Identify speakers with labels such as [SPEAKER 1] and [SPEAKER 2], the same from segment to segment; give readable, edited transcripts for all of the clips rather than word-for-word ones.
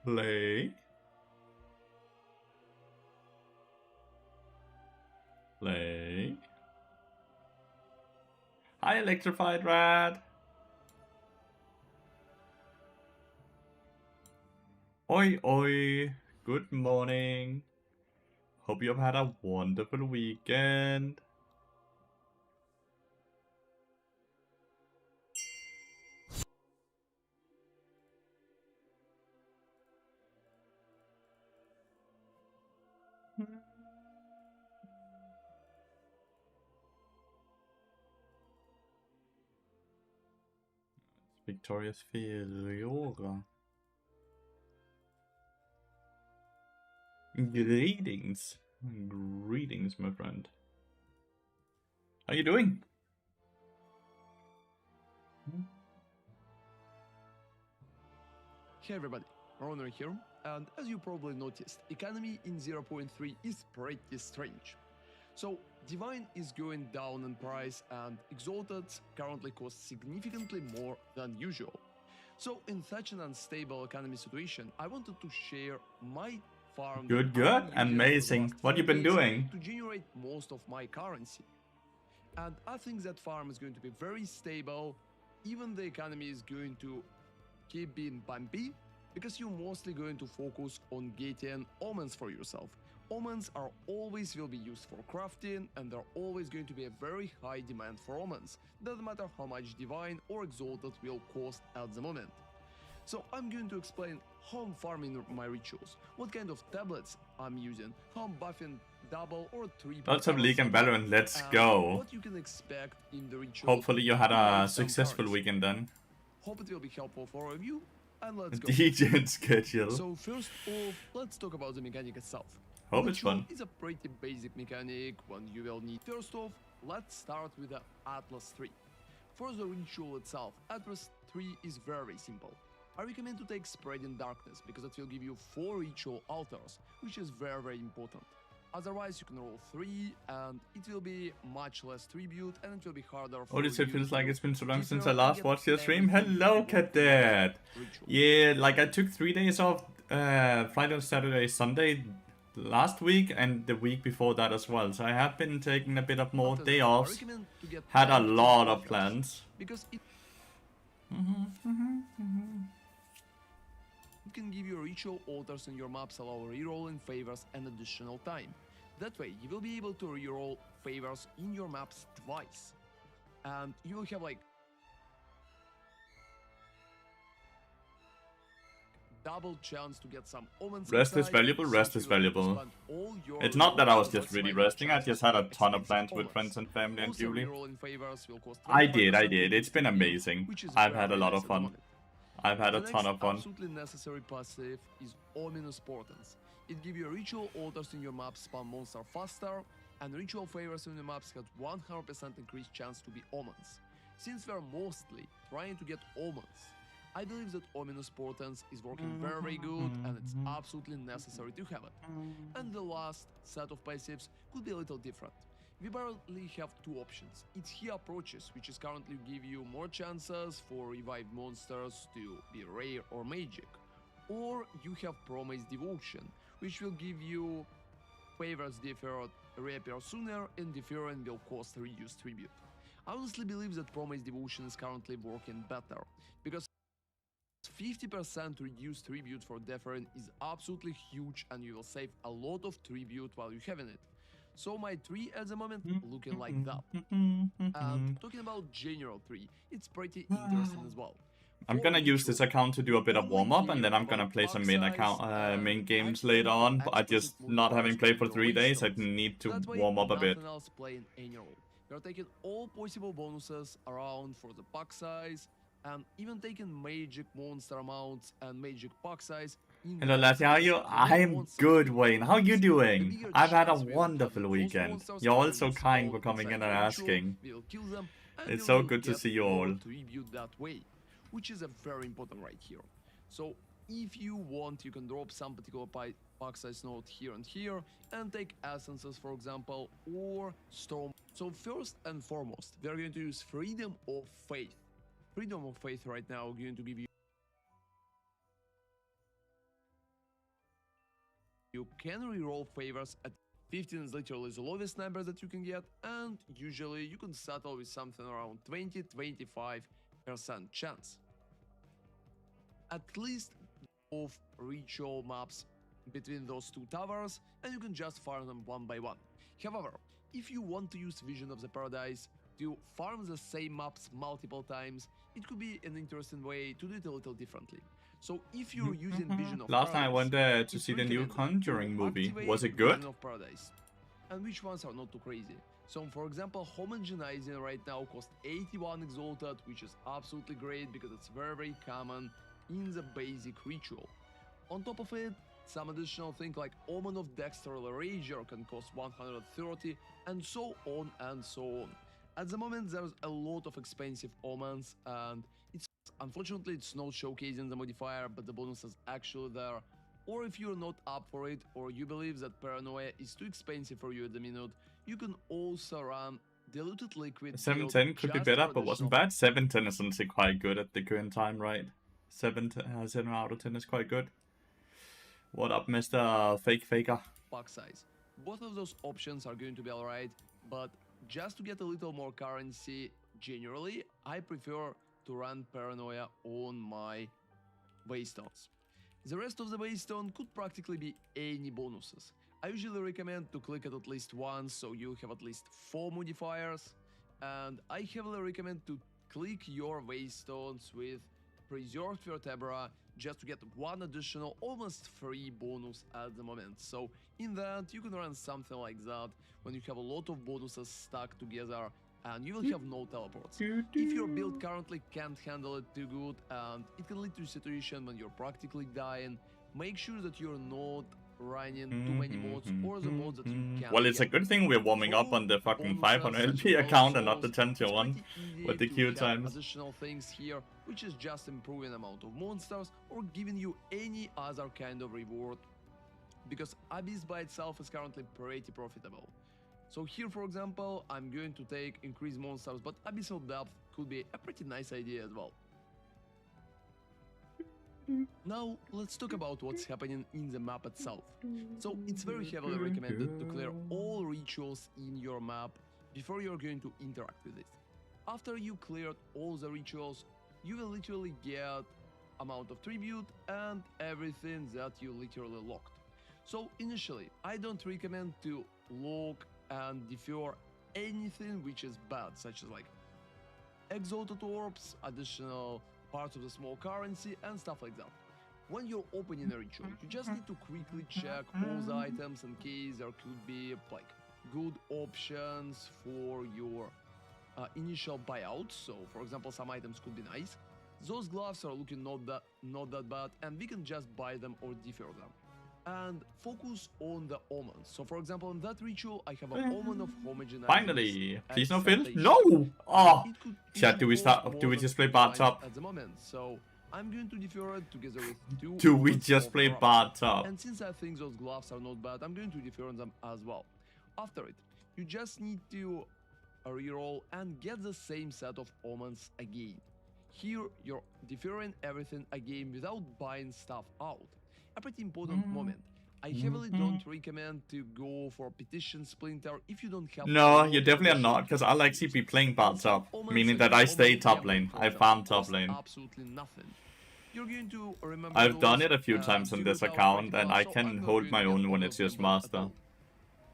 [SPEAKER 1] Play. Play. Hi, Electrified Rat. Oi, oi. Good morning. Hope you've had a wonderful weekend. Victorious Fiora. Greetings. Greetings, my friend. How you doing?
[SPEAKER 2] Hey everybody, Runner here, and as you probably noticed, economy in 0.3 is pretty strange. So, Divine is going down in price and Exalted currently costs significantly more than usual. So, in such an unstable economy situation, I wanted to share my farm
[SPEAKER 1] Good,
[SPEAKER 2] that I've
[SPEAKER 1] good.
[SPEAKER 2] been using for the
[SPEAKER 1] Amazing.
[SPEAKER 2] last
[SPEAKER 1] What
[SPEAKER 2] few
[SPEAKER 1] you been
[SPEAKER 2] days
[SPEAKER 1] doing?
[SPEAKER 2] to generate most of my currency. And I think that farm is going to be very stable, even the economy is going to keep being bumpy, because you're mostly going to focus on getting omens for yourself. Omens are always will be used for crafting, and there are always going to be a very high demand for omens, doesn't matter how much divine or exalted will cost at the moment. So I'm going to explain how I'm farming my rituals, what kind of tablets I'm using, how I'm buffing double or triple
[SPEAKER 1] Lots of
[SPEAKER 2] power
[SPEAKER 1] League and
[SPEAKER 2] support,
[SPEAKER 1] Valorant. Let's
[SPEAKER 2] and
[SPEAKER 1] go.
[SPEAKER 2] what you can expect in the ritual
[SPEAKER 1] Hopefully you had
[SPEAKER 2] to
[SPEAKER 1] a
[SPEAKER 2] make some
[SPEAKER 1] successful
[SPEAKER 2] currency.
[SPEAKER 1] weekend then.
[SPEAKER 2] Hope it will be helpful for all of you, and let's go.
[SPEAKER 1] DJ schedule.
[SPEAKER 2] So first off, let's talk about the mechanic itself.
[SPEAKER 1] Hope it's
[SPEAKER 2] Ritual
[SPEAKER 1] fun.
[SPEAKER 2] is a pretty basic mechanic, one you will need. First off, let's start with the Atlas 3. For the ritual itself, Atlas 3 is very simple. I recommend to take Spreading Darkness because it will give you 4 ritual altars, which is very important. Otherwise, you can roll 3 and it will be much less tribute and it will be harder for you.
[SPEAKER 1] Odyssey, it feels like it's been so long
[SPEAKER 2] differ
[SPEAKER 1] since I
[SPEAKER 2] and
[SPEAKER 1] last
[SPEAKER 2] get
[SPEAKER 1] watched your stream.
[SPEAKER 2] everything you
[SPEAKER 1] Hello,
[SPEAKER 2] want to get
[SPEAKER 1] Cadet.
[SPEAKER 2] ritual.
[SPEAKER 1] Yeah, like I took 3 days off, Friday, Saturday, Sunday last week and the week before that as well. So I have been taking a bit of more
[SPEAKER 2] After
[SPEAKER 1] day
[SPEAKER 2] that, I
[SPEAKER 1] offs.
[SPEAKER 2] recommend to get
[SPEAKER 1] Had a
[SPEAKER 2] empty
[SPEAKER 1] lot of
[SPEAKER 2] altars
[SPEAKER 1] plans.
[SPEAKER 2] because it can give you ritual altars in your maps, allow rerolling favors and additional time. That way, you will be able to reroll favors in your maps twice. And you will have like double chance to get some omens
[SPEAKER 1] Rest is
[SPEAKER 2] inside,
[SPEAKER 1] valuable, rest
[SPEAKER 2] since
[SPEAKER 1] is
[SPEAKER 2] you will have to
[SPEAKER 1] valuable.
[SPEAKER 2] spend all your
[SPEAKER 1] It's not that I was
[SPEAKER 2] reroll
[SPEAKER 1] just
[SPEAKER 2] to
[SPEAKER 1] really
[SPEAKER 2] maximize your
[SPEAKER 1] resting, I
[SPEAKER 2] chance to
[SPEAKER 1] just had
[SPEAKER 2] get
[SPEAKER 1] a ton of
[SPEAKER 2] expensive
[SPEAKER 1] plans with
[SPEAKER 2] omens.
[SPEAKER 1] friends and family and
[SPEAKER 2] Also,
[SPEAKER 1] Julie.
[SPEAKER 2] rerolling favors will cost
[SPEAKER 1] I did.
[SPEAKER 2] 25%
[SPEAKER 1] It's been
[SPEAKER 2] reduced review,
[SPEAKER 1] amazing.
[SPEAKER 2] which is
[SPEAKER 1] I've had a
[SPEAKER 2] very
[SPEAKER 1] lot
[SPEAKER 2] nice
[SPEAKER 1] of
[SPEAKER 2] at the
[SPEAKER 1] fun.
[SPEAKER 2] moment.
[SPEAKER 1] I've had a
[SPEAKER 2] The
[SPEAKER 1] ton
[SPEAKER 2] next
[SPEAKER 1] of fun.
[SPEAKER 2] absolutely necessary passive is Ominous Portents. It gives you ritual altars in your map spawn monster faster, and ritual favors in your maps have 100% increased chance to be omens. Since we're mostly trying to get omens, I believe that Ominous Portents is working very good and it's absolutely necessary to have it. And the last set of passives could be a little different. We barely have 2 options. It's Here Approaches, which is currently give you more chances for revived monsters to be rare or magic. Or you have Promise Devotion, which will give you favors deferred reappear sooner and deferring will cost reduced tribute. I honestly believe that Promise Devotion is currently working better, because 50% reduced tribute for deferring is absolutely huge and you will save a lot of tribute while you're having it. So my 3 at the moment looking like that. And talking about General 3, it's pretty interesting as well.
[SPEAKER 1] I'm
[SPEAKER 2] For
[SPEAKER 1] gonna use
[SPEAKER 2] ritual,
[SPEAKER 1] this account to do a bit of
[SPEAKER 2] only
[SPEAKER 1] warm up, and
[SPEAKER 2] care
[SPEAKER 1] then I'm gonna
[SPEAKER 2] about
[SPEAKER 1] play
[SPEAKER 2] pack
[SPEAKER 1] some main
[SPEAKER 2] size
[SPEAKER 1] account,
[SPEAKER 2] and
[SPEAKER 1] main games
[SPEAKER 2] access
[SPEAKER 1] later
[SPEAKER 2] to
[SPEAKER 1] on. But I
[SPEAKER 2] explicit
[SPEAKER 1] just
[SPEAKER 2] movie
[SPEAKER 1] not
[SPEAKER 2] powers
[SPEAKER 1] having played
[SPEAKER 2] in
[SPEAKER 1] for
[SPEAKER 2] your
[SPEAKER 1] 3 days, I
[SPEAKER 2] wastelands.
[SPEAKER 1] need to
[SPEAKER 2] That way,
[SPEAKER 1] warm up a bit.
[SPEAKER 2] nothing else playing any role. You're taking all possible bonuses around for the pack size, and even taking magic monster amounts and magic pack size in
[SPEAKER 1] Hello,
[SPEAKER 2] maps.
[SPEAKER 1] Lassie, how are you?
[SPEAKER 2] The more
[SPEAKER 1] I'm
[SPEAKER 2] monsters
[SPEAKER 1] good,
[SPEAKER 2] you
[SPEAKER 1] Wayne. How are you
[SPEAKER 2] increase, the
[SPEAKER 1] doing?
[SPEAKER 2] bigger
[SPEAKER 1] I've had a
[SPEAKER 2] chance we'll have
[SPEAKER 1] wonderful
[SPEAKER 2] those
[SPEAKER 1] weekend.
[SPEAKER 2] monsters
[SPEAKER 1] You're
[SPEAKER 2] are
[SPEAKER 1] all
[SPEAKER 2] going
[SPEAKER 1] so
[SPEAKER 2] to
[SPEAKER 1] kind
[SPEAKER 2] spawn
[SPEAKER 1] for coming
[SPEAKER 2] inside
[SPEAKER 1] in and
[SPEAKER 2] your ritual,
[SPEAKER 1] asking.
[SPEAKER 2] we'll kill them, and
[SPEAKER 1] It's
[SPEAKER 2] we
[SPEAKER 1] so
[SPEAKER 2] will
[SPEAKER 1] good to
[SPEAKER 2] get
[SPEAKER 1] see you
[SPEAKER 2] more
[SPEAKER 1] all.
[SPEAKER 2] tribute that way, which is a very important right here. So if you want, you can drop some particular pack size note here and here, and take essences, for example, or storm. So first and foremost, we are going to use Freedom of Faith. Freedom of Faith right now is going to give you You can reroll favors at 15 is literally the lowest number that you can get, and usually you can settle with something around 20-25% chance. At least of ritual maps between those two towers, and you can just farm them one by one. However, if you want to use Vision of the Paradise to farm the same maps multiple times, it could be an interesting way to do it a little differently. So if you're using Vision of
[SPEAKER 1] Last
[SPEAKER 2] Paradise,
[SPEAKER 1] time I went to see the new
[SPEAKER 2] recommended
[SPEAKER 1] Conjuring
[SPEAKER 2] to
[SPEAKER 1] movie.
[SPEAKER 2] activate
[SPEAKER 1] Was it good?
[SPEAKER 2] Vision of Paradise. And which ones are not too crazy? So for example, homogenizing right now costs 81 exalted, which is absolutely great because it's very common in the basic ritual. On top of it, some additional thing like Omen of Dexter Rager can cost 130, and so on and so on. At the moment there's a lot of expensive omens, and unfortunately it's not showcasing the modifier, but the bonus is actually there. Or if you're not up for it, or you believe that Paranoia is too expensive for you at the minute, you can also run Diluted Liquid.
[SPEAKER 1] 710 could be better, but wasn't bad. 710 is honestly quite good at the current time, right? 7 out of 10 is quite good. What up, Mr. Fake Faker?
[SPEAKER 2] Pack size. Both of those options are going to be alright, but just to get a little more currency, generally, I prefer to run Paranoia on my Waystones. The rest of the Waystone could practically be any bonuses. I usually recommend to click it at least once, so you have at least 4 modifiers, and I heavily recommend to click your Waystones with Preserved Vertebra just to get one additional, almost free bonus at the moment. So in that, you can run something like that when you have a lot of bonuses stuck together and you will have no teleports. If your build currently can't handle it too good and it can lead to a situation when you're practically dying, make sure that you're not running too many mods or the mods that you can.
[SPEAKER 1] Well, it's a good thing we're warming up on the fucking 500 LP account and not the 10 to 1 with the Q times.
[SPEAKER 2] Additional things here, which is just improving amount of monsters or giving you any other kind of reward, because Abyss by itself is currently pretty profitable. So here, for example, I'm going to take increased monsters, but Abyssal Depth could be a pretty nice idea as well. Now, let's talk about what's happening in the map itself. So, it's very heavily recommended to clear all rituals in your map before you're going to interact with it. After you cleared all the rituals, you will literally get amount of tribute and everything that you literally locked. So, initially, I don't recommend to lock and defer anything which is bad, such as like exalted orbs, additional parts of the small currency and stuff like that. When you're opening a ritual, you just need to quickly check all the items in case there could be like good options for your initial buyouts. So for example, some items could be nice. Those gloves are looking not that bad, and we can just buy them or defer them. And focus on the omens. So for example, in that ritual, I have an omen of homogenization.
[SPEAKER 1] Finally, please no fill. No! Oh! Chat, do we just play bar top?
[SPEAKER 2] At the moment, so I'm going to defer it together with 2.
[SPEAKER 1] Do we just play bar top?
[SPEAKER 2] And since I think those gloves are not bad, I'm going to defer them as well. After it, you just need to reroll and get the same set of omens again. Here, you're deferring everything again without buying stuff out. A pretty important moment. I heavily don't recommend to go for Petition Splinter if you don't have...
[SPEAKER 1] No, you definitely are not, because I like CP playing bar top, meaning that I stay top lane. I farm top lane.
[SPEAKER 2] Absolutely nothing. You're going to remember
[SPEAKER 1] I've done it a few times on this account, and I can hold my own when it's just master.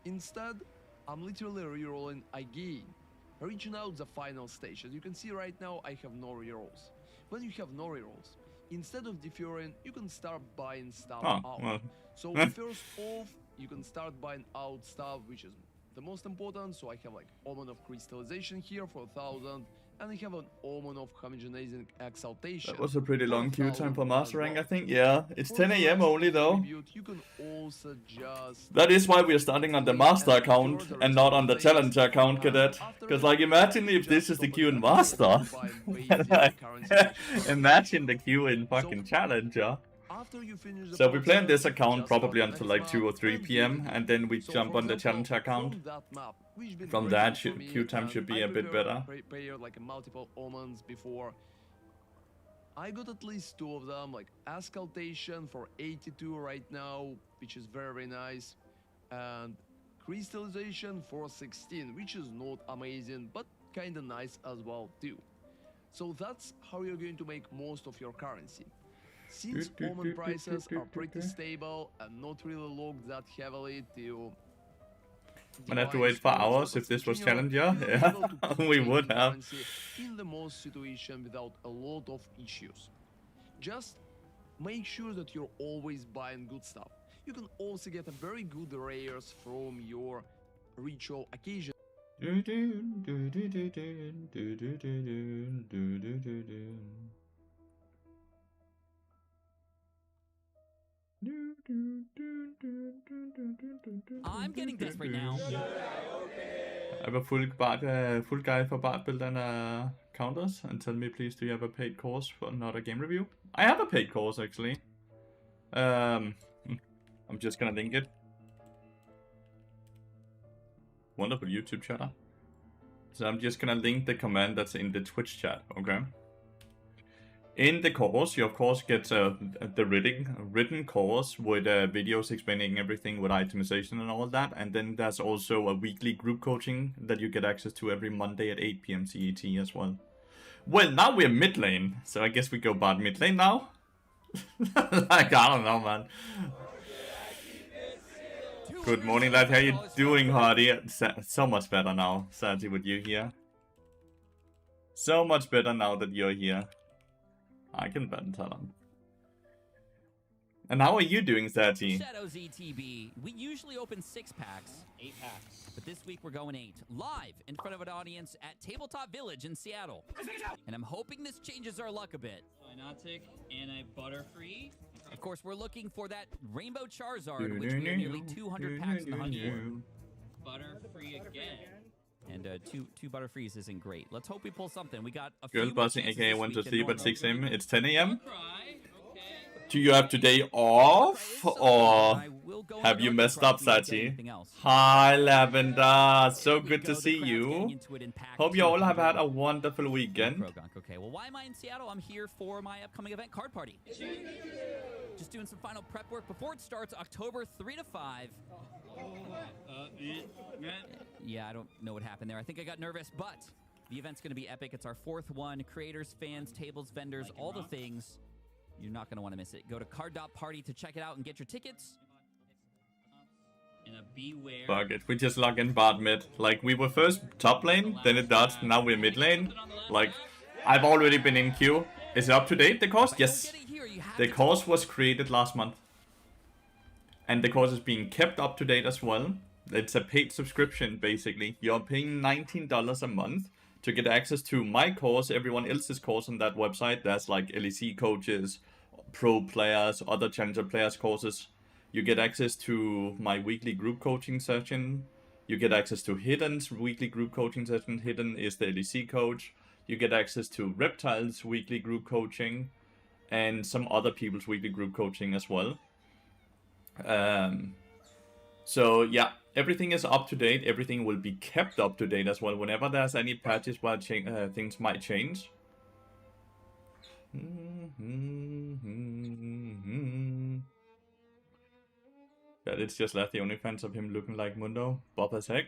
[SPEAKER 2] Instead, I'm literally rerolling again, reaching out the final stage. As you can see right now, I have no rerolls. When you have no rerolls, instead of deferring, you can start buying stuff out.
[SPEAKER 1] Well.
[SPEAKER 2] So first off, you can start buying out stuff, which is the most important. So I have like Omen of Crystallization here for 1,000, and I have an Omen of Homogenizing Exaltation.
[SPEAKER 1] That was a pretty long queue time for master rank, I think. Yeah, it's 10 AM only though.
[SPEAKER 2] You can also just
[SPEAKER 1] that is why we're starting on the master account and not on the challenger account, cadet. Because like, imagine if this is the queue in master. Imagine the queue in fucking challenger. So we play on this account probably until like 2 or 3 PM, and then we jump on the challenger account. From that, queue time should be a bit better.
[SPEAKER 2] Prepare like multiple omens before I got at least 2 of them, like Auscultation for 82 right now, which is very, very nice, and Crystallization for 16, which is not amazing, but kinda nice as well too. So that's how you're going to make most of your currency. Since Omen prices are pretty stable and not really locked that heavily to
[SPEAKER 1] Might have to wait for hours if this was Challenger. Yeah, we would have.
[SPEAKER 2] In the most situation without a lot of issues. Just make sure that you're always buying good stuff. You can also get a very good rares from your ritual occasion.
[SPEAKER 3] I'm getting desperate now.
[SPEAKER 1] I have a full guide for Bart build and counters, and tell me please, do you have a paid course for another game review? I have a paid course actually. I'm just gonna link it. Wonderful YouTube chatter. So I'm just gonna link the command that's in the Twitch chat, okay? In the course, you of course get the written course with videos explaining everything with itemization and all that. And then there's also a weekly group coaching that you get access to every Monday at 8 PM CET as well. Well, now we're mid lane, so I guess we go Bart mid lane now? Like, I don't know, man. Good morning, lad. How you doing, Hardy? So much better now, Santi, with you here. So much better now that you're here. I can bet and tell him. And how are you doing, Sati?
[SPEAKER 3] Shadows ETB. We usually open 6 packs.
[SPEAKER 4] 8 packs.
[SPEAKER 3] But this week we're going 8. Live in front of an audience at Tabletop Village in Seattle. And I'm hoping this changes our luck a bit.
[SPEAKER 4] Finotic and a Butterfree.
[SPEAKER 3] Of course, we're looking for that Rainbow Charizard, which we have nearly 200 packs in the hunt for.
[SPEAKER 4] Butterfree again.
[SPEAKER 3] And two Butterfrees isn't great. Let's hope we pull something. We got a few
[SPEAKER 1] Girl buzzing, aka went to sleep at 6 AM. It's 10 AM.
[SPEAKER 4] Okay.
[SPEAKER 1] Do you have today off, or have you messed up, Sati? Hi, Lavender. So good to see you. Hope you all have had a wonderful weekend.
[SPEAKER 3] Okay, well, why am I in Seattle? I'm here for my upcoming event, Card Party. Just doing some final prep work before it starts, October 3 to 5. Yeah, I don't know what happened there. I think I got nervous, but the event's going to be epic. It's our 4th one. Creators, fans, tables, vendors, all the things. You're not going to want to miss it. Go to card.party to check it out and get your tickets.
[SPEAKER 4] And a beware.
[SPEAKER 1] Fuck it, we just log in Bart mid. Like, we were first top lane, then it dodged, now we're mid lane. Like, I've already been in queue. Is it up to date, the course? Yes. The course was created last month. And the course is being kept up to date as well. It's a paid subscription, basically. You're paying $19 a month to get access to my course, everyone else's course on that website. There's like LEC coaches, pro players, other challenger players courses. You get access to my weekly group coaching session. You get access to Hidden's weekly group coaching session. Hidden is the LEC coach. You get access to Reptile's weekly group coaching and some other people's weekly group coaching as well. So yeah, everything is up to date. Everything will be kept up to date as well. Whenever there's any patches where things might change. Yeah, it's just left the only fans of him looking like Mundo. Bob as heck.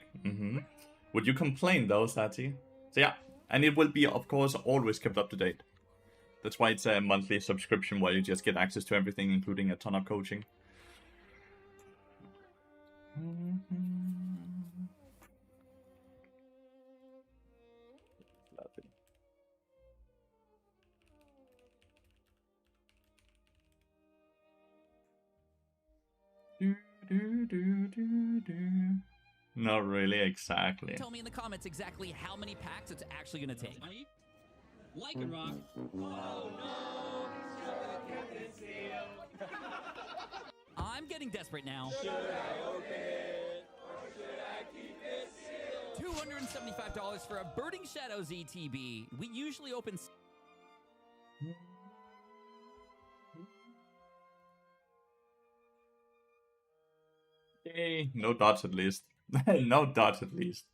[SPEAKER 1] Would you complain though, Sati? So yeah, and it will be, of course, always kept up to date. That's why it's a monthly subscription where you just get access to everything, including a ton of coaching. Not really, exactly.
[SPEAKER 3] Tell me in the comments exactly how many packs it's actually going to take.
[SPEAKER 4] Like a rock. Oh no!
[SPEAKER 3] I'm getting desperate now.
[SPEAKER 4] Should I open it or should I keep it sealed?
[SPEAKER 3] $275 for a Birding Shadows ETB. We usually open...
[SPEAKER 1] Yay, no dots at least. No dots at least.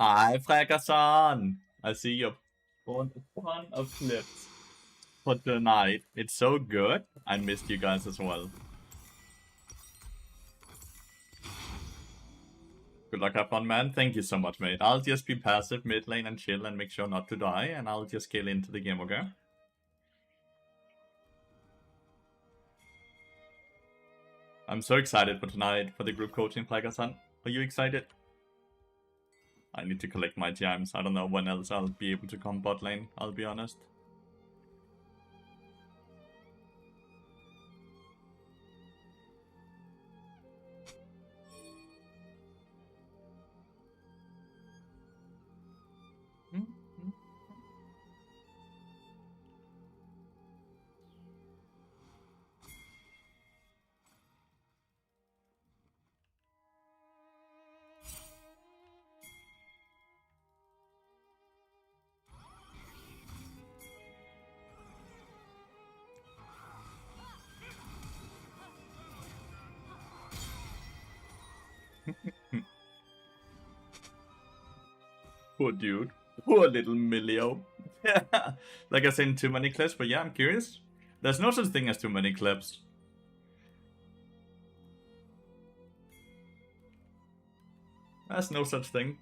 [SPEAKER 1] Hi, Frekasan. I see you bought a ton of clips for tonight. It's so good. I missed you guys as well. Good luck, have fun, man. Thank you so much, mate. I'll just be passive mid lane and chill and make sure not to die, and I'll just scale into the game, okay? I'm so excited for tonight for the group coaching, Frekasan. Are you excited? I need to collect my gems. I don't know when else I'll be able to come bot lane, I'll be honest. Poor dude. Poor little Milio. Like I said, too many clips, but yeah, I'm curious. There's no such thing as too many clips. There's no such thing.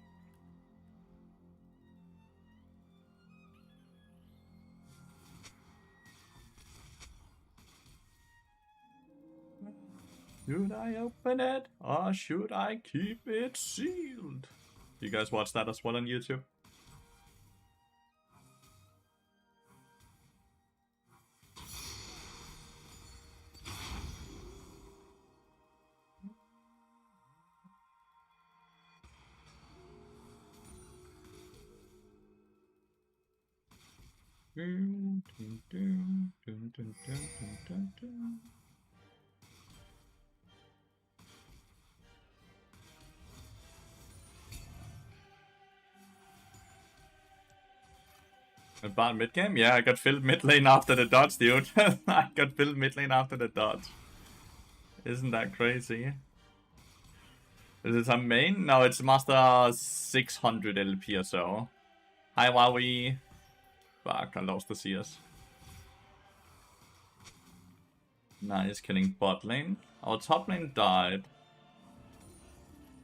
[SPEAKER 1] Should I open it or should I keep it sealed? You guys watch that as well on YouTube? A bad mid game? Yeah, I got filled mid lane after the dodge, dude. I got filled mid lane after the dodge. Isn't that crazy? Is it some main? No, it's master 600 LP or so. Hi, Wowie. Fuck, I lost the CS. Nice, killing bot lane. Our top lane died.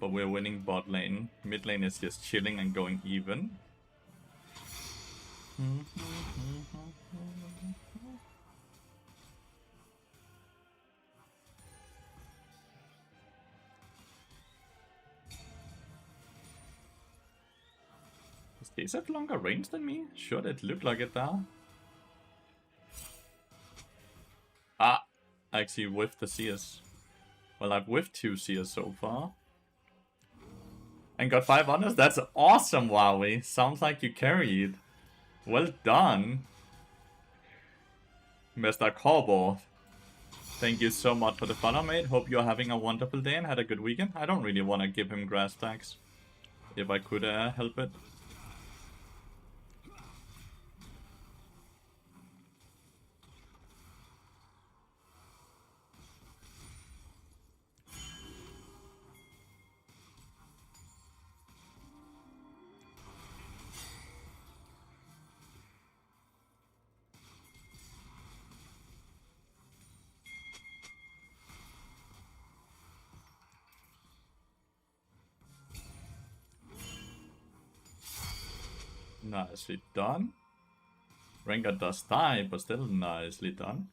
[SPEAKER 1] But we're winning bot lane. Mid lane is just chilling and going even. Does this have longer range than me? Sure, it looked like it there. Ah, I actually whiffed the CS. Well, I've whiffed 2 CS so far. And got 5 honors? That's awesome, Wowie. Sounds like you carried. Well done. Mr. Corbo. Thank you so much for the follow, mate. Hope you're having a wonderful day and had a good weekend. I don't really want to give him grass tags. If I could help it. Nicely done. Rengar does die, but still nicely done.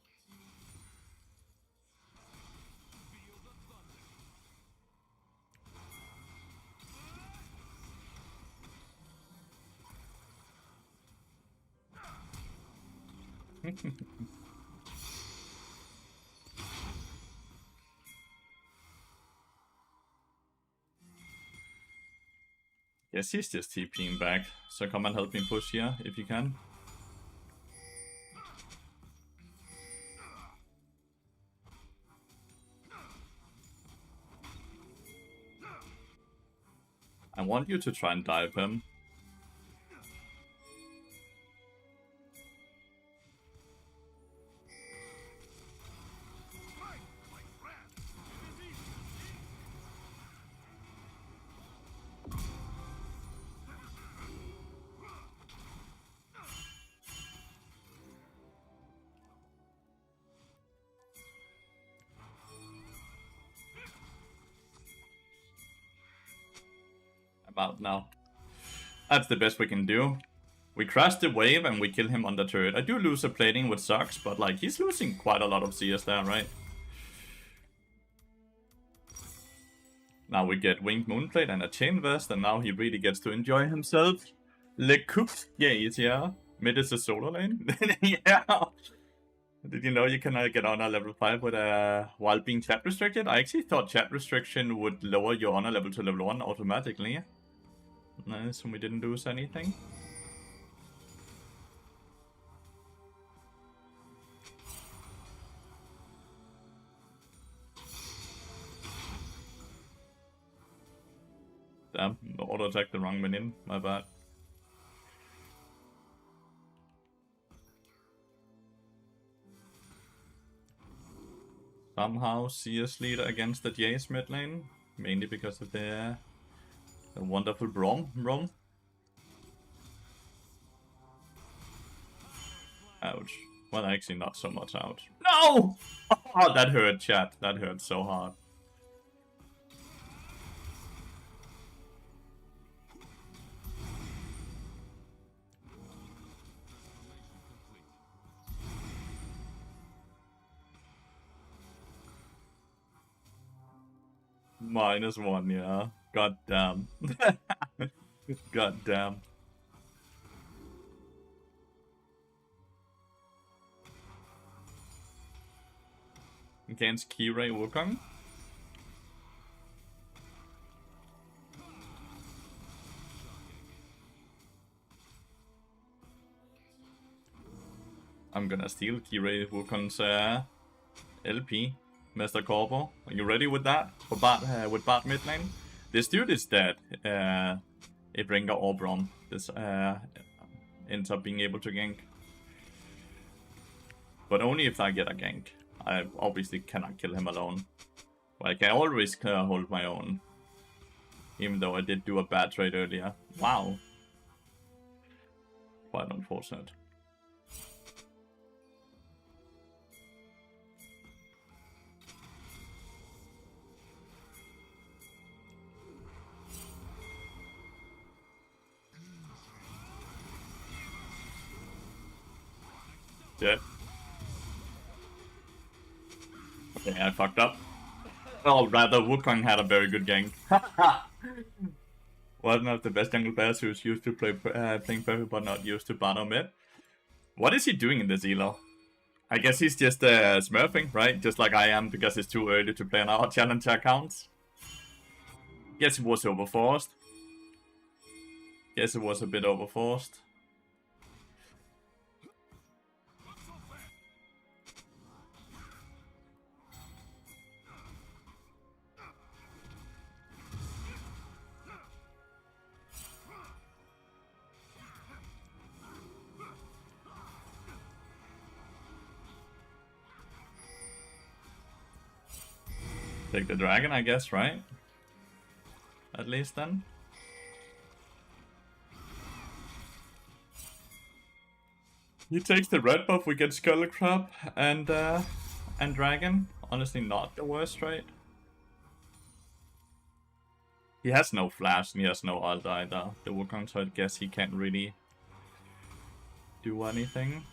[SPEAKER 1] Yes, he's just TPing back, so come and help me push here, if you can. I want you to try and dive him. about now. That's the best we can do. We crash the wave and we kill him on the turret. I do lose a plating, which sucks, but like he's losing quite a lot of CS there, right? Now we get Winged Moonplate and a Chain Vest, and now he really gets to enjoy himself. Le Coupe, yeah. Mid is a solo lane. Yeah. Did you know you can get honor level 5 with while being chat restricted? I actually thought chat restriction would lower your honor level to level 1 automatically. Nice, and we didn't lose anything. Damn, auto-attacked the wrong minion, my bad. Somehow CS leader against the Jace mid lane, mainly because of the wonderful Brom. Ouch. Well, actually not so much ouch. No! Oh, that hurt, chat. That hurt so hard. -1, yeah. God damn. God damn. Against Kirei Wukong. I'm gonna steal Kirei Wukong's LP. Mr. Corpo, are you ready with that? For Bart, with Bart mid lane? This dude is dead. If Rengar or Brom this ends up being able to gank. But only if I get a gank. I obviously cannot kill him alone. But I can always hold my own. Even though I did do a bad trade earlier. Wow. Quite unfortunate. Dead. Okay, I fucked up. Oh, rather, Wukong had a very good gank. One of the best jungle players who's used to play playing perfect but not used to bottom mid. What is he doing in this elo? I guess he's just smurfing, right? Just like I am, because it's too early to play on our challenger accounts. Guess it was overforced. Guess it was a bit overforced. Take the dragon, I guess, right? At least then. He takes the red buff, we get Skull Crab and dragon. Honestly, not the worst trade. He has no flash and he has no ult either. The Wukong, so I guess he can't really do anything.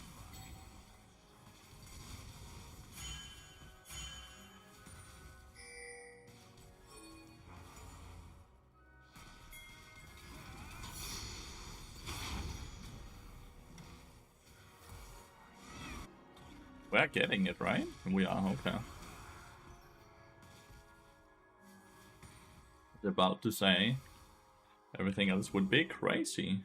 [SPEAKER 1] We're getting it, right? We are, okay. I was about to say, everything else would be crazy.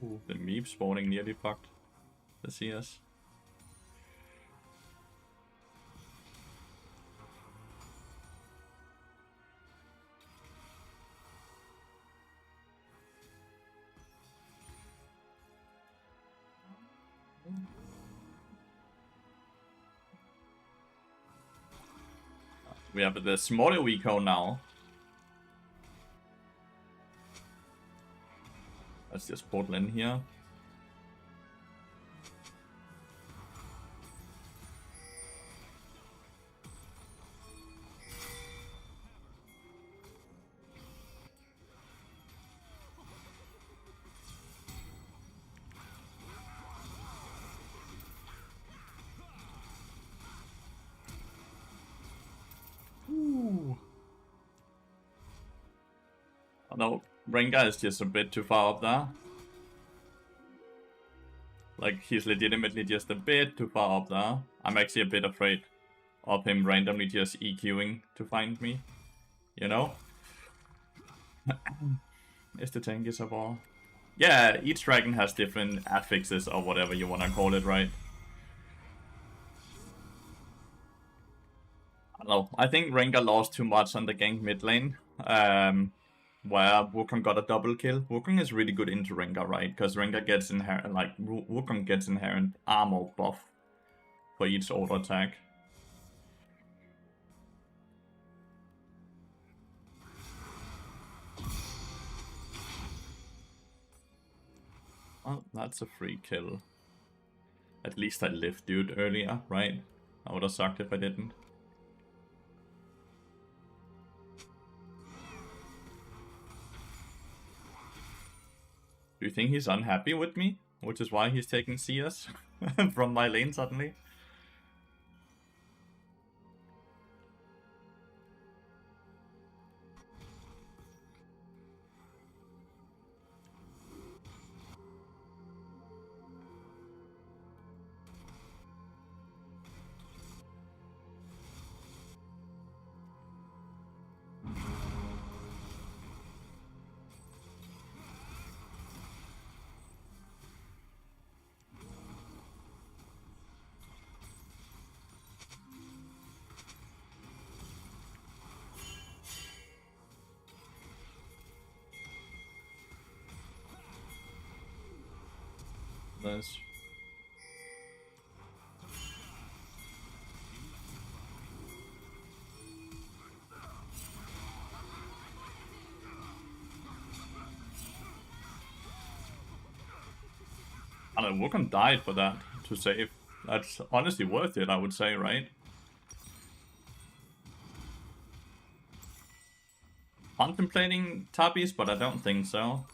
[SPEAKER 1] Ooh, the Meep spawning nearly fucked the CS. We have the smaller Eco now. Let's just portal in here. No, Rengar is just a bit too far up there. Like, he's legitimately just a bit too far up there. I'm actually a bit afraid of him randomly just EQing to find me. You know? Is the tank is a ball. Yeah, each dragon has different affixes or whatever you want to call it, right? I don't know. I think Rengar lost too much on the gank mid lane. Where Wukong got a double kill. Wukong is really good into Rengar, right? Because Rengar gets inherent, like, Wukong gets inherent armor buff for each auto attack. Well, that's a free kill. At least I lived, dude, earlier, right? I would have sucked if I didn't. Do you think he's unhappy with me? Which is why he's taking CS from my lane suddenly? Nice. I don't know, Wukong died for that to save. That's honestly worth it, I would say, right? Contemplating Tabis, but I don't think so.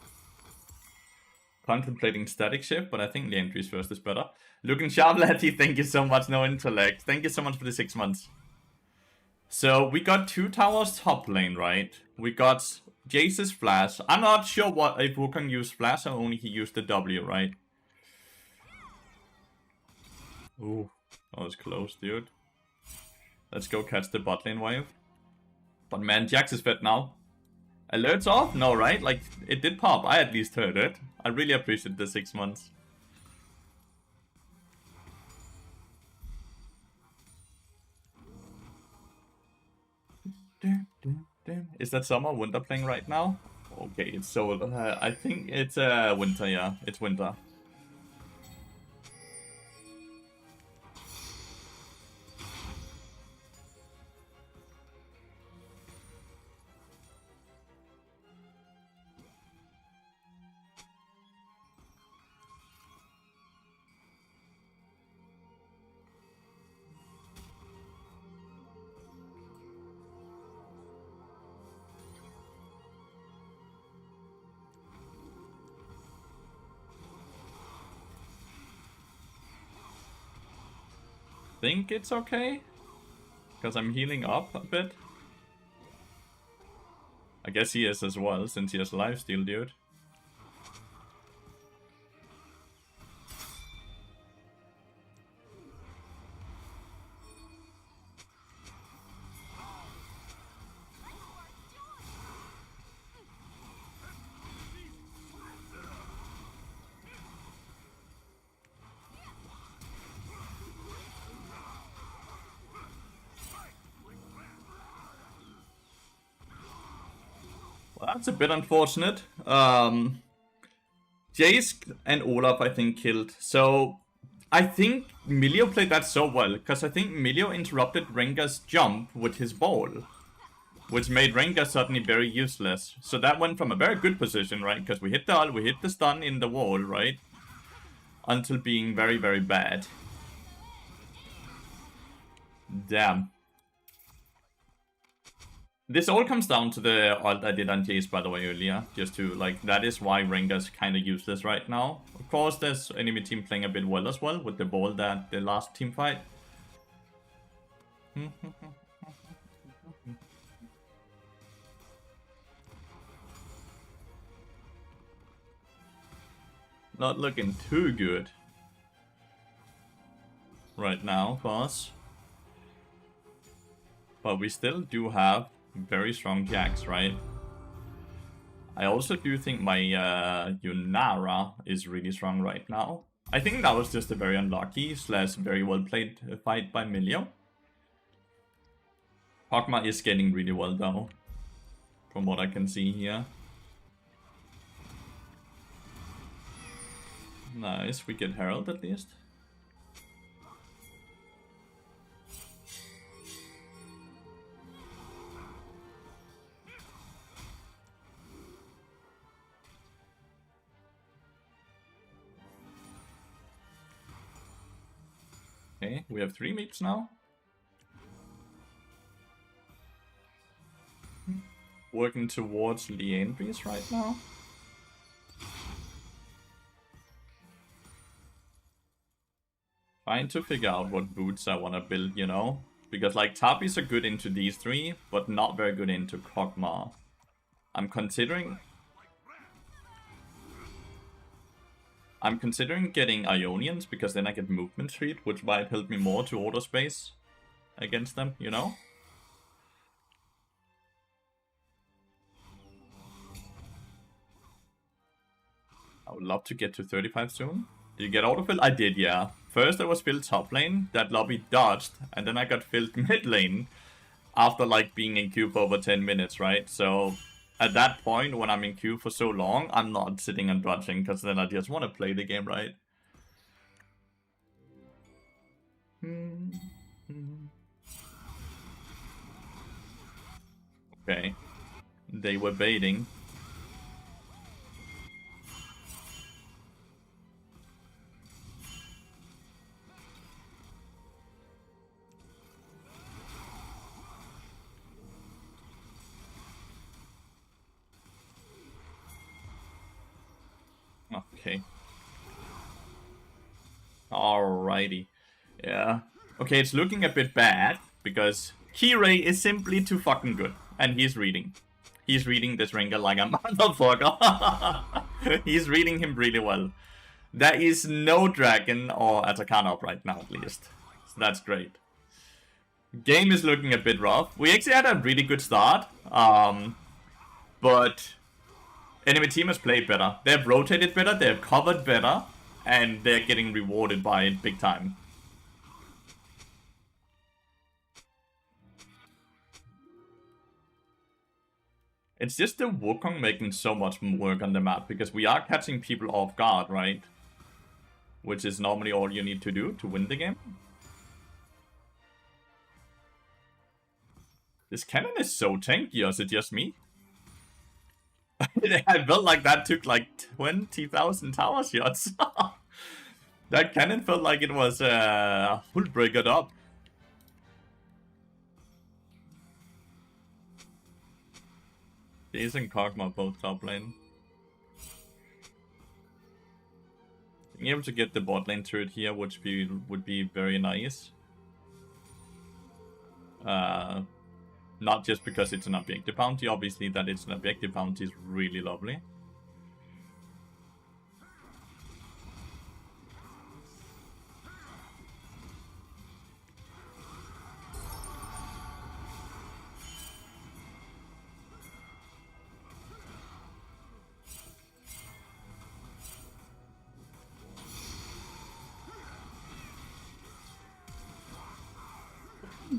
[SPEAKER 1] Contemplating Static Shift, but I think the entries first is better. Looking sharp, Letty, thank you so much, no intellect. Thank you so much for the 6 months. So, we got 2 towers top lane, right? We got Jace's Flash. I'm not sure what if Wukong used Flash or only he used the W, right? Ooh, that was close, dude. Let's go catch the bot lane wave. But man, Jax is fed now. Alerts off? No, right? Like, it did pop. I at least heard it. I really appreciate the 6 months. Is that summer winter playing right now? Okay, it's so... I think it's winter, yeah. It's winter. Think it's okay, because I'm healing up a bit. I guess he is as well, since he has lifesteal, dude. Well, that's a bit unfortunate. Jace and Olaf, I think, killed. So, I think Milio played that so well, because I think Milio interrupted Rengar's jump with his ball, which made Rengar suddenly very useless. So that went from a very good position, right? Because we hit the ult, we hit the stun in the wall, right? Until being very, very bad. Damn. This all comes down to the ult I did on Jace, by the way, earlier. Just to, like, that is why Rengar's kind of useless right now. Of course, there's enemy team playing a bit well as well, with the ball that the last team fight. Not looking too good right now for us. But we still do have very strong jacks, right? I also do think my Yunara is really strong right now. I think that was just a very unlucky / very well played fight by Milio. Hogma is getting really well though, from what I can see here. Nice, we get Herald at least. Okay, we have 3 meats now. Working towards Leandries right now. Trying to figure out what boots I want to build, you know? Because like Tapis are good into these 3, but not very good into Kog'Maw. I'm considering getting Ionians because then I get movement speed, which might help me more to order space against them, you know? I would love to get to 35 soon. Did you get autofill? I did, yeah. First I was filled top lane, that lobby dodged, and then I got filled mid lane after like being in queue for over 10 minutes, right? So at that point, when I'm in queue for so long, I'm not sitting and dodging, because then I just want to play the game, right? Okay. They were baiting. Okay. Alrighty. Yeah. Okay, it's looking a bit bad, because Kirei is simply too fucking good. And he's reading. He's reading this Rengar like a motherfucker. He's reading him really well. There is no dragon or Atacana up right now, at least. So that's great. Game is looking a bit rough. We actually had a really good start. But enemy team has played better. They've rotated better, they've covered better, and they're getting rewarded by it big time. It's just the Wukong making so much work on the map, because we are catching people off guard, right? Which is normally all you need to do to win the game. This cannon is so tanky, or is it just me? I felt like that took like 20,000 tower shots. That cannon felt like it was Hullbreakered up. Jace and Kog'Maw both top lane. Being able to get the bot lane turret here would be very nice. Not just because it's an objective bounty, obviously that it's an objective bounty is really lovely.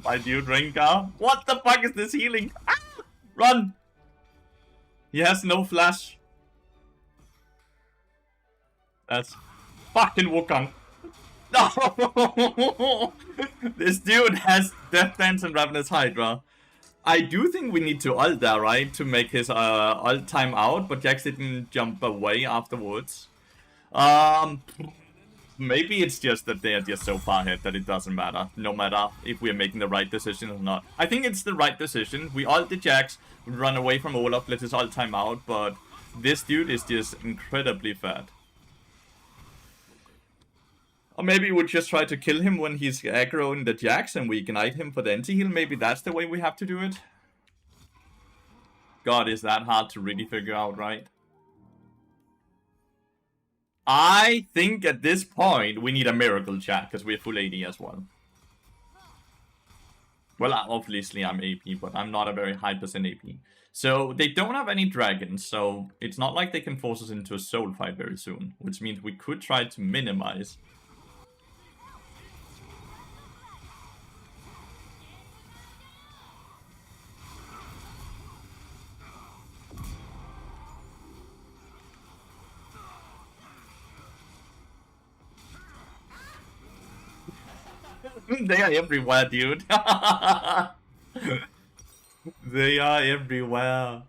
[SPEAKER 1] My dude Rengar. What the fuck is this healing? Ah! Run! He has no flash. That's fucking Wukong. No! This dude has Death Dance and Ravenous Hydra. I do think we need to ult there, right? To make his ult time out, but Jax didn't jump away afterwards. Maybe it's just that they are just so far ahead that it doesn't matter, no matter if we're making the right decision or not. I think it's the right decision. We ult the Jax, we run away from Olaf, let his ult time out, but this dude is just incredibly fat. Or maybe we'll just try to kill him when he's aggroing the Jax and we ignite him for the anti-heal. Maybe that's the way we have to do it. God, is that hard to really figure out, right? I think at this point we need a miracle, chat, because we're full AD as well. Well, obviously I'm AP, but I'm not a very high percent AP. So they don't have any dragons, so it's not like they can force us into a soul fight very soon, which means we could try to minimize. They are everywhere, dude. They are everywhere.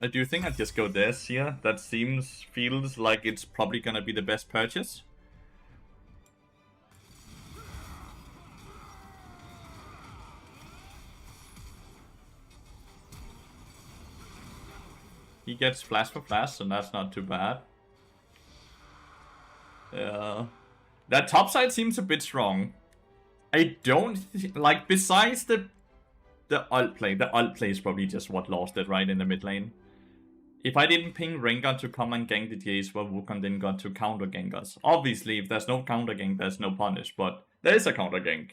[SPEAKER 1] I do think I'd just go this here. That feels like it's probably gonna be the best purchase. He gets flash for flash, so that's not too bad. That top side seems a bit strong. I don't like, besides the ult play. The ult play is probably just what lost it, right, in the mid lane. If I didn't ping Rengar to come and gank the Jace, well, Wukong then got to counter gank us. Obviously, if there's no counter gank, there's no punish, but there is a counter gank.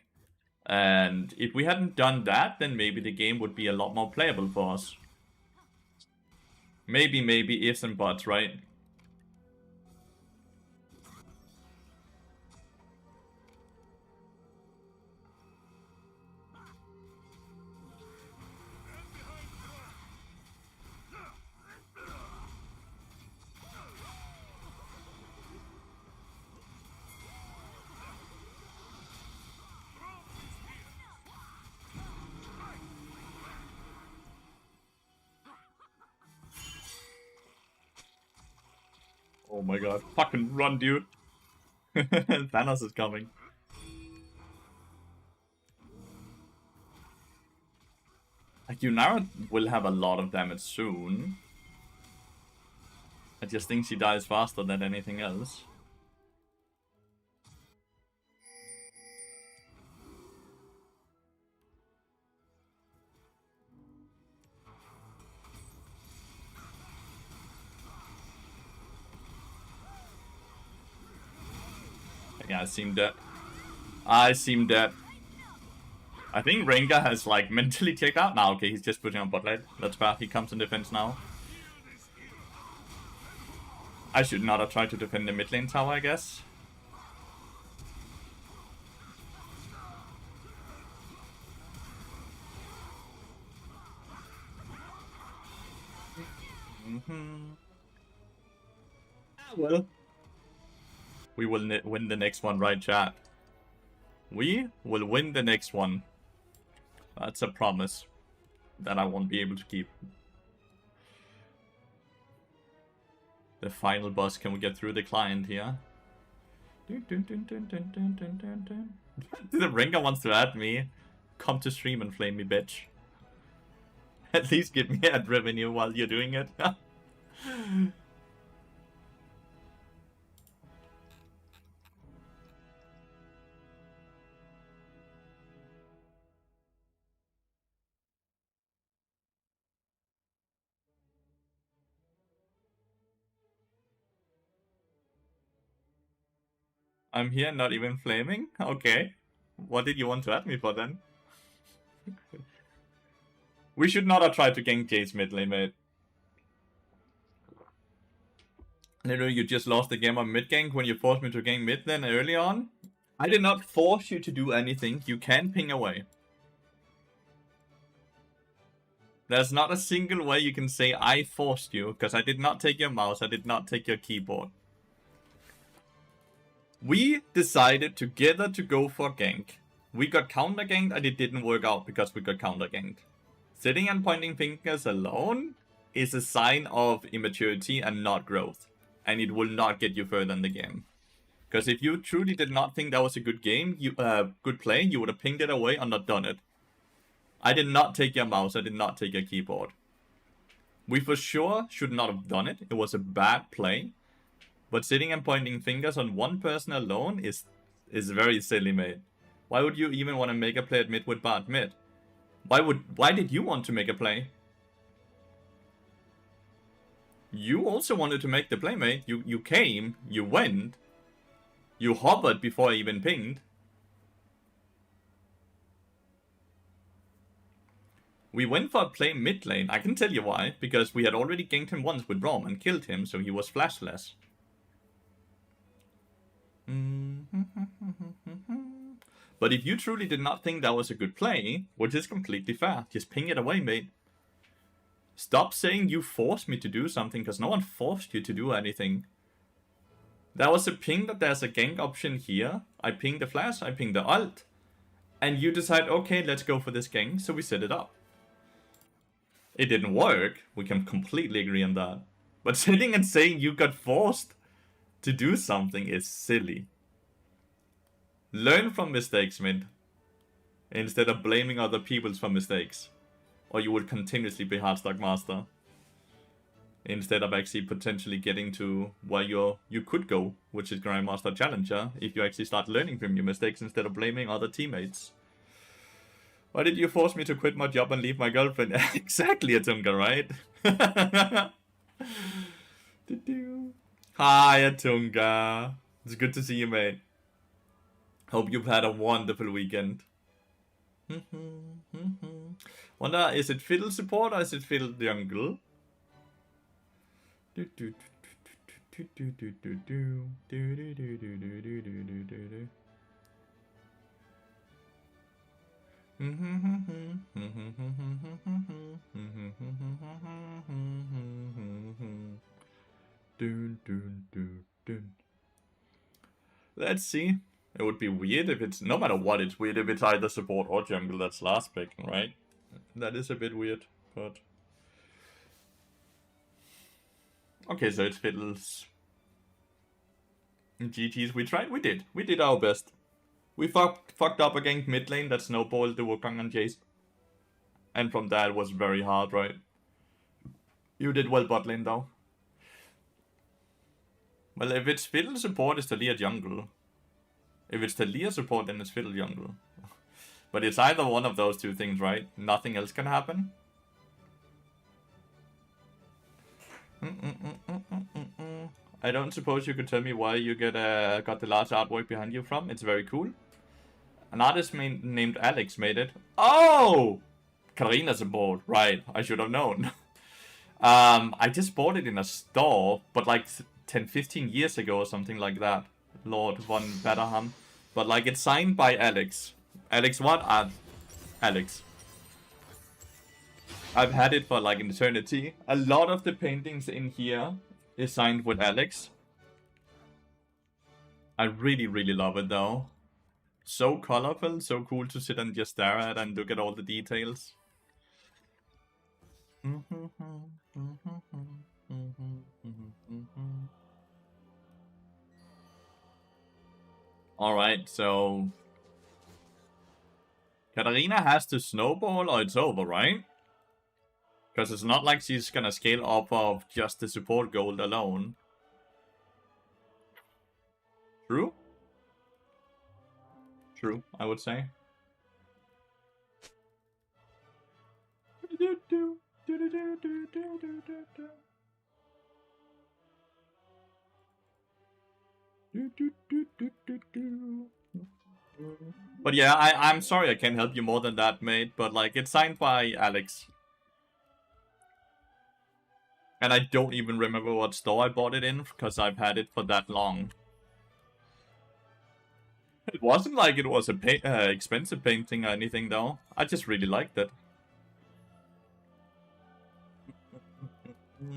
[SPEAKER 1] And if we hadn't done that, then maybe the game would be a lot more playable for us. Maybe ifs and buts, right? Oh my god. Fucking run, dude. Thanos is coming. Yunara will have a lot of damage soon. I just think she dies faster than anything else. Yeah, I seem dead. I seem dead. I think Rengar has like mentally checked out now. Okay, he's just putting on bot lane. That's bad. He comes in defense now. I should not have tried to defend the mid lane tower, I guess. Well. We will win the next one, right, chat? We will win the next one. That's a promise that I won't be able to keep. The final boss. Can we get through the client here? The Rengar wants to add me. Come to stream and flame me, bitch. At least give me ad revenue while you're doing it. I'm here, not even flaming? Okay. What did you want to add me for then? We should not have tried to gank Jace mid lane, mate. Literally, you just lost the game on mid gank when you forced me to gank mid then early on. I did not force you to do anything. You can ping away. There's not a single way you can say I forced you, because I did not take your mouse, I did not take your keyboard. We decided together to go for gank. We got counter ganked and it didn't work out because we got counter ganked. Sitting and pointing fingers alone is a sign of immaturity and not growth. And it will not get you further in the game. Because if you truly did not think that was a good game, good play, you would have pinged it away and not done it. I did not take your mouse, I did not take your keyboard. We for sure should not have done it. It was a bad play. But sitting and pointing fingers on one person alone is very silly, mate. Why would you even want to make a play at mid with bad mid? Why did you want to make a play? You also wanted to make the play, mate. You came, you went, you hovered before I even pinged. We went for a play mid lane. I can tell you why. Because we had already ganked him once with Rom and killed him, so he was flashless. But if you truly did not think that was a good play, which is completely fair, just ping it away, mate. Stop saying you forced me to do something, because no one forced you to do anything. That was a ping that there's a gank option here. I ping the flash, I ping the ult. And you decide, okay, let's go for this gank, so we set it up. It didn't work, we can completely agree on that. But sitting and saying you got forced to do something is silly. Learn from mistakes, mid. Instead of blaming other people for mistakes. Or you would continuously be Hardstock Master. Instead of actually potentially getting to where you could go, which is Grandmaster Challenger, if you actually start learning from your mistakes instead of blaming other teammates. Why did you force me to quit my job and leave my girlfriend? Exactly, Atunga, right? Hi, Atunga. It's good to see you, mate. Hope you've had a wonderful weekend. Wonder, is it fiddle support or is it fiddle jungle? Let's see. It would be weird if it's, no matter what, it's weird if it's either support or jungle that's last pick, right? That is a bit weird, but... Okay, so it's fiddles. GG's, we tried, we did our best. We fucked up against mid lane that snowballed the Wukong and Jace. And from that it was very hard, right? You did well bot lane though. Well, if it's fiddle support, it's Taliyah jungle. If it's Taliyah support, then it's fiddle jungle. But it's either one of those two things, right? Nothing else can happen. I don't suppose you could tell me why you got the large artwork behind you from. It's very cool. An artist named Alex made it. Oh! Karina's aboard. Right, I should have known. I just bought it in a store, but like 10-15 years ago or something like that. Lord Von Betterham. But like it's signed by Alex. Alex what? Alex. I've had it for like an eternity. A lot of the paintings in here is signed with Alex. I really, really love it though. So colorful, so cool to sit and just stare at and look at all the details. Alright, so... Katarina has to snowball or it's over, right? Because it's not like she's gonna scale off of just the support gold alone. True? True, I would say. But yeah, I'm sorry I can't help you more than that, mate. But like, it's signed by Alex. And I don't even remember what store I bought it in, because I've had it for that long. It wasn't like it was a expensive painting or anything, though. I just really liked it.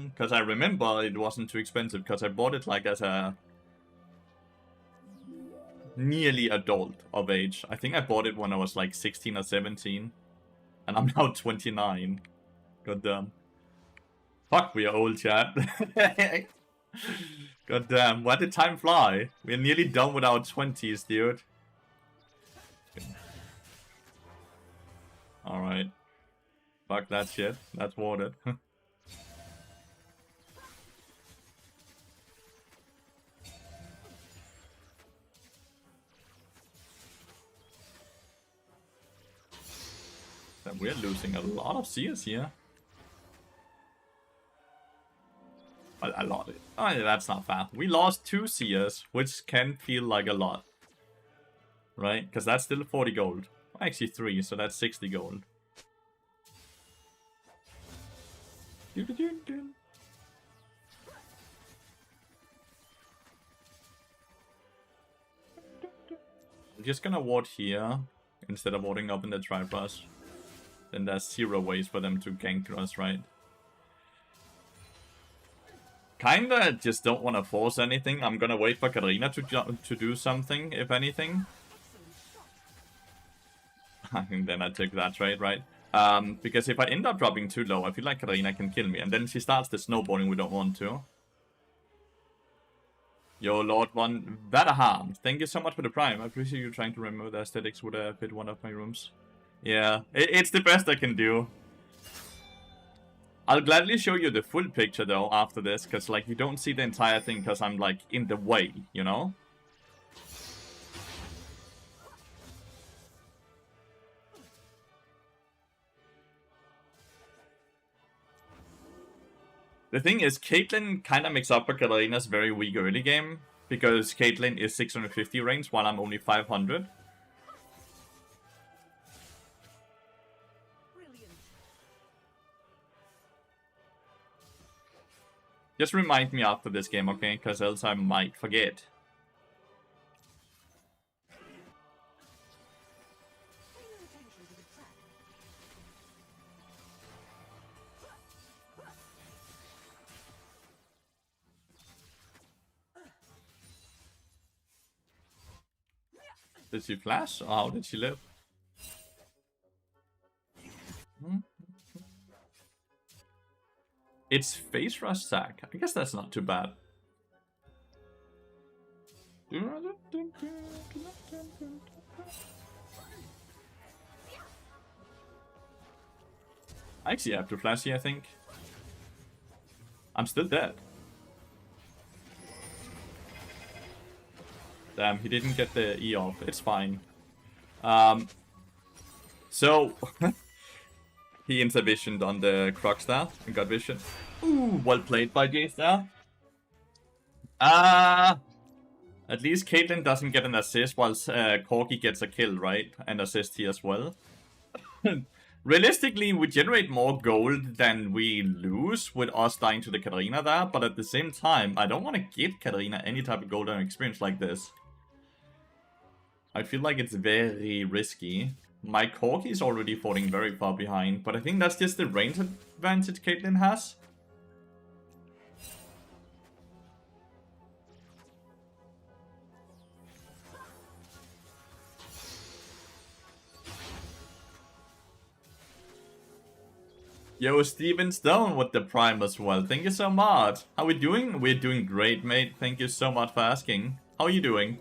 [SPEAKER 1] Because I remember it wasn't too expensive, because I bought it like as a nearly adult of age. I think I bought it when I was like 16 or 17. And I'm now 29. God damn. Fuck, we are old, chat. God damn, where did time fly? We're nearly done with our 20s, dude. Alright. Fuck that shit. That's watered. We're losing a lot of CS here. A lot. Oh, yeah, that's not fair. We lost 2 CS, which can feel like a lot. Right? Because that's still 40 gold. Actually 3, so that's 60 gold. I'm just gonna ward here instead of warding up in the tripod. Then there's 0 ways for them to gank us, right? Kinda just don't want to force anything. I'm gonna wait for Karina to do something, if anything. And then I took that trade, right? Because if I end up dropping too low, I feel like Karina can kill me. And then she starts the snowballing we don't want to. Yo, Lord One Vadahan, thank you so much for the prime. I appreciate you trying to remove the aesthetics with a fit one of my rooms. Yeah, it's the best I can do. I'll gladly show you the full picture though after this, because like you don't see the entire thing because I'm like in the way, you know? The thing is, Caitlyn kind of makes up for Katarina's very weak early game, because Caitlyn is 650 range while I'm only 500. Just remind me after this game, okay? Because else I might forget. Did she flash? Or how did she live? It's face rush sack. I guess that's not too bad. I actually have to flash here, I think. I'm still dead. Damn, he didn't get the E off. It's fine. So... he intervisioned on the Croc there and got vision. Ooh, well played by Jace there. At least Caitlyn doesn't get an assist while Corgi gets a kill, right? And assist here as well. Realistically, we generate more gold than we lose with us dying to the Katarina there, but at the same time, I don't want to give Katarina any type of golden experience like this. I feel like it's very risky. My Corgi is already falling very far behind, but I think that's just the range advantage Caitlyn has. Yo, Steven Stone with the prime as well. Thank you so much. How we doing? We're doing great, mate. Thank you so much for asking. How are you doing?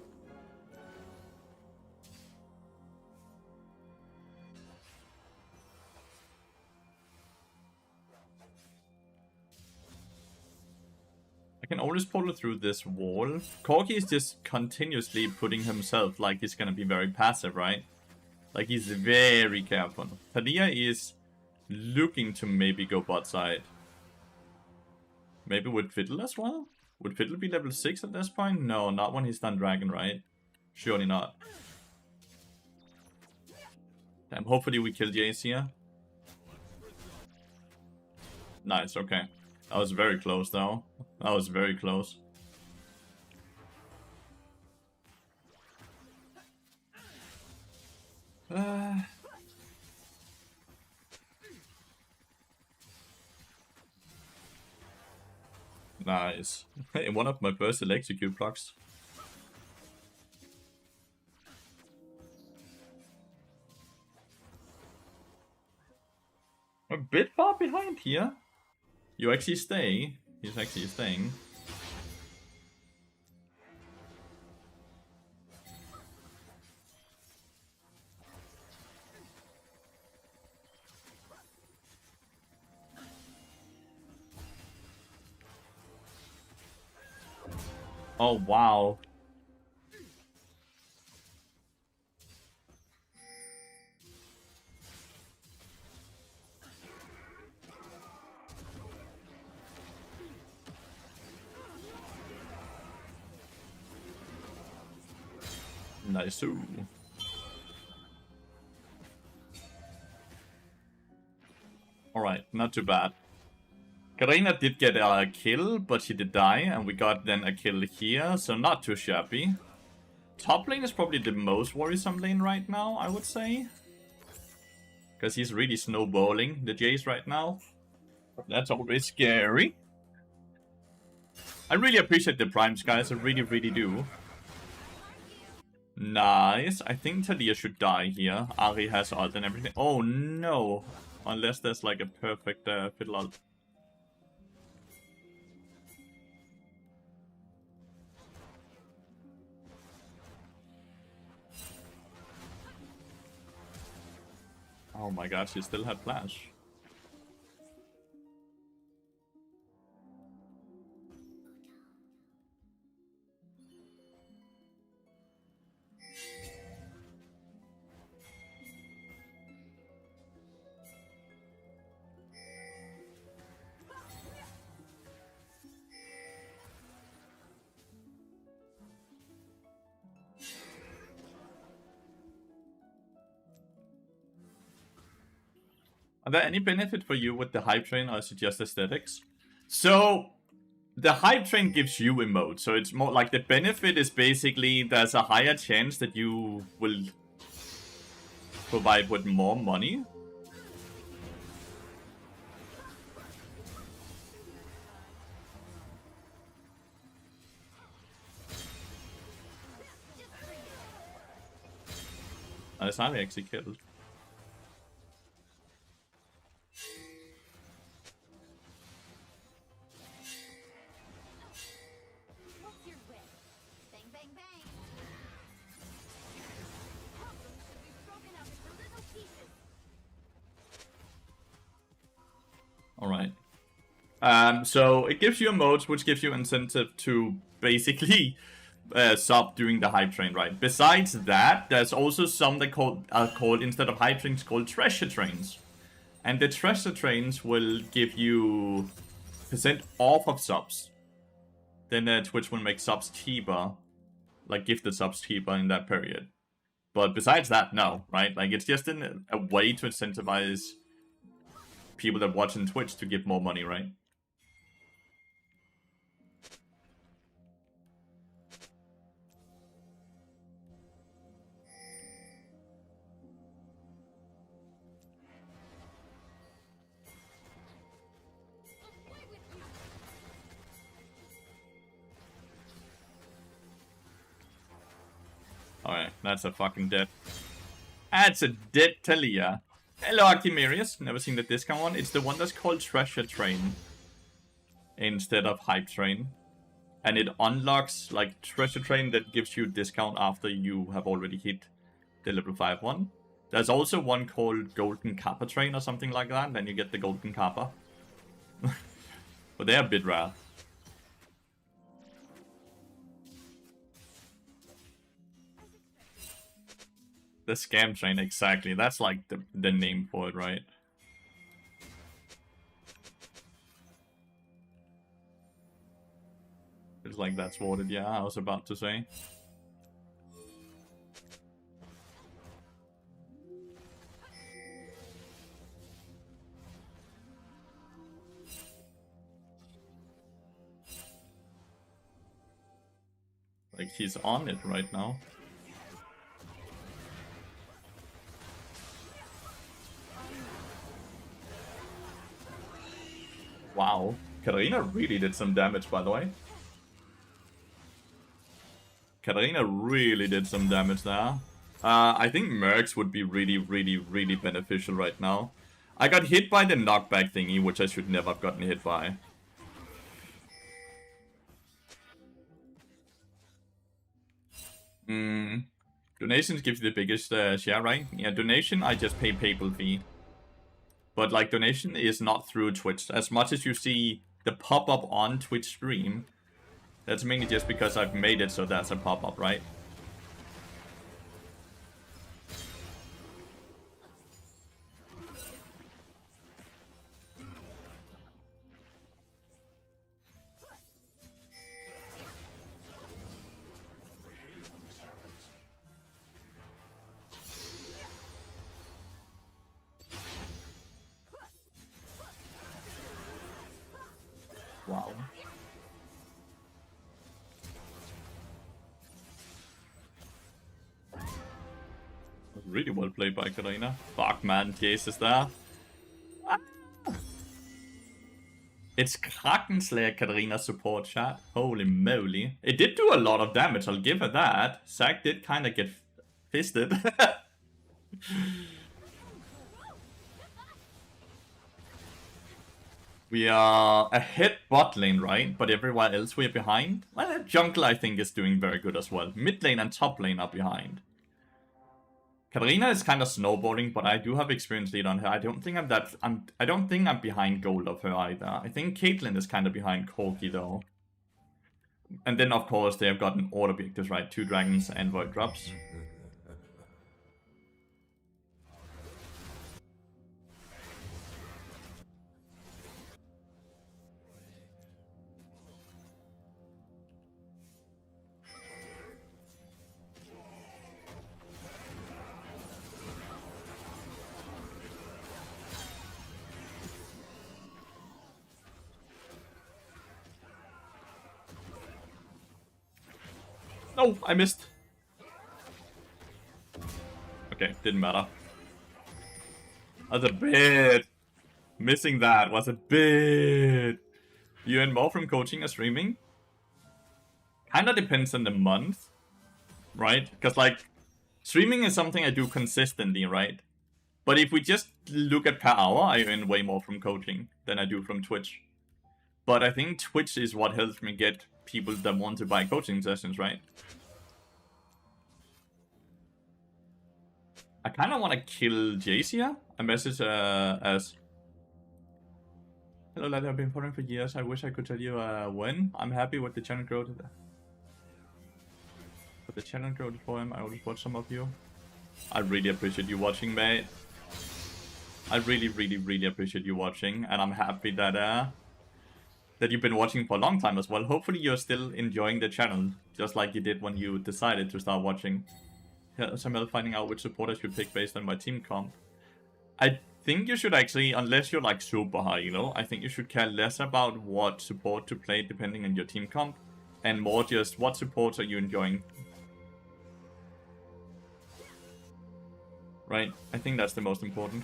[SPEAKER 1] I can always pull it through this wall. Corgi is just continuously putting himself like he's gonna be very passive, right? Like he's very careful. Talia is looking to maybe go bot side. Maybe with Fiddle as well? Would Fiddle be level 6 at this point? No, not when he's done Dragon, right? Surely not. Damn, hopefully we kill Jace here. Nice, okay. That was very close though. That was very close. Nice. One of my first electrocute procs. A bit far behind here. You actually stay. He's actually staying. Oh, wow. Nice. Alright, not too bad. Karina did get a kill, but she did die, and we got then a kill here, so not too shabby. Top lane is probably the most worrisome lane right now, I would say. Because he's really snowballing the Jace right now. That's always scary. I really appreciate the primes, guys, I really, really do. Nice. I think Talia should die here. Ari has ult and everything. Oh no! Unless there's like a perfect fiddle ult. Oh my god, she still had flash. Are there any benefit for you with the hype train, or is it just aesthetics? So, the hype train gives you emotes, so it's more like the benefit is basically there's a higher chance that you will provide with more money. It's not actually killed. Alright. So it gives you emotes, which gives you incentive to basically sub during the hype train, right? Besides that, there's also some that are called, instead of hype trains, called treasure trains. And the treasure trains will give you % off of subs. Then Twitch will make subs cheaper, like gifted subs cheaper in that period. But besides that, no, right? Like, it's just a way to incentivize people that watch on Twitch to give more money, right? Alright, that's a fucking dead. That's a dead Talia. Hello, Archimerius. Never seen the discount one. It's the one that's called Treasure Train instead of Hype Train. And it unlocks, like, Treasure Train that gives you discount after you have already hit the level 5 one. There's also one called Golden Kappa Train or something like that. Then you get the Golden Kappa. But they're a bit rare. The Scam Train, exactly. That's like the name for it, right? It's like that's worded, yeah, I was about to say. Like, he's on it right now. Wow. Katarina really did some damage, by the way. Katarina really did some damage there. I think Mercs would be really, really, really beneficial right now. I got hit by the knockback thingy, which I should never have gotten hit by. Donations gives you the biggest share, right? Yeah, donation, I just pay PayPal fee. But, like, donation is not through Twitch. As much as you see the pop-up on Twitch stream, that's mainly just because I've made it so that's a pop-up, right? Wow. Really well played by Karina. Fuck man, Jace is there. Ah. It's Kraken Slayer Katarina support chat. Holy moly. It did do a lot of damage, I'll give her that. Zac did kind of get fisted. We are ahead bot lane, right? But everywhere else we're behind. Well, jungle I think is doing very good as well. Mid lane and top lane are behind. Katarina is kind of snowballing, but I do have experience lead on her. I don't think I don't think I'm behind gold of her either. I think Caitlyn is kind of behind Corki though. And then of course they have gotten order objectives, right? 2 dragons and void drops. No, I missed. Okay, didn't matter. That's a bit. Missing that was a bit. You earn more from coaching or streaming? Kinda depends on the month, right? Because like, streaming is something I do consistently, right? But if we just look at per hour, I earn way more from coaching than I do from Twitch. But I think Twitch is what helps me get people that want to buy coaching sessions, right? I kind of want to kill Jace here. A message as... Hello lad, I've been following for years. I wish I could tell you when. I'm happy with the channel growth. With the channel growth for him, I will watch some of you. I really appreciate you watching, mate. I really appreciate you watching. And I'm happy that you've been watching for a long time as well. Hopefully you're still enjoying the channel. Just like you did when you decided to start watching. SML finding out which support I should pick based on my team comp. I think you should actually, unless you're like super high, you know, I think you should care less about what support to play depending on your team comp, and more just what supports are you enjoying. Right? I think that's the most important.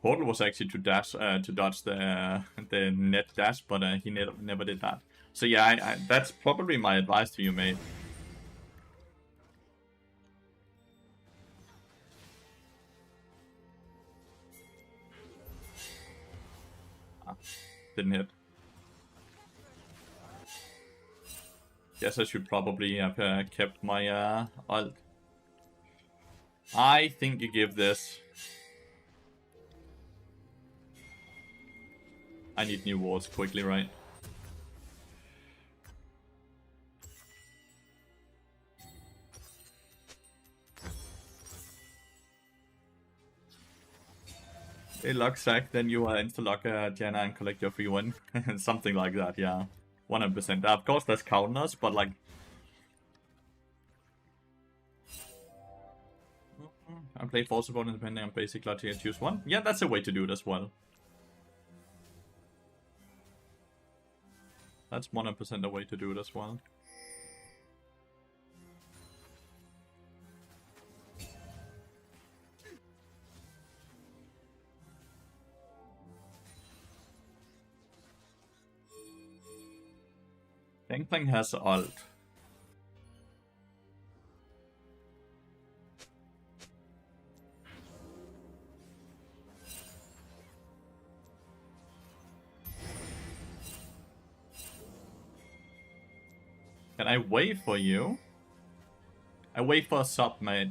[SPEAKER 1] Portal was actually to dash to dodge the net dash, but he never did that. So yeah, that's probably my advice to you, mate. Didn't hit. Guess I should probably have kept my ult. I think you give this. I need new wards quickly, right? Hey, luck sack, then you insta-lock Janna and collect your free win. Something like that, yeah. 100%. Of course, there's counters, but like... I play full support and depending on basic logic, I choose one. Yeah, that's a way to do it as well. That's 100% a way to do it as well. Gangplank has ult. Can I wait for you? I wait for a sub, mate.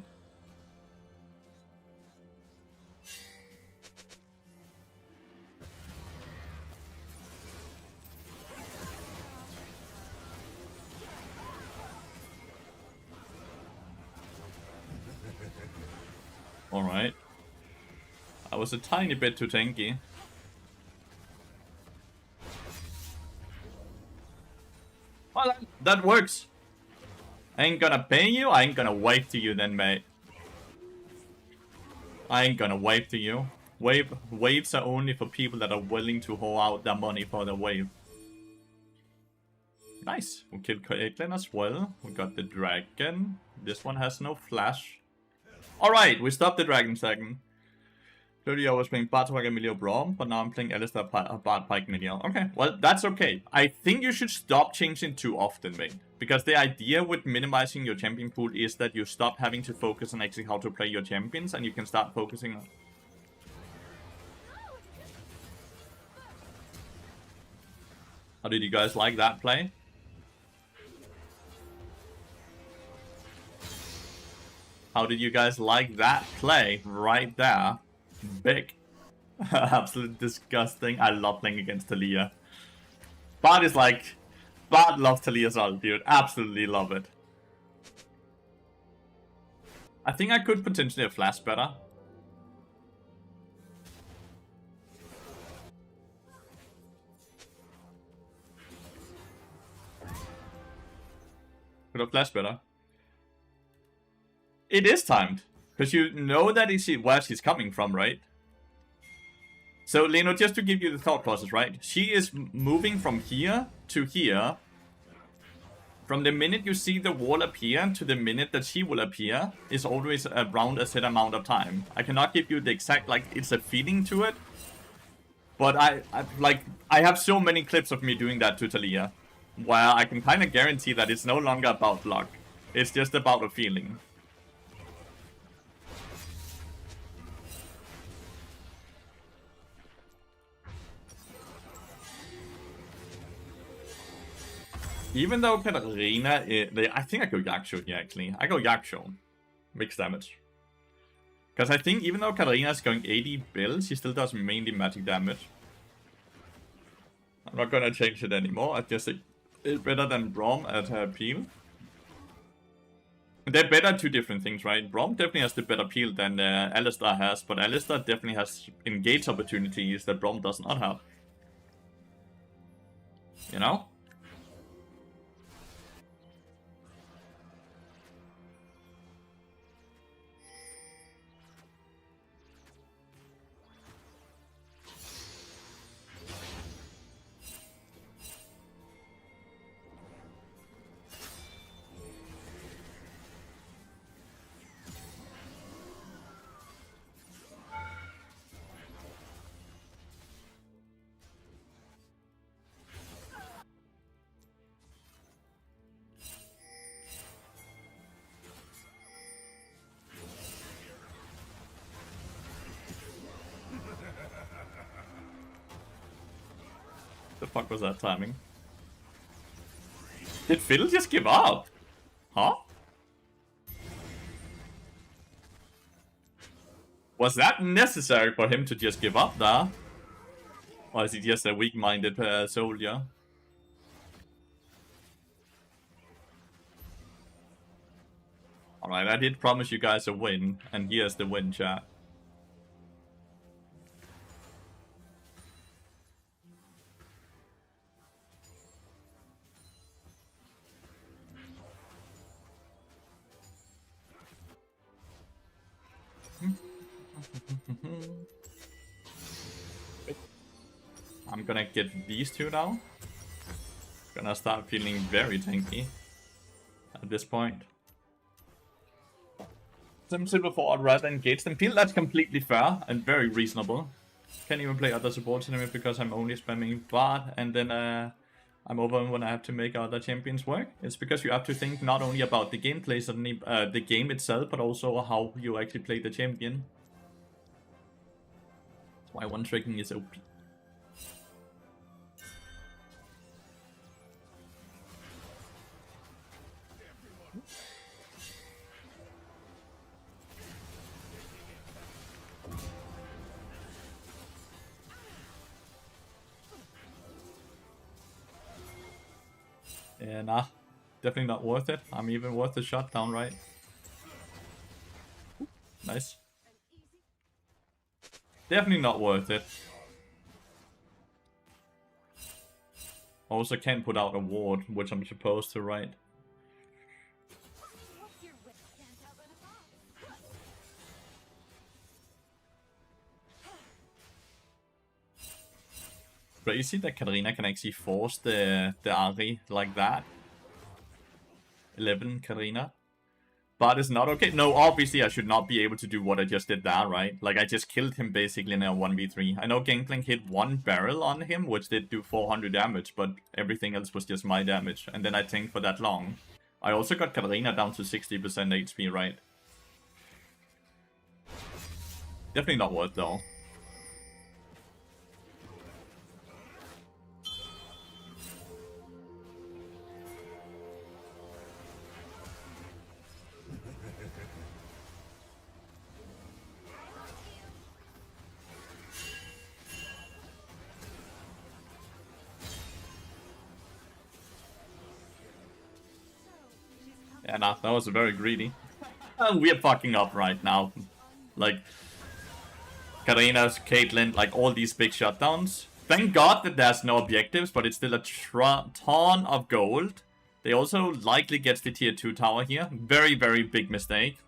[SPEAKER 1] Alright. I was a tiny bit too tanky. Well, that works. I ain't gonna pay you, I ain't gonna wave to you then, mate. I ain't gonna wave to you. Waves are only for people that are willing to hold out their money for the wave. Nice. We killed Caitlyn as well. We got the dragon. This one has no flash. Alright, we stopped the dragon second. 30 I was playing Bartok Emilio Braum, but now I'm playing Alistair Bart Pike Emilio. Okay, well, that's okay. I think you should stop changing too often, mate. Because the idea with minimizing your champion pool is that you stop having to focus on actually how to play your champions, and you can start focusing on... How did you guys like that play? How did you guys like that play right there? Big. Absolutely disgusting. I love playing against Talia. Bart is like... Bart loves Talia's ult, dude. Absolutely love it. I think I could potentially have flashed better. Could have flashed better. It is timed. Because you know that where she's coming from, right? So, Leno, just to give you the thought process, right? She is moving from here to here. From the minute you see the wall appear to the minute that she will appear is always around a set amount of time. I cannot give you the exact, like, it's a feeling to it. But I have so many clips of me doing that to Talia. Where I can kind of guarantee that it's no longer about luck. It's just about a feeling. Even though Katarina, I think I go Yaksho here actually. I go Yaksho. Mixed damage. Because I think even though Katarina is going 80 build, she still does mainly magic damage. I'm not gonna change it anymore. I just think it's better than Braum at her peel. They're better two different things, right? Braum definitely has the better peel than Alistair has, but Alistair definitely has engage opportunities that Braum does not have. You know? The fuck was that timing? Did Phil just give up? Huh? Was that necessary for him to just give up there? Or is he just a weak-minded soldier? Alright, I did promise you guys a win, and here's the win, chat. I'm gonna get these two now. Gonna start feeling very tanky at this point. Some silver forward rather than engage them. Feel that's completely fair and very reasonable. Can't even play other supports in it because I'm only spamming Bard and then I'm over when I have to make other champions work. It's because you have to think not only about the gameplay, suddenly the game itself, but also how you actually play the champion. That's why one-tricking is OP. Yeah, nah. Definitely not worth it. I'm even worth the shutdown, right? Nice. Definitely not worth it. Also can't put out a ward, which I'm supposed to, right? Crazy that Katarina can actually force the Ari like that. 11 Katarina. But it's not okay. No, obviously I should not be able to do what I just did there, right? Like, I just killed him basically in a 1v3. I know Gangplank hit one barrel on him, which did do 400 damage, but everything else was just my damage. And then I tanked for that long. I also got Katarina down to 60% HP, right? Definitely not worth, though. Yeah, nah, that was very greedy. We're fucking up right now. Like, Karina's, Caitlyn, like all these big shutdowns. Thank God that there's no objectives, but it's still a ton of gold. They also likely gets the tier 2 tower here. Very, very big mistake.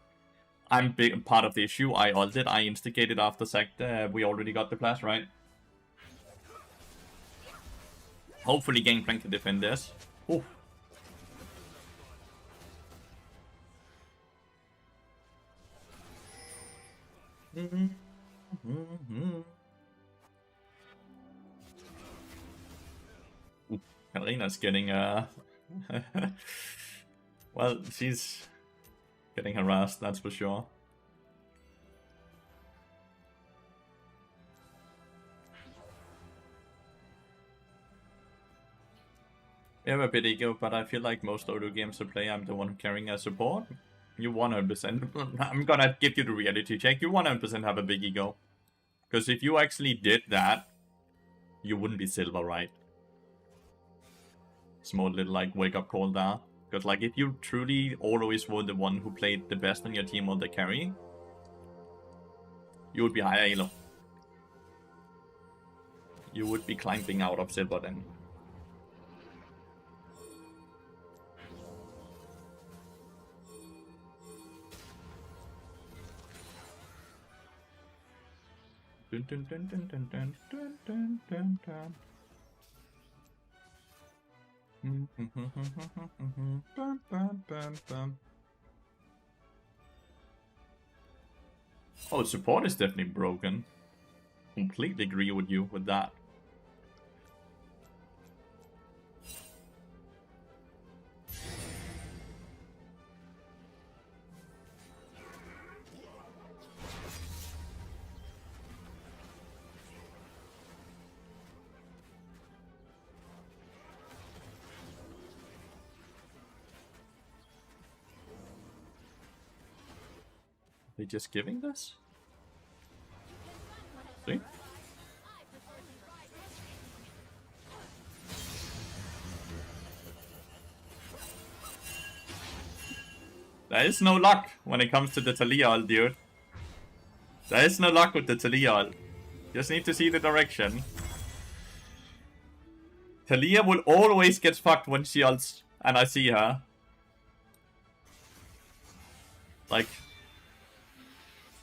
[SPEAKER 1] I'm part of the issue. I ulted, I instigated after sect. We already got the flash, right? Hopefully Gangplank can defend this. Ooh. Karina's getting well, she's getting harassed, that's for sure. We have a bit ego, but I feel like most Odo games I play, I'm the one carrying a support. You 100%. I'm gonna give you the reality check. You 100% have a big ego. Because if you actually did that, you wouldn't be silver, right? Small little like wake up call there. Because like if you truly always were the one who played the best on your team or the carry, you would be higher elo. You would be climbing out of silver then. Dun, dun, dun, dun, dun, dun, dun, dun, dun, dun. Oh, support is definitely broken. Completely agree with you with that. They just giving this? See? There is no luck when it comes to the Talia ult, dude. There is no luck with the Talia ult. Just need to see the direction. Talia will always get fucked when she ults and I see her. Like,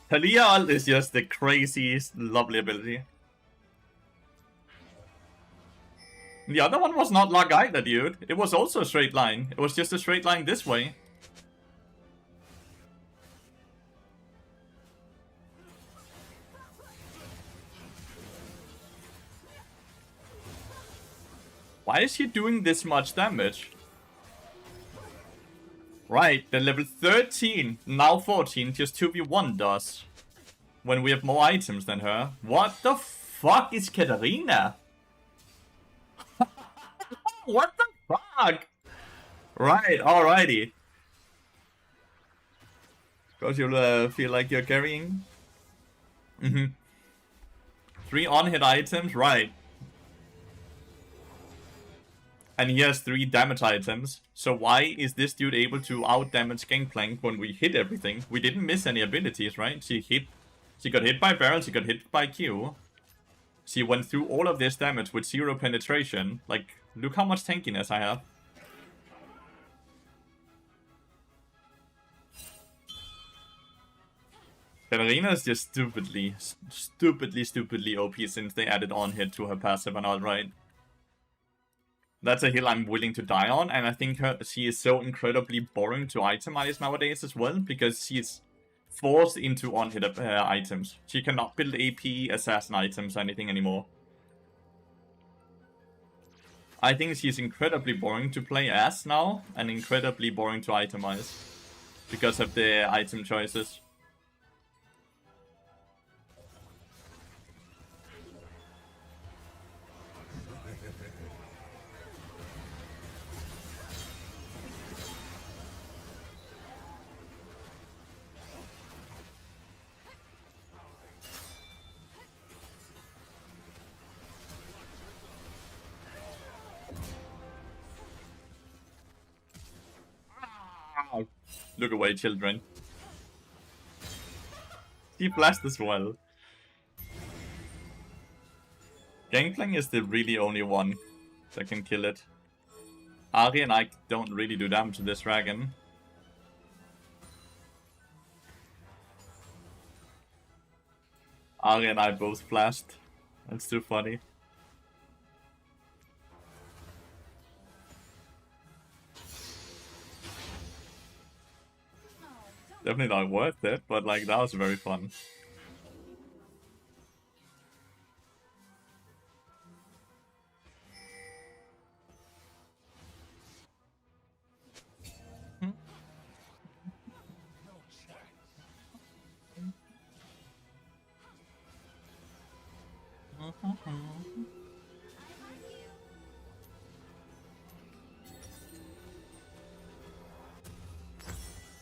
[SPEAKER 1] Talia ult is just the craziest, lovely ability. The other one was not luck either, dude. It was also a straight line. It was just a straight line this way. Why is he doing this much damage? Right, the level 13, now 14, just 2v1 does. When we have more items than her. What the fuck is Katarina? What the fuck? Right, alrighty. Because you'll feel like you're carrying. 3 on-hit items, right. And he has 3 damage items. So why is this dude able to out-damage Gangplank when we hit everything? We didn't miss any abilities, right? She got hit by barrel, she got hit by Q. She went through all of this damage with 0 penetration. Like, Look how much tankiness I have. Katarina is just stupidly OP since they added on hit to her passive and outright. That's a hill I'm willing to die on, and I think she is so incredibly boring to itemize nowadays as well, because she's forced into on-hit items. She cannot build AP, assassin items, or anything anymore. I think she's incredibly boring to play as now, and incredibly boring to itemize, because of the item choices. Look away, children. He flashed as well. Gangplank is the really only one that can kill it. Ari and I don't really do damage to this dragon. Ari and I both flashed. That's too funny. Definitely not worth it, but like that was very fun.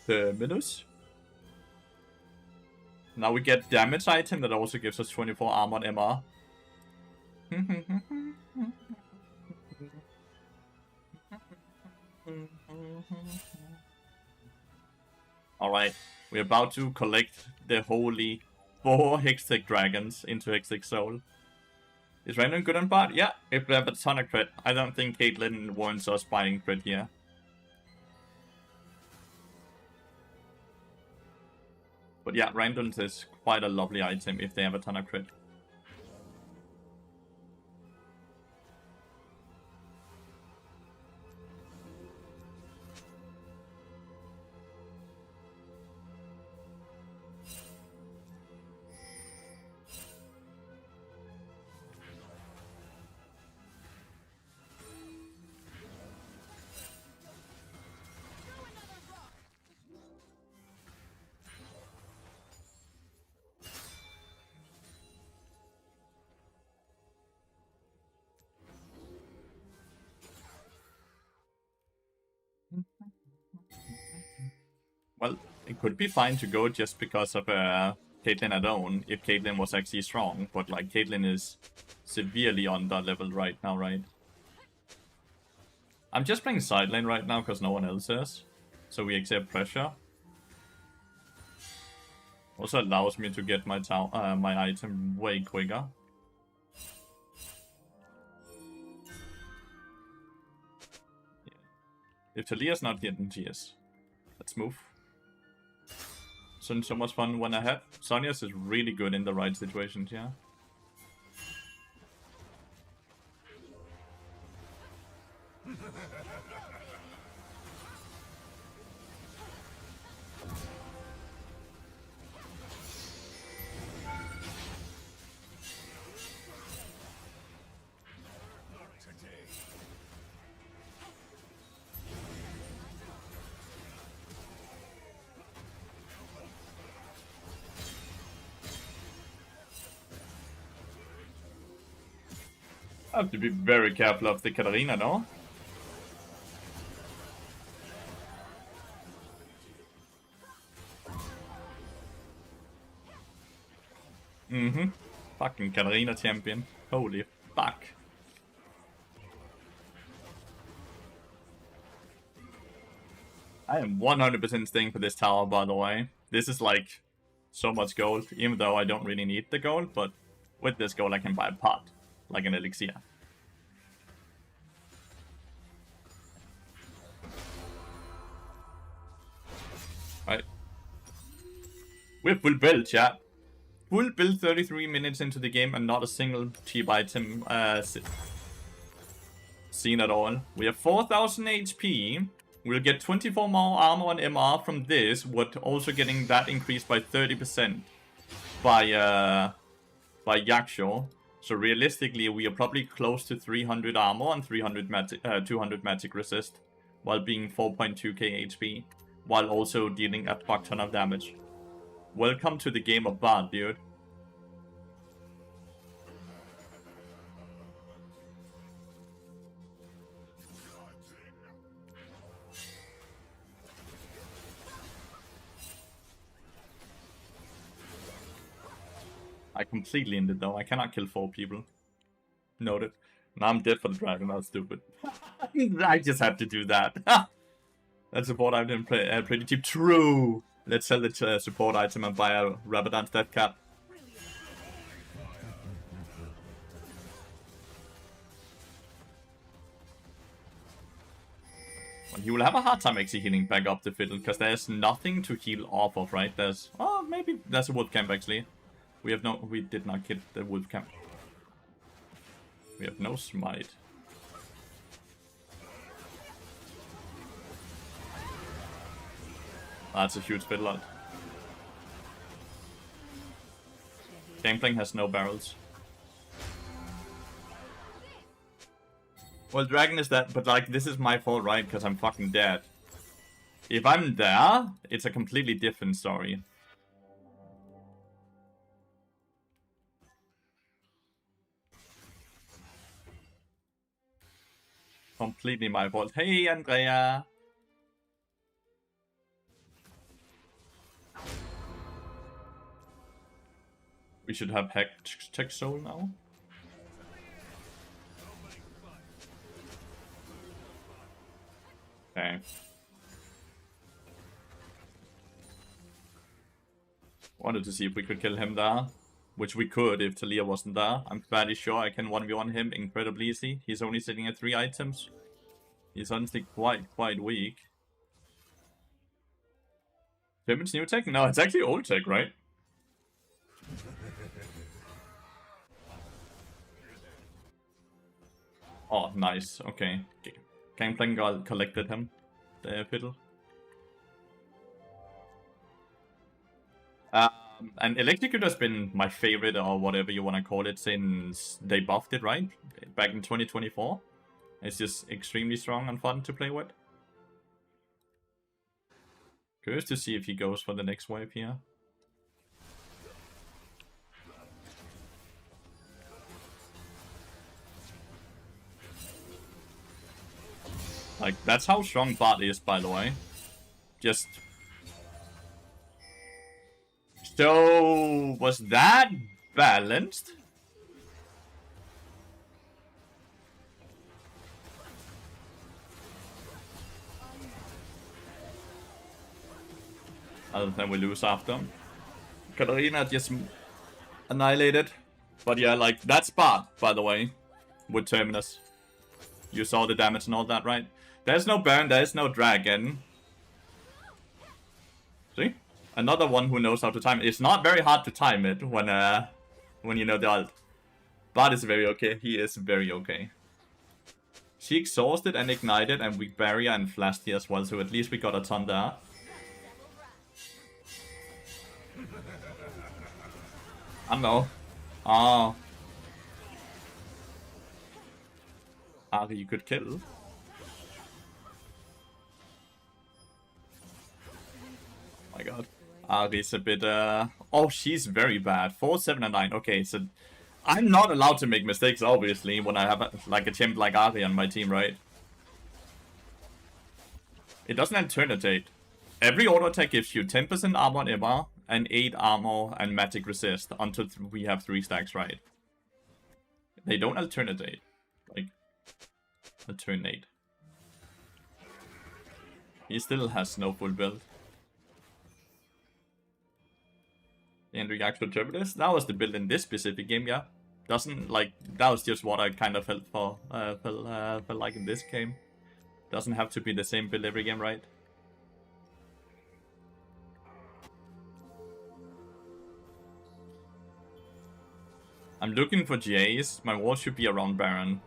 [SPEAKER 1] Terminus. Now we get damage item that also gives us 24 armor and MR. Alright, we're about to collect the holy 4 Hextech dragons into Hextech Soul. Is random good on bot? Yeah, if we have a ton of crit. I don't think Caitlyn warrants us buying crit here. But yeah, randoms is quite a lovely item if they have a ton of crit. Well, it could be fine to go just because of Caitlyn alone, if Caitlyn was actually strong, but like Caitlyn is severely under-leveled right now, right? I'm just playing side lane right now because no one else is, so we accept pressure. Also allows me to get my my item way quicker. Yeah. If Talia's not here, then she is. Let's move. So much fun when ahead. Sonya's is really good in the right situations, yeah. I have to be very careful of the Katarina, no? Fucking Katarina champion. Holy fuck. I am 100% staying for this tower, by the way. This is like so much gold, even though I don't really need the gold, but with this gold I can buy a pot, like an elixir. Right. We're full build, chat. Full build 33 minutes into the game and not a single cheap item seen at all. We have 4000 HP. We'll get 24 more armor and MR from this, with also getting that increased by 30% by Yaksho. So realistically, we are probably close to 300 armor and 200 magic resist, while being 4.2k HP, while also dealing a fuck ton of damage. Welcome to the game of Bard, dude. I completely ended though. I cannot kill 4 people. Noted. Now I'm dead for the dragon. That's stupid. I just had to do that. That support item pretty cheap. True. Let's sell the support item and buy a Rabadon's Death Cat. Well, he will have a hard time actually healing back up the fiddle, because there's nothing to heal off of, right? There's... Oh, maybe there's a wolf camp actually. We did not get the wolf camp. We have no smite. That's a huge fiddle ult. Gangplank has no barrels. Well, Dragon is dead, but like, this is my fault, right? Because I'm fucking dead. If I'm there, it's a completely different story. Completely my fault. Hey, Andrea! We should have Tech Soul now. Okay. Wanted to see if we could kill him there. Which we could if Talia wasn't there. I'm fairly sure I can 1v1 him incredibly easy. He's only sitting at 3 items. He's honestly quite weak. German's new tech? No, it's actually old tech, right? Oh, nice. Okay. Gangplank collected him. The fiddle. And Electrocute has been my favorite, or whatever you want to call it, since they buffed it, right? Back in 2024. It's just extremely strong and fun to play with. Curious to see if he goes for the next wave here. Like, that's how strong Bard is, by the way. Just... So, was that balanced? Other than we lose after. Katarina just annihilated. But yeah, like, that's bad, by the way, with Terminus. You saw the damage and all that, right? There's no Baron, there's no Dragon. See? Another one who knows how to time it. It's not very hard to time it when you know the ult. Bard is very okay. He is very okay. She exhausted and ignited, and weak barrier and flashed here as well, so at least we got a ton there. I know. Oh. Ari, you could kill. Oh my god. Ari's a bit, Oh, she's very bad. 4, 7, and 9. Okay, so... I'm not allowed to make mistakes, obviously, when I have, a chimp like Ari on my team, right? It doesn't alternate. Every auto attack gives you 10% armor and MR, and 8 armor and magic resist, until we have 3 stacks, right? They don't alternate. Like... Alternate. He still has no full build. And we actually Terminus. That was the build in this specific game, yeah. Doesn't like that was just what I kind of felt for felt like in this game. Doesn't have to be the same build every game, right? I'm looking for GAs. My wall should be around Baron.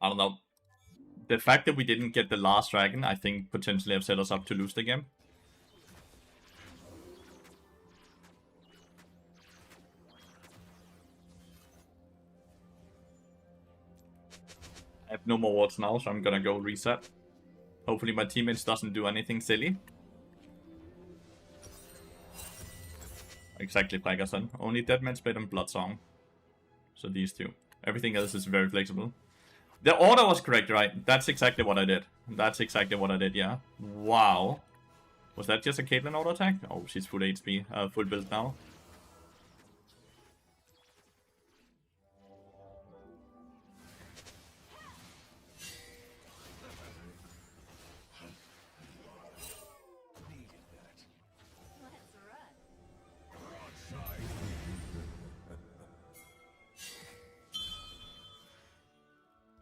[SPEAKER 1] I don't know. The fact that we didn't get the last dragon, I think, potentially have set us up to lose the game. I have no more wards now, so I'm gonna go reset. Hopefully my teammates doesn't do anything silly. Exactly, Pegasus. Only Deadman's Blade and Bloodsong. So these two. Everything else is very flexible. The order was correct, right? That's exactly what I did. That's exactly what I did, yeah. Wow. Was that just a Caitlyn auto attack? Oh, she's full HP. Full build now.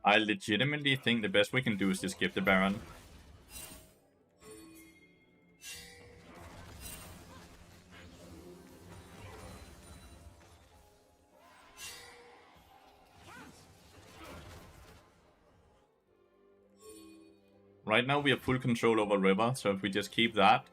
[SPEAKER 1] I legitimately think the best we can do is just give the Baron. Right now we have full control over River, so if we just keep that.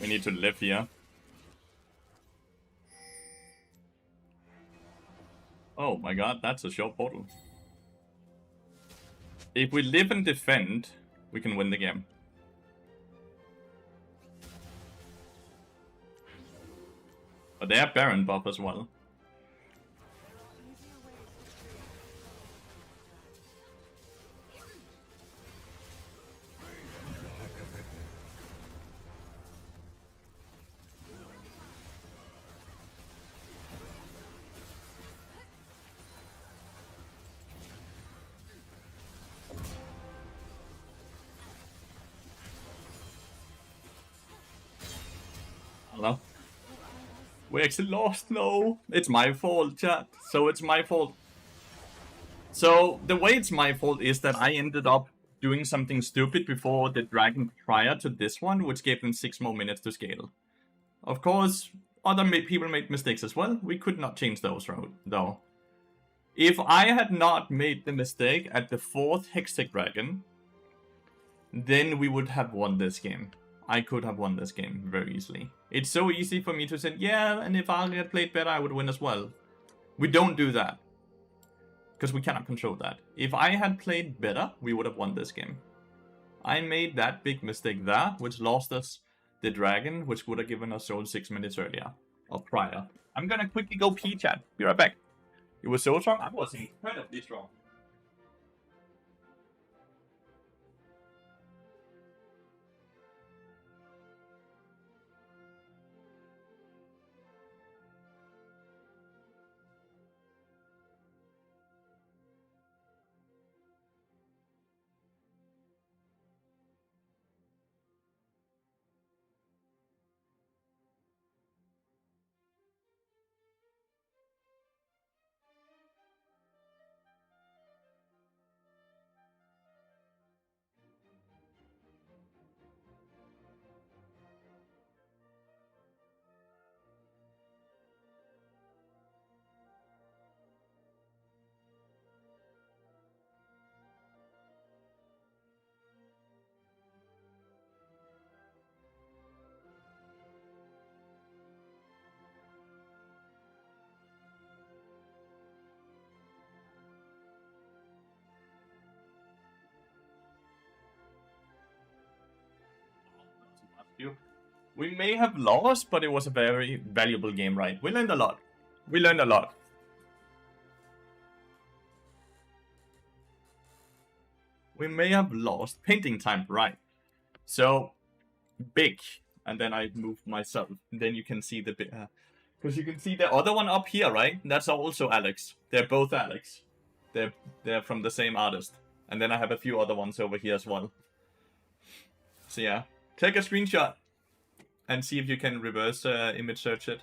[SPEAKER 1] We need to live here. Oh my god, that's a short portal. If we live and defend, we can win the game. But they have Baron buff as well. Hello? We actually lost, no. It's my fault, chat. So it's my fault. So the way it's my fault is that I ended up doing something stupid before the dragon prior to this one, which gave them 6 more minutes to scale. Of course, other people made mistakes as well. We could not change those, though. If I had not made the mistake at the 4th Hextech Dragon, then we would have won this game. I could have won this game very easily. It's so easy for me to say, yeah, and if I had played better, I would win as well. We don't do that. Because we cannot control that. If I had played better, we would have won this game. I made that big mistake there, which lost us the dragon, which would have given us soul 6 minutes earlier. Or prior. I'm gonna quickly go pee, chat. Be right back. It was so strong? I was incredibly strong. You. We may have lost, but it was a very valuable game, right? We learned a lot. We learned a lot. We may have lost. Painting time, right? So, big. And then I move myself. Then you can see the big... Because you can see the other one up here, right? That's also Alex. They're both Alex. They're from the same artist. And then I have a few other ones over here as well. So yeah, take a screenshot and see if you can reverse image search it.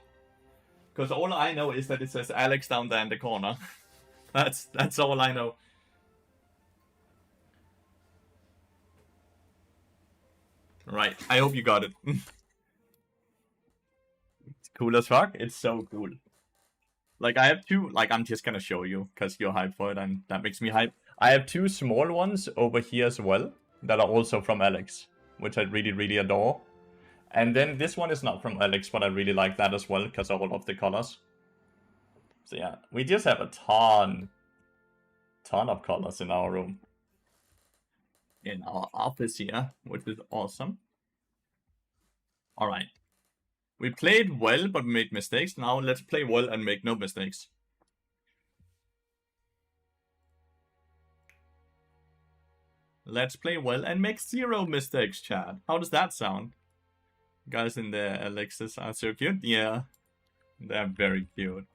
[SPEAKER 1] Because all I know is that it says Alex down there in the corner. That's all I know. Right, I hope you got it. It's cool as fuck. It's so cool. Like, I have two, like, I'm just gonna show you, because you're hyped for it, and that makes me hype. I have two small ones over here as well, that are also from Alex, which I really, really adore. And then this one is not from Alex, but I really like that as well, because of all of the colors. So yeah, we just have a ton of colors in our room. In our office here, which is awesome. Alright. We played well, but made mistakes. Now let's play well and make no mistakes. Let's play well and make 0 mistakes, Chad. How does that sound? Guys in the Alexis are so cute. Yeah, they're very cute.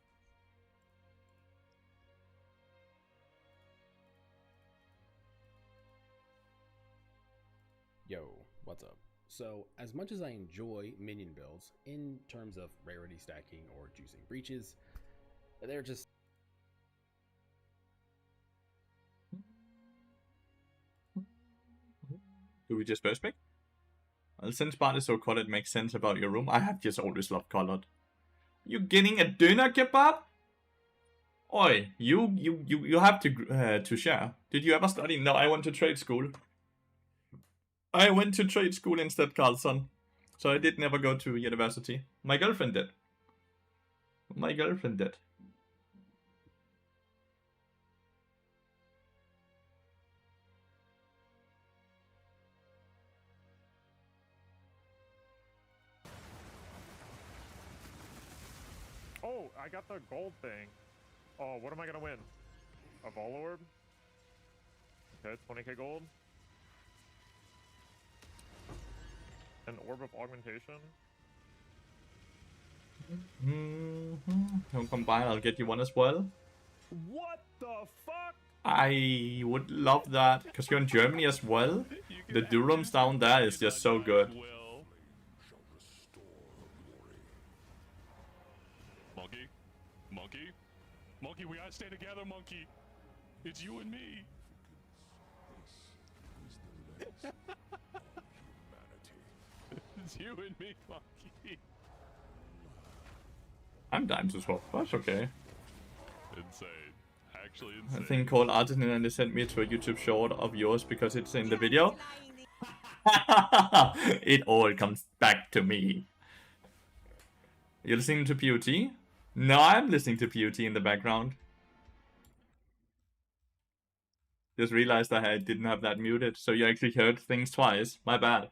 [SPEAKER 5] Yo, what's up? So, as much as I enjoy minion builds in terms of rarity stacking or juicing breaches, they're just...
[SPEAKER 1] Do we just first pick? Well, since Bart is so colored, it makes sense about your room. I have just always loved colored. You getting a dinner kebab? Oi, you have to share. Did you ever study? No, I went to trade school. I went to trade school instead, Carlson. So I did never go to university. My girlfriend did. My girlfriend did.
[SPEAKER 6] Oh, I got the gold thing. Oh, what am I gonna win? A Vol Orb? Okay, 20k gold. An Orb of Augmentation.
[SPEAKER 1] Don't combine, I'll get you one as well.
[SPEAKER 6] What the fuck?
[SPEAKER 1] I would love that, because you're in Germany as well. The Durams down there is just so good.
[SPEAKER 6] Monkey? Monkey? Monkey, we gotta stay together, Monkey. It's you and me. It's you and me, Monkey.
[SPEAKER 1] I'm dying to swap, that's okay.
[SPEAKER 6] Insane. Actually insane.
[SPEAKER 1] A thing called Artisan, and they sent me to a YouTube short of yours because it's in the video. It all comes back to me. You're listening to POT? No, I'm listening to POT in the background. Just realized that I didn't have that muted, so you actually heard things twice. My bad.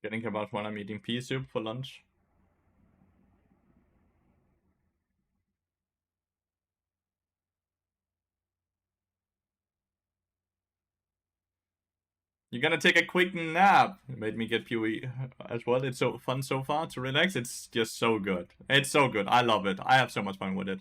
[SPEAKER 1] Getting about when I'm eating pea soup for lunch. You're gonna take a quick nap. It made me get PoE as well. It's so fun so far to relax. It's just so good. It's so good. I love it. I have so much fun with it.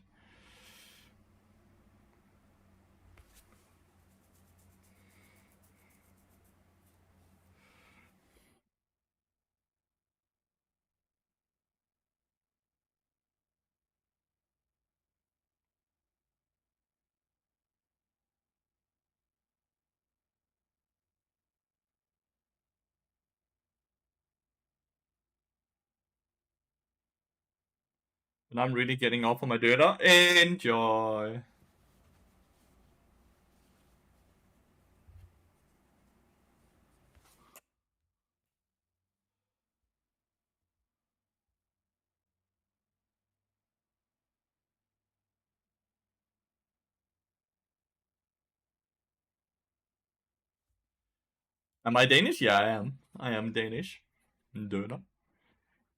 [SPEAKER 1] And I'm really getting off on my data. Enjoy. Am I Danish? Yeah, I am. I am Danish. Døner.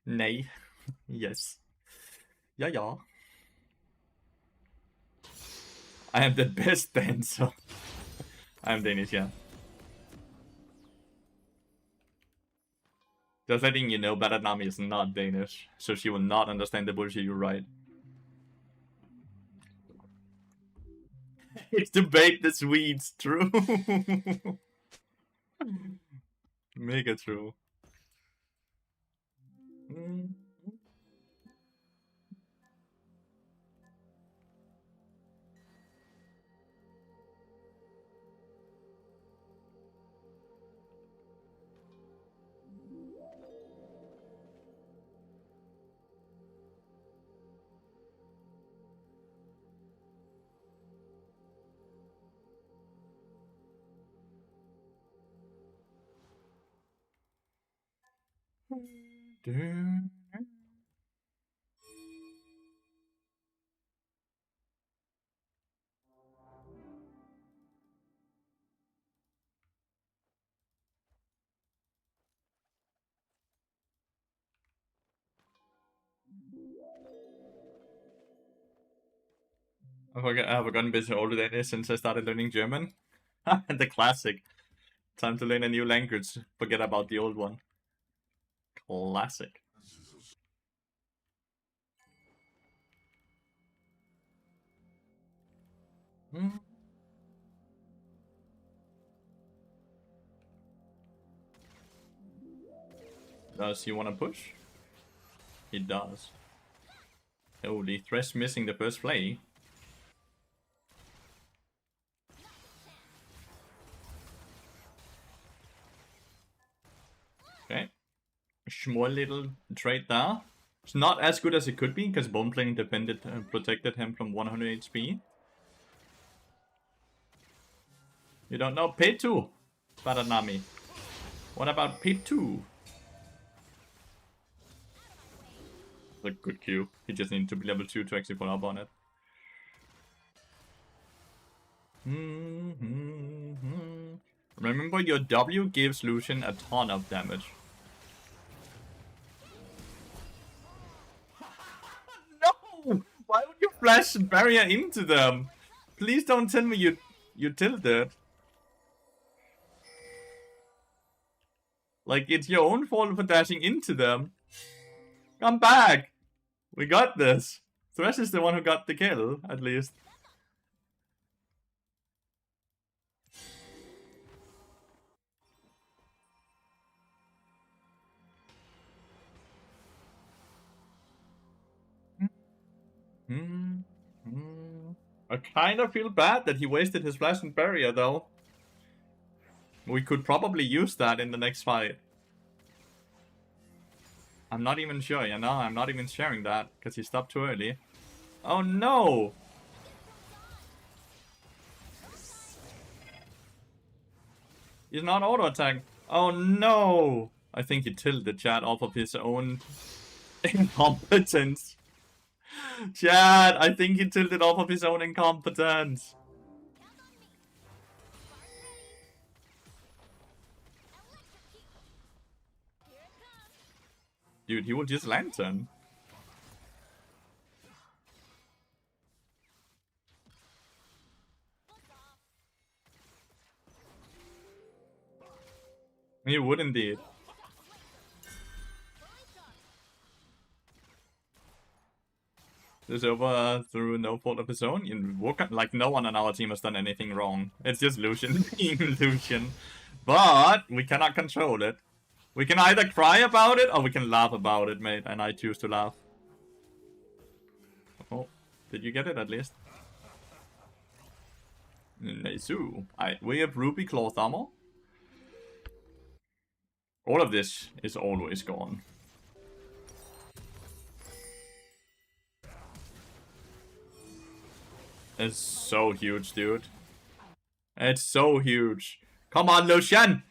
[SPEAKER 1] Nej. Yes. Ja, ja. I am the best dancer. I am Danish, yeah. Just letting you know, Baratnami is not Danish, so she will not understand the bullshit you write. It's to bait the Swedes, true. Mega true. I have gotten busy older Danish since I started learning German. The classic. Time to learn a new language. Forget about the old one. Classic. Does he want to push? He does. Oh, the Thresh missing the first play. Okay. Small little trade there. It's not as good as it could be, because Bombling protected him from 100 HP. You don't know Pit 2, Baranami. What about Pit 2? A good Q. He just needs to be level 2 to actually follow up on it. Remember, your W gives Lucian a ton of damage. No! Why would you flash barrier into them? Please don't tell me you tilted. Like, it's your own fault for dashing into them. Come back! We got this. Thresh is the one who got the kill, at least. I kind of feel bad that he wasted his flash and barrier, though. We could probably use that in the next fight. I'm not even sure, you know? I'm not even sharing that, because he stopped too early. Oh no! He's not auto-attack. Oh no! I think he tilted chat off of his own incompetence. Chat, I think he tilted off of his own incompetence. Dude, he will just lantern. He would indeed. This over through no fault of his own. Like, no one on our team has done anything wrong. It's just Lucian being Lucian. But we cannot control it. We can either cry about it or we can laugh about it, mate. And I choose to laugh. Oh, did you get it at least? Nice. We have Ruby Cloth Armor. All of this is always gone. It's so huge, dude. It's so huge. Come on, Lucian!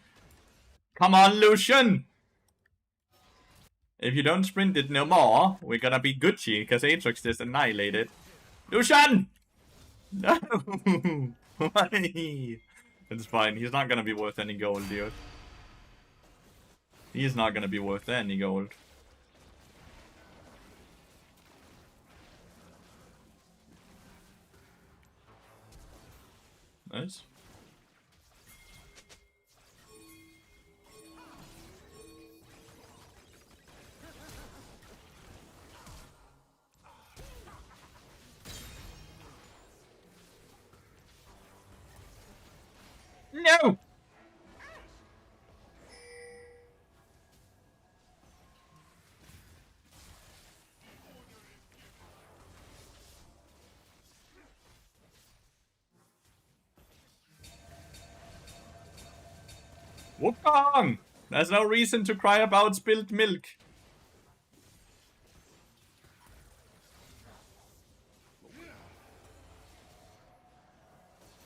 [SPEAKER 1] Come on, Lucian! If you don't sprint it no more, we're gonna be Gucci, because Aatrox just annihilated. Lucian! No! Why? It's fine, he's not gonna be worth any gold, dude. He's not gonna be worth any gold. Nice. No! Wukong! There's no reason to cry about spilled milk.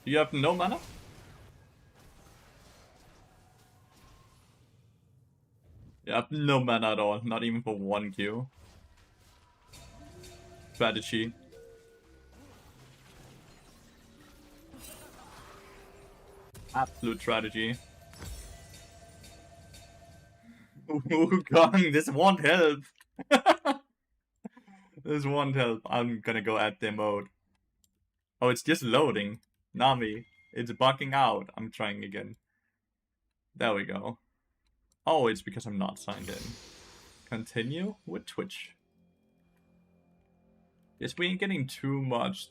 [SPEAKER 1] You have no mana? You have no mana at all, not even for 1 Q. Strategy. Absolute strategy. Wukong, this won't help. This won't help. I'm gonna go add their mode. Oh, it's just loading. Nami, it's bugging out. I'm trying again. There we go. Oh, it's because I'm not signed in. Continue with Twitch. Yes, we ain't getting too much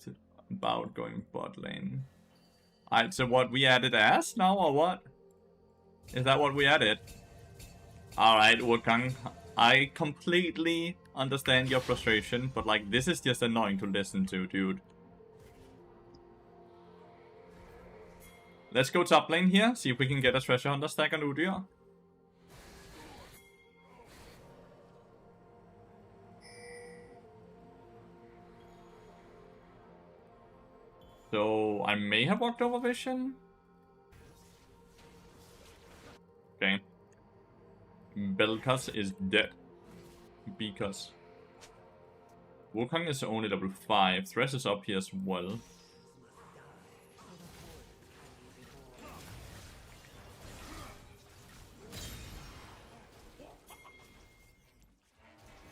[SPEAKER 1] about going bot lane. Alright, so what, we added ass now or what? Is that what we added? Alright, Wukong. I completely understand your frustration, but like, this is just annoying to listen to, dude. Let's go top lane here, see if we can get a treasure hunter stack on Udyr. So, I may have walked over vision. Okay. Belkas is dead. Because Wukong is only level 5. Thresh is up here as well.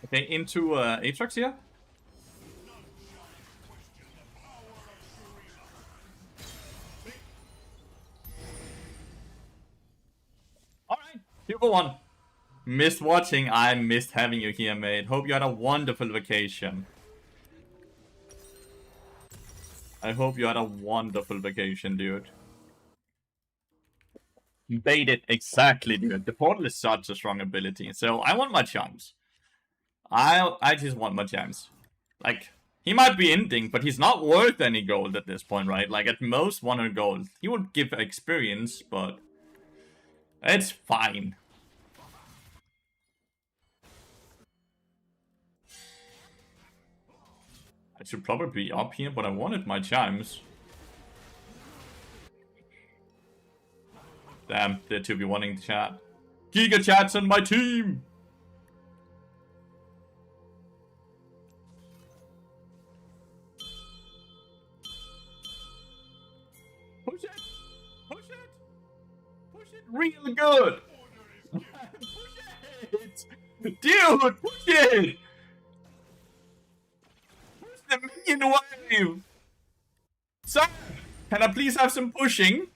[SPEAKER 1] Okay, into Aatrox here. Alright, here for one. Missed watching, I missed having you here, mate. Hope you had a wonderful vacation. I hope you had a wonderful vacation, dude. Baited, exactly, dude. The portal is such a strong ability, so I want my chance. I just want my chance. Like, he might be ending, but he's not worth any gold at this point, right? Like, at most 100 gold. He would give experience, but it's fine. I should probably be up here, but I wanted my chimes. Damn, they're 2v1ing the chat. Giga Chat's on my team! Push it! Push it! Push it real good! Push it! Dude, push it! Push the minion wave! Sir, can I please have some pushing?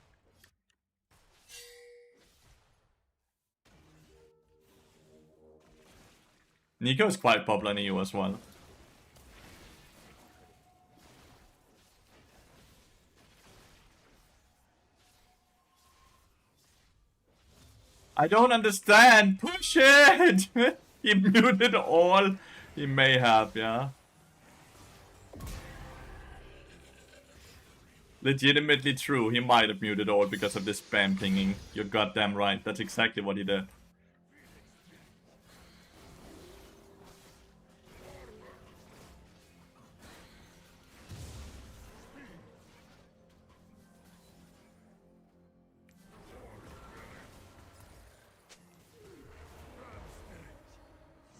[SPEAKER 1] Nico is quite popular in EU as well. I don't understand. Push it! He muted all. He may have, yeah. Legitimately true. He might have muted all because of this spam pinging. You're goddamn right. That's exactly what he did.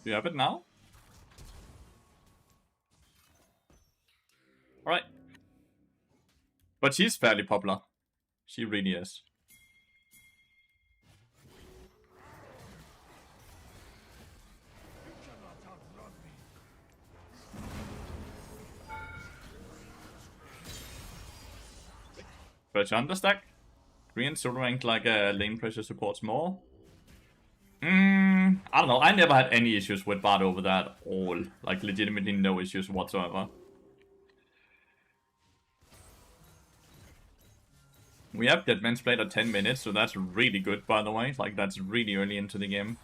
[SPEAKER 1] Do you have it now? Alright. But she's fairly popular. She really is. Pressure understack. Green solo rank like lane pressure supports more. I don't know. I never had any issues with Bard over that at all. Like legitimately no issues whatsoever. We have Dead Man's Blade at 10 minutes, so that's really good, by the way. Like, that's really early into the game.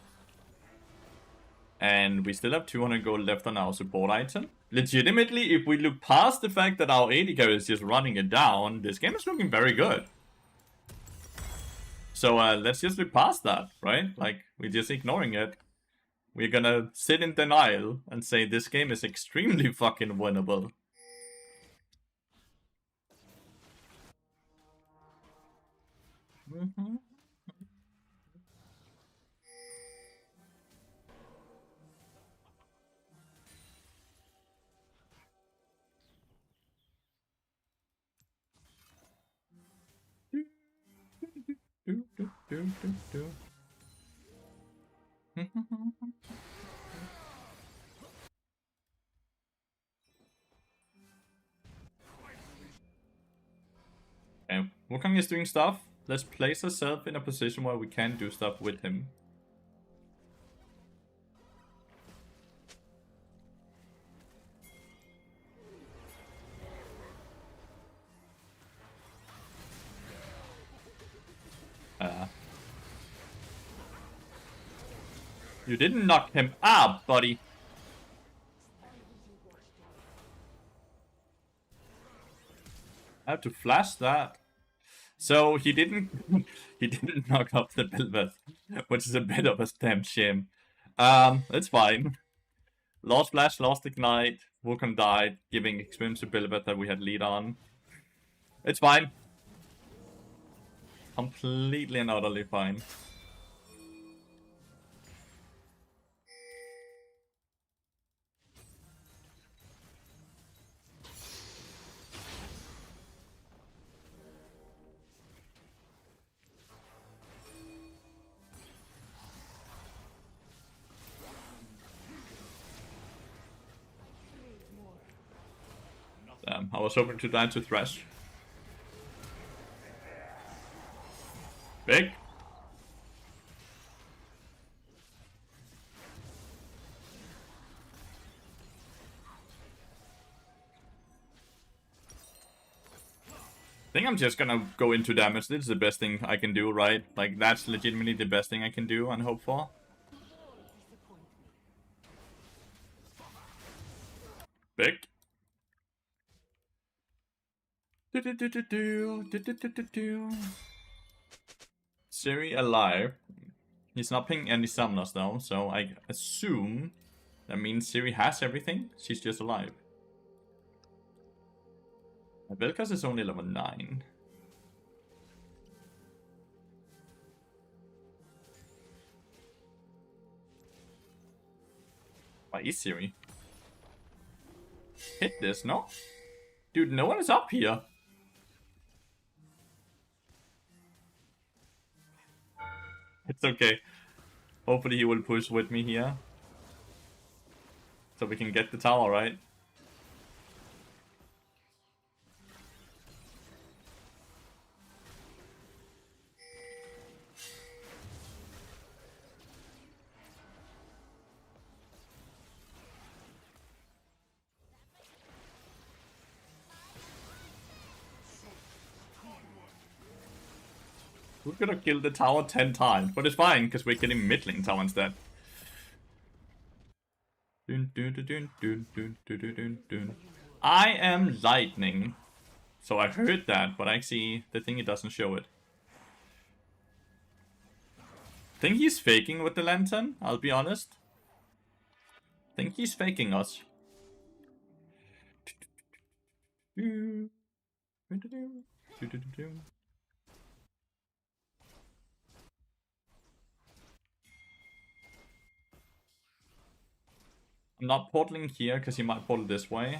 [SPEAKER 1] And we still have 200 gold left on our support item. Legitimately, if we look past the fact that our AD carry is just running it down, this game is looking very good. So, let's just look past that, right? Like, we're just ignoring it. We're gonna sit in denial and say this game is extremely fucking winnable. Okay, Wukong is doing stuff. Let's place ourselves in a position where we can do stuff with him. You didn't knock him up, buddy. I have to flash that. So he didn't he didn't knock up the Belveth, which is a bit of a damn shame. It's fine. Lost flash, lost ignite, Wukong died, giving experience to Belveth that we had lead on. It's fine. Completely and utterly fine. Damn, I was hoping to die to Thresh. Big. I think I'm just gonna go into damage. This is the best thing I can do, right? Like, that's legitimately the best thing I can do and hope for. Big. Siri alive. He's not picking any summoners though, so I assume that means Siri has everything. She's just alive. Vel'Koz is only level 9. Why is Siri? Hit this, no? Dude, no one is up here. It's okay. Hopefully he will push with me here. So we can get the tower, right? We're gonna kill the tower 10 times, but it's fine, because we're getting mid lane tower instead. I am lightning. So I heard that, but actually the thing it doesn't show it. I think he's faking with the lantern, I'll be honest. I think he's faking us. I'm not portaling here because he might portal this way.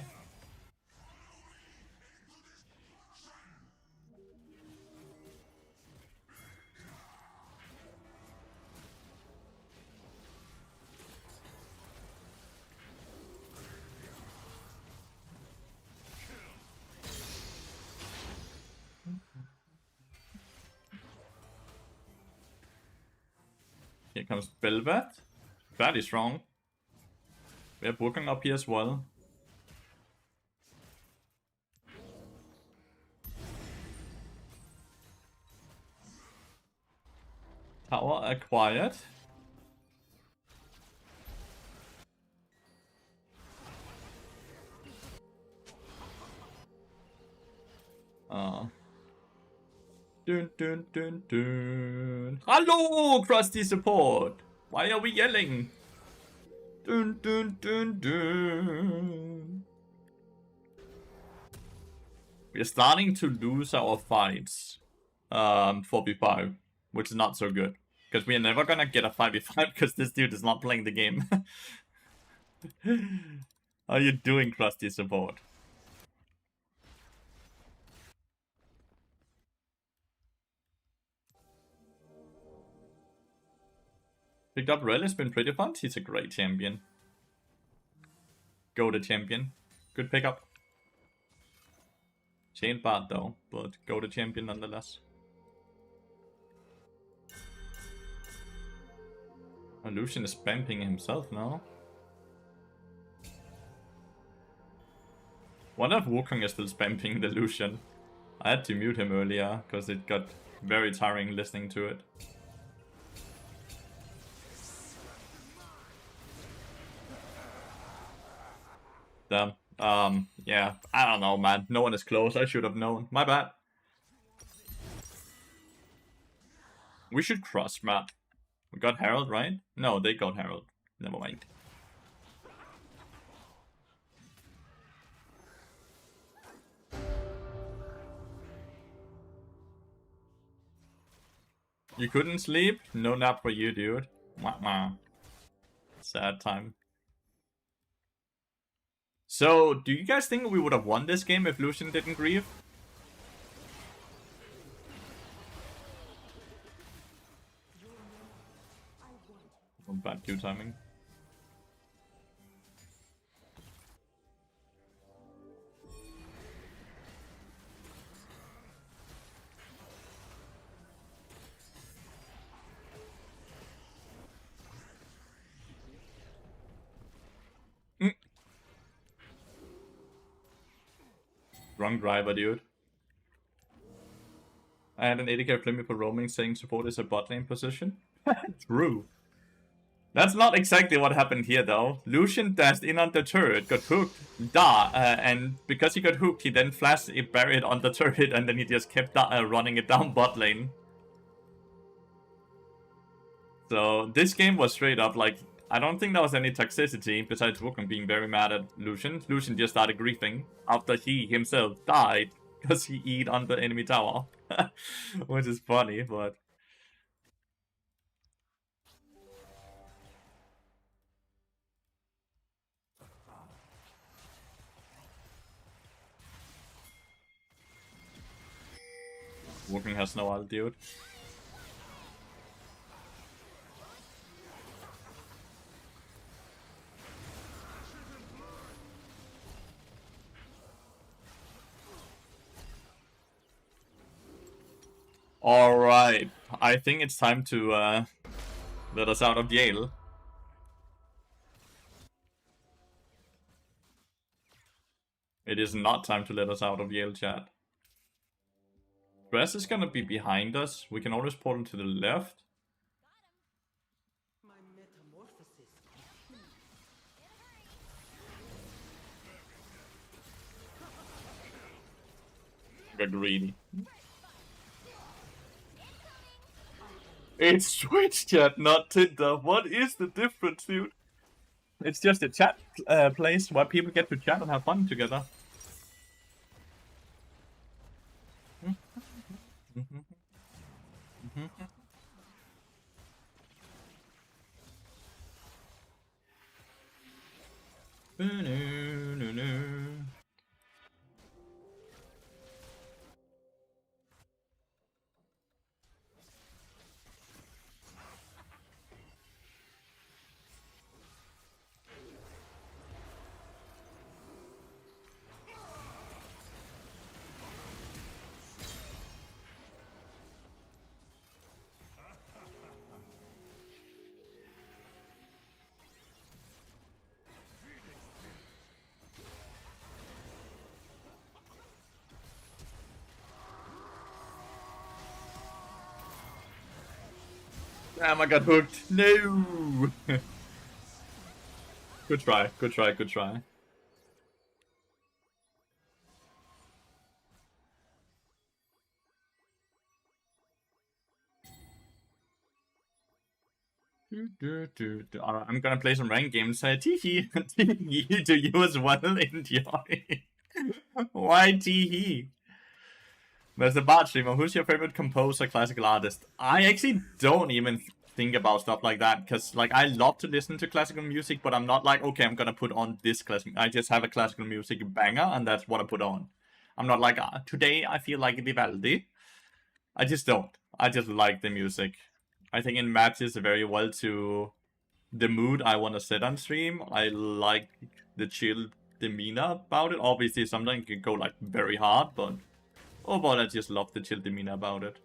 [SPEAKER 1] Here comes Belvat. Fairly strong. We have Wukong up here as well. Tower acquired. Dun dun dun dun. Hello, crusty support. Why are we yelling? Dun dun dun dun. We're starting to lose our fights. 4v5, which is not so good. Because we are never gonna get a 5v5 because this dude is not playing the game. How are you doing, crusty support? Picked up Rel, has been pretty fun. He's a great champion. Go to champion. Good pickup. She ain't bad though, but go to champion nonetheless. Lucian is spamming himself now. Wonder if Wukong is still spamming the Lucian. I had to mute him earlier, because it got very tiring listening to it. Damn. Yeah, I don't know, man. No one is close. I should have known. My bad. We should cross map. We got Herald, right? No, they got Herald. Never mind. You couldn't sleep? No nap for you, dude. Wah. Sad time. So, do you guys think we would have won this game if Lucian didn't grieve? Bad Q timing. Wrong driver, dude. I had an 80k flame for roaming saying support is a bot lane position. True. That's not exactly what happened here, though. Lucian dashed in on the turret, got hooked, and because he got hooked, he then flashed a barrier on the turret, and then he just kept running it down bot lane. So this game was straight up like, I don't think there was any toxicity besides Wukong being very mad at Lucian. Lucian just started griefing after he himself died because he eat on the enemy tower, which is funny, but. Wukong has no ult, dude. Alright, I think it's time to let us out of Yale. It is not time to let us out of Yale, chat. Dress is gonna be behind us. We can always portal to the left. Got greedy. It's Twitch chat, not Tinder. What is the difference, dude? It's just a chat place where people get to chat and have fun together. Damn, I got hooked. No. Good try. Good try. Good try. Alright, I'm gonna play some ranked games. Teehee. Teehee to you as well. Enjoy. Why teehee? There's the Bard streamer. Who's your favorite composer, classical artist? I actually don't even think about stuff like that, because like I love to listen to classical music, but I'm not like, okay, I'm gonna put on this classical. I just have a classical music banger, and that's what I put on. I'm not like, today I feel like Vivaldi. I just don't. I just like the music. I think it matches very well to the mood I want to set on stream. I like the chill demeanor about it. Obviously, sometimes it can go like very hard, but overall, I just love the chill demeanor about it.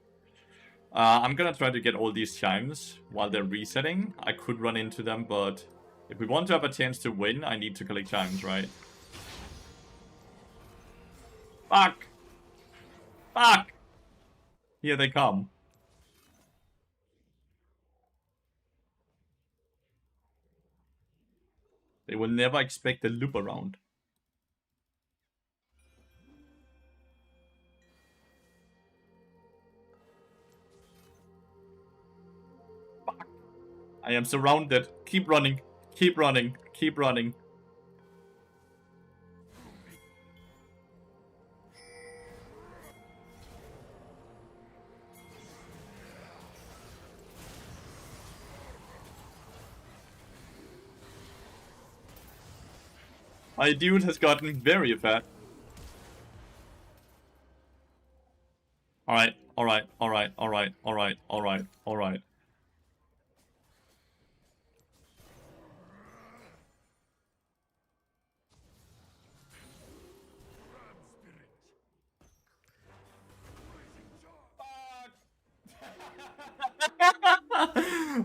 [SPEAKER 1] I'm gonna try to get all these chimes while they're resetting. I could run into them, but if we want to have a chance to win, I need to collect chimes, right? Fuck! Fuck! Here they come. They will never expect the loop around. Fuck! I am surrounded. Keep running. Keep running. Keep running. My dude has gotten very fat. Alright, alright, alright, alright, alright, alright, alright.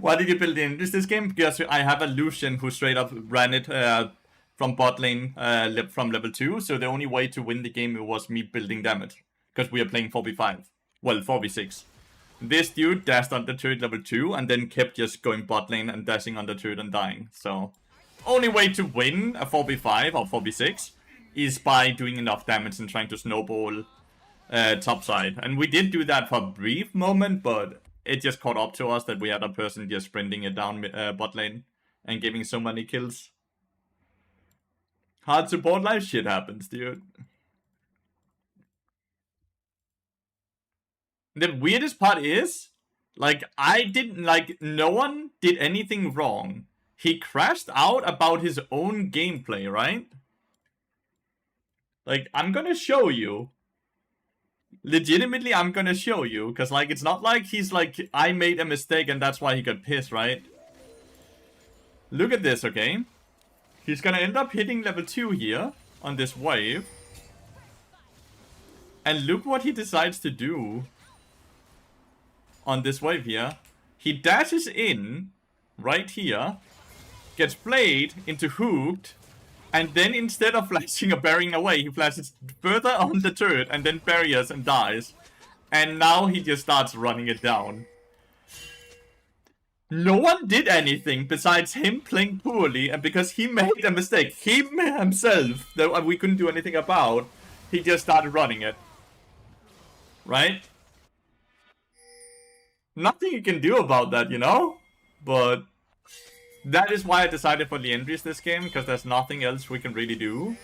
[SPEAKER 1] Why did you build in this game? Because I have a Lucian who straight up ran it from bot lane from level 2, so the only way to win the game was me building damage. Because we are playing 4v5. Well, 4v6. This dude dashed on the turret level 2 and then kept just going bot lane and dashing on the turret and dying. So, only way to win a 4v5 or 4v6 is by doing enough damage and trying to snowball top side. And we did do that for a brief moment, but it just caught up to us that we had a person just sprinting it down bot lane and giving so many kills. Hard support life shit happens, dude. The weirdest part is, like, no one did anything wrong. He crashed out about his own gameplay, right? Like, I'm gonna show you. Legitimately, I'm gonna show you, because, like, it's not like he's like, I made a mistake and that's why he got pissed, right? Look at this, okay? He's gonna end up hitting level 2 here, on this wave. And look what he decides to do on this wave here. He dashes in, right here, gets played into hooked, and then instead of flashing or burying away, he flashes further on the turret and then buries and dies. And now he just starts running it down. No one did anything besides him playing poorly, and because he made a mistake, him himself, that we couldn't do anything about, he just started running it. Right? Nothing you can do about that, you know? But that is why I decided for Lathyrus this game, because there's nothing else we can really do.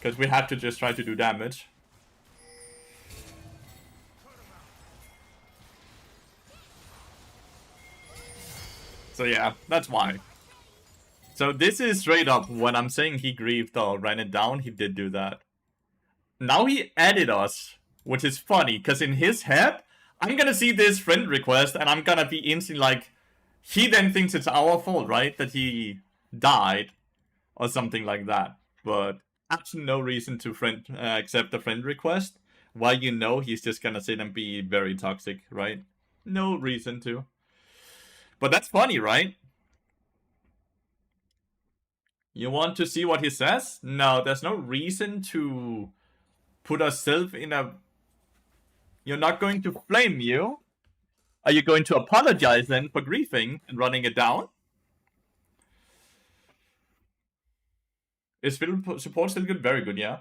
[SPEAKER 1] Because we have to just try to do damage. So yeah, that's why. So this is straight up, when I'm saying he griefed or ran it down, he did do that. Now he added us, which is funny, because in his head, I'm gonna see this friend request and I'm gonna be instantly like, he then thinks it's our fault, right? That he died or something like that. But absolutely no reason to accept a friend request while you know he's just gonna sit and be very toxic, right? No reason to. But that's funny, right? You want to see what he says? No, there's no reason to put ourselves in a... You're not going to flame you. Are you going to apologize then for griefing and running it down? Is support still good? Very good, yeah.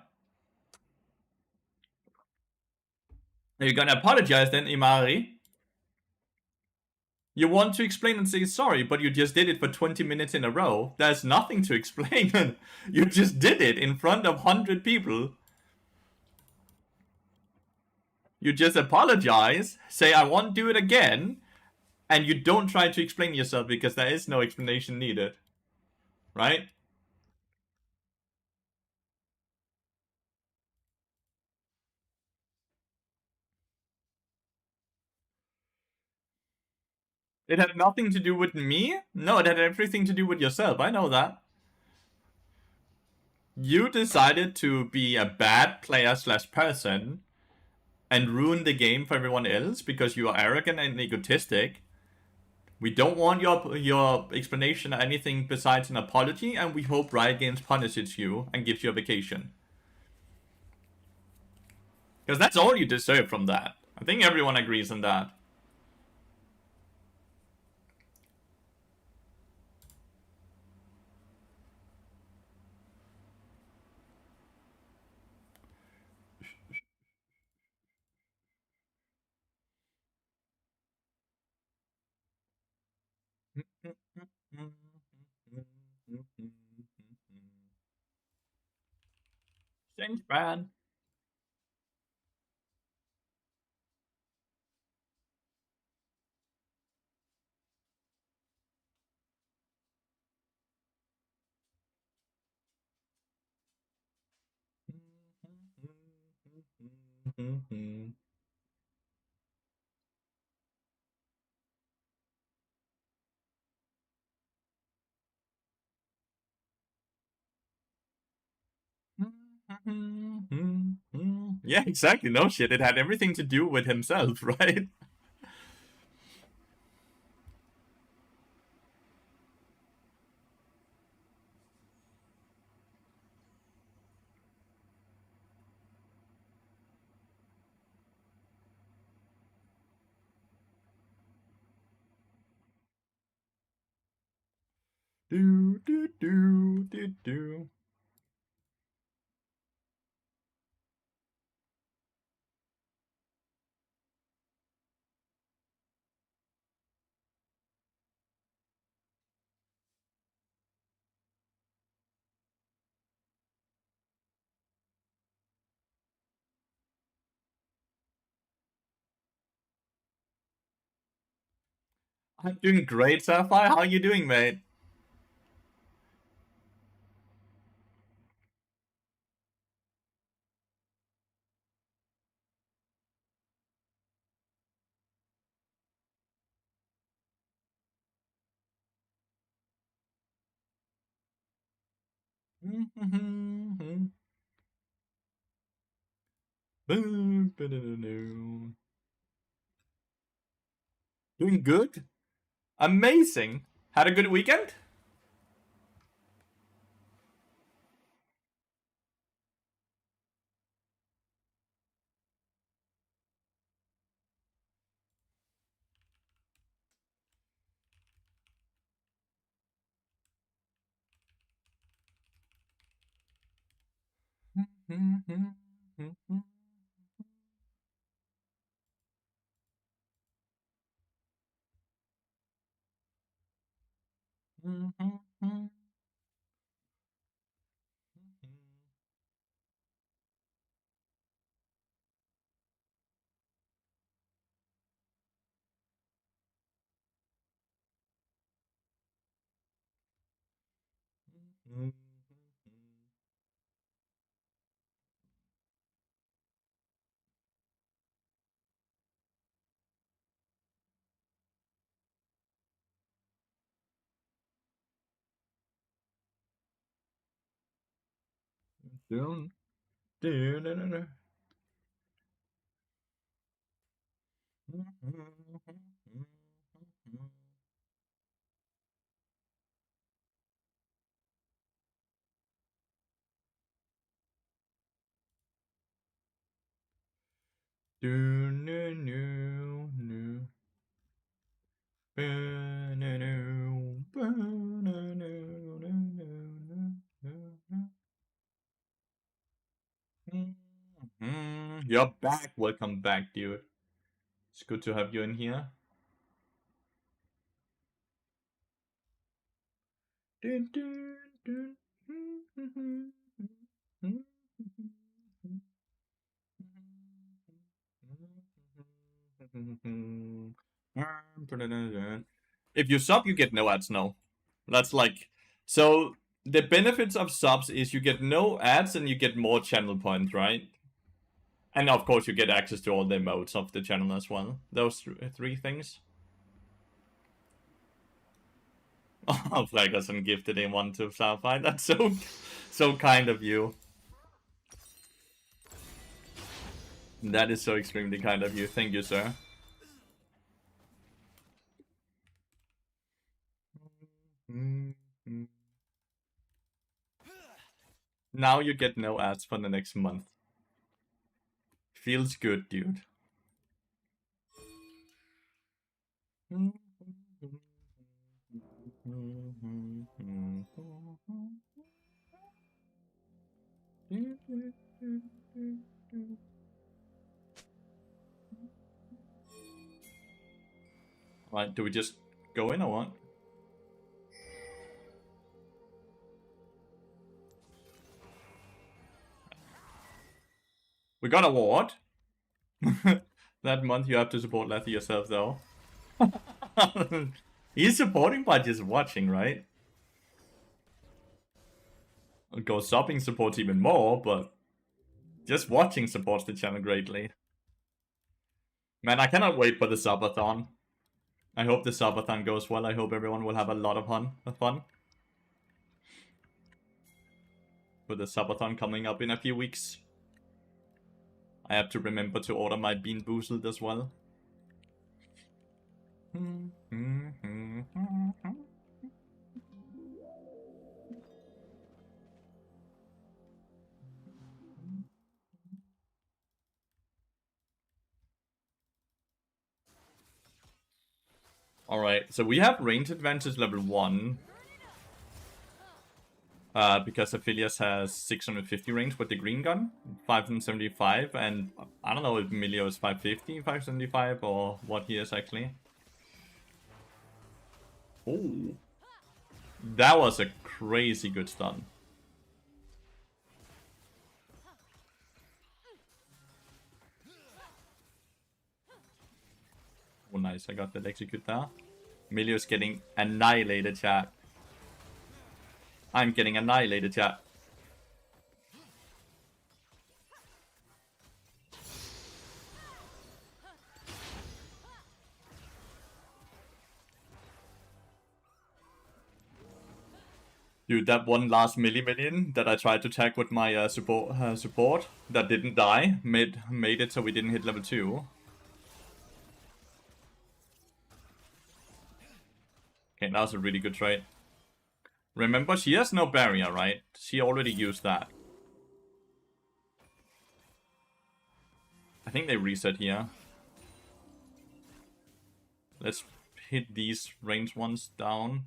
[SPEAKER 1] Are you gonna apologize then, Imari? You want to explain and say sorry, but you just did it for 20 minutes in a row. There's nothing to explain. You just did it in front of 100 people. You just apologize, say I won't do it again, and you don't try to explain yourself because there is no explanation needed. Right? It had nothing to do with me? No, it had everything to do with yourself. I know that. You decided to be a bad player slash person and ruin the game for everyone else because you are arrogant and egotistic. We don't want your explanation or anything besides an apology, and we hope Riot Games punishes you and gives you a vacation. Because that's all you deserve from that. I think everyone agrees on that. Change bad. Yeah, exactly. No shit. It had everything to do with himself, right? Do do do do do. I'm doing great, Sapphire. How you doing, mate? Doing good. Amazing. Had a good weekend? Doing You're back. Welcome back, dude. It's good to have you in here. If you sub, you get no ads. No, that's like so. The benefits of subs is you get no ads and you get more channel points, right? And of course, you get access to all the emotes of the channel as well. Those three things. Oh, Flaggers and gifted in 1 to Sapphire. That's so kind of you. That is so extremely kind of you. Thank you, sir. Now you get no ads for the next month. Feels good, dude. Right, do we just go in or what? We got a ward. That month you have to support Letty yourself, though. He's supporting by just watching, right? Go subbing supports even more, but just watching supports the channel greatly. Man, I cannot wait for the subathon. I hope the subathon goes well. I hope everyone will have a lot of fun. With the subathon coming up in a few weeks. I have to remember to order my Bean Boozled as well. Alright, so we have range advantage level 1. Because Aphelios has 650 range with the green gun, 575, and I don't know if Emilio is 550, 575, or what he is actually. Oh, that was a crazy good stun. Oh, nice, I got that execute there. Emilio's getting annihilated, chat. I'm getting annihilated, chat. Dude, that one last minion that I tried to tag with my support that didn't die made it so we didn't hit level 2. Okay, that was a really good trade. Remember, she has no barrier, right? She already used that. I think they reset here. Let's hit these range ones down.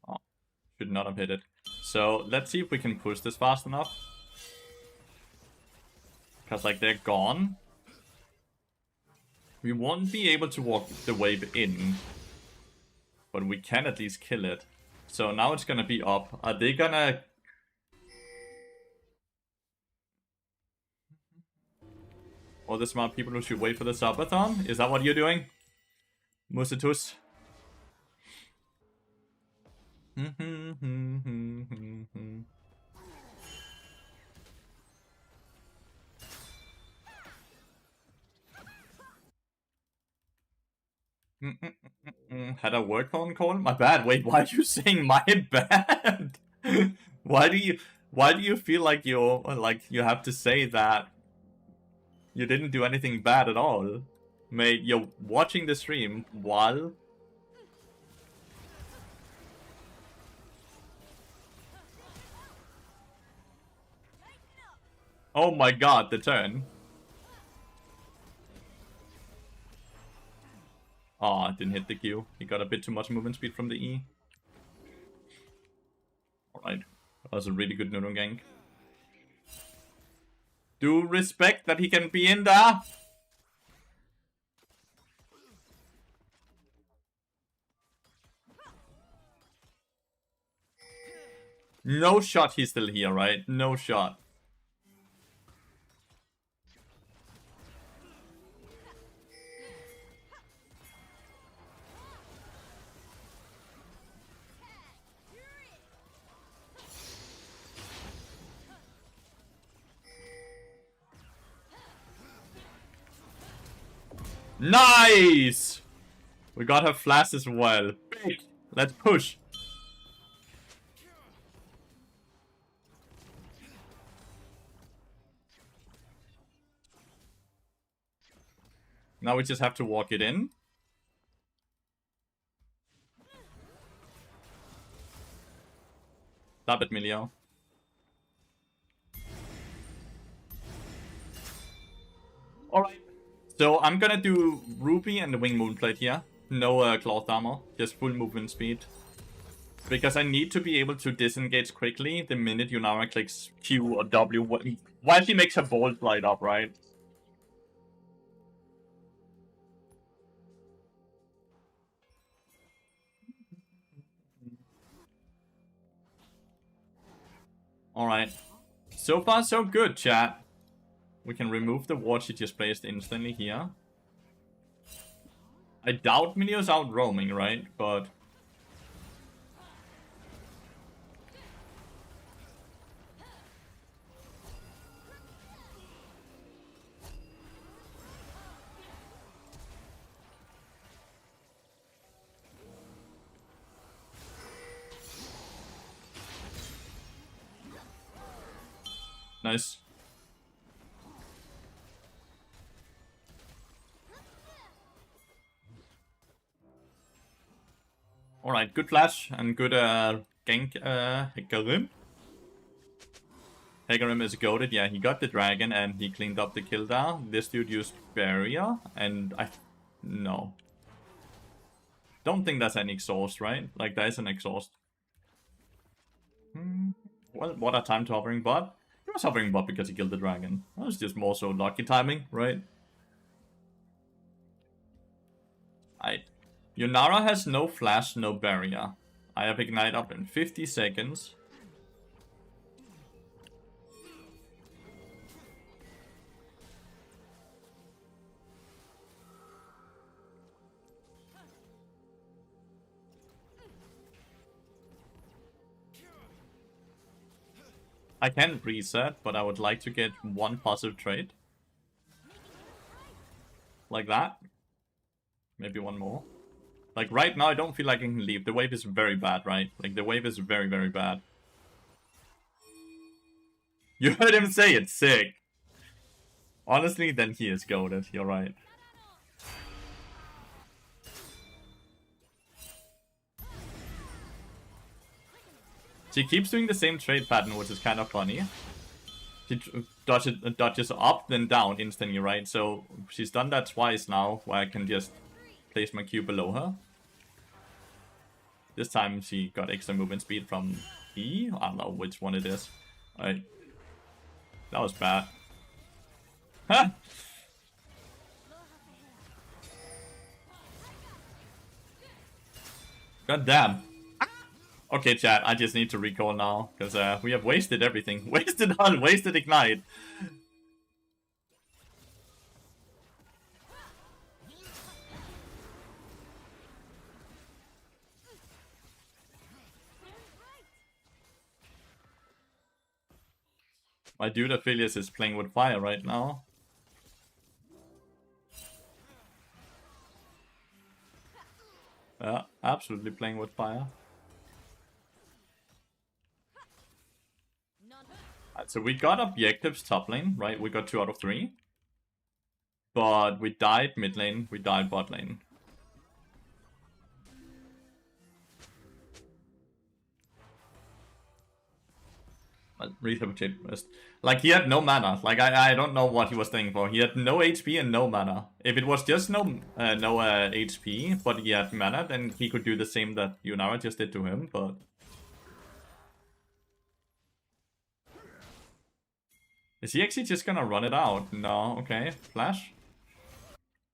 [SPEAKER 1] Oh, should not have hit it. So, let's see if we can push this fast enough. Because, like, they're gone. We won't be able to walk the wave in. But we can at least kill it. So now it's gonna be up. Are they gonna... All the smart people who should wait for the subathon? Is that what you're doing? Musitus? Had a word phone call? My bad. Wait, why are you saying my bad? Why do you feel like you have to say that you didn't do anything bad at all? Mate, you're watching the stream while... Oh my god, the turn. Aw, didn't hit the Q. He got a bit too much movement speed from the E. Alright. That was a really good Noodle gank. Do respect that he can be in there. No shot he's still here, right? No shot. Nice! We got her flash as well. Big. Let's push. Now we just have to walk it in. Stop it, Milio. Alright. So I'm gonna do Ruby and the Wing Moonplate here. No cloth armor, just full movement speed. Because I need to be able to disengage quickly the minute Yunara clicks Q or W while she makes her bolt light up, right? Alright. So far so good, chat. We can remove the ward she just placed instantly here. I doubt Milio's out roaming, right? But... Nice. Alright, good flash and good gank Hecarim. Hecarim is goated, yeah, he got the dragon and he cleaned up the kill there. This dude used barrier and no. Don't think that's an exhaust, right? Like, that is an exhaust. Well, what a time to hovering bot. He was hovering bot because he killed the dragon. That was just more so lucky timing, right? Alright. Yunara has no flash, no barrier. I have ignite up in 50 seconds. I can reset, but I would like to get one positive trade. Like that. Maybe one more. Like, right now, I don't feel like I can leave. The wave is very bad, right? Like, the wave is very, very bad. You heard him say it's sick. Honestly, then he is goated. You're right. She keeps doing the same trade pattern, which is kind of funny. She dodges up, then down instantly, right? So, she's done that twice now, where I can just place my Q below her. This time she got extra movement speed from E. I don't know which one it is. Alright. That was bad. Huh? God damn. Okay, chat, I just need to recall now, because we have wasted everything. Wasted hull, wasted ignite. My dude Aphelios is playing with fire right now. Yeah, absolutely playing with fire. So we got objectives top lane, right? We got 2 out of 3. But we died mid lane, we died bot lane. Rehabilitate first. Like, he had no mana. Like, I don't know what he was thinking for. He had no HP and no mana. If it was just no HP, but he had mana, then he could do the same that Yunara just did to him, but... Is he actually just gonna run it out? No, okay. Flash?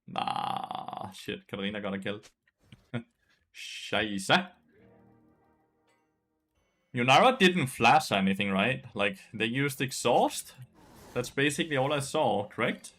[SPEAKER 1] Nah, shit. Katarina got a kill. Scheisse. Yunara didn't flash or anything, right? Like, they used exhaust? That's basically all I saw, correct?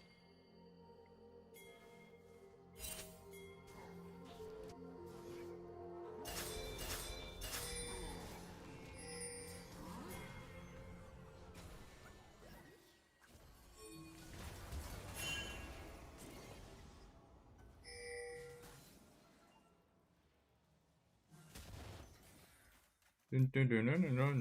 [SPEAKER 1] Dun, dun, dun, dun, dun, dun,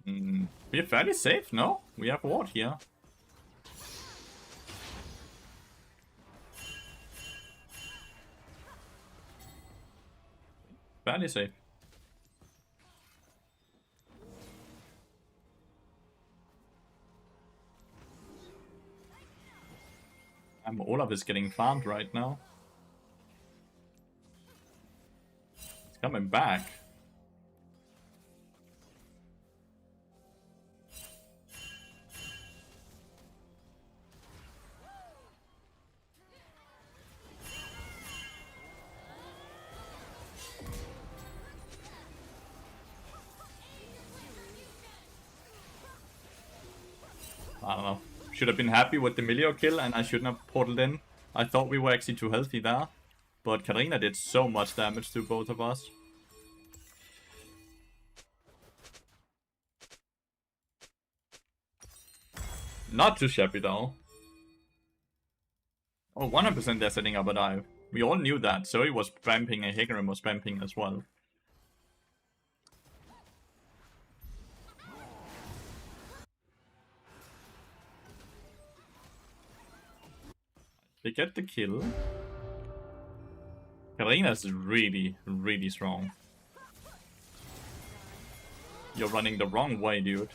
[SPEAKER 1] dun. We're fairly safe, no? We have ward here. Fairly safe. Olaf is getting farmed right now. He's coming back. I don't know. Should have been happy with the Milio kill and I shouldn't have portaled in. I thought we were actually too healthy there. But Katarina did so much damage to both of us. Not too shabby though. Oh, 100% they're setting up a dive. We all knew that. Zoe was vamping and Hecarim was vamping as well. They get the kill. Katarina's really, really strong. You're running the wrong way, dude.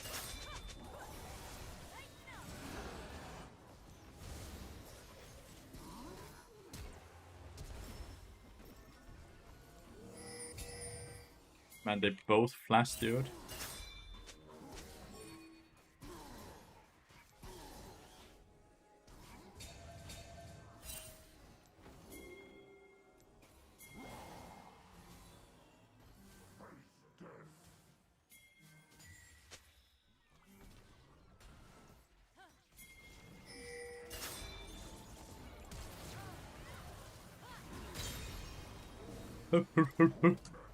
[SPEAKER 1] Man, they both flash, dude.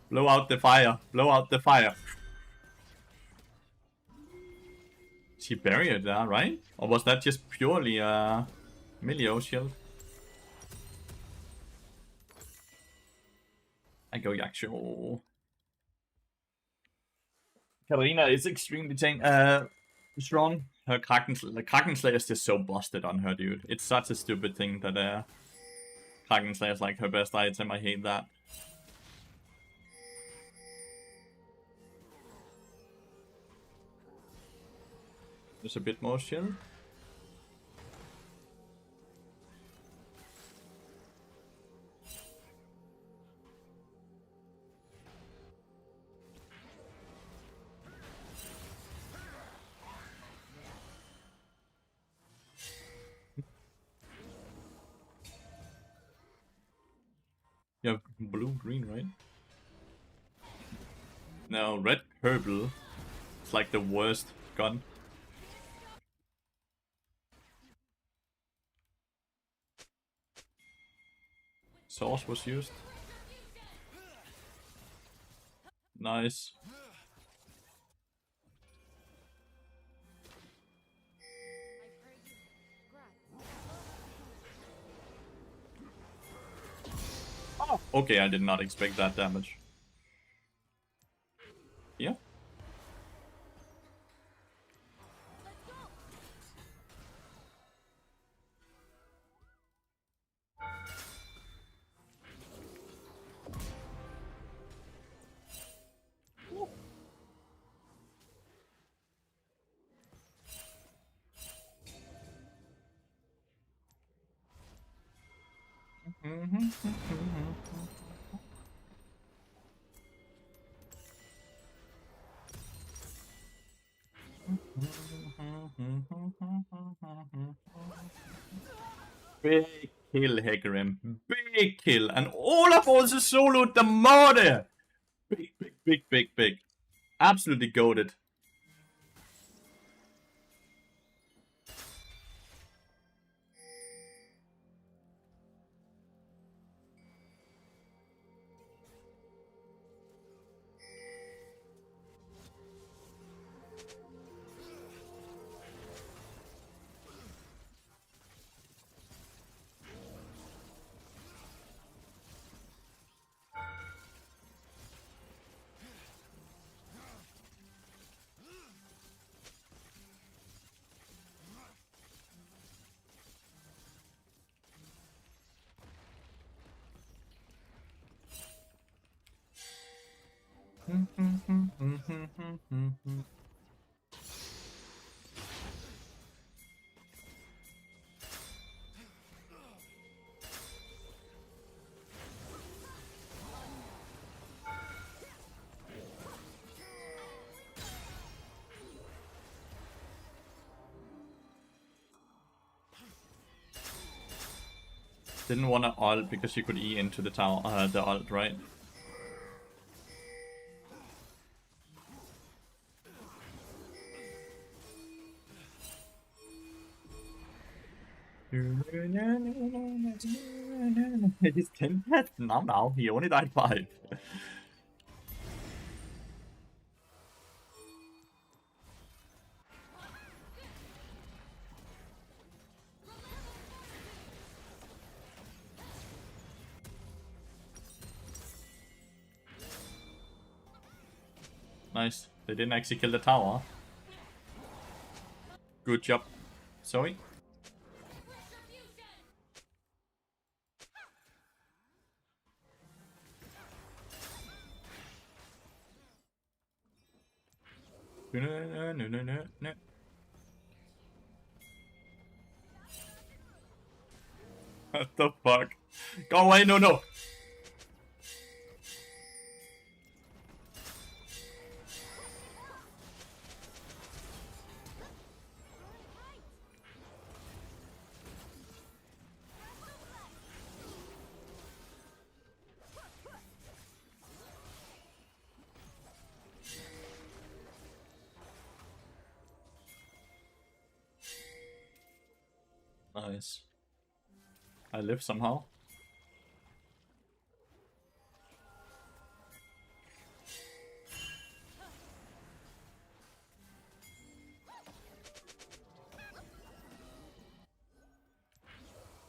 [SPEAKER 1] Blow out the fire. Blow out the fire. She buried it there, right? Or was that just purely a Milio shield? I go Yaksho. Katarina is extremely strong. Her Kraken Slayer is just so busted on her, dude. It's such a stupid thing that Kraken Slayer is like her best item. I hate that. Just a bit more shield. You have blue, green, right? No, red, purple. It's like the worst gun. Source was used. Nice. Oh, okay, I did not expect that damage. Yeah. Big kill, Hecarim. Big kill. And Olaf also soloed the murder. Big, big, big, big, big. Absolutely goated. Didn't want to ult because you could E into the tower, the ult, right? He's 10 deaths. Now, he only died 5. Nice. They didn't actually kill the tower. Good job. Sorry. No. What the fuck? Go away, no. Nice. I live somehow.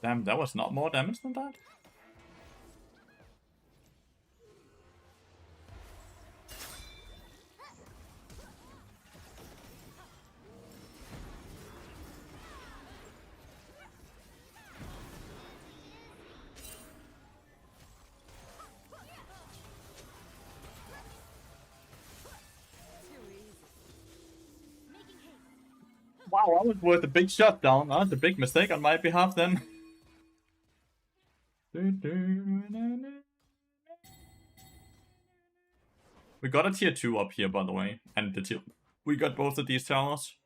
[SPEAKER 1] Damn, that was not more damage than that? Wow, that was worth a big shutdown. That was a big mistake on my behalf then. We got a tier 2 up here, by the way. And the tier... We got both of these towers.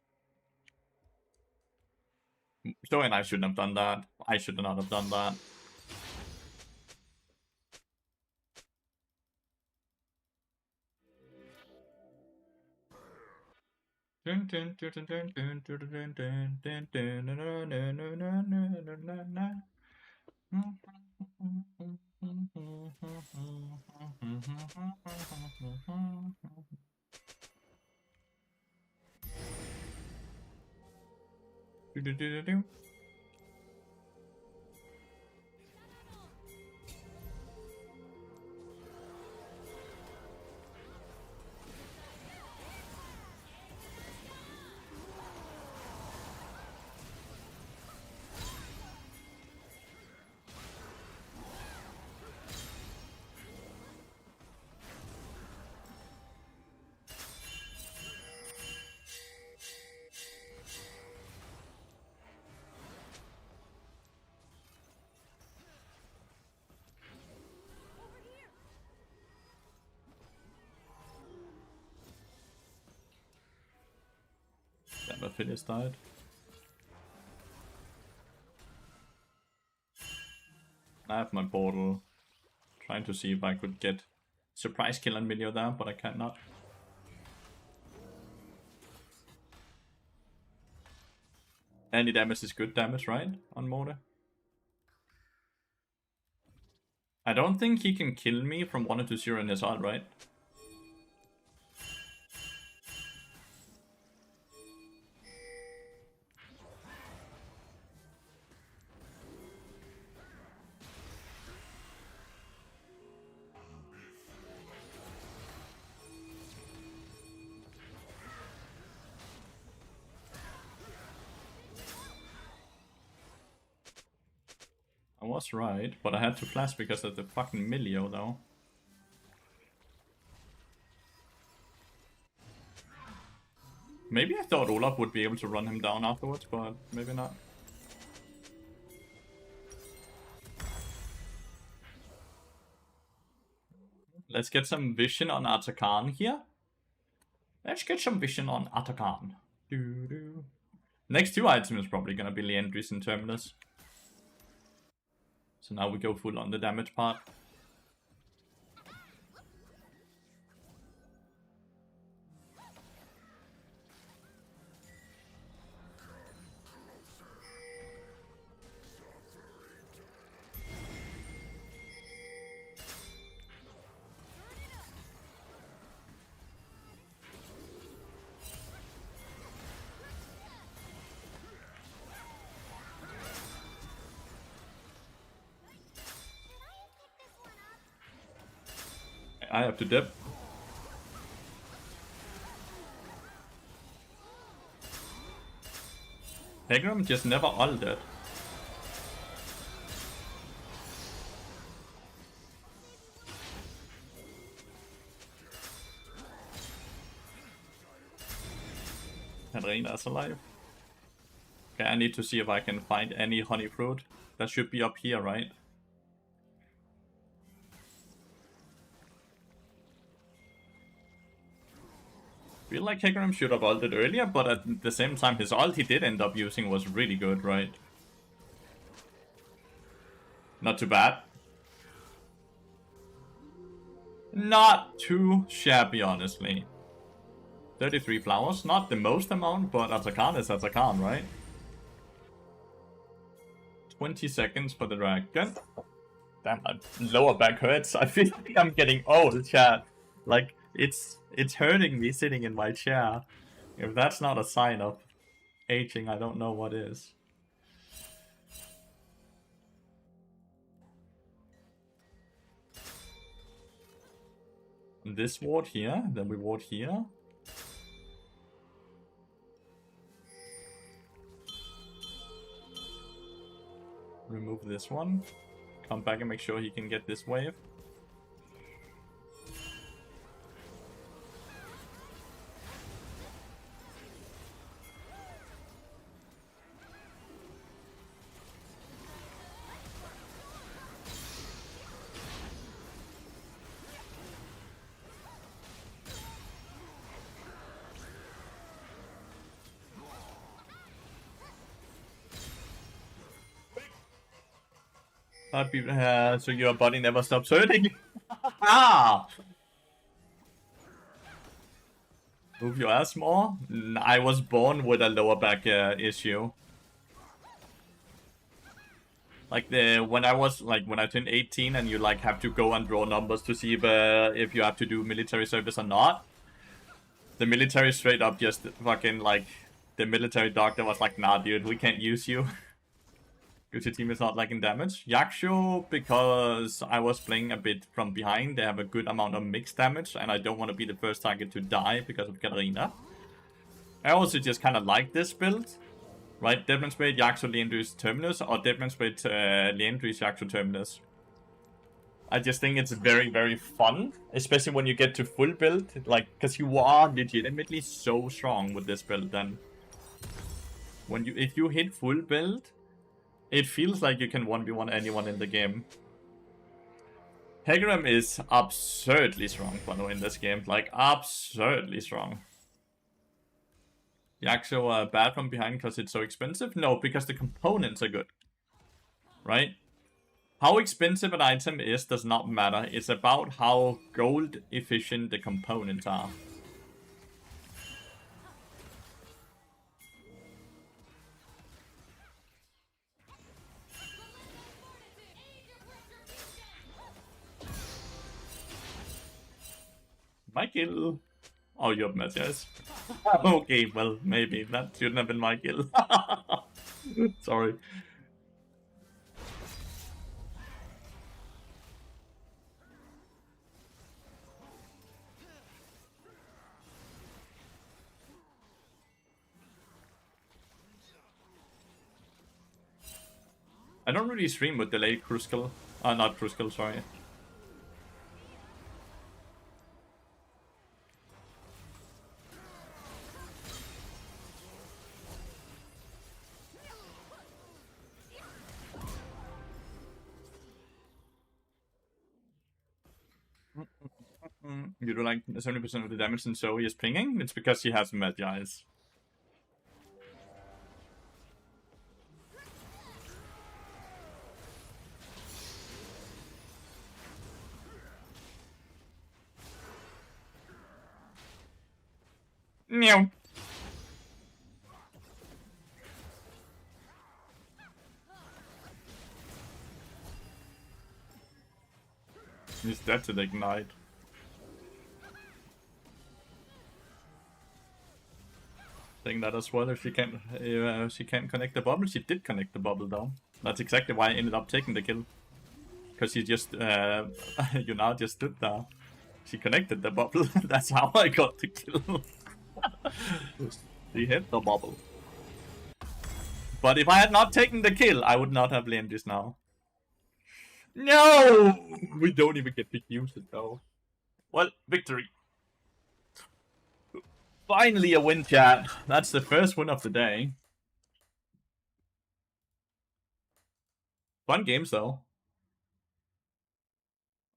[SPEAKER 1] So, and I shouldn't have done that. I should not have done that. Lathyrus died. I have my portal. Trying to see if I could get surprise kill on Milio there, but I cannot. Any damage is good damage, right? On Mortar. I don't think he can kill me from 1 to 0 in his ult, right? I was right, but I had to flash because of the fucking Milio though. Maybe I thought Olaf would be able to run him down afterwards, but maybe not. Let's get some vision on Atakan here. Let's get some vision on Atakan. Next 2 items is probably gonna be Lathyrus and Terminus. So now we go full on the damage part. I have to dip. Hegram just never ulted. Katarina is alive. Okay, I need to see if I can find any honey fruit. That should be up here, right? I feel like Hegram should have ulted earlier, but at the same time his ult he did end up using was really good, right? Not too bad. Not too shabby, honestly. 33 flowers, not the most amount, but Atakan is Atakan, right? 20 seconds for the dragon. Damn, my lower back hurts. I feel like I'm getting old, chat. Like, it's hurting me sitting in my chair. If that's not a sign of aging, I don't know what is. This ward here, then we ward here. Remove this one. Come back and make sure he can get this wave. So your body never stops hurting? Ah! Move your ass more? I was born with a lower back issue. Like when I turned 18 and you like have to go and draw numbers to see if you have to do military service or not. The military straight up just fucking like the military doctor was like, nah dude, we can't use you. Because your team is not liking damage. Yaksho, because I was playing a bit from behind, they have a good amount of mixed damage, and I don't want to be the first target to die because of Katarina. I also just kind of like this build. Right, Demonstrate, Yaksho, Lathyrus, Terminus, or Demonstrate, Lathyrus, Yaksho, Terminus. I just think it's very, very fun, especially when you get to full build, like, because you are legitimately so strong with this build, then. If you hit full build, it feels like you can 1v1 anyone in the game. Hegram is absurdly strong, by the way, in this game. Like, absurdly strong. Yaxo bad from behind because it's so expensive? No, because the components are good. Right? How expensive an item is does not matter. It's about how gold efficient the components are. My kill. Oh, you have Matthias. Okay, well, maybe. That shouldn't have been my kill. Sorry. I don't really stream with delayed Crucible. Not Crucible, sorry. You do like 70% of the damage and so he is pinging? It's because he has Magi eyes. Meow. He's dead to the ignite. Saying that as well. If she can't connect the bubble, she did connect the bubble though. That's exactly why I ended up taking the kill. Because she just Yuna just stood there. She connected the bubble. That's how I got the kill. She hit the bubble. But if I had not taken the kill, I would not have lamed this now. No! We don't even get to use it though. Well, victory. Finally a win, chat. That's the first win of the day. Fun games though.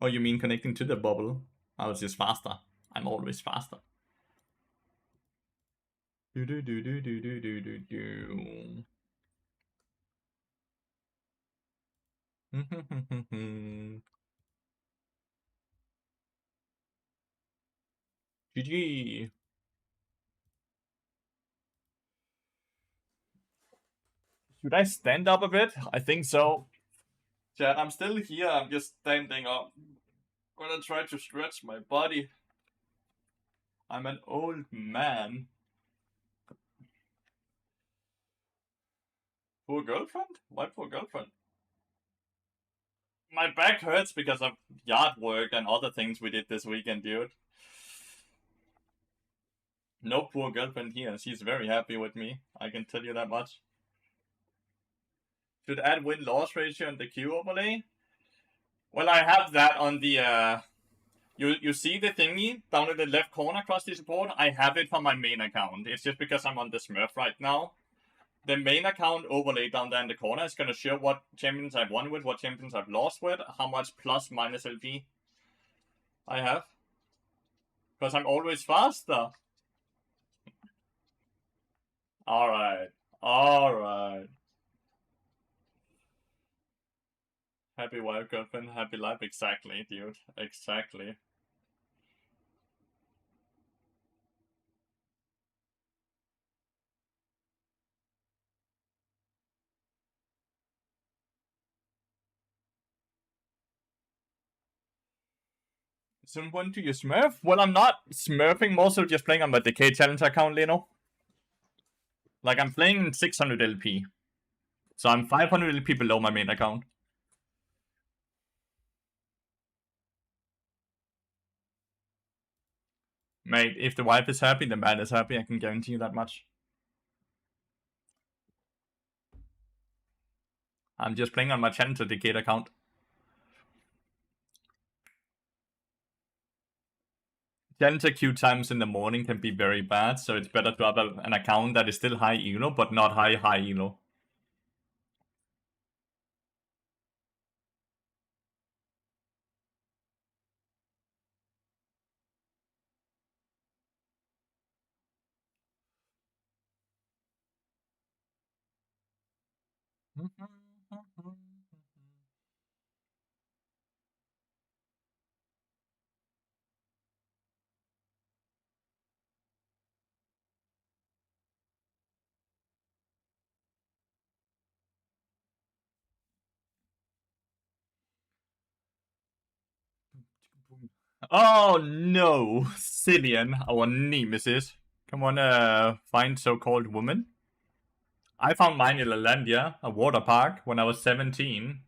[SPEAKER 1] Oh, you mean connecting to the bubble? I was just faster. I'm always faster. Do do do do do do do do do. GG. Should I stand up a bit? I think so. Chat, I'm still here. I'm just standing up. Gonna try to stretch my body. I'm an old man. Poor girlfriend? Why poor girlfriend? My back hurts because of yard work and other things we did this weekend, dude. No poor girlfriend here. She's very happy with me. I can tell you that much. Should add win-loss ratio in the Q overlay? Well, I have that on the... You see the thingy down in the left corner across the support? I have it from my main account. It's just because I'm on the Smurf right now. The main account overlay down there in the corner is going to show what champions I've won with, what champions I've lost with, how much plus minus LP I have. Because I'm always faster. Alright. Alright. Happy wife, girlfriend, happy life. Exactly, dude. Exactly. Someone to your Smurf? Well, I'm not smurfing, I'm also just playing on my Decay Challenge account, Leno. Like, I'm playing 600 LP. So I'm 500 LP below my main account. Mate, if the wife is happy, the man is happy. I can guarantee you that much. I'm just playing on my Challenger Decade account. Challenger queue times in the morning can be very bad, so it's better to have an account that is still high elo, but not high elo. Oh no, Cillian, our nemesis. Come on, find so-called woman. I found mine in Lalandia, a water park, when I was 17.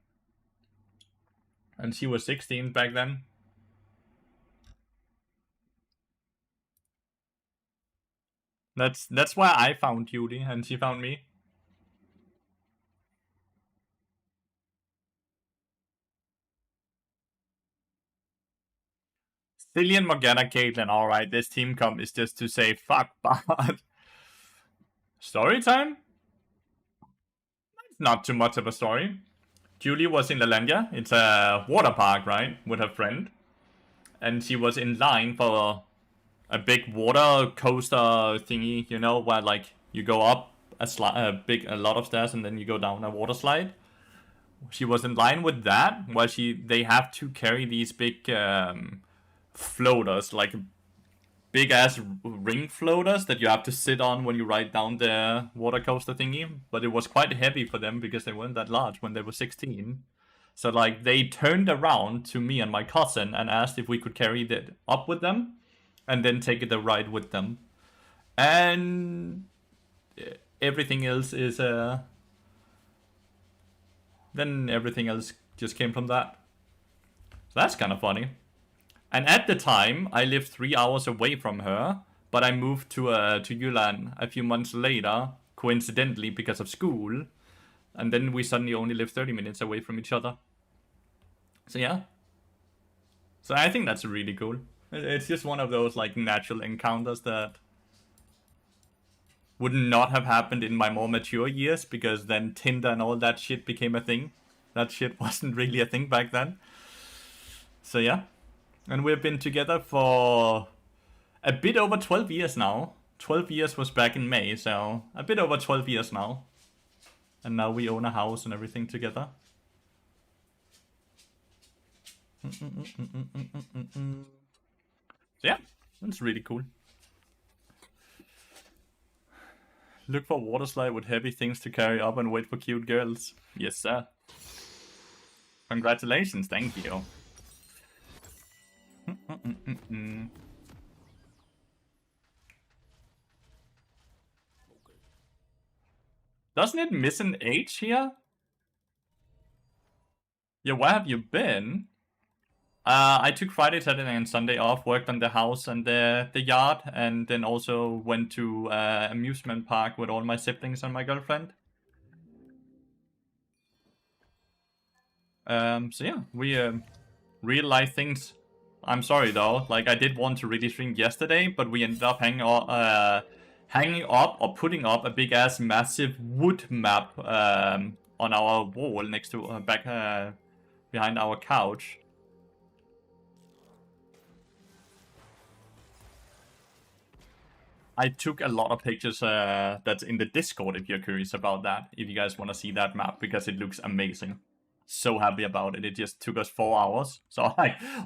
[SPEAKER 1] And she was 16 back then. That's where I found Judy, and she found me. Cillian, Morgana, Caitlyn, alright, this team comp is just to say fuck Bard. Story time? It's not too much of a story. Julie was in Lalandia, it's a water park, right, with her friend. And she was in line for a big water coaster thingy, you know, where like you go up a lot of stairs and then you go down a water slide. She was in line with that, where they have to carry these big floaters, like big ass ring floaters that you have to sit on when you ride down the water coaster thingy. But it was quite heavy for them because they weren't that large when they were 16. So like they turned around to me and my cousin and asked if we could carry it up with them and then take the ride with them. And everything else is then everything else just came from that. So that's kind of funny. And at the time, I lived 3 hours away from her, but I moved to Yulan a few months later, coincidentally because of school. And then we suddenly only live 30 minutes away from each other. So yeah. So I think that's really cool. It's just one of those like natural encounters that would not have happened in my more mature years, because then Tinder and all that shit became a thing. That shit wasn't really a thing back then. So yeah. And we've been together for a bit over 12 years now. 12 years was back in May, so a bit over 12 years now. And now we own a house and everything together. So yeah, that's really cool. Look for water slide with heavy things to carry up and wait for cute girls. Yes, sir. Congratulations, thank you. Doesn't it miss an H here? Yeah, where have you been? I took Friday, Saturday, and Sunday off, worked on the house and the yard, and then also went to amusement park with all my siblings and my girlfriend. So yeah, we real life things. I'm sorry though, like I did want to really stream yesterday, but we ended up hanging up or putting up a big ass massive wood map on our wall next to back behind our couch. I took a lot of pictures that's in the Discord if you're curious about that, if you guys want to see that map, because it looks amazing. So happy about it. It just took us 4 hours. So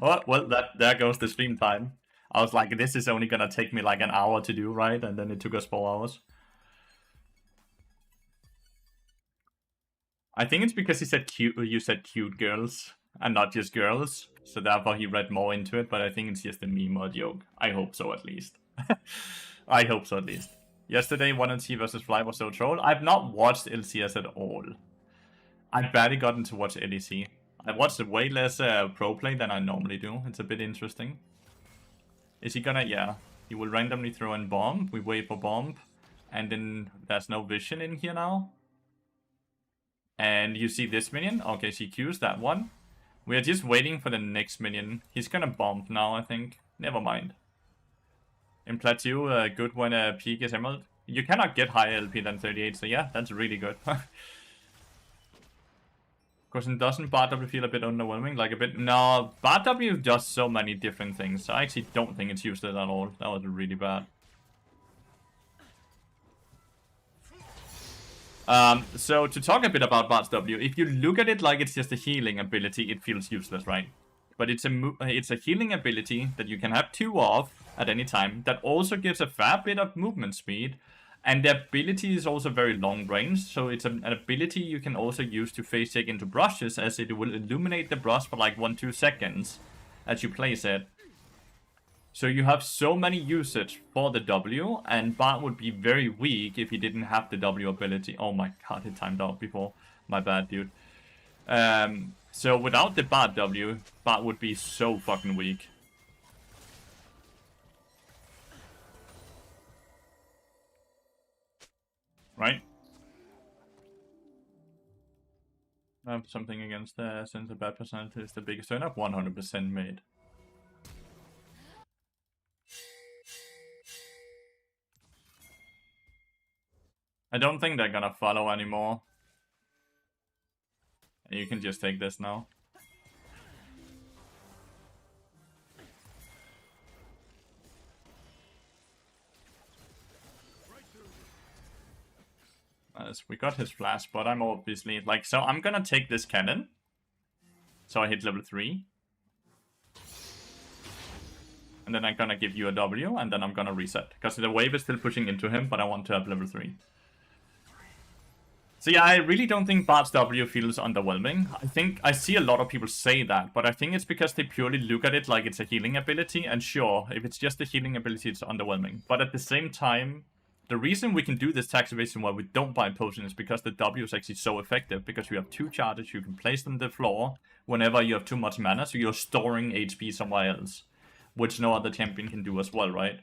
[SPEAKER 1] well, there goes the stream time. I was like, this is only gonna take me like an hour to do, right? And then it took us 4 hours. I think it's because he said cute. You said cute girls and not just girls, so therefore he read more into it. But I think it's just a meme or a joke. I hope so, at least. I hope so, at least. Yesterday, 1&C versus Fly was so troll. I've not watched LCS at all. I've barely gotten to watch LEC. I watched way less pro play than I normally do. It's a bit interesting. Is he gonna... Yeah. He will randomly throw in bomb. We wait for bomb. And then there's no vision in here now. And you see this minion. Okay, she Qs that one. We are just waiting for the next minion. He's gonna bomb now, I think. Never mind. In Plateau, good when peak is emerald. You cannot get higher LP than 38, so yeah, that's really good. Because doesn't Bard W feel a bit underwhelming? Like a bit... No, Bard W does so many different things. So I actually don't think it's useless at all. That was really bad. So to talk a bit about Bart's W, if you look at it like it's just a healing ability, it feels useless, right? But it's a healing ability that you can have 2 of at any time that also gives a fair bit of movement speed. And the ability is also very long range, so it's an ability you can also use to phase check into brushes, as it will illuminate the brush for like 1-2 seconds as you place it. So you have so many usage for the W, and Bart would be very weak if he didn't have the W ability. Oh my god, it timed out before. My bad, dude. So without the Bart W, Bart would be so fucking weak. Right? I have something against since the bad percentage is the biggest turn up, 100% made. I don't think they're gonna follow anymore. You can just take this now. We got his flash, but I'm obviously like, so I'm gonna take this cannon. So I hit level 3. And then I'm gonna give you a W, and then I'm gonna reset. Because the wave is still pushing into him, but I want to have level 3. So yeah, I really don't think Bart's W feels underwhelming. I think I see a lot of people say that, but I think it's because they purely look at it like it's a healing ability, and sure, if it's just a healing ability, it's underwhelming. But at the same time, the reason we can do this tax evasion while we don't buy potion is because the W is actually so effective, because you have 2 charges, you can place them on the floor whenever you have too much mana, so you're storing HP somewhere else, which no other champion can do as well, right?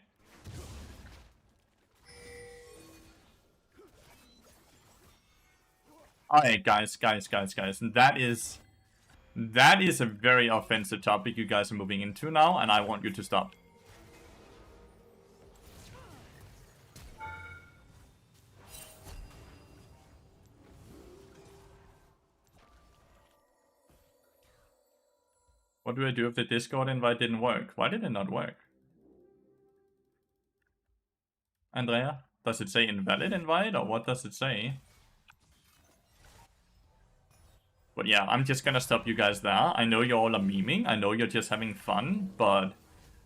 [SPEAKER 1] Alright, guys, that is a very offensive topic you guys are moving into now, and I want you to stop. What do I do if the Discord invite didn't work? Why did it not work? Andrea, does it say invalid invite, or what does it say? But yeah, I'm just gonna stop you guys there. I know you all are memeing, I know you're just having fun, but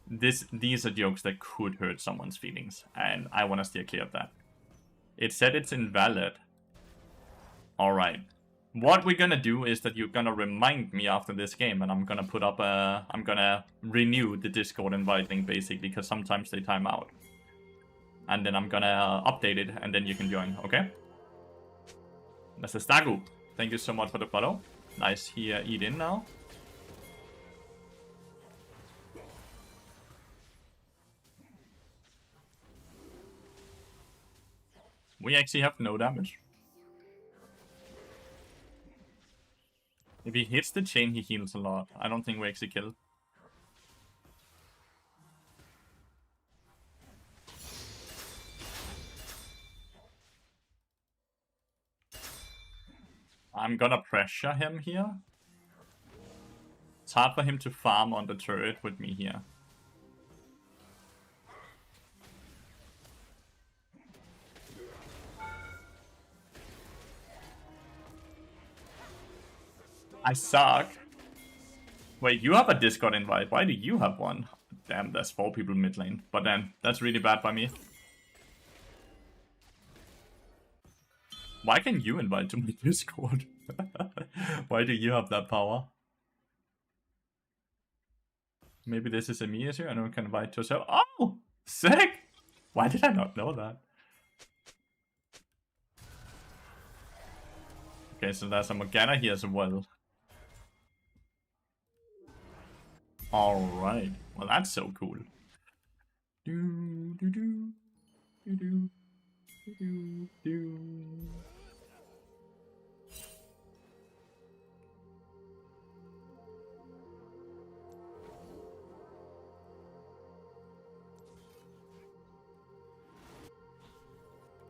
[SPEAKER 1] these are jokes that could hurt someone's feelings, and I want to steer clear of that. It said it's invalid. Alright. What we're gonna do is that you're gonna remind me after this game, and I'm gonna put up I'm gonna renew the Discord invite link, basically, because sometimes they time out. And then I'm gonna update it, and then you can join, okay? That's a Stagu. Thank you so much for the follow. Nice, he eat in now. We actually have no damage. If he hits the chain, he heals a lot. I don't think we actually kill. I'm gonna pressure him here. It's hard for him to farm on the turret with me here. I suck. Wait, you have a Discord invite. Why do you have one? Damn, there's 4 people mid lane. But then, that's really bad by me. Why can you invite to my Discord? Why do you have that power? Maybe this is a me issue. I know I can invite to yourself. Oh! Sick! Why did I not know that? Okay, so there's a Morgana here as well. Alright. Well, that's so cool. Do, do, do, do, do, do, do.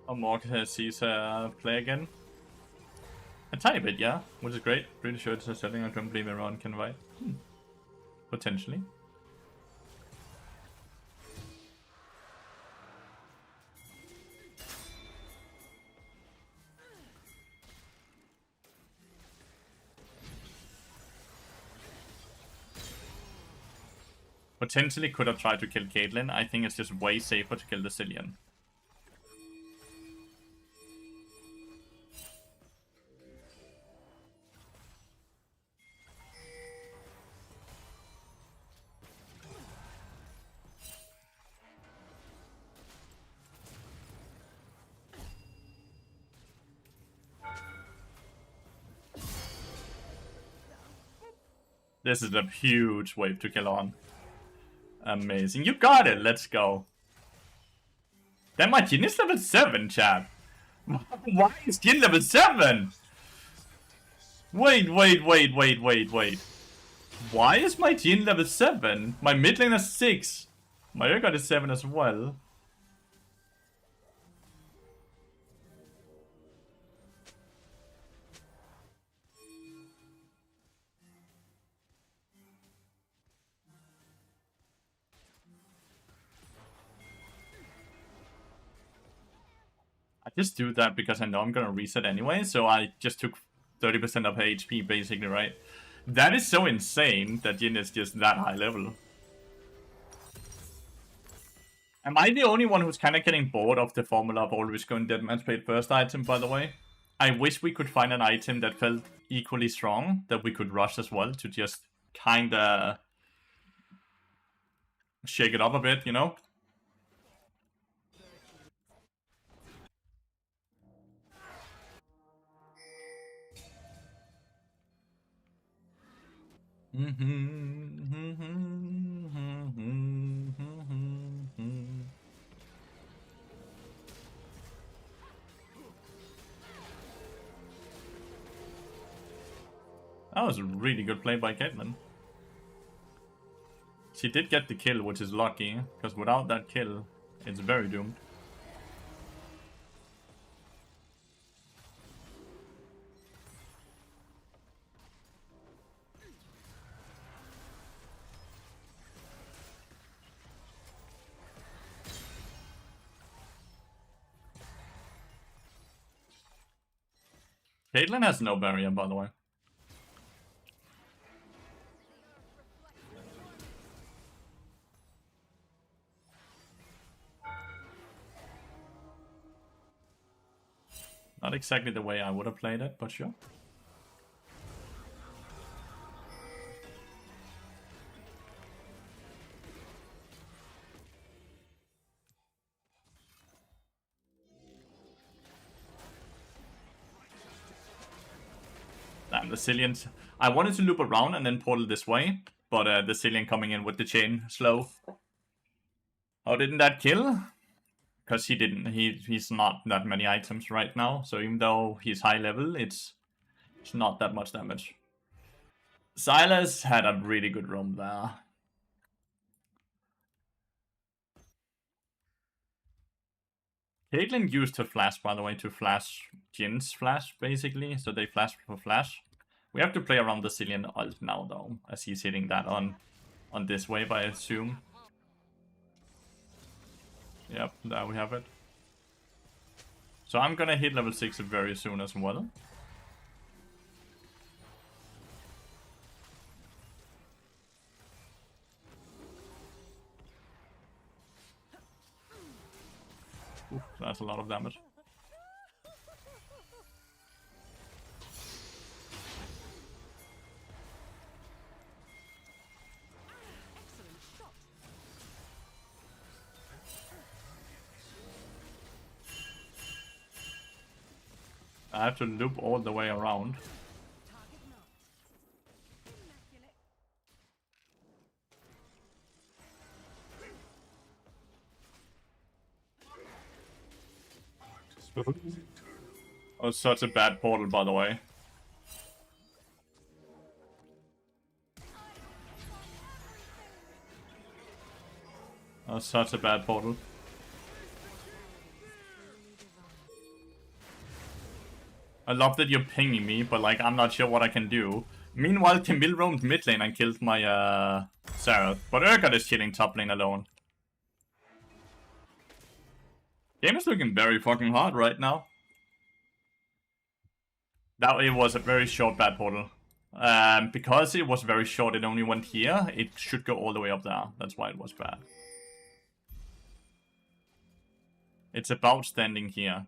[SPEAKER 1] Oh, Morg sees play again. A tiny bit, yeah, which is great. Pretty sure it's a setting I don't believe everyone can invite. Potentially. Potentially could have tried to kill Caitlyn. I think it's just way safer to kill the Cillian. This is a huge wave to kill on. Amazing. You got it. Let's go. Then my Jin is level 7, chat. Why is Jin level 7? Wait. Why is my Jin level 7? My mid lane is 6. My Urgot is 7 as well. I just do that because I know I'm gonna reset anyway, so I just took 30% of her HP basically, right? That is so insane that Jin is just that high level. Am I the only one who's kind of getting bored of the formula of always going deadmatch paid first item, by the way? I wish we could find an item that felt equally strong, that we could rush as well, to just kinda shake it up a bit, you know? That was a really good play by Caitlyn. She did get the kill, which is lucky, because without that kill, it's very doomed. Caitlyn has no barrier, by the way. Not exactly the way I would have played it, but sure. Damn, the Cillians. I wanted to loop around and then portal this way, but the Cillian coming in with the chain slow. How didn't that kill? Because he didn't. He's not that many items right now, so even though he's high level, it's not that much damage. Silas had a really good roam there. Caitlyn used her flash, by the way, to flash Jin's flash, basically, so they flash for flash. We have to play around the Cillian ult now, though, as he's hitting that on this wave, I assume. Yep, there we have it. So I'm gonna hit level 6 very soon as well. Oof, that's a lot of damage. I have to loop all the way around. Oh, such a bad portal, by the way. Oh, such a bad portal. I love that you're pinging me, but like I'm not sure what I can do. Meanwhile, Camille roamed mid lane and killed my Sarah, but Urgot is chilling top lane alone. Game is looking very fucking hard right now. That it was a very short bad portal. Because it was very short, it only went here. It should go all the way up there. That's why it was bad. It's about standing here.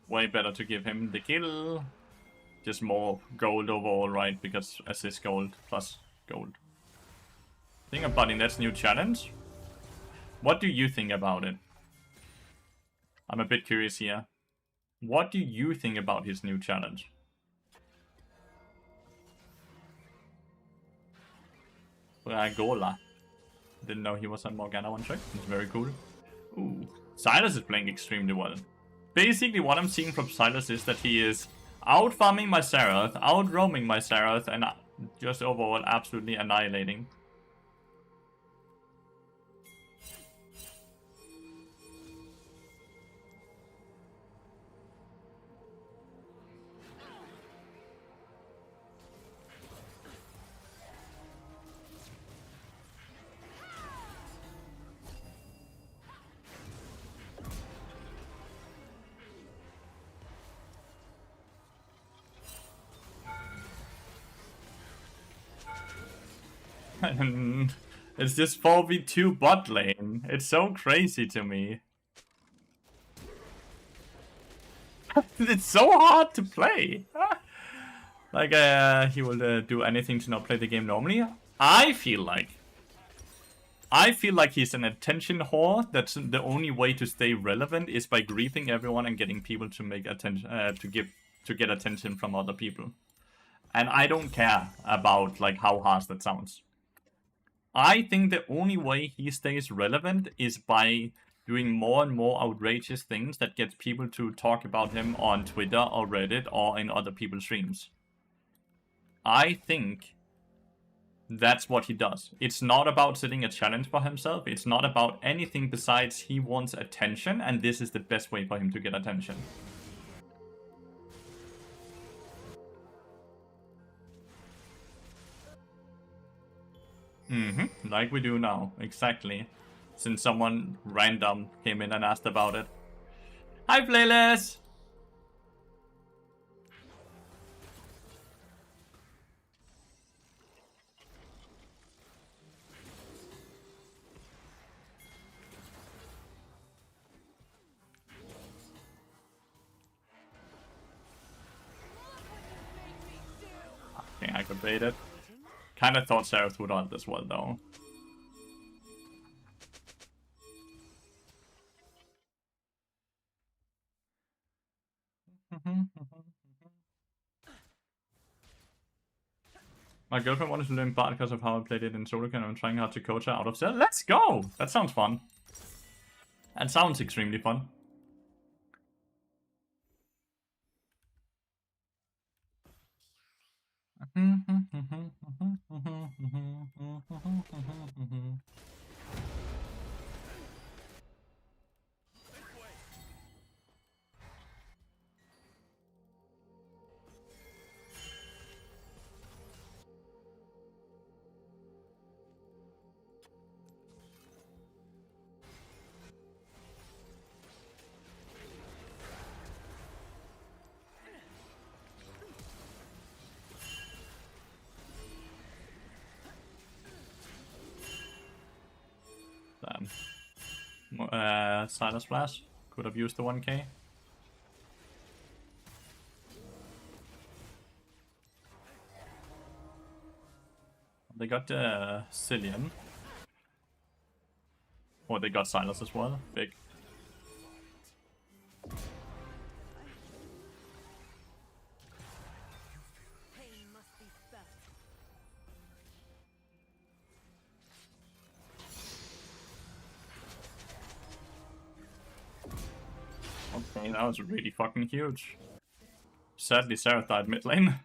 [SPEAKER 1] Way better to give him the kill. Just more gold overall, right? Because assist gold plus gold. Think about Inet's new challenge. What do you think about it? I'm a bit curious here. What do you think about his new challenge? Bragola. Didn't know he was on Morgana one trick. It's very cool. Ooh. Silas is playing extremely well. Basically, what I'm seeing from Silas is that he is out farming my Serath, out roaming my Serath, and just overall absolutely annihilating. It's just 4v2 bot lane. It's so crazy to me. It's so hard to play. Like, he will do anything to not play the game normally. I feel like he's an attention whore. That's the only way to stay relevant is by griefing everyone and getting people to make attention, to get attention from other people. And I don't care about like how harsh that sounds. I think the only way he stays relevant is by doing more and more outrageous things that gets people to talk about him on Twitter or Reddit or in other people's streams. I think that's what he does. It's not about setting a challenge for himself. It's not about anything besides he wants attention, and this is the best way for him to get attention. Like we do now, exactly. Since someone random came in and asked about it. Hi, Playlist! Okay, I could bait it. Kinda thought Serath would ult as well, though. My girlfriend wanted to learn Bard because of how I played it in solo and I'm trying hard to coach her out of cell. Let's go! That sounds fun. That sounds extremely fun. Silas Flash. Could have used the 1k. They got Cillian. Or they got Silas as well. Big. Okay, that was really fucking huge. Sadly, Serath died mid lane.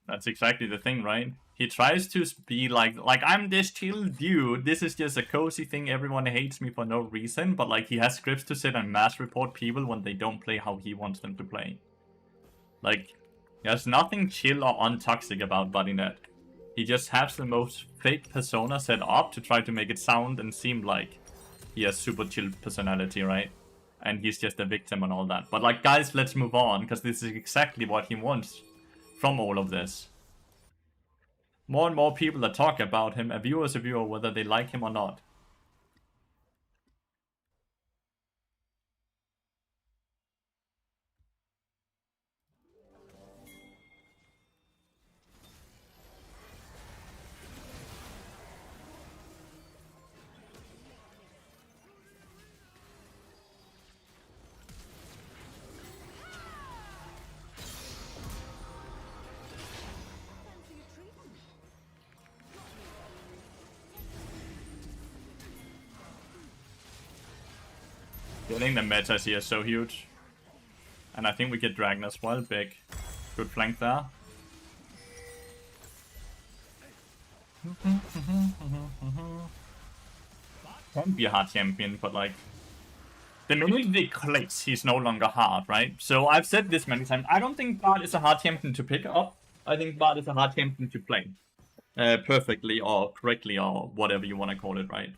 [SPEAKER 1] That's exactly the thing, right? He tries to be like I'm this chill dude, this is just a cozy thing, everyone hates me for no reason, but like he has scripts to sit and mass report people when they don't play how he wants them to play. Like, There's nothing chill or untoxic about Bodynet. He just has the most fake persona set up to try to make it sound and seem like he has super chill personality, right? And he's just a victim and all that. But like, guys, let's move on, because this is exactly what he wants from all of this. More and more people that talk about him, a viewer is a viewer, whether they like him or not. Getting the metas here is so huge. And I think we get Dragon as well, big. Good flank there. Can be a hard champion, but like... The minute they clicks, he's no longer hard, right? So I've said this many times, I don't think Bard is a hard champion to pick up. I think Bard is a hard champion to play. Perfectly or correctly or whatever you want to call it, right?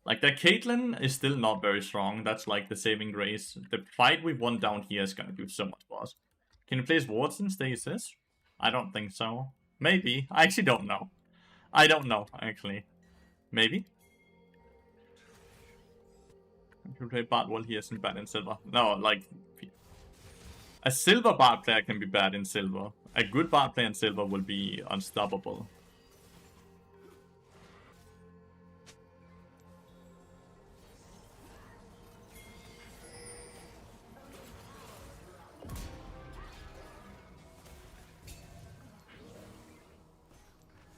[SPEAKER 1] Like, the Caitlyn is still not very strong. That's like the saving grace. The fight we won down here is gonna do so much for us. Can you place wards in stasis? I don't think so. Maybe. I actually don't know. I don't know, actually. Maybe? Can you play Bard while he isn't bad in silver? No, like... A silver Bard player can be bad in silver. A good Bard player in silver will be unstoppable.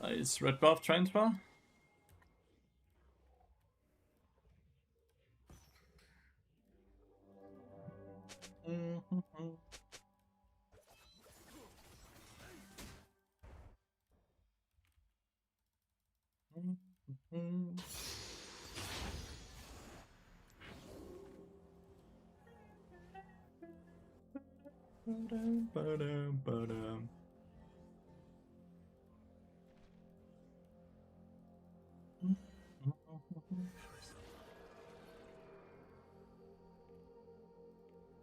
[SPEAKER 1] Is red buff transfer?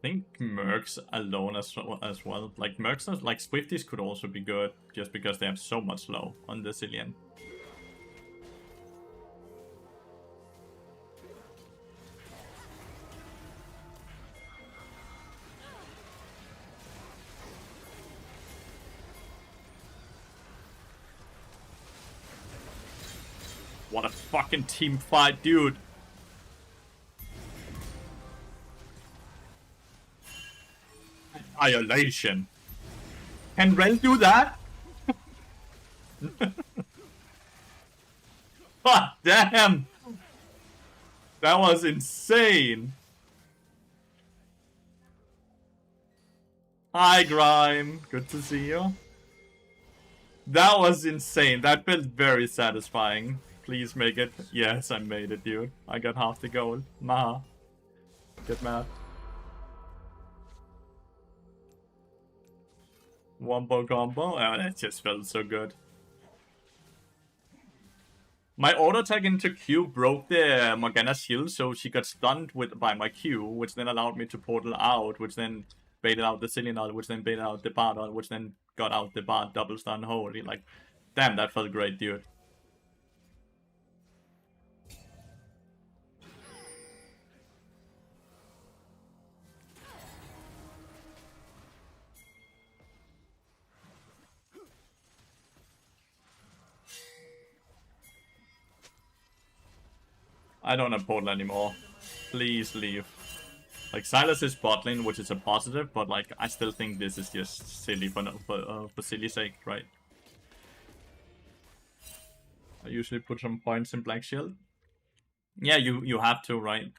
[SPEAKER 1] I think Mercs alone as well. Like, Mercs, like Swifties could also be good, just because they have so much slow on the Cillian. What a fucking team fight, dude! Annihilation. Can Rel do that? God damn! That was insane! Hi, Grime. Good to see you. That was insane. That felt very satisfying. Please make it. Yes, I made it, dude. I got half the gold. Maha. Get mad. Wombo combo. Oh, that just felt so good. My auto attack into Q broke the Morgana's shield, so she got stunned by my Q, which then allowed me to portal out, which then baited out the Cillian ult, which then baited out the Bard ult, which then got out the Bard double stun. Holy, like, damn, that felt great, dude. I don't have portal anymore. Please leave. Like, Silas is bot lane, which is a positive, but like, I still think this is just silly for silly sake, right? I usually put some points in Black Shield. Yeah, you have to, right?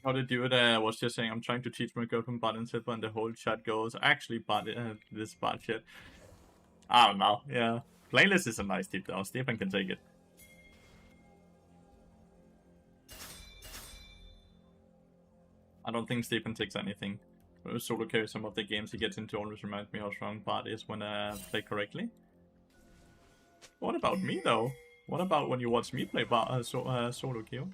[SPEAKER 1] How to do it, I was just saying, I'm trying to teach my girlfriend bot and silver, and the whole chat goes, actually, bot, this bot shit. I don't know, yeah. Playlist is a nice tip though, Stefan can take it. I don't think Stephen takes anything. Solo carry some of the games he gets into always remind me how strong Bard is when played correctly. What about me though? What about when you watch me play solo queue?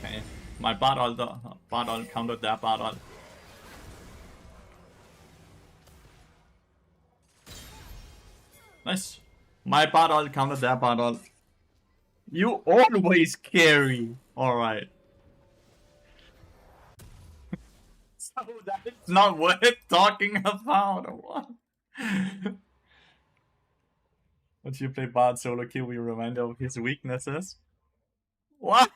[SPEAKER 1] Okay, my Bard ult countered their Bard ult. Nice. My Bard ult countered their Bard ult. You always carry. Alright. So that is not worth talking about, or what? Once you play Bard solo queue, we remind of his weaknesses. Wow!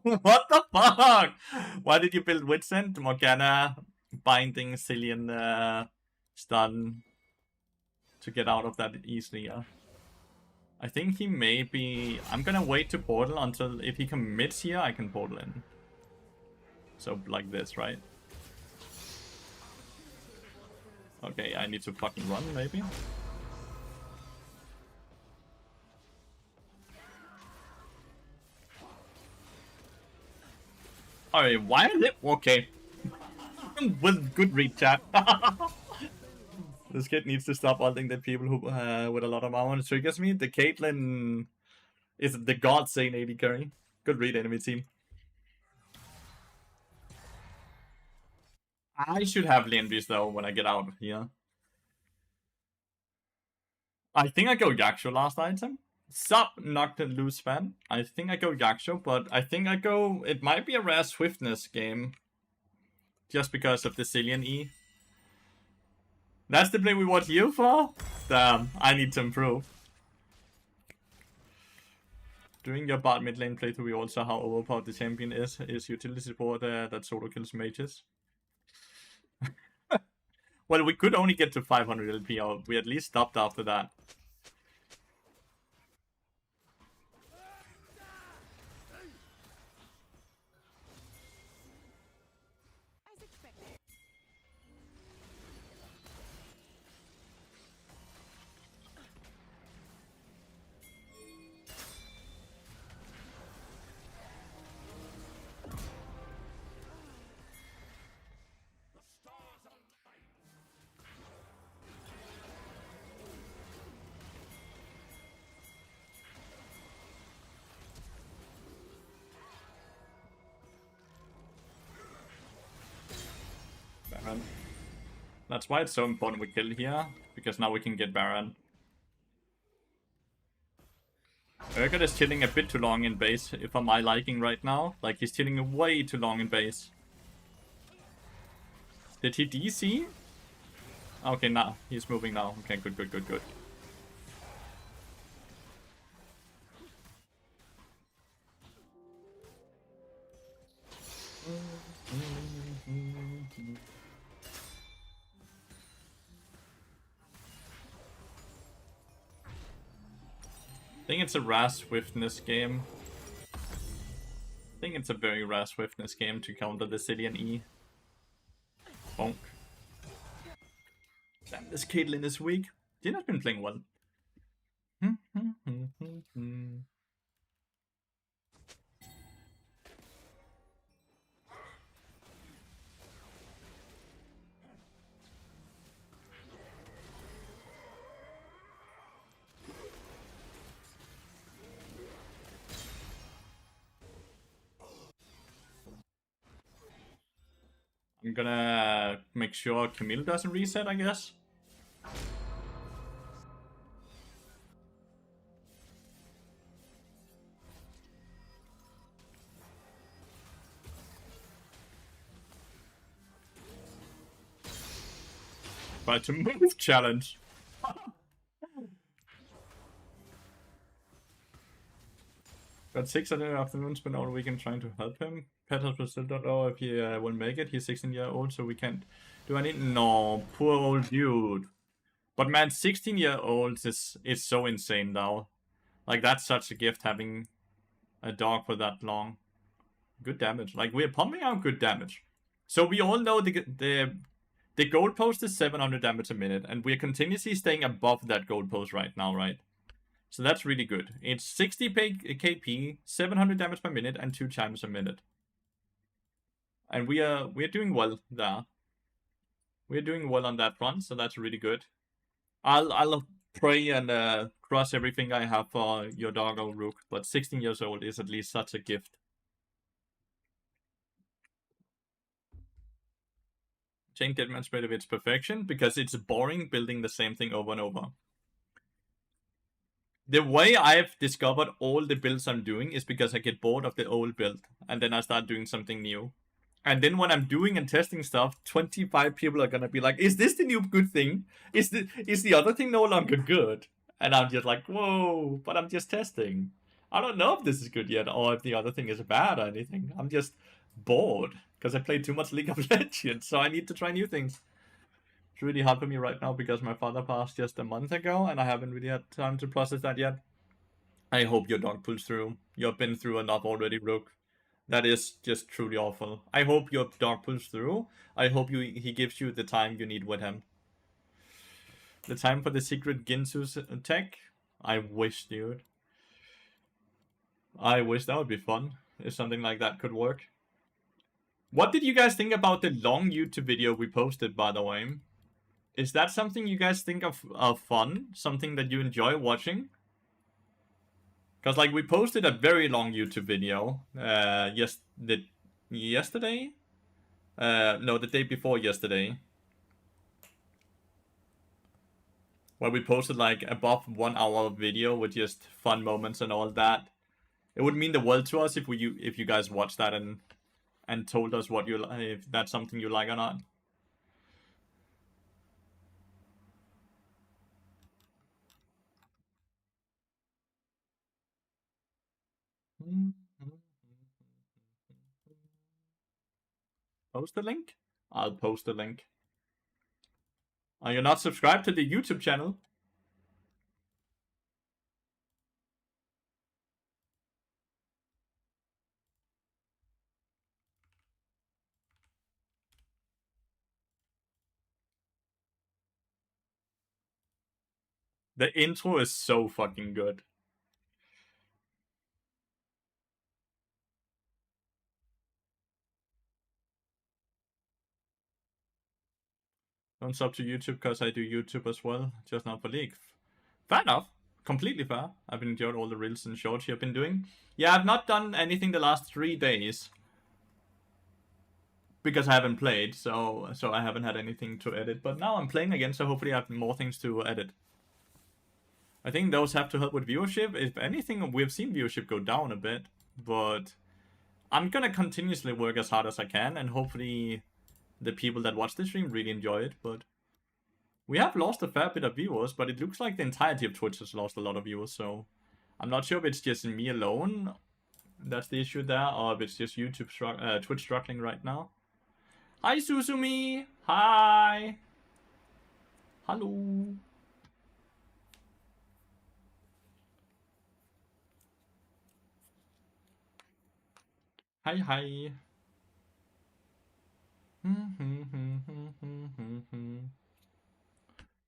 [SPEAKER 1] What the fuck? Why did you build Witsend? Morgana, Binding, Cillian, Stun to get out of that easily, yeah. I think he may be... I'm gonna wait to portal until if he commits here, I can portal in. So, like this, right? Okay, I need to fucking run, maybe? Alright, why is it? Okay. With good read, chat. This kid needs to stop ulting the people who with a lot of armor triggers me. The Caitlyn is the god saying AD carry. Good read, enemy team. I should have Lienvis though when I get out of here. I think I go Yaksho last item. Sub knocked and loose fan. I think I go Yaksho, but I think I go... It might be a rare swiftness game. Just because of the Cillian E. That's the play we watch you for? Damn, I need to improve. During your bot mid lane playthrough, we also how overpowered the champion is utility support that solo kills mages. Well, we could only get to 500 LP, or we at least stopped after that. Baron. That's why it's so important we kill here, because now we can get Baron. Urgot is chilling a bit too long in base, if I'm my liking right now. Like, he's chilling way too long in base. Did he DC? Okay, now he's moving now. Okay, good, good, good, good. I think it's a rare swiftness game. I think it's a very rare swiftness game to counter the Cillian E. Bonk. Damn, this Caitlyn is weak. She's not been playing well. I'm gonna make sure Camille doesn't reset, I guess. Try to move challenge. Got 6 afternoons, spent all weekend trying to help him. Peters will still don't know if he will make it. He's 16 years old, so we can't do anything. No, poor old dude. But man, 16-year-olds is so insane now. Like, that's such a gift having a dog for that long. Good damage. Like, we're pumping out good damage. So we all know the goalpost is 700 damage a minute, and we're continuously staying above that goalpost right now, right? So that's really good. It's 60 KP, 700 damage per minute, and 2 chimes a minute. And we're doing well there. We're doing well on that front, so that's really good. I'll pray and cross everything I have for your dog, old Rook, but 16 years old is at least such a gift. Chain Deadman's Blade of its perfection, because it's boring building the same thing over and over. The way I've discovered all the builds I'm doing is because I get bored of the old build, and then I start doing something new. And then when I'm doing and testing stuff, 25 people are gonna be like, is this the new good thing? Is the other thing no longer good? And I'm just like, whoa, but I'm just testing. I don't know if this is good yet, or if the other thing is bad or anything. I'm just bored, because I played too much League of Legends, so I need to try new things. It's really hard for me right now because my father passed just a month ago and I haven't really had time to process that yet. I hope your dog pulls through. You've been through enough already, Rook. That is just truly awful. I hope your dog pulls through. I hope he gives you the time you need with him. The time for the secret Ginsu's tech? I wish, dude. I wish that would be fun. If something like that could work. What did you guys think about the long YouTube video we posted, by the way? Is that something you guys think of fun? Something that you enjoy watching? Because, like, we posted a very long YouTube video yesterday? No, the day before yesterday. Where we posted, like, above 1 hour video with just fun moments and all that. It would mean the world to us if you guys watched that and told us what if that's something you like or not. Post the link? I'll post the link. Are you not subscribed to the YouTube channel? The intro is so fucking good. Don't sub to YouTube because I do YouTube as well, just not for League. Fair enough. Completely fair. I've enjoyed all the reels and shorts you've been doing. Yeah, I've not done anything the last 3 days. Because I haven't played, so I haven't had anything to edit. But now I'm playing again, so hopefully I have more things to edit. I think those have to help with viewership. If anything, we've seen viewership go down a bit. But I'm gonna continuously work as hard as I can, and hopefully the people that watch the stream really enjoy it. But we have lost a fair bit of viewers, but it looks like the entirety of Twitch has lost a lot of viewers, so I'm not sure if it's just me alone that's the issue there, or if it's just Twitch struggling right now. Hi, Susumi! Hi! Hello! Hi, hi!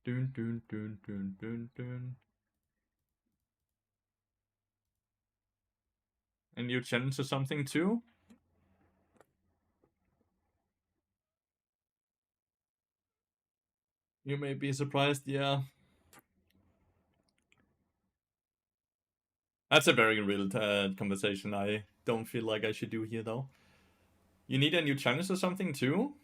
[SPEAKER 1] Dun, dun, dun, dun, dun, dun. A new challenge or something too? You may be surprised, yeah. That's a very real conversation I don't feel like I should do here, though. You need a new challenge or something too?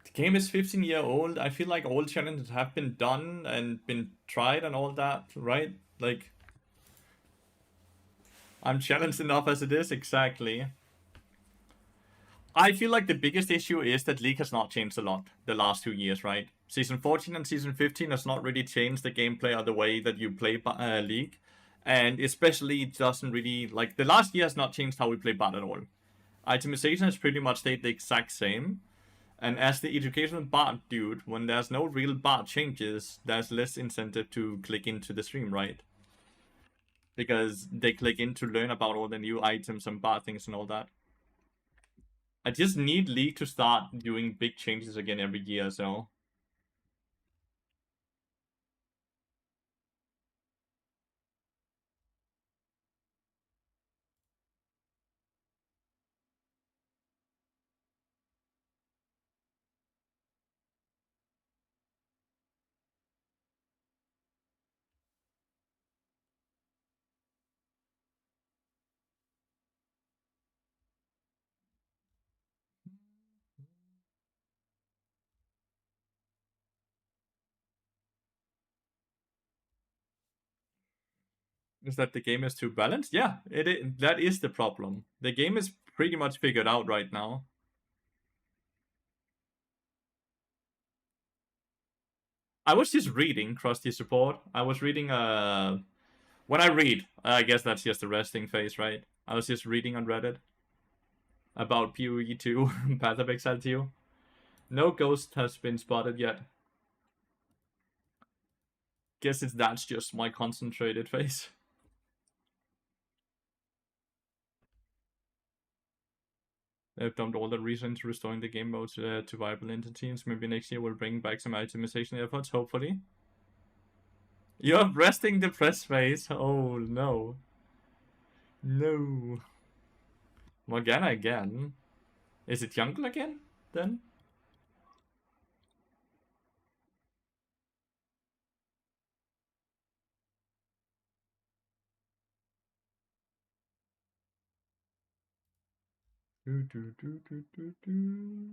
[SPEAKER 1] The game is 15 years old. I feel like all challenges have been done and been tried and all that, right? Like, I'm challenged enough as it is, exactly. I feel like the biggest issue is that League has not changed a lot the last 2 years, right? Season 14 and Season 15 has not really changed the gameplay or the way that you play League. And especially it doesn't really, like, the last year has not changed how we play bard at all. Itemization has pretty much stayed the exact same. And as the educational bard dude, when there's no real bard changes, there's less incentive to click into the stream, right? Because they click in to learn about all the new items and bard things and all that. I just need League to start doing big changes again every year, so... Is that the game is too balanced? Yeah, that is the problem. The game is pretty much figured out right now. I was just reading Krusty support. I was reading when I read, I guess that's just the resting phase, right? I was just reading on Reddit about PoE 2 Path of Exile 2. No ghost has been spotted yet. Guess that's just my concentrated phase. They've dumped all the reasons restoring the game modes to viable entities. Maybe next year we'll bring back some itemization efforts, hopefully. You're resting the press phase. Oh no. No. Morgana again. Is it jungle again, then? Do, do, do, do, do, do.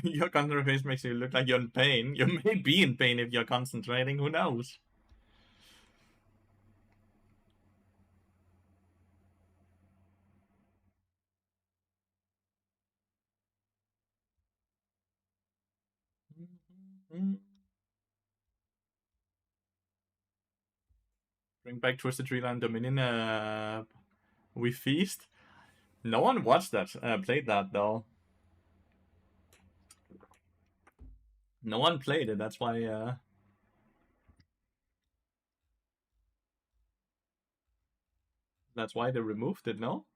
[SPEAKER 1] Your concentrated face makes you look like you're in pain. You may be in pain if you're concentrating, who knows? Bring back Twisted Tree Line Dominion, we feast? No one watched that, played that though. No one played it, that's why, that's why they removed it, no?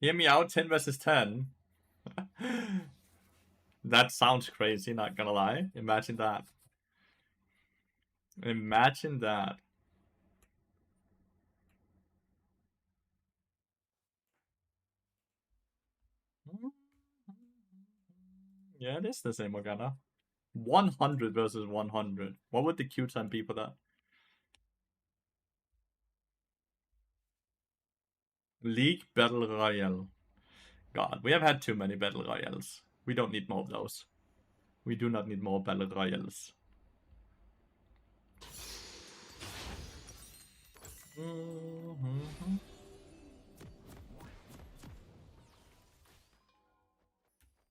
[SPEAKER 1] Hear me out, 10 versus 10. That sounds crazy, not gonna lie. Imagine that. Imagine that. Yeah, it is the same Morgana. 100 versus 100. What would the Q time be for that? League Battle Royale. God, we have had too many Battle Royales. We don't need more of those. We do not need more Battle Royales.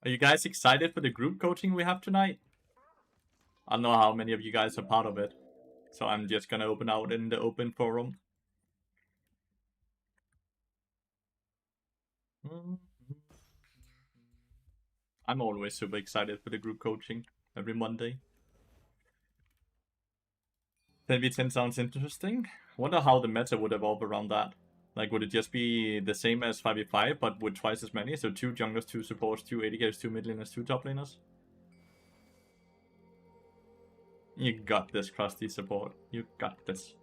[SPEAKER 1] Are you guys excited for the group coaching we have tonight? I don't know how many of you guys are part of it. So I'm just gonna open out in the open forum. I'm always super excited for the group coaching every Monday. 10v10 sounds interesting. Wonder how the meta would evolve around that. Like, would it just be the same as 5v5, but with twice as many? So 2 junglers, 2 supports, 2 AD carries, 2 mid laners, 2 top laners? You got this, Krusty support. You got this.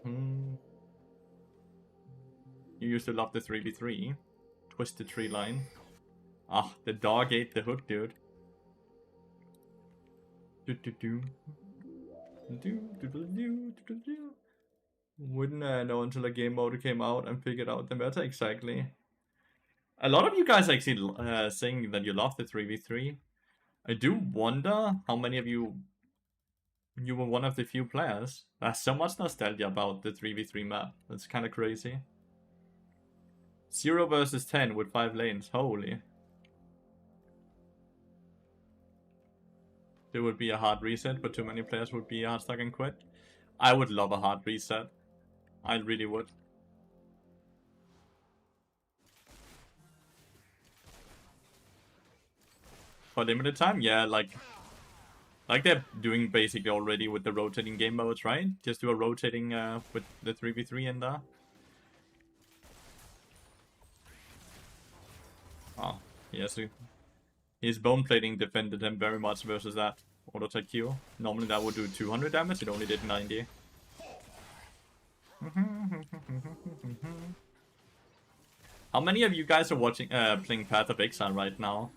[SPEAKER 1] You used to love the 3v3. Twisted Tree Line. Ah, the dog ate the hook, dude. Do. Wouldn't know until a game mode came out and figured out the meta exactly. A lot of you guys actually saying that you love the 3v3. I do wonder how many of you were one of the few players. There's so much nostalgia about the 3v3 map. That's kind of crazy. 0 versus 10 with 5 lanes. Holy. There would be a hard reset, but too many players would be hard stuck and quit. I would love a hard reset. I really would. For limited time? Yeah, like they're doing basically already with the rotating game modes, right? Just do a rotating with the 3v3 in there. Oh, yes. His bone plating defended him very much versus that auto attack Q. Normally that would do 200 damage, it only did 90. How many of you guys are watching playing Path of Exile right now?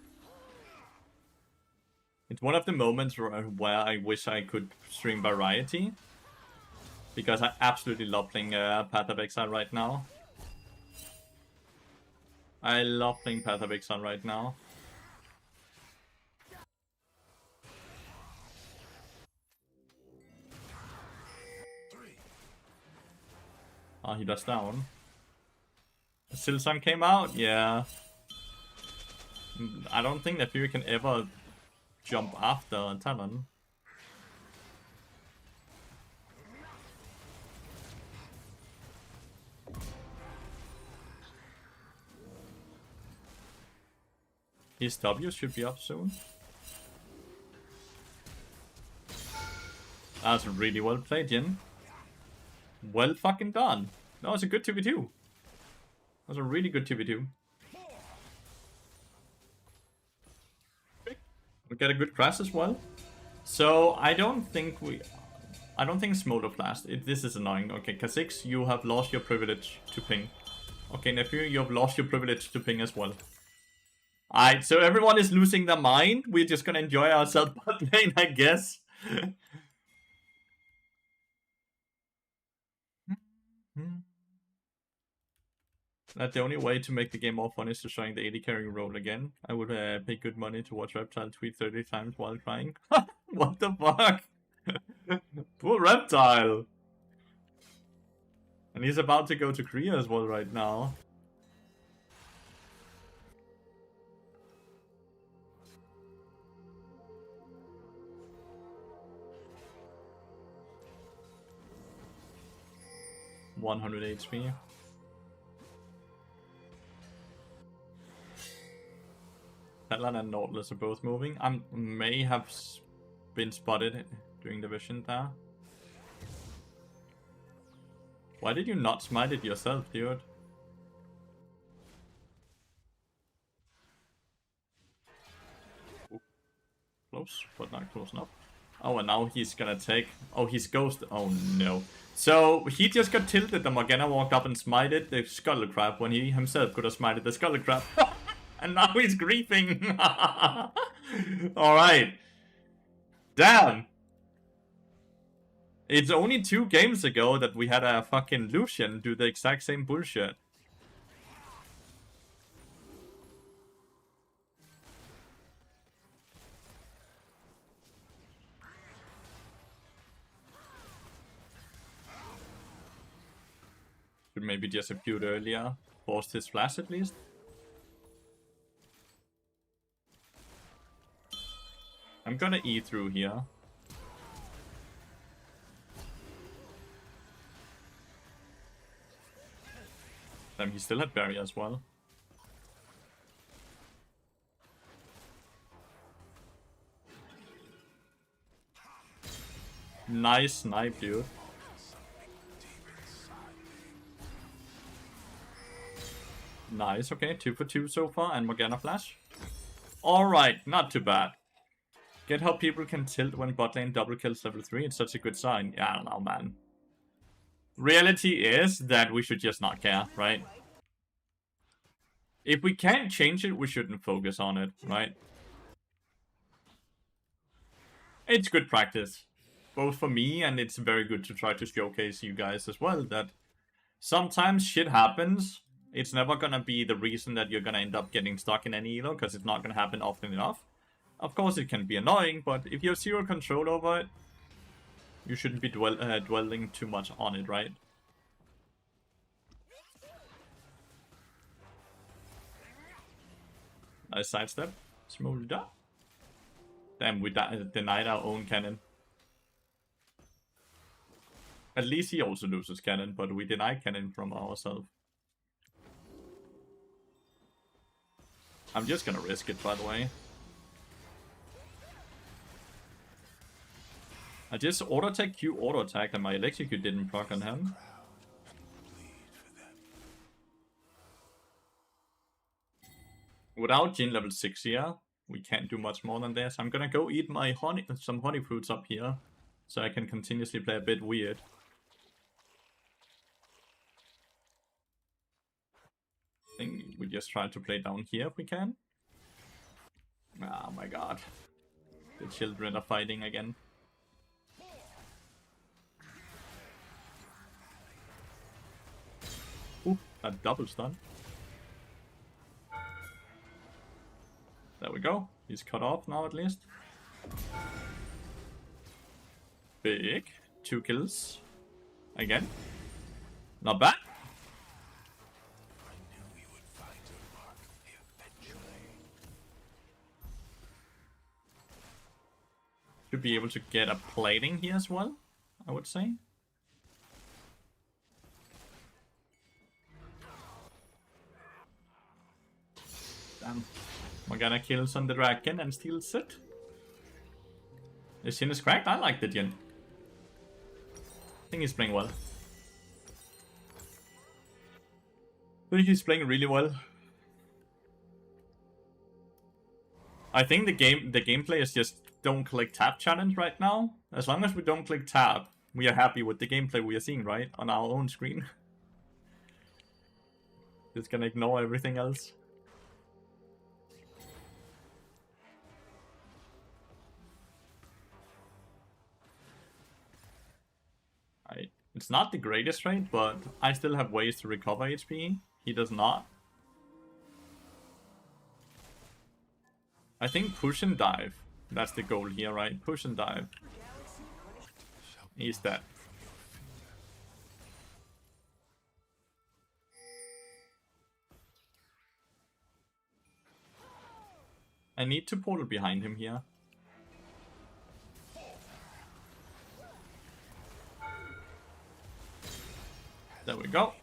[SPEAKER 1] It's one of the moments where I wish I could stream variety. Because I absolutely love playing Path of Exile right now. I love playing Path of Exile right now. Oh, he does down. Silsong came out? Yeah. I don't think that Fury can ever jump after Talon. His W should be up soon. That's really well played, Jin. Well fucking done. That was a good 2v2. That was a really good 2v2. We get a good crash as well. So I don't think Smolder flashed. This is annoying. Okay, Kha'Zix, you have lost your privilege to ping. Okay, Nephew, you have lost your privilege to ping as well. Alright, so everyone is losing their mind. We're just gonna enjoy ourselves bot lane, I guess. That's the only way to make the game more fun is to showing the AD carry role again. I would pay good money to watch Reptile tweet 30 times while crying. What the fuck? Poor Reptile! And he's about to go to Korea as well right now. $100 HP. Talon and Nautilus are both moving. I may have been spotted during the vision there. Why did you not smite it yourself, dude? Ooh. Close, but not close enough. Oh, and now he's gonna take... Oh, he's ghost. Oh, no. So, he just got tilted. The Morgana walked up and smited the Scuttle Crab when he himself could have smited the Scuttle Crab. And now he's griefing. Alright. Damn. It's only 2 games ago that we had a fucking Lucian do the exact same bullshit. Should maybe just appeared earlier. Forced his flash at least. I'm gonna E through here. Damn, he still had barrier as well. Nice snipe, dude. Nice, okay, 2 for 2 so far, and Morgana flash. Alright, not too bad. Get how people can tilt when bot lane double kills level 3, it's such a good sign. Yeah, I don't know, man. Reality is that we should just not care, right? If we can't change it, we shouldn't focus on it, right? It's good practice. both for me, and it's very good to try to showcase you guys as well, that sometimes shit happens. It's never gonna be the reason that you're gonna end up getting stuck in any elo, because it's not gonna happen often enough. Of course it can be annoying, but if you have zero control over it, you shouldn't be dwelling too much on it, right? Nice sidestep. Smolder. Damn, we denied our own cannon. At least he also loses cannon, but we deny cannon from ourselves. I'm just gonna risk it, by the way. I just auto-attack Q auto-attack and my electrocute didn't proc on him. Without Jin level 6 here, we can't do much more than this. I'm gonna go eat my some honey fruits up here, so I can continuously play a bit weird. I think we just try to play down here if we can. Oh my god. The children are fighting again. Ooh, a double stun. There we go. He's cut off now at least. Big. 2 kills. Again. Not bad. Should be able to get a plating here as well, I would say. Damn. Morgana kills on the dragon and steals it. The Jin is cracked? I like the Jin. I think he's playing well. I think he's playing really well. I think the gameplay is just don't click tab challenge right now. As long as we don't click tab, we are happy with the gameplay we are seeing, right? On our own screen. Just gonna ignore everything else. It's not the greatest rate, but I still have ways to recover HP. He does not. I think push and dive. That's the goal here, right? Push and dive. He's dead. I need to portal behind him here. There we go.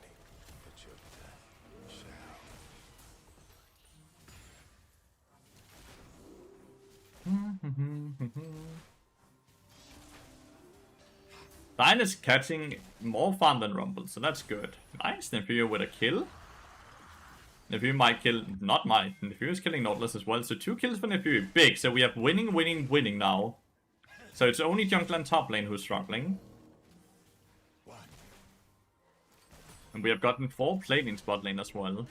[SPEAKER 1] Dine is catching more farm than Rumble, so that's good. Nice, Nefuyo with a kill. Nefuyo might kill, not might. Nefuyo is killing Nautilus as well, so 2 kills for Nefuyo. Big, so we have winning, winning, winning now. So it's only jungle and top lane who's struggling. And we have gotten 4 plating spot lane as well.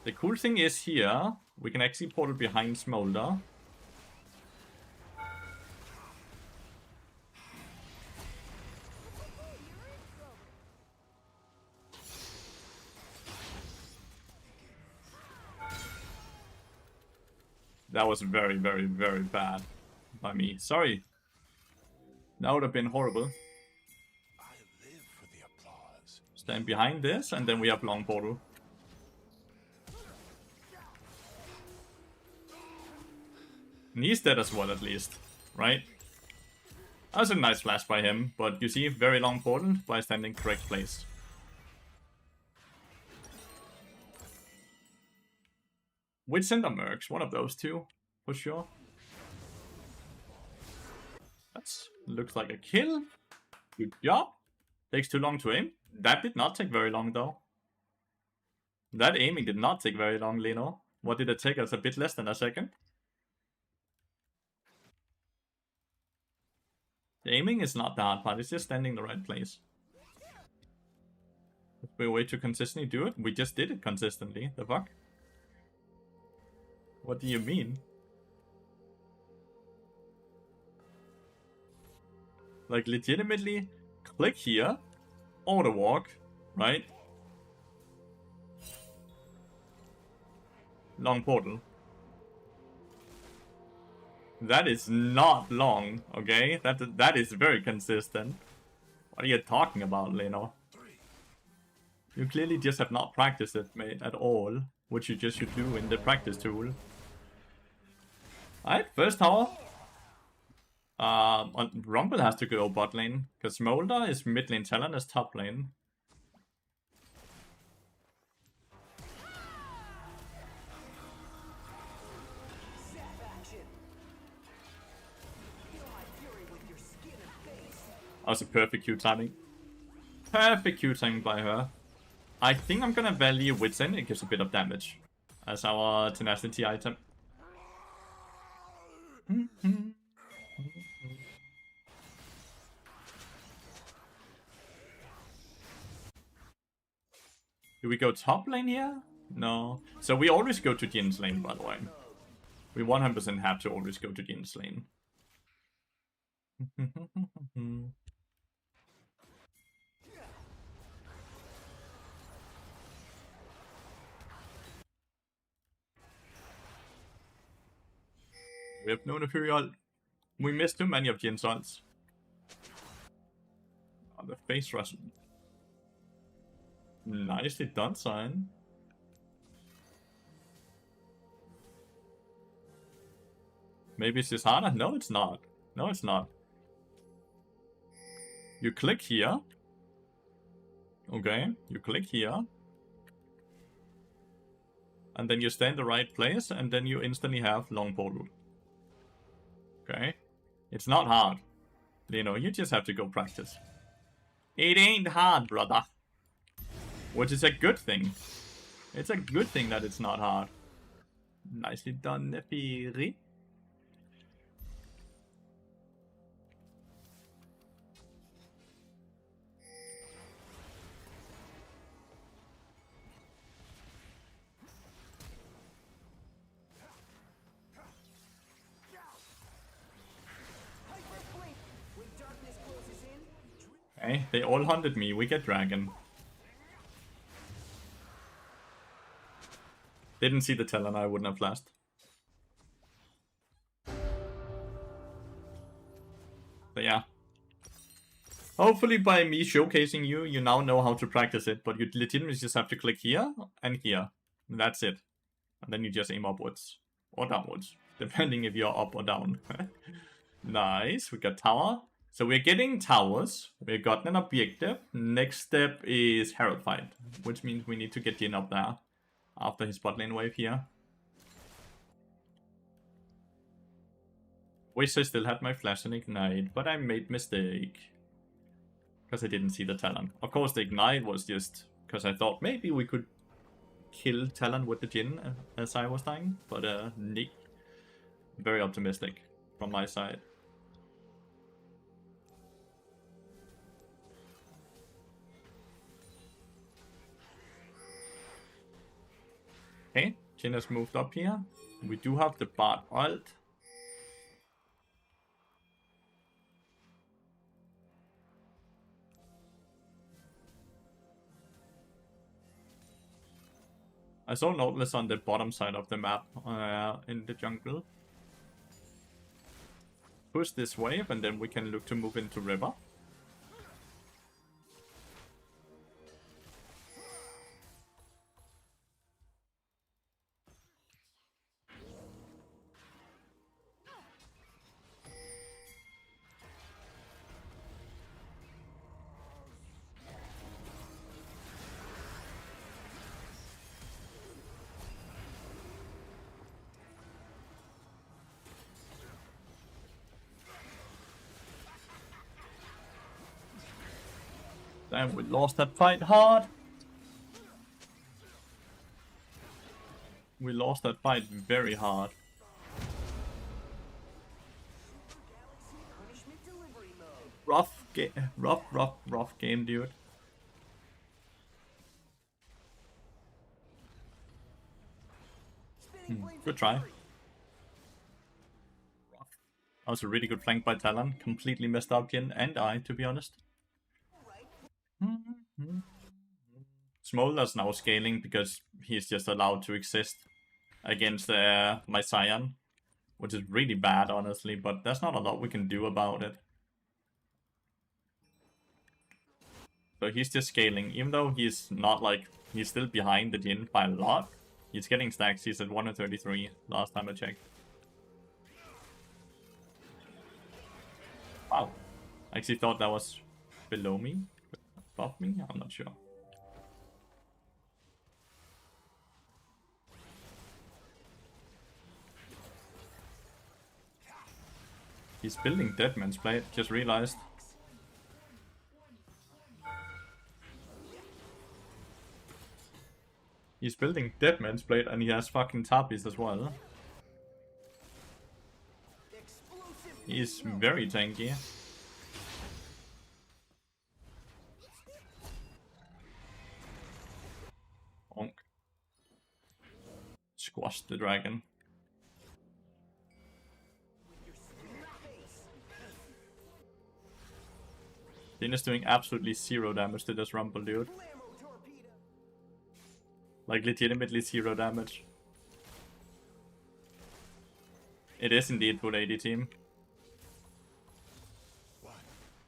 [SPEAKER 1] The cool thing is here, we can actually portal behind Smolder. That was very, very, very bad by me. Sorry. That would have been horrible. Stand behind this, and then we have long portal. And he's dead as well, at least. Right? That was a nice flash by him, but you see, very long portal by standing correct place. With Cinder Mercs, one of those two, for sure. That looks like a kill. Good job. Takes too long to aim. That did not take very long, though. That aiming did not take very long, Leno. What did it take us? A bit less than a second? The aiming is not the hard part, it's just standing in the right place. If we're way too consistently do it, we just did it consistently. The fuck? What do you mean? Like, legitimately, click here, auto walk, right? Long portal. That is not long, okay? That is very consistent. What are you talking about, Leno? You clearly just have not practiced it, mate, at all. Which you just should do in the practice tool. Alright, first tower. Rumble has to go bot lane, because Smolder is mid lane, Talon is top lane. Also perfect Q timing. Perfect Q timing by her. I think I'm gonna value Wits End, it gives a bit of damage. As our tenacity item. Do we go top lane here? No. So we always go to Jin's lane, by the way. We 100% have to always go to Jin's lane. We have no Fury ult. We missed too many of Jin's ults. Oh, the face rush. Nicely done, Sign. Maybe it's just harder? No, it's not. No, it's not. You click here. Okay, you click here. And then you stay in the right place, and then you instantly have long portal. Okay? It's not hard. You know, you just have to go practice. It ain't hard, brother. Which is a good thing. It's a good thing that it's not hard. Nicely done, Nefiri. Okay, they all hunted me. We get dragon. Didn't see the Talon, I wouldn't have flashed. So yeah. Hopefully by me showcasing you, you now know how to practice it. But you legitimately just have to click here and here. And that's it. And then you just aim upwards. Or downwards. Depending if you're up or down. Nice, we got tower. So we're getting towers. We've gotten an objective. Next step is Herald fight. Which means we need to get Jin up there. After his bot lane wave here. Wish I still had my flash and ignite, but I made mistake. Because I didn't see the Talon. Of course the ignite was just because I thought maybe we could kill Talon with the Jin as I was dying. But Nick, very optimistic from my side. Okay, Jin has moved up here. We do have the Bard ult. I saw Nautilus on the bottom side of the map in the jungle. Push this wave and then we can look to move into river. Damn, we lost that fight hard. We lost that fight very hard. Rough game, dude. Good try. That was a really good flank by Talon. Completely messed up Jin and I, to be honest. Smolder's now scaling because he's just allowed to exist against my Scion, which is really bad, honestly, but there's not a lot we can do about it. So he's just scaling, even though he's not like, he's still behind the Jin by a lot. He's getting stacks, he's at 133 last time I checked. Wow, I actually thought that was below me, above me, I'm not sure. He's building Deadman's Blade, just realized. He's building Deadman's Blade and he has fucking Tapis as well. He's very tanky. Bonk. Squash the dragon. Jin is doing absolutely 0 damage to this Rumble, dude. Like, legitimately 0 damage. It is indeed full AD team.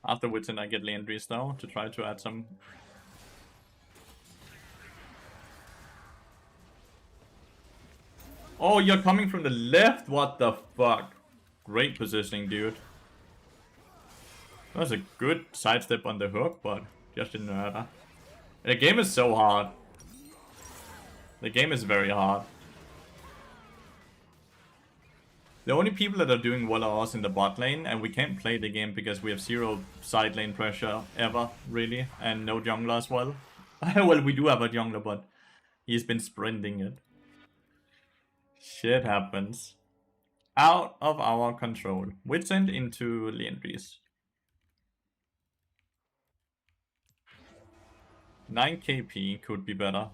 [SPEAKER 1] Afterwards, and I get Lathyrus though, to try to add some... Oh, you're coming from the left? What the fuck? Great positioning, dude. That was a good sidestep on the hook, but just didn't matter. The game is so hard. The game is very hard. The only people that are doing well are us in the bot lane, and we can't play the game because we have 0 side lane pressure ever, really, and no jungler as well. Well, we do have a jungler, but he's been sprinting it. Shit happens. Out of our control. Witsend into Lathyrus. 9 KP could be better.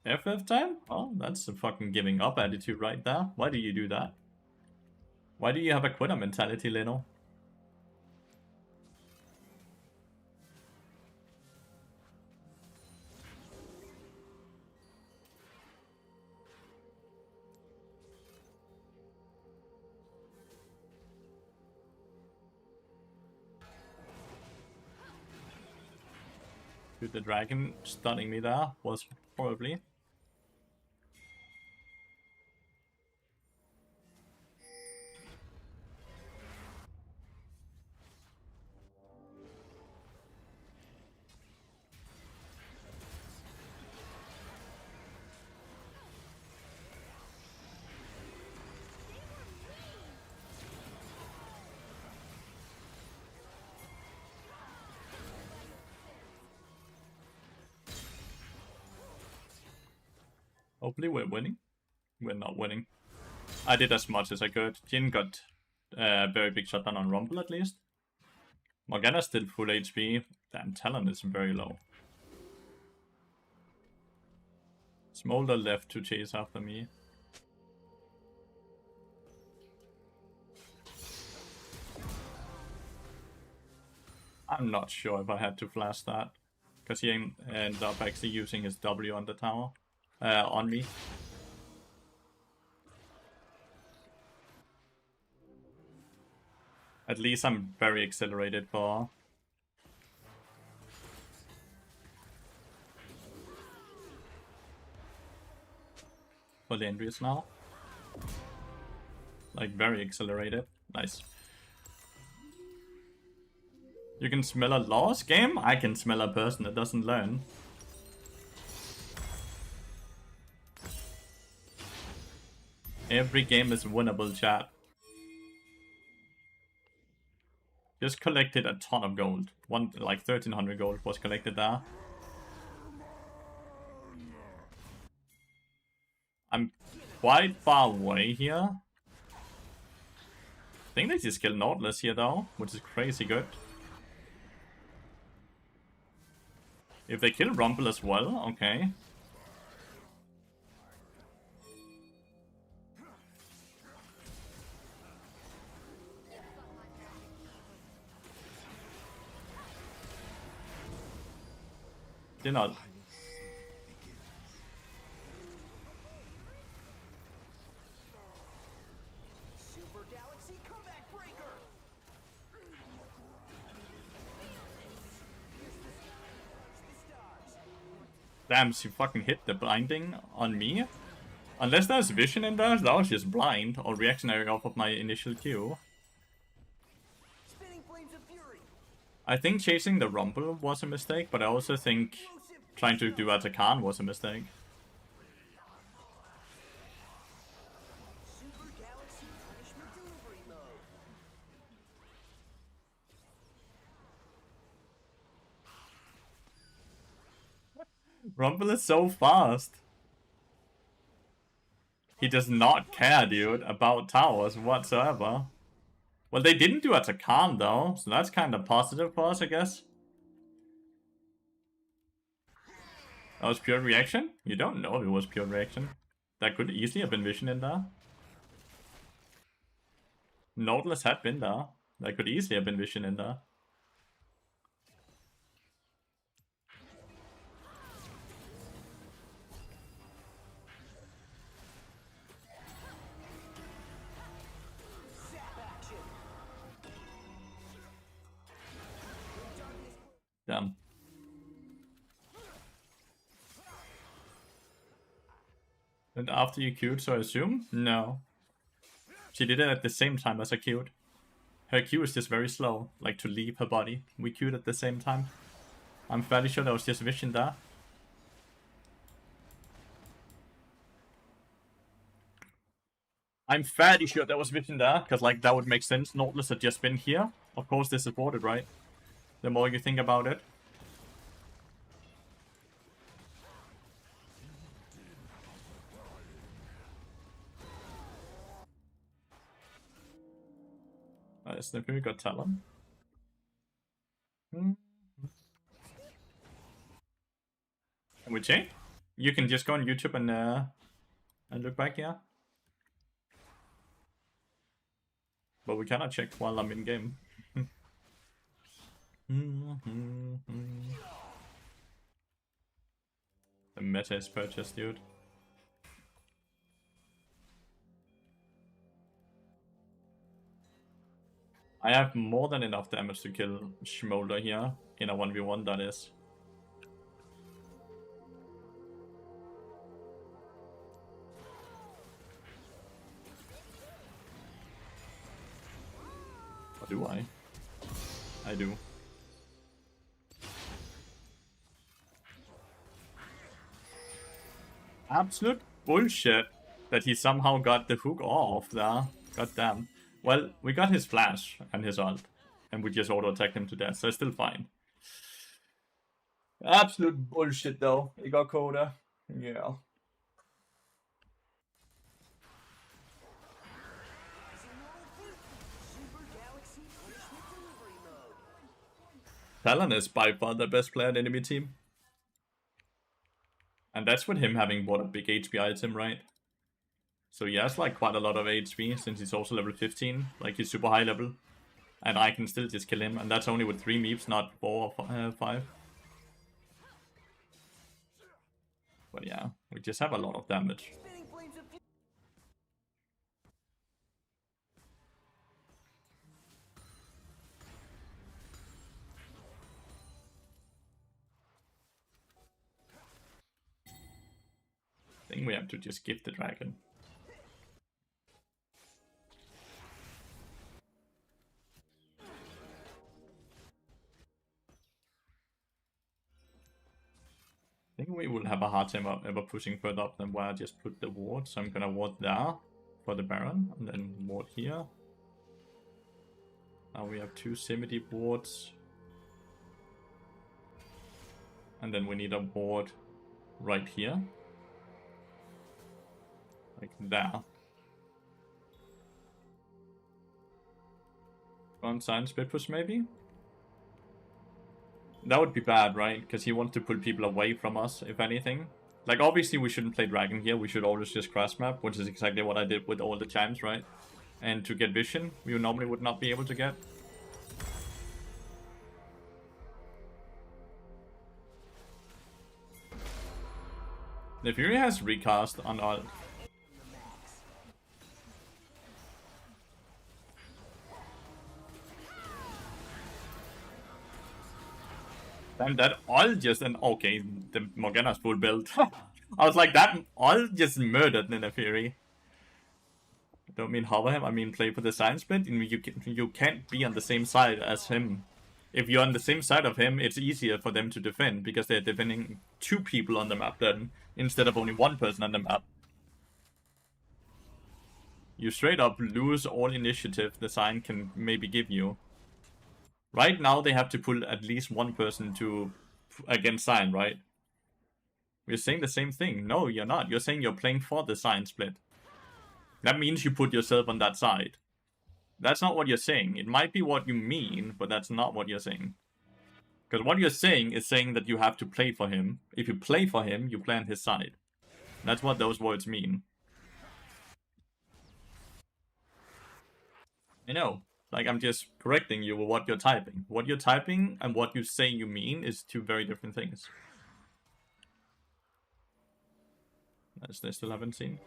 [SPEAKER 1] FF time? Oh, that's a fucking giving up attitude right there. Why do you do that? Why do you have a quitter mentality, Leno? Dude, the dragon stunning me there was probably... Hopefully we're winning. We're not winning. I did as much as I could. Jin got a very big shutdown on Rumble at least. Morgana's still full HP. Damn, Talon is very low. Smolder left to chase after me. I'm not sure if I had to flash that. Because he ended up actually using his W on the tower. On me. At least I'm very accelerated for Lathyrus now. Like very accelerated. Nice. You can smell a loss game? I can smell a person that doesn't learn. Every game is winnable, chat. Just collected a ton of gold. Like 1300 gold was collected there. I'm quite far away here. I think they just killed Nautilus here though, which is crazy good. If they kill Rumble as well, okay. Did not. Damn, she fucking hit the blinding on me. Unless there's vision in there, that was just blind or reactionary off of my initial Q. I think chasing the Rumble was a mistake, but I also think trying to do Atakan was a mistake. Rumble is so fast. He does not care, dude, about towers whatsoever. Well, they didn't do Atakan though, so that's kind of positive for us, I guess. That was pure reaction? You don't know if it was pure reaction. That could easily have been vision in there. Nautilus had been there. That could easily have been vision in there. Damn. And after you queued, so I assume? No. She did it at the same time as I queued. Her Q is just very slow, like to leave her body. We queued at the same time. I'm fairly sure there was just vision there. I'm fairly sure there was vision there, because like that would make sense. Nautilus had just been here. Of course they supported, right? The more you think about it. Snipper got Talon. Can we change? You can just go on YouTube and look back here. But we cannot check while I'm in game. The meta is purchased, dude. I have more than enough damage to kill Smolder here in a 1v1, that is. Or do I? I do. Absolute bullshit that he somehow got the hook off there. God damn. Well, we got his flash and his ult, and we just auto-attacked him to death, so it's still fine. Absolute bullshit though. He got Coda. Yeah. Talon is by far the best player in enemy team. And that's with him having bought a big HP item, right? So he has like quite a lot of HP since he's also level 15. Like he's super high level. And I can still just kill him. And that's only with 3 meeps, not 4 or 5. But yeah, we just have a lot of damage. I think we have to just give the dragon. I think we will have a hard time ever pushing further up than where I just put the ward. So I'm gonna ward there for the Baron, and then ward here. Now we have 2 semi-deep wards. And then we need a ward right here. Like there. One sign split push maybe? That would be bad, right? Because he wants to pull people away from us, if anything. Like, obviously we shouldn't play Dragon here. We should always just cross map, which is exactly what I did with all the chimes, right? And to get vision, we normally would not be able to get. The Fury has recast on all. Damn, that all just an okay. The Morgana's full build. I was like, that all just murdered Nina Fury. Don't mean hover him. I mean play for the science split. You can't be on the same side as him. If you're on the same side of him, it's easier for them to defend because they're defending 2 people on the map then instead of only 1 person on the map. You straight up lose all initiative the sign can maybe give you. Right now they have to pull at least 1 person to against sign, right? We're saying the same thing. No, you're not. You're saying you're playing for the sign split. That means you put yourself on that side. That's not what you're saying. It might be what you mean, but that's not what you're saying. Because what you're saying is saying that you have to play for him. If you play for him, you play on his side. That's what those words mean. I know. Like, I'm just correcting you with what you're typing. What you're typing and what you say you mean is 2 very different things. As they still haven't seen.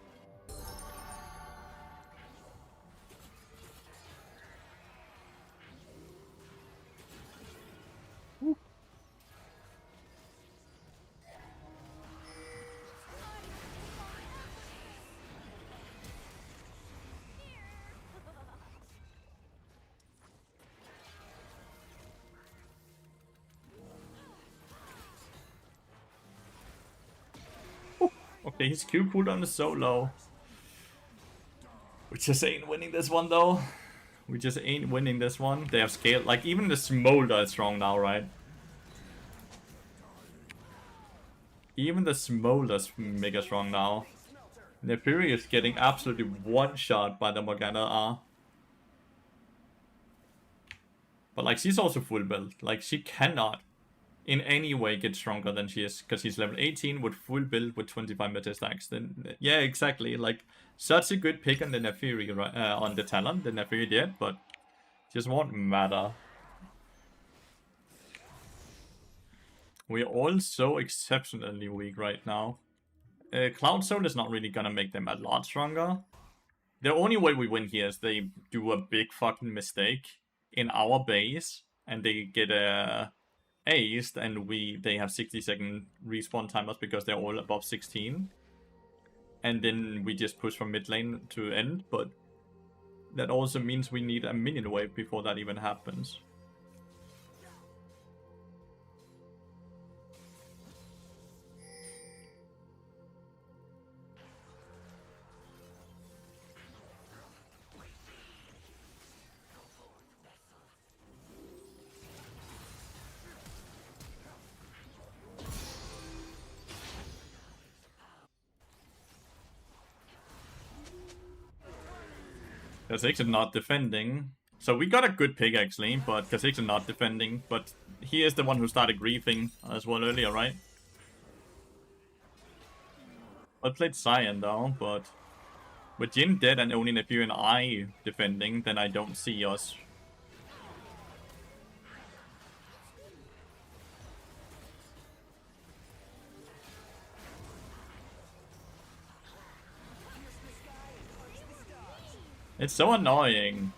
[SPEAKER 1] Okay, his Q cooldown is so low. We just ain't winning this one though. We just ain't winning this one. They have scaled. Like, even the Smolder is strong now, right? Even the Smolder's mega strong now. Lathyrus is getting absolutely one-shot by the Morgana R. But like, she's also full build. Like, she cannot in any way get stronger than she is, because she's level 18 with full build with 25 meta stacks. Then yeah, exactly. Like, such a good pick on the Lathyrus, on the talent the Lathyrus did, but just won't matter. We're all so exceptionally weak right now. Cloud Soul is not really gonna make them a lot stronger. The only way we win here is they do a big fucking mistake in our base and they get aced, and they have 60-second respawn timers because they're all above 16. And then we just push from mid lane to end, but that also means we need a minion wave before that even happens. Kha'Zix is not defending. So we got a good pick actually, but Kha'Zix is not defending. But he is the one who started griefing as well earlier, right? I played Cyan though, but with Jin dead and only Nephew and I defending, then I don't see us. It's so annoying.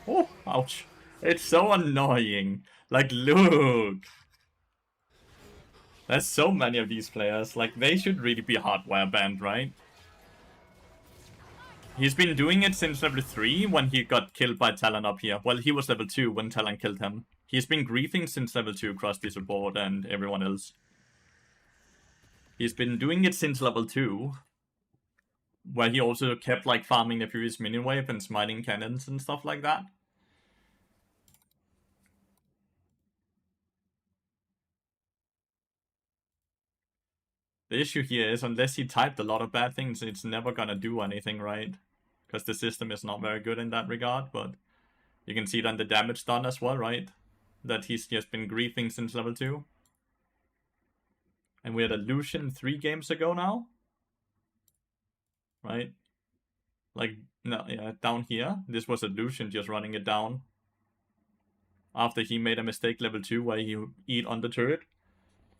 [SPEAKER 1] Oh, ouch. It's so annoying. Like, look. There's so many of these players. Like, they should really be hardware banned, right? He's been doing it since level 3 when he got killed by Talon up here. Well, he was level 2 when Talon killed him. He's been griefing since level 2 across the support and everyone else. He's been doing it since level 2. Where he also kept like farming the Furious minion wave and smiting cannons and stuff like that. The issue here is, unless he typed a lot of bad things, it's never gonna do anything, right? Because the system is not very good in that regard, but you can see it on the damage done as well, right? That he's just been griefing since level 2. And we had a Lucian 3 games ago now. Right? Like, no, yeah, down here, this was a Lucian just running it down. After he made a mistake level 2 where he eat on the turret.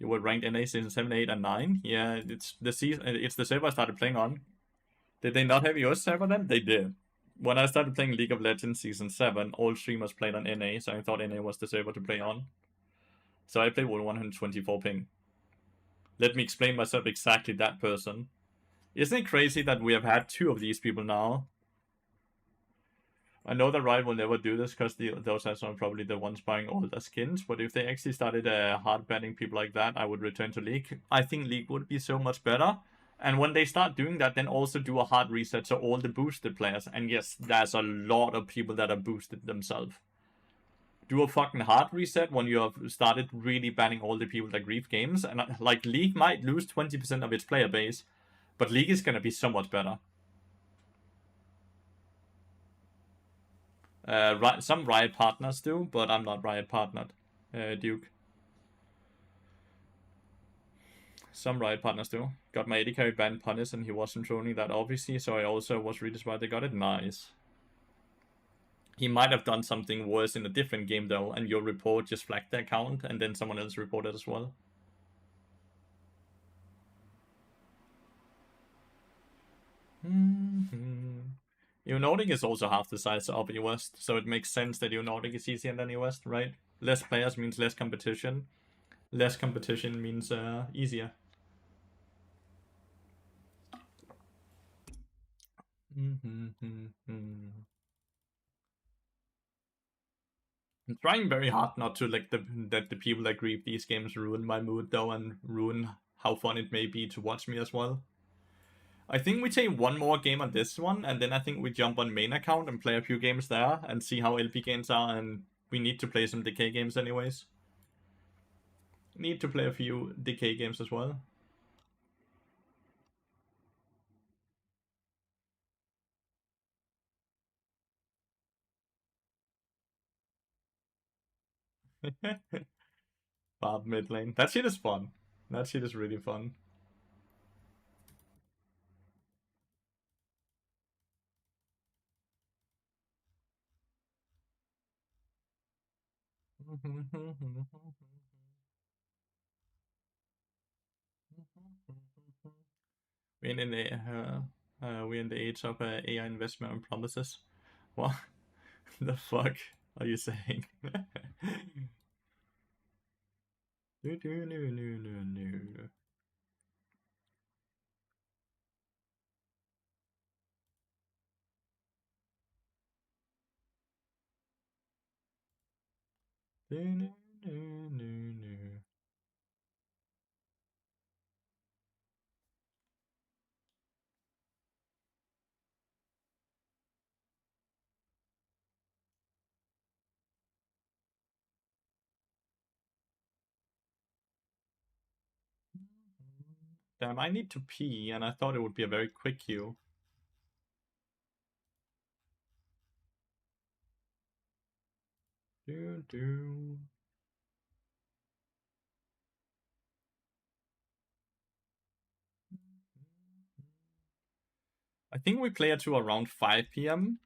[SPEAKER 1] You were ranked NA season 7, 8, and 9. Yeah, it's the season. It's the server I started playing on. Did they not have your server then? They did. When I started playing League of Legends season 7, all streamers played on NA, so I thought NA was the server to play on. So I played with 124 ping. Let me explain myself exactly that person. Isn't it crazy that we have had 2 of these people now? I know that Riot will never do this because those guys are probably the ones buying all the skins, but if they actually started hard banning people like that, I would return to League. I think League would be so much better. And when they start doing that, then also do a hard reset, so all the boosted players, and yes, there's a lot of people that are boosted themselves. Do a fucking hard reset when you have started really banning all the people that grief games, and like League might lose 20% of its player base, but League is gonna be so much better. Some Riot partners do, but I'm not Riot partnered, Duke. Some Riot partners do. Got my AD carry banned punish and he wasn't trolling that obviously, so I also was really surprised they got it. Nice. He might have done something worse in a different game though, and your report just flagged the account, and then someone else reported as well. EU Nordic is also half the size of EU West, so it makes sense that EU Nordic is easier than EU West, right? Less players means less competition. Less competition means easier. I'm trying very hard not to let the people that grieve these games ruin my mood though, and ruin how fun it may be to watch me as well. I think we take one more game on this one, and then I think we jump on main account and play a few games there and see how LP games are, and we need to play some decay games anyways. Need to play a few decay games as well. Bob mid lane. That shit is fun. That shit is really fun. We're in the age of AI investment and promises. What the fuck are you saying? No. Damn, I need to pee, and I thought it would be a very quick queue. I think we play it to around 5 PM.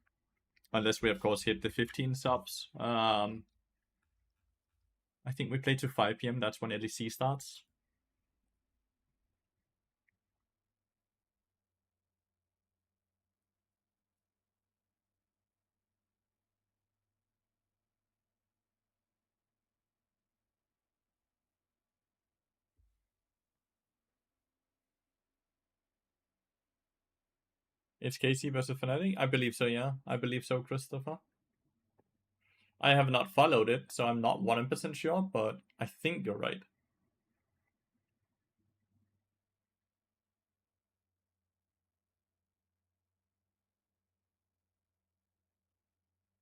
[SPEAKER 1] Unless we, of course, hit the 15 subs. I think we play to 5 PM. That's when LEC starts. It's KC versus Fnatic? I believe so, yeah. I believe so, Christopher. I have not followed it, so I'm not 100% sure, but I think you're right.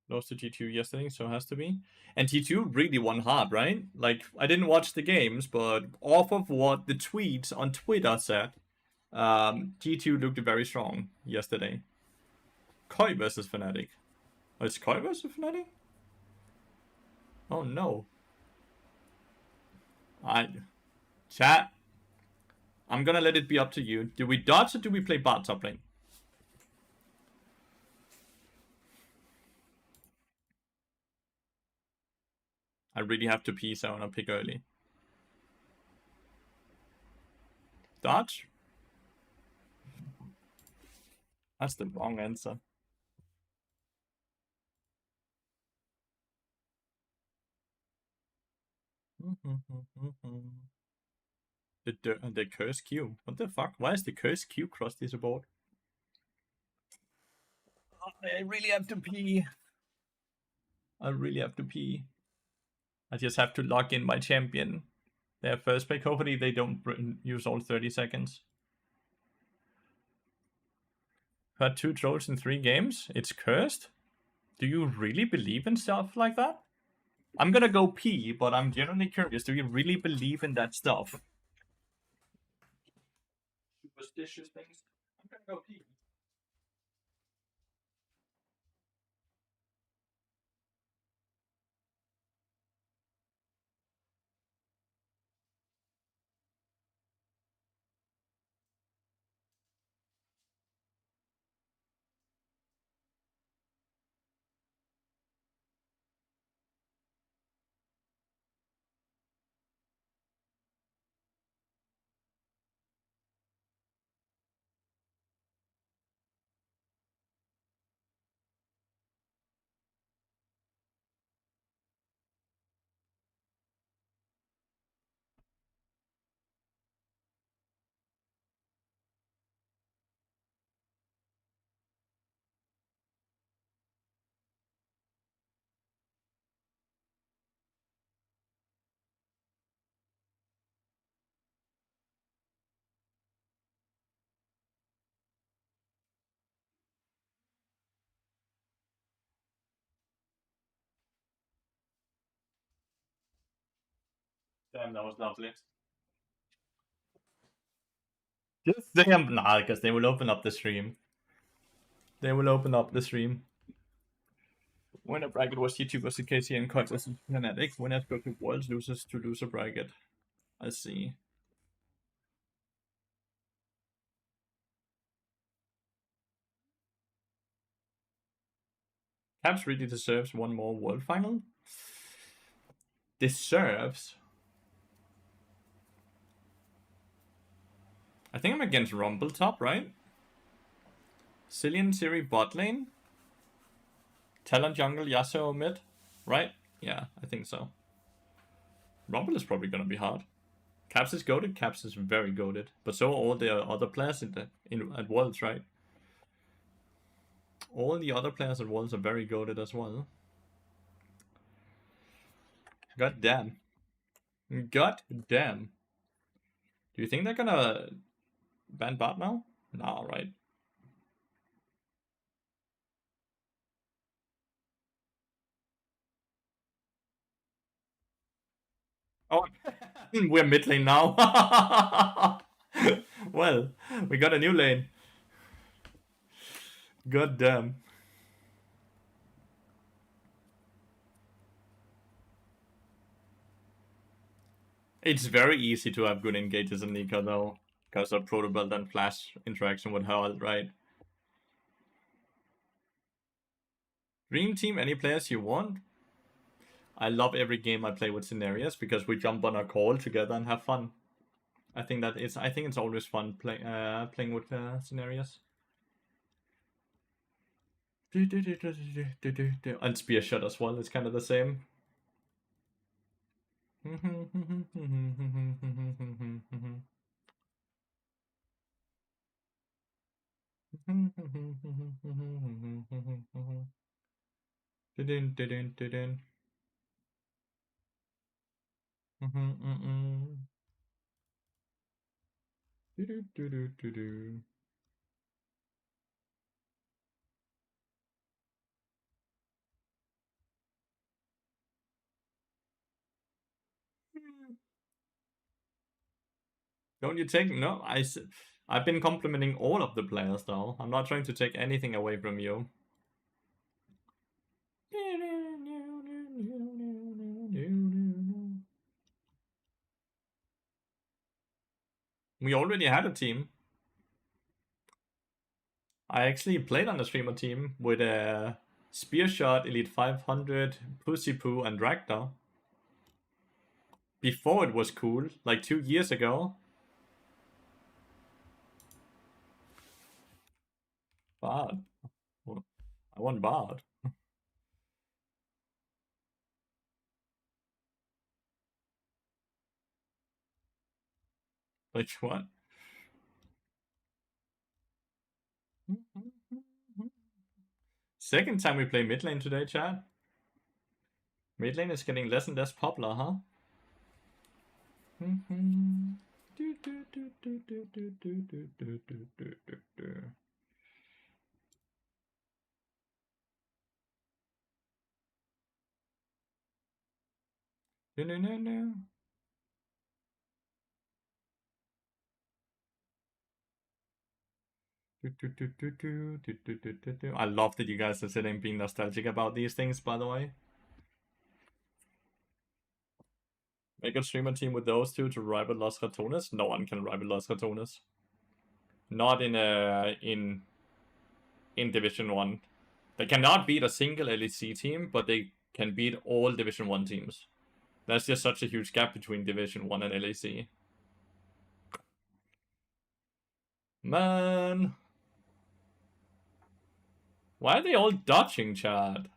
[SPEAKER 1] Lost to T2 yesterday, so it has to be. And T2 really won hard, right? Like, I didn't watch the games, but off of what the tweets on Twitter said, T2 looked very strong yesterday. Koi versus Fnatic. Oh, it's Koi versus Fnatic? Oh no. Chat. I'm gonna let it be up to you. Do we dodge or do we play bot top lane? I really have to pee, so I wanna pick early. Dodge? That's the wrong answer. The curse Q. What the fuck? Why is the curse Q crossed this board? I really have to pee. I really have to pee. I just have to lock in my champion. Their first pick. Hopefully they don't use all 30 seconds. Had 2 trolls in 3 games? It's cursed? Do you really believe in stuff like that? I'm gonna go pee, but I'm genuinely curious. Do you really believe in that stuff? Superstitious things? I'm gonna go pee. Damn, that was lovely. Just damn, nah, because they will open up the stream. They will open up the stream. Winner bracket was YouTubers in KC and contest fanatic. Winners go to worlds, losers to loser bracket. I see. Caps really deserves one more world final. Deserves. I think I'm against Rumble top, right? Cillian Siri bot lane. Talon jungle, Yasuo mid, right? Yeah, I think so. Rumble is probably gonna be hard. Caps is goated. Caps is very goated, but so are all the other players at Worlds, right? All the other players at Worlds are very goated as well. God damn. God damn. Do you think they're gonna ban bot now? Nah, right? Oh, we're mid lane now. Well, we got a new lane. God damn. It's very easy to have good engages in Nika though, because of Protobelt and Flash interaction with Herald, right? Dream team, any players you want? I love every game I play with Scenarios because we jump on a call together and have fun. I think it's always fun playing with Scenarios. And Spear Shot as well, it's kind of the same. Don't you take no? I've been complimenting all of the players though. I'm not trying to take anything away from you. We already had a team. I actually played on the streamer team with a Spear Shot, Elite 500, Pussy Poo, and Ragnar. Before it was cool, like 2 years ago. Bard. I want Bard. Which one? Second time we play mid lane today, chat. Mid lane is getting less and less popular, huh? I love that you guys are sitting being nostalgic about these things, by the way. Make a streamer team with those two to rival Los Ratones? No one can rival Los Ratones. Not in Division 1. They cannot beat a single LEC team, but they can beat all Division 1 teams. That's just such a huge gap between Division 1 and LEC. Man. Why are they all dodging, Chad?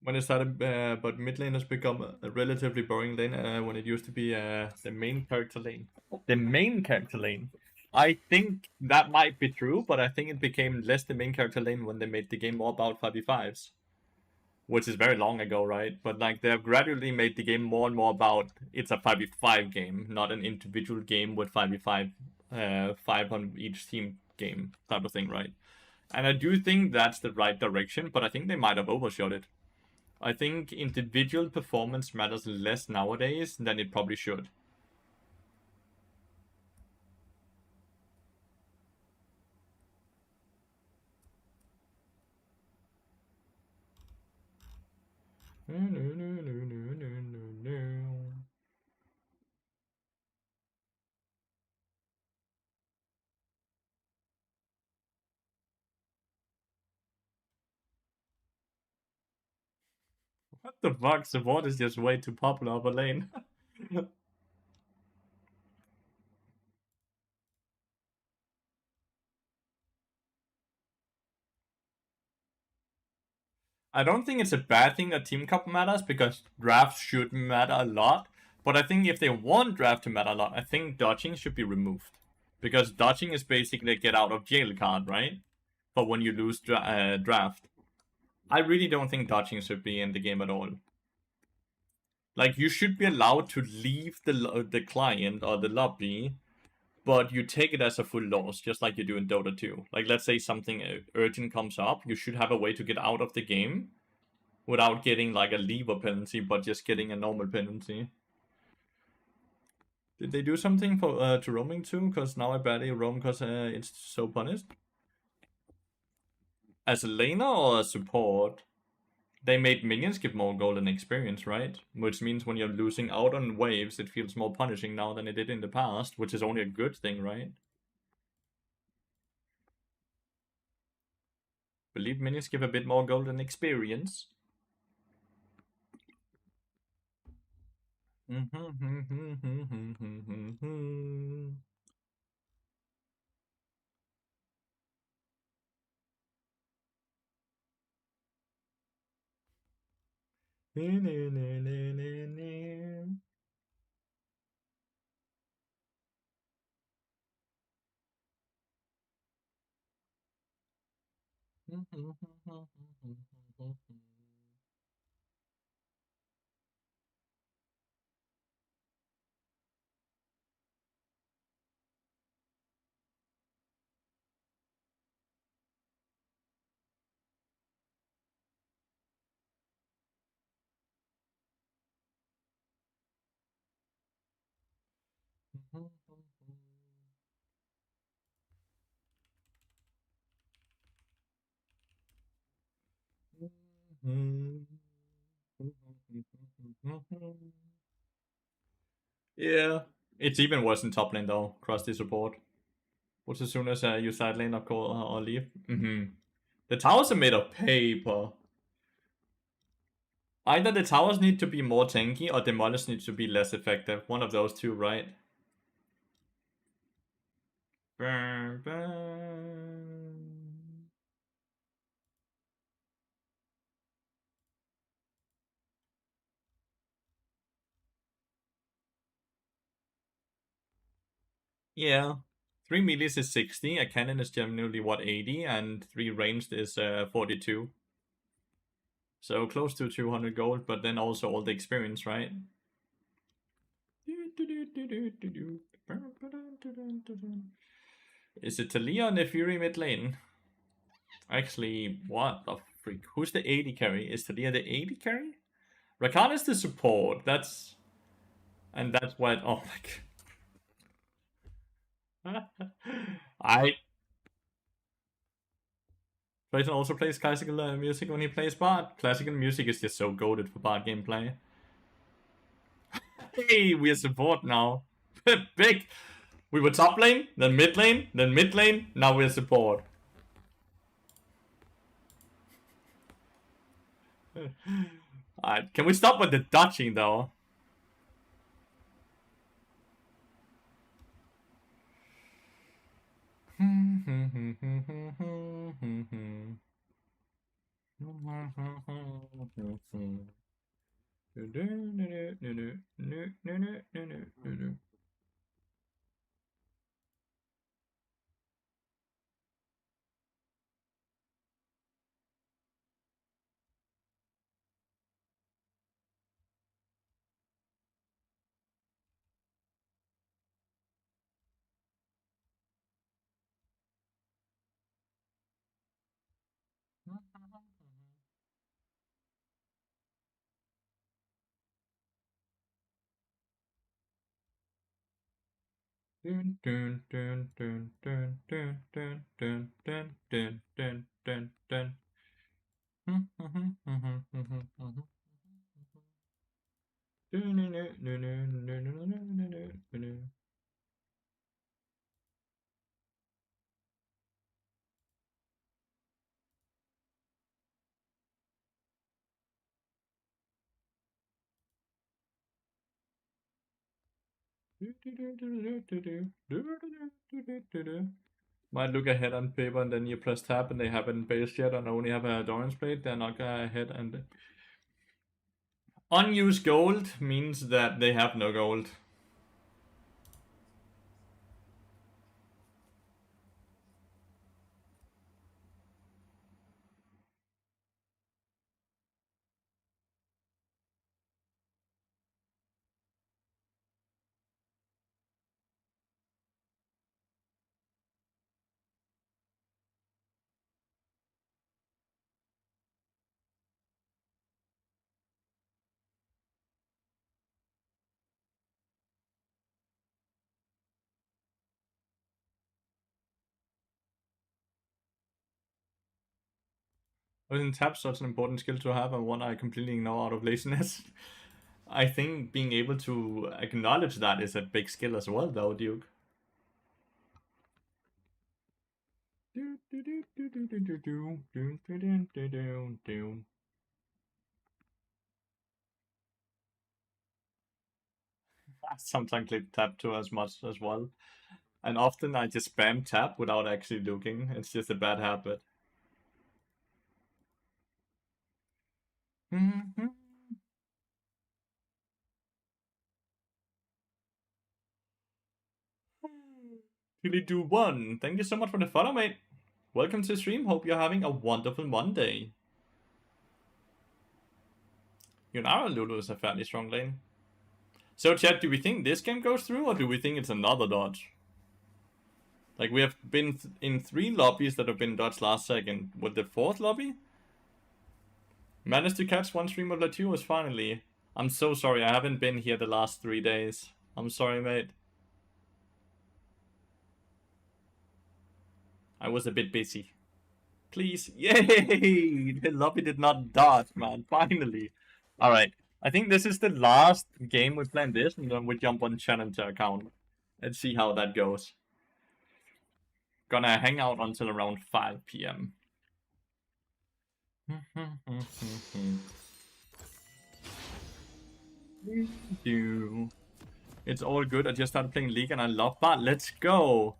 [SPEAKER 1] When it started, but mid lane has become a relatively boring lane when it used to be the main character lane. The main character lane. I think that might be true, but I think it became less the main character lane when they made the game more about 5v5s. Which is very long ago, right? But like they've gradually made the game more and more about it's a 5v5 game, not an individual game with 5v5, 5 on each team game type of thing, right? And I do think that's the right direction, but I think they might have overshot it. I think individual performance matters less nowadays than it probably should. What the fuck? Support is just way too popular up a lane. I don't think it's a bad thing that team cup matters because drafts should matter a lot. But I think if they want draft to matter a lot, I think dodging should be removed. Because dodging is basically a get out of jail card, right? For when you lose draft. I really don't think dodging should be in the game at all. Like, you should be allowed to leave the client or the lobby, but you take it as a full loss, just like you do in Dota 2. Like, let's say something urgent comes up, you should have a way to get out of the game without getting like a lever penalty, but just getting a normal penalty. Did they do something for to roaming too? Because now I barely roam because it's so punished. As a laner or a support, they made minions give more golden experience, right? Which means when you're losing out on waves, it feels more punishing now than it did in the past, which is only a good thing, right? Believe minions give a bit more golden experience. Yeah, it's even worse in top lane though, crusty support. Which as soon as you side lane or call or leave. The towers are made of paper. Either the towers need to be more tanky or demolish needs to be less effective. One of those two, right? Burn, burn. Yeah. 3 melees is 60, a cannon is generally what, 80, and 3 ranged is 42. So close to 200 gold, but then also all the experience, right? Is it Talia on the Fury mid lane? Actually, what the freak? Who's the 80 carry? Is Talia the 80 carry? Rakan is the support. That's... And that's what... Oh my god. Clayton also plays classical music when he plays Bard. Classical music is just so goated for Bard gameplay. Hey, we are support now. Big. We were top lane, then mid lane, then mid lane. Now we're support. Alright, can we stop with the dodging though? Might look ahead on paper and then you press tab and they haven't based yet and only have a Doran's plate, they're not ahead and... Unused gold means that they have no gold. Isn't tap such an important skill to have and one I completely ignore out of laziness? I think being able to acknowledge that is a big skill as well though, Duke. I sometimes click tap too as much as well. And often I just spam tap without actually looking. It's just a bad habit. Really do one. Thank you so much for the follow, mate. Welcome to the stream. Hope you're having a wonderful Monday. Yunara Lulu is a fairly strong lane. So chat, do we think this game goes through or do we think it's another dodge? Like we have been in 3 lobbies that have been dodged last second. With the 4th lobby? Managed to catch 1 stream of Lathyrus finally. I'm so sorry, I haven't been here the last 3 days. I'm sorry, mate. I was a bit busy. Please. Yay! The lobby did not dodge, man. Finally. Alright. I think this is the last game we plan this, and then we jump on Challenger account. Let's see how that goes. Gonna hang out until around 5 p.m. It's all good. I just started playing League and I love Bard. Let's go!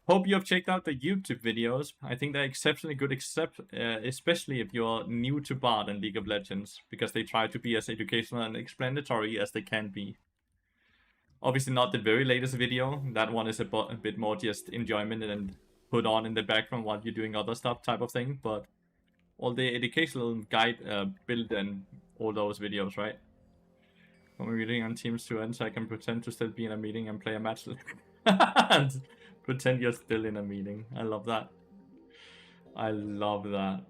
[SPEAKER 1] Hope you have checked out the YouTube videos. I think they're exceptionally good, especially if you're new to Bard and League of Legends, because they try to be as educational and explanatory as they can be. Obviously not the very latest video. That one is a bit more just enjoyment and put on in the background while you're doing other stuff type of thing, but all the educational guide build and all those videos, right? When we're reading on Teams to end, so I can pretend to still be in a meeting and play a match. And pretend you're still in a meeting. I love that. I love that.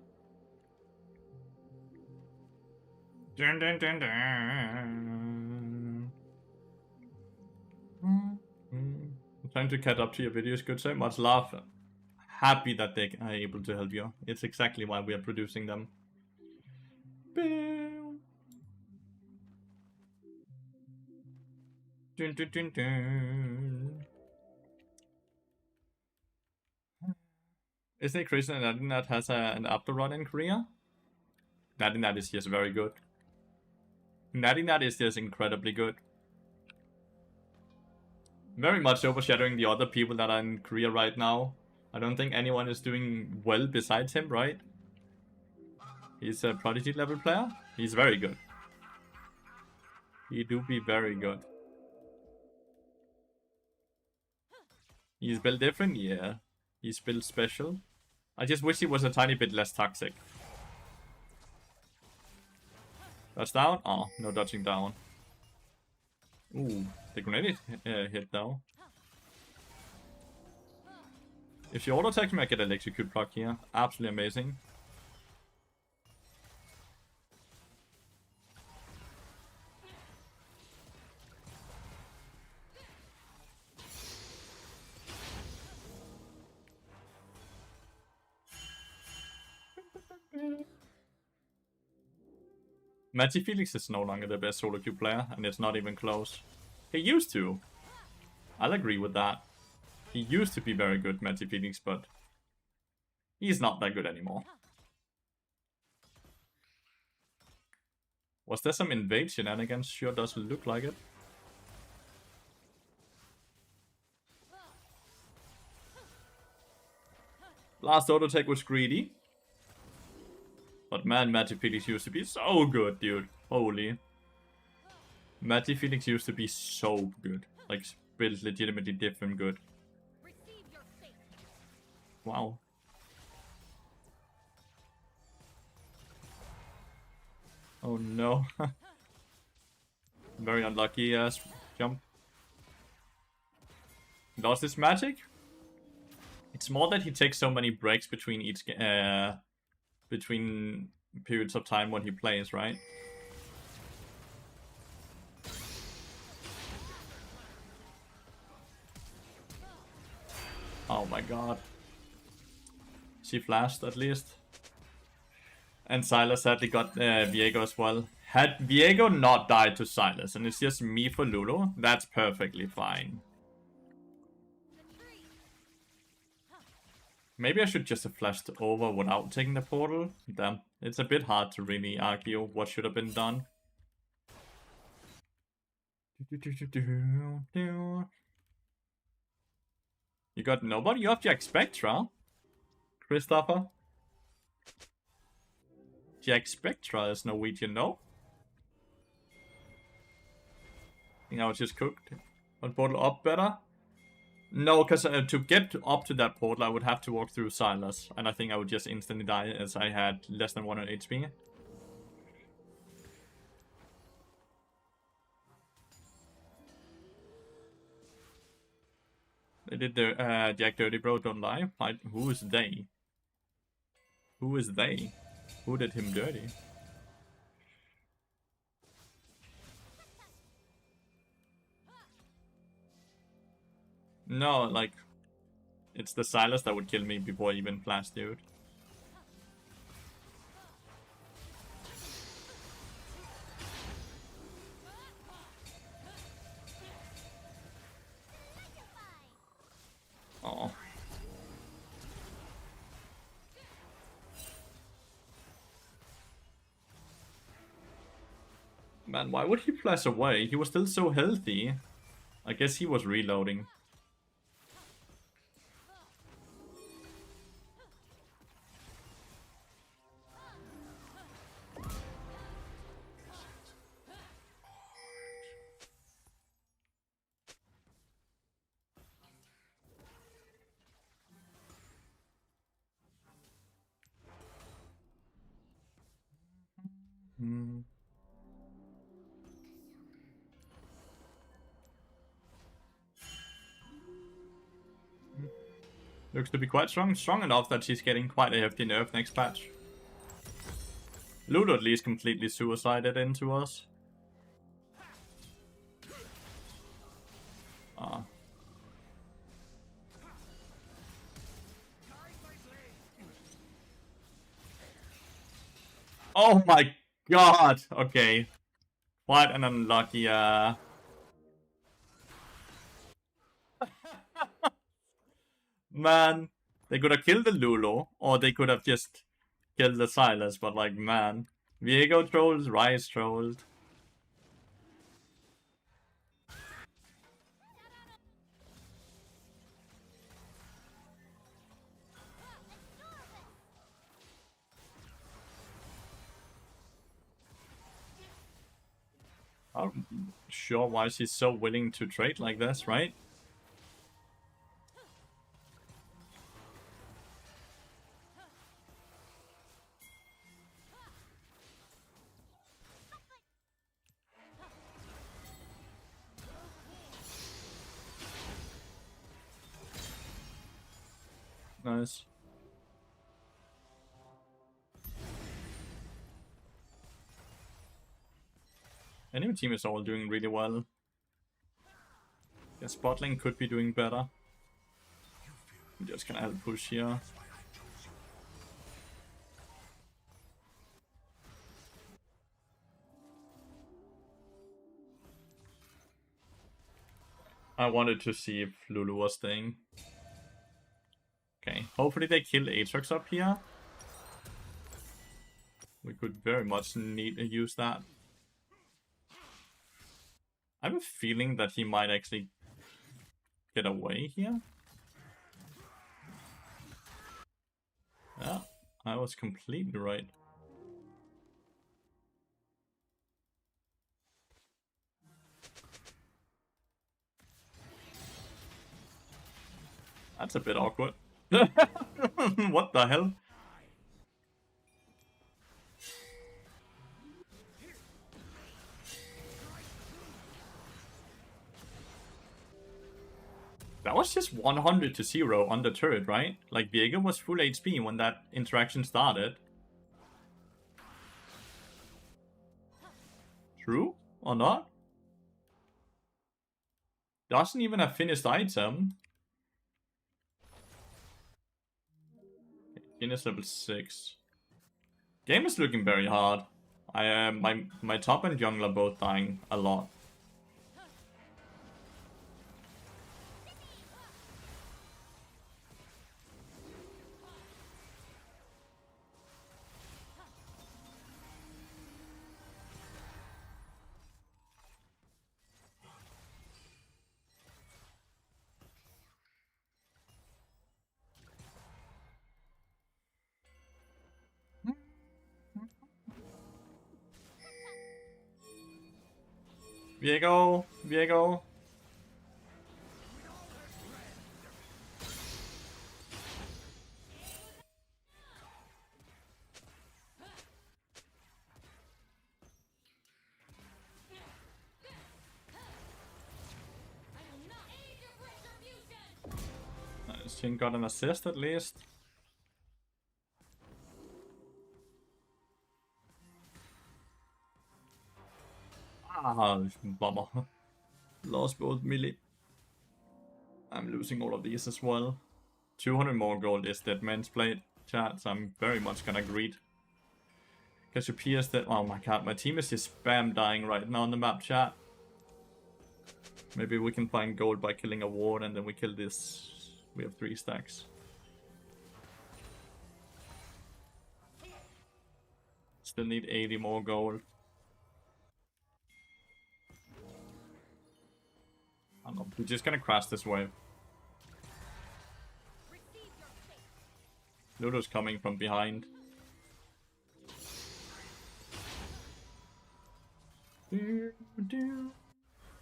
[SPEAKER 1] Dun, dun, dun, dun. I'm trying to catch up to your videos, good sir. Much love. Happy that they are able to help you. It's exactly why we are producing them. Dun, dun, dun, dun. Isn't it crazy that Nadinat has an after run in Korea? Nadinat is just very good. Nadinat is just incredibly good. Very much overshadowing the other people that are in Korea right now. I don't think anyone is doing well besides him, right? He's a Prodigy level player. He's very good. He do be very good. He's built different? Yeah. He's built special. I just wish he was a tiny bit less toxic. Dodge down? Oh, no dodging down. Ooh, the grenade hit though. If you auto attack me, I get electrocute proc here. Absolutely amazing. Matty Felix is no longer the best solo queue player, and it's not even close. He used to. I'll agree with that. He used to be very good, Matty Felix, but he's not that good anymore. Was there some invade shenanigans? Sure doesn't look like it. Last auto tech was greedy. But man, Matty Felix used to be so good, dude. Holy. Matty Felix used to be so good. Like, built legitimately different good. Wow. Oh no. Very unlucky jump. Lost his magic? It's more that he takes so many breaks between each between periods of time when he plays, right? Oh my god. She flashed at least. And Silas sadly got Viego as well. Had Viego not died to Silas and it's just me for Lulu, that's perfectly fine. Maybe I should just have flashed over without taking the portal. Damn, it's a bit hard to really argue what should have been done. You got nobody? You have Jack Spectra? Christopher? Jack Spectra is Norwegian, no? I think I was just cooked. One portal up better? No, because to get up to that portal, I would have to walk through Silas. And I think I would just instantly die as I had less than 100 HP. They did the Jack Dirty Bro, don't lie. Who is they? Who is they? Who did him dirty? No, like... It's the Silas that would kill me before I even flash, dude. Oh. Man, why would he flash away? He was still so healthy. I guess he was reloading. Hmm. Looks to be quite strong. Strong enough that she's getting quite a hefty nerf next patch. Lulu at least completely suicided into us. Ah. Oh my god! Okay. Quite an unlucky, Man, they could have killed the Lulu, or they could have just killed the Silas, but like, man. Viego trolled, Rise trolled. I'm sure why she's so willing to trade like this, right? Nice. Enemy team is all doing really well. Guess bot lane could be doing better. I'm just gonna help push here. I wanted to see if Lulu was staying. Okay, hopefully they kill Aatrox up here. We could very much need to use that. I have a feeling that he might actually get away here. Yeah, I was completely right. That's a bit awkward. What the hell? That was just 100 to 0 on the turret, right? Like, Viego was full HP when that interaction started. True? Or not? Doesn't even have finished item. Guinness level 6. Game is looking very hard. My top and jungler both dying a lot. Viego, Viego. Nice, he got an assist at least. Ah, bummer. Lost both melee. I'm losing all of these as well. 200 more gold is Dead Man's Blade, chat, so I'm very much gonna greed. Cassiopeia is dead. Oh my god, my team is just spam dying right now on the map, chat. Maybe we can find gold by killing a ward and then we kill this. We have 3 stacks. Still need 80 more gold. I don't know, we're just gonna crash this wave. Ludo's coming from behind.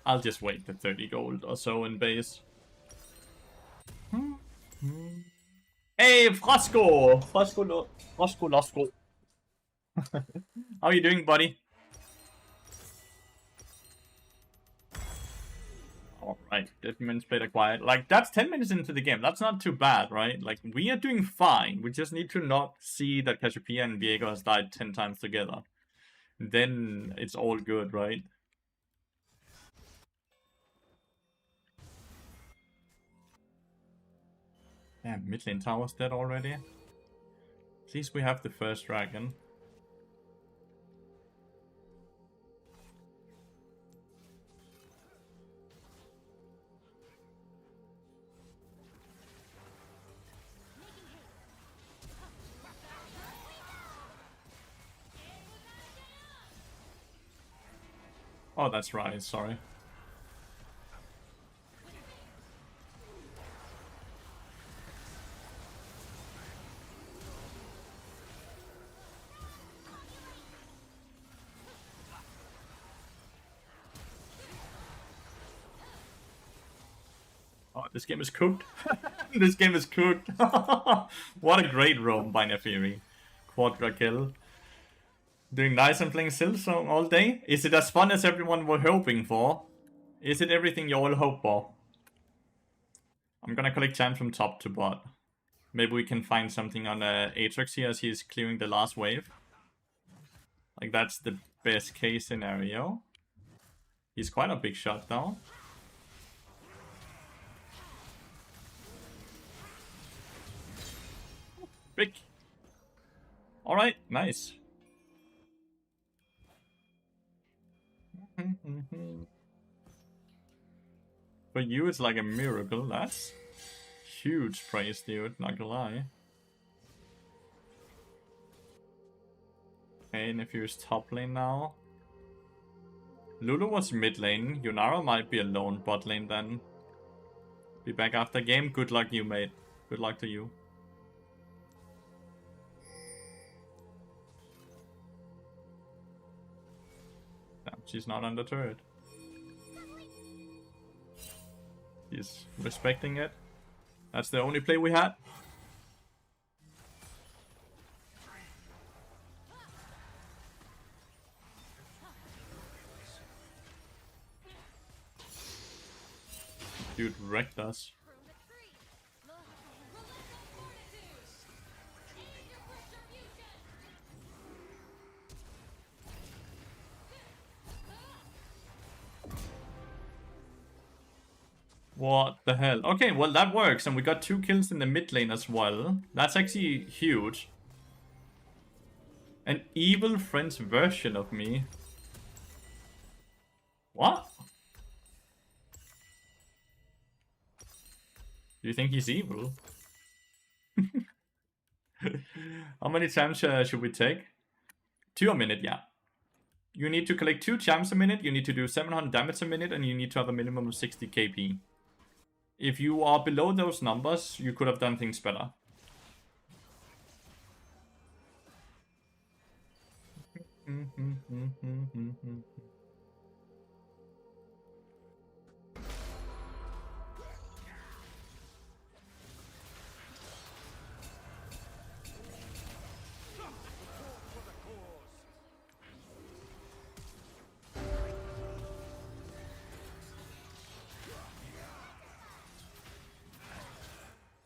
[SPEAKER 1] I'll just wait the 30 gold or so in base. Hey, Frosco! Frosco. How are you doing, buddy? Alright, 10 minutes played acquired. Like, that's 10 minutes into the game. That's not too bad, right? Like, we are doing fine. We just need to not see that Cassiopeia and Viego has died 10 times together. Then it's all good, right? Damn, mid lane tower's dead already. At least we have the first dragon. Oh, that's right, sorry. Oh, this game is cooked. This game is cooked. What a great roam by Nefiri. Quadra kill. Doing nice and playing Silksong all day? Is it as fun as everyone were hoping for? Is it everything you all hope for? I'm gonna collect champ from top to bot. Maybe we can find something on Aatrox here as he's clearing the last wave. Like, that's the best case scenario. He's quite a big shot though. Big. Alright, nice. For you, it's like a miracle. That's huge praise, dude. Not gonna lie. Okay, Nephew's top lane now. Lulu was mid lane. Yunara might be alone bot lane then. Be back after game. Good luck, you mate. Good luck to you. Damn, she's not on the turret. He's respecting it. That's the only play we had. Dude wrecked us. What the hell? Okay, well that works, and we got 2 kills in the mid lane as well. That's actually huge. An evil French version of me. What? Do you think he's evil? How many times should we take? 2 a minute, yeah. You need to collect 2 champs a minute, you need to do 700 damage a minute, and you need to have a minimum of 60 KP. If you are below those numbers, you could have done things better.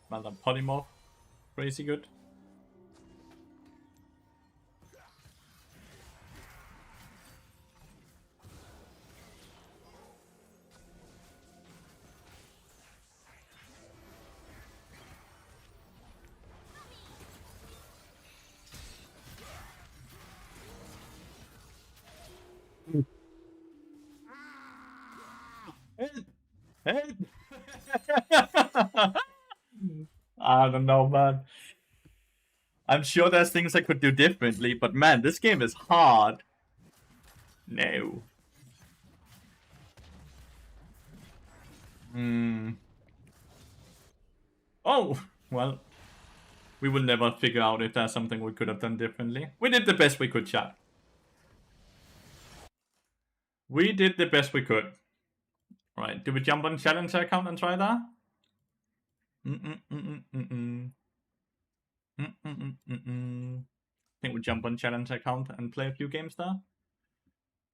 [SPEAKER 1] Well done, Polymorph. Crazy good. I don't know, man. I'm sure there's things I could do differently, but man, this game is hard. No. Oh, well. We will never figure out if there's something we could have done differently. We did the best we could, chat. We did the best we could. Right, do we jump on Challenger account and try that? I think we jump on Challenger account and play a few games there.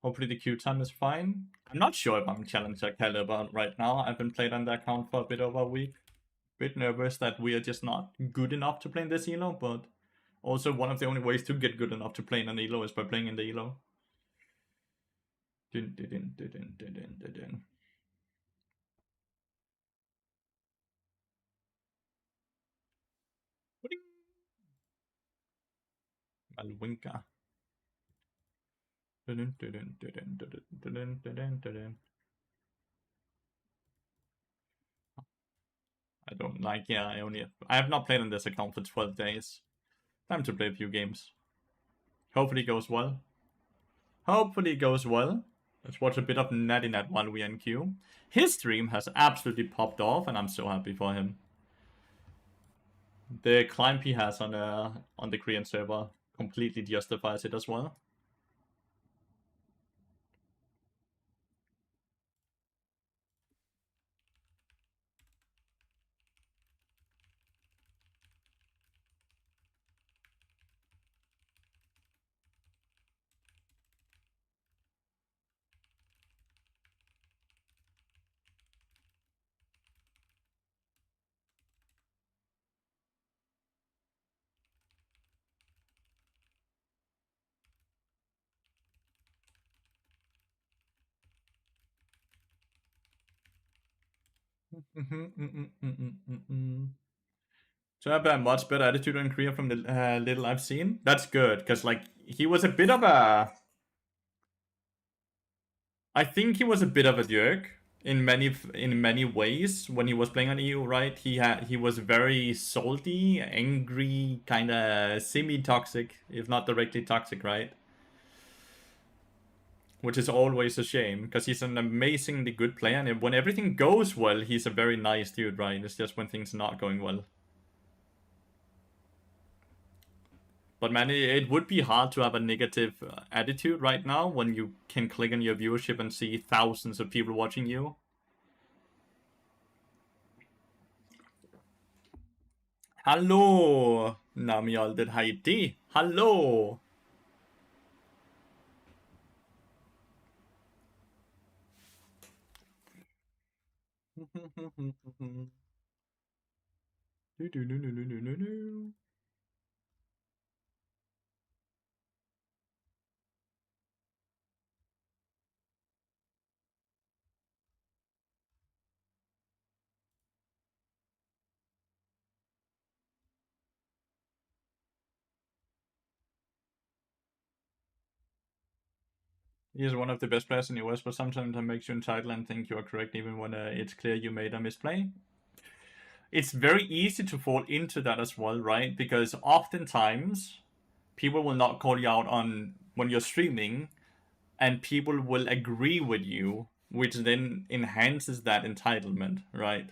[SPEAKER 1] Hopefully the queue time is fine. I'm not sure if I'm Challenger caliber right now. I've been playing on the account for a bit over a week. Bit nervous that we are just not good enough to play in this elo, but also one of the only ways to get good enough to play in an elo is by playing in the elo. Malwinka. I don't like, yeah, I have not played on this account for 12 days. Time to play a few games. Hopefully it goes well. Hopefully it goes well. Let's watch a bit of Natty-Nat while we are in queue. His stream has absolutely popped off, and I'm so happy for him. The climb he has on the Korean server completely justifies it as well. So I have a much better attitude in Korea from the little I've seen. That's good, because like he was a bit of a. I think he was a bit of a jerk in many ways when he was playing on EU. Right? He was very salty, angry, kind of semi-toxic, if not directly toxic. Right? Which is always a shame, because he's an amazingly good player, and when everything goes well, he's a very nice dude, right? It's just when things are not going well. But man, it would be hard to have a negative attitude right now when you can click on your viewership and see thousands of people watching you. Hallo, Namialdet Haiti. Hallo. He is one of the best players in the US, but sometimes it makes you entitled and think you are correct even when it's clear you made a misplay. It's very easy to fall into that as well, right? Because oftentimes people will not call you out on when you're streaming, and people will agree with you, which then enhances that entitlement, right?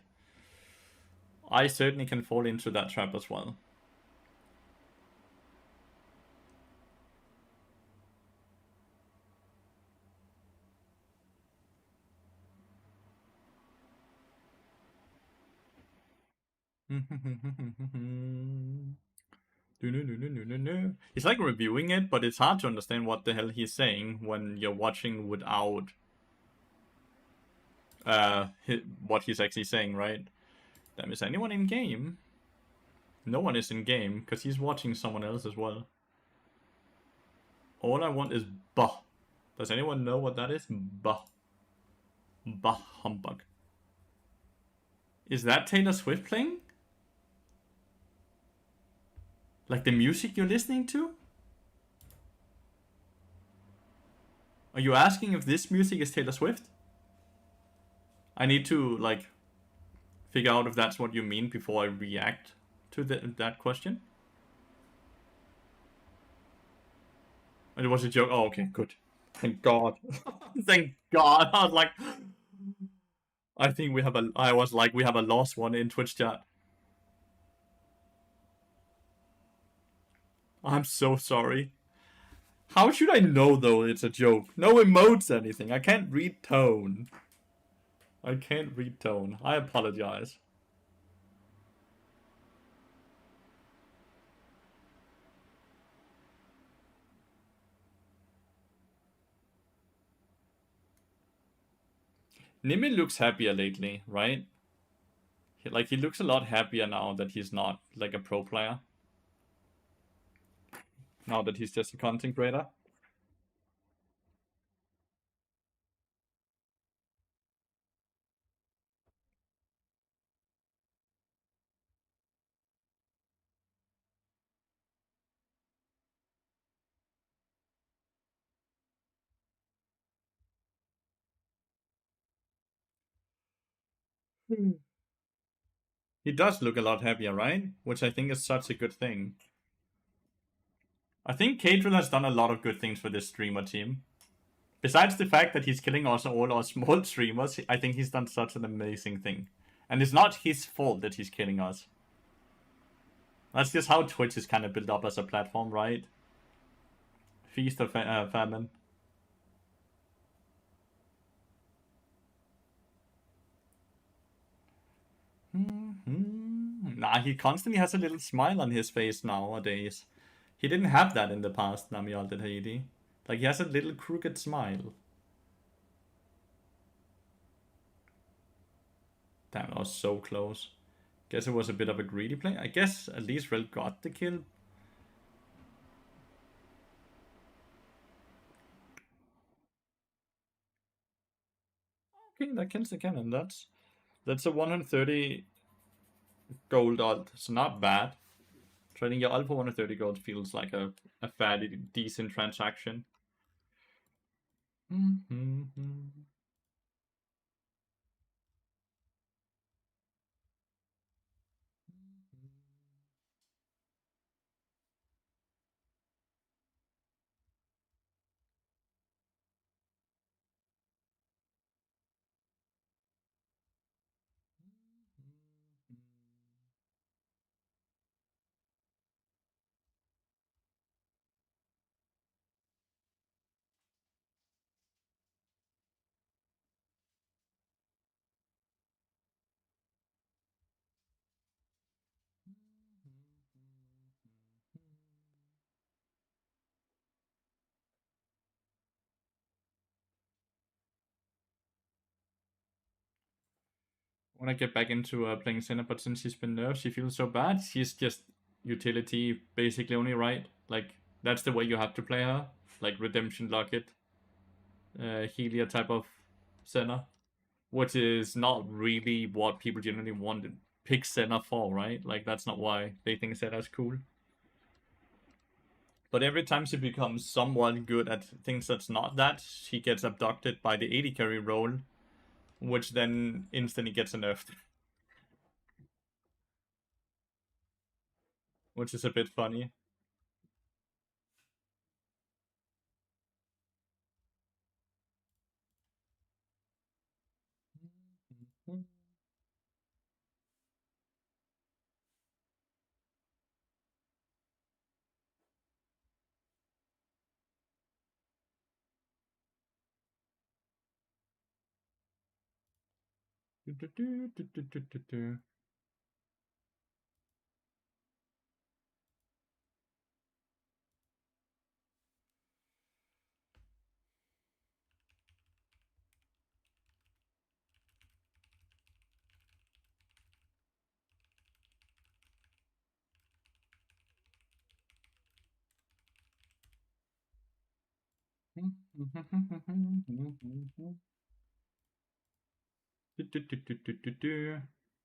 [SPEAKER 1] I certainly can fall into that trap as well. He's like reviewing it, but it's hard to understand what the hell he's saying when you're watching without what he's actually saying, right? Damn, is anyone in game? No one is in game, because he's watching someone else as well. All I want is bah. Does anyone know what that is? Bah. Bah humbug. Is that Taylor Swift playing? Like the music you're listening to? Are you asking if this music is Taylor Swift? I need to like figure out if that's what you mean before I react to that question. And it was a joke. Oh, okay, good. Thank God. Thank God. I was like, I think we have a. I was like, we have a lost one in Twitch chat. I'm so sorry. How should I know though it's a joke? No emotes, anything. I can't read tone. I can't read tone. I apologize. Nimi looks happier lately, right? Like, he looks a lot happier now that he's not, like, a pro player. Now that he's just a content creator. He does look a lot happier, right? Which I think is such a good thing. I think Kadriel has done a lot of good things for this streamer team. Besides the fact that he's killing also all our small streamers, I think he's done such an amazing thing. And it's not his fault that he's killing us. That's just how Twitch is kind of built up as a platform, right? Feast or famine. Nah, he constantly has a little smile on his face nowadays. He didn't have that in the past, Namial did Haiti. Like, he has a little crooked smile. Damn, that was so close. Guess it was a bit of a greedy play. I guess at least Rel got the kill. Okay, that kills the cannon. That's a 130 gold ult. It's not bad. Trading your ult for 130 gold feels like a fairly decent transaction. Want to get back into playing Senna, but since she's been nerfed, she feels so bad. She's just utility basically only, right? Like, that's the way you have to play her. Like, Redemption Locket, Helia type of Senna. Which is not really what people generally want to pick Senna for, right? Like, that's not why they think Senna's cool. But every time she becomes somewhat good at things that's not that, she gets abducted by the 80 carry role, which then instantly gets nerfed. Which is a bit funny.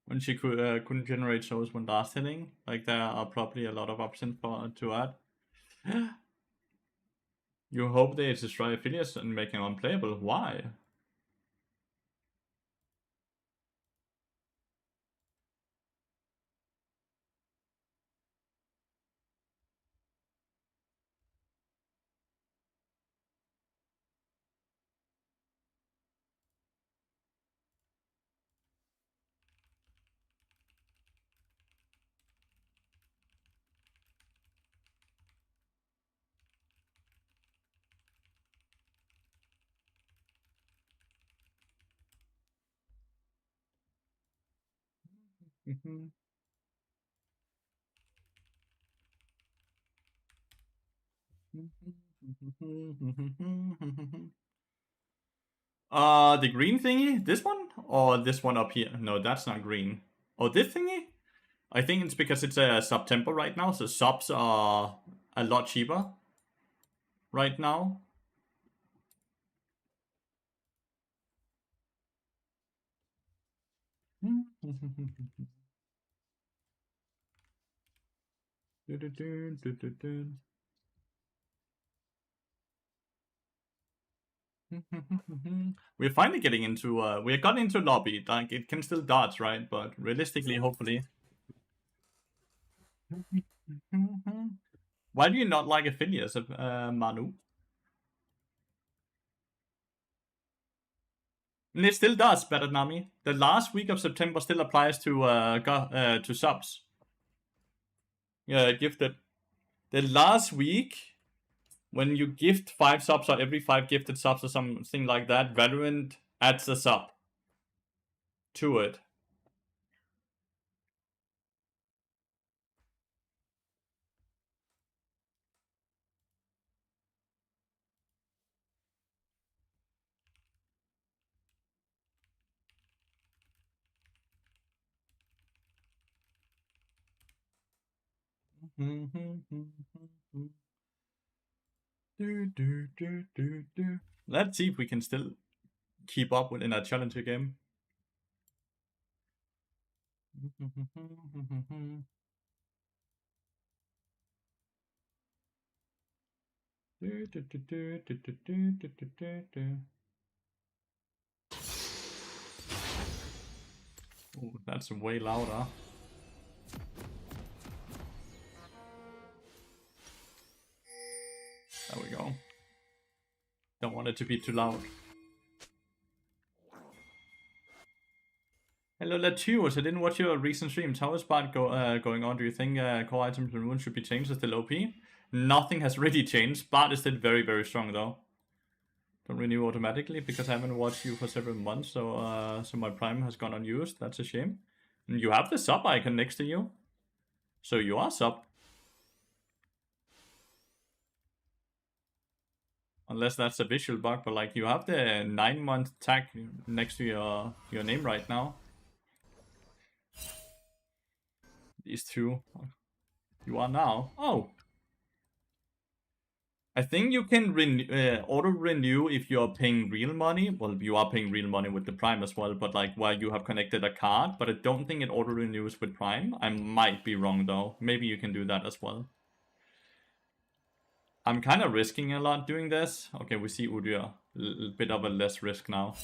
[SPEAKER 1] When she couldn't generate shows when last hitting, like there are probably a lot of options for to add. You hope they destroy affiliates and make him unplayable. Why? The green thingy? This one? Or this one up here? No, that's not green. Oh, this thingy? I think it's because it's a sub-tempo right now, so subs are a lot cheaper right now. We're finally getting into we got into lobby. Like it can still dodge, right? But realistically, hopefully. Why do you not like affiliates, Manu? And it still does, better Nami. The last week of September still applies to subs. Yeah, gifted. The last week, when you gift 5 subs or every 5 gifted subs or something like that, Valorant adds a sub to it. Let's see if we can still keep up within a challenger game. Oh, that's way louder. There we go. Don't want it to be too loud. Hello, Lathyrus. I didn't watch your recent streams. How is Bart going on? Do you think core items and runes should be changed as still OP? Nothing has really changed. Bart is still very, very strong though. Don't renew automatically because I haven't watched you for several months, so my prime has gone unused. That's a shame. And you have the sub icon next to you, so you are sub. Unless that's a visual bug, but like you have the 9-month tag next to your name right now. These two. You are now. Oh. I think you can auto-renew if you're paying real money. Well, you are paying real money with the Prime as well, but like while you have connected a card, but I don't think it auto-renews with Prime. I might be wrong though. Maybe you can do that as well. I'm kind of risking a lot doing this. Okay, we see Udyr. A bit of a less risk now.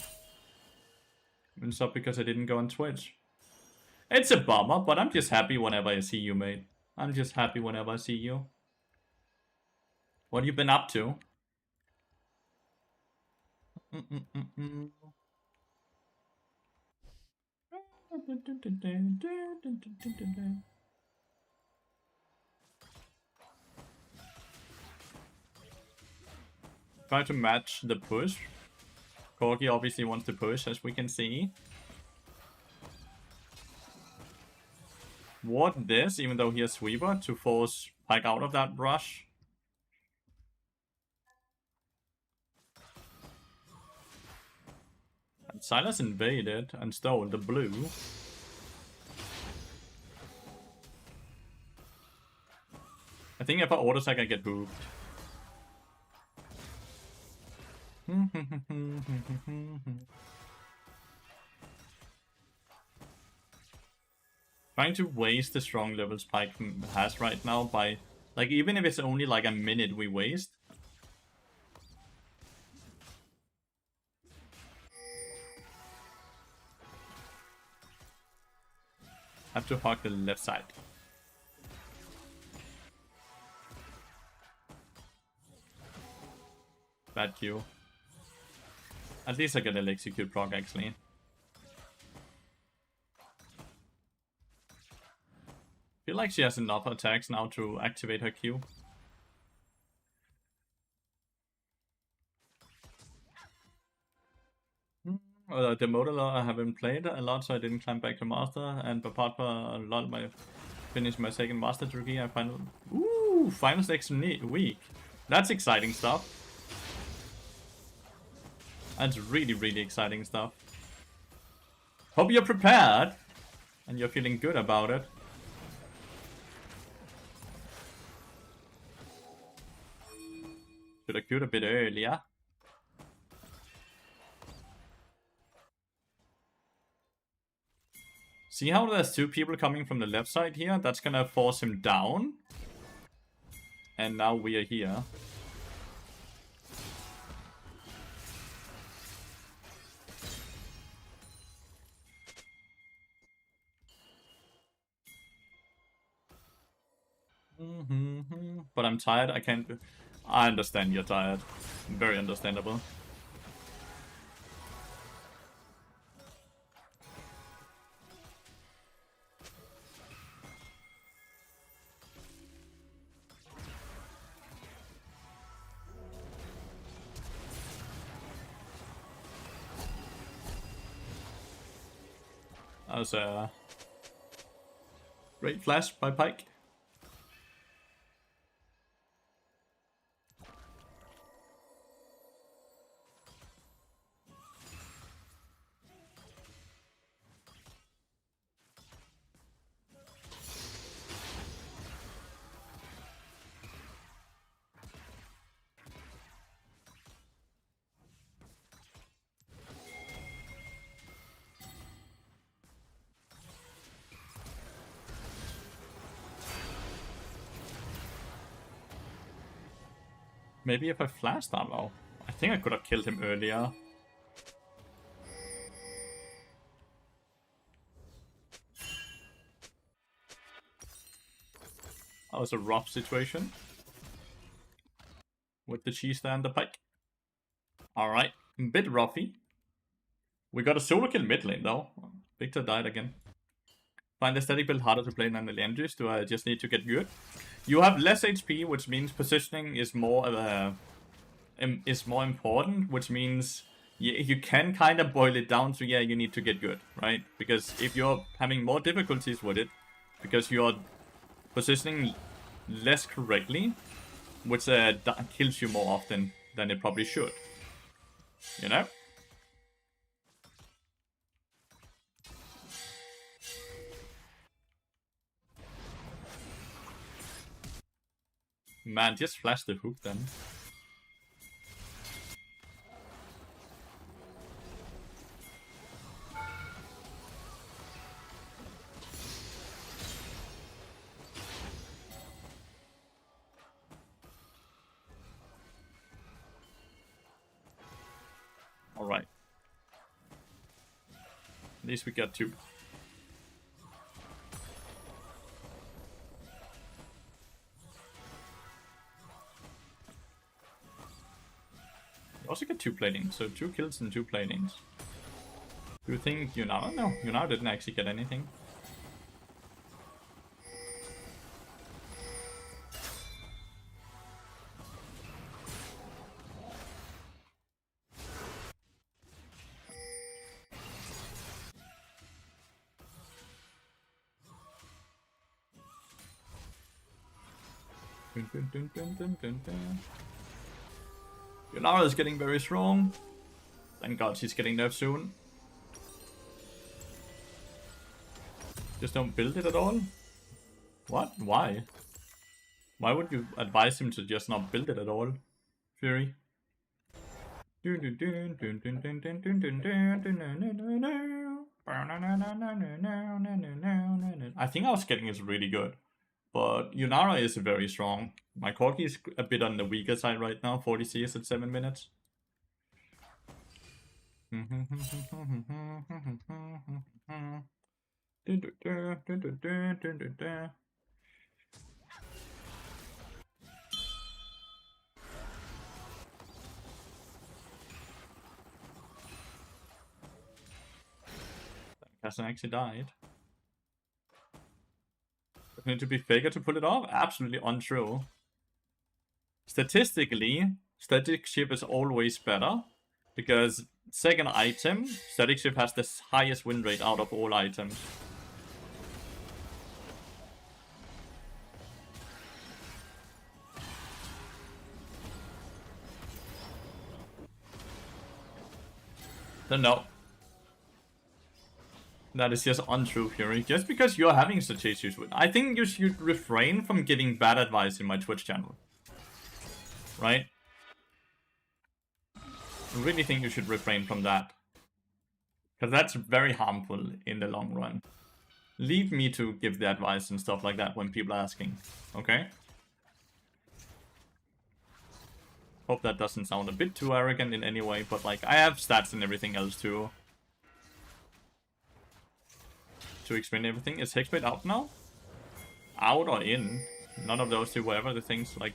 [SPEAKER 1] It's up because I didn't go on Twitch. It's a bummer, but I'm just happy whenever I see you, mate. I'm just happy whenever I see you. What have you been up to? Try to match the push. Corgi obviously wants to push, as we can see. Ward this, even though he has Sweeper, to force Pike out of that brush. And Silas invaded and stole the blue. I think if I auto-attack I get booped. Trying to waste the strong levels Pike has right now by, like, even if it's only like a minute we waste. Have to hug the left side. Bad Q. At least I get an execute proc actually. Feel like she has enough attacks now to activate her Q. The modal I haven't played a lot, so I didn't climb back to master. And apart from a lot, finished my second master degree. I finals next week. That's exciting stuff. That's really, really exciting stuff. Hope you're prepared and you're feeling good about it. Should have queued a bit earlier. See how there's two people coming from the left side here? That's gonna force him down. And now we are here. But I'm tired, I can't... I understand you're tired. Very understandable. That was a great flash by Pike. Maybe if I flashed that low. I think I could have killed him earlier. That was a rough situation. With the cheese there and the Pike. Alright, a bit roughy. We got a solo kill mid lane though. Victor died again. Find the static build harder to play than the Leandris. Do I just need to get good? You have less HP, which means positioning is more important, which means you can kind of boil it down to, yeah, you need to get good, right? Because if you're having more difficulties with it, because you're positioning less correctly, which kills you more often than it probably should, you know? Man, just flash the hook then. Alright. At least we got two. Also get two planings, so 2 kills and 2 planings. Do you think Yunara? No, Yunara didn't actually get anything. Yunara is getting very strong. Thank God she's getting nerfed soon. Just don't build it at all? What? Why? Why would you advise him to just not build it at all, Fury? I think our scaling is really good. But Yunara is very strong. My Corki is a bit on the weaker side right now. 40 CS at 7 minutes. That hasn't actually died. Need to be faker to pull it off? Absolutely untrue. Statistically, static ship is always better. Because second item, Static Shift has the highest win rate out of all items. Then no. That is just untrue, Fury. Just because you're having such issues with... I think you should refrain from giving bad advice in my Twitch channel. Right? I really think you should refrain from that. Because that's very harmful in the long run. Leave me to give the advice and stuff like that when people are asking. Okay? Hope that doesn't sound a bit too arrogant in any way, but like, I have stats and everything else too. To explain everything. Is Hexblade out now? Out or in? None of those two, whatever the things like...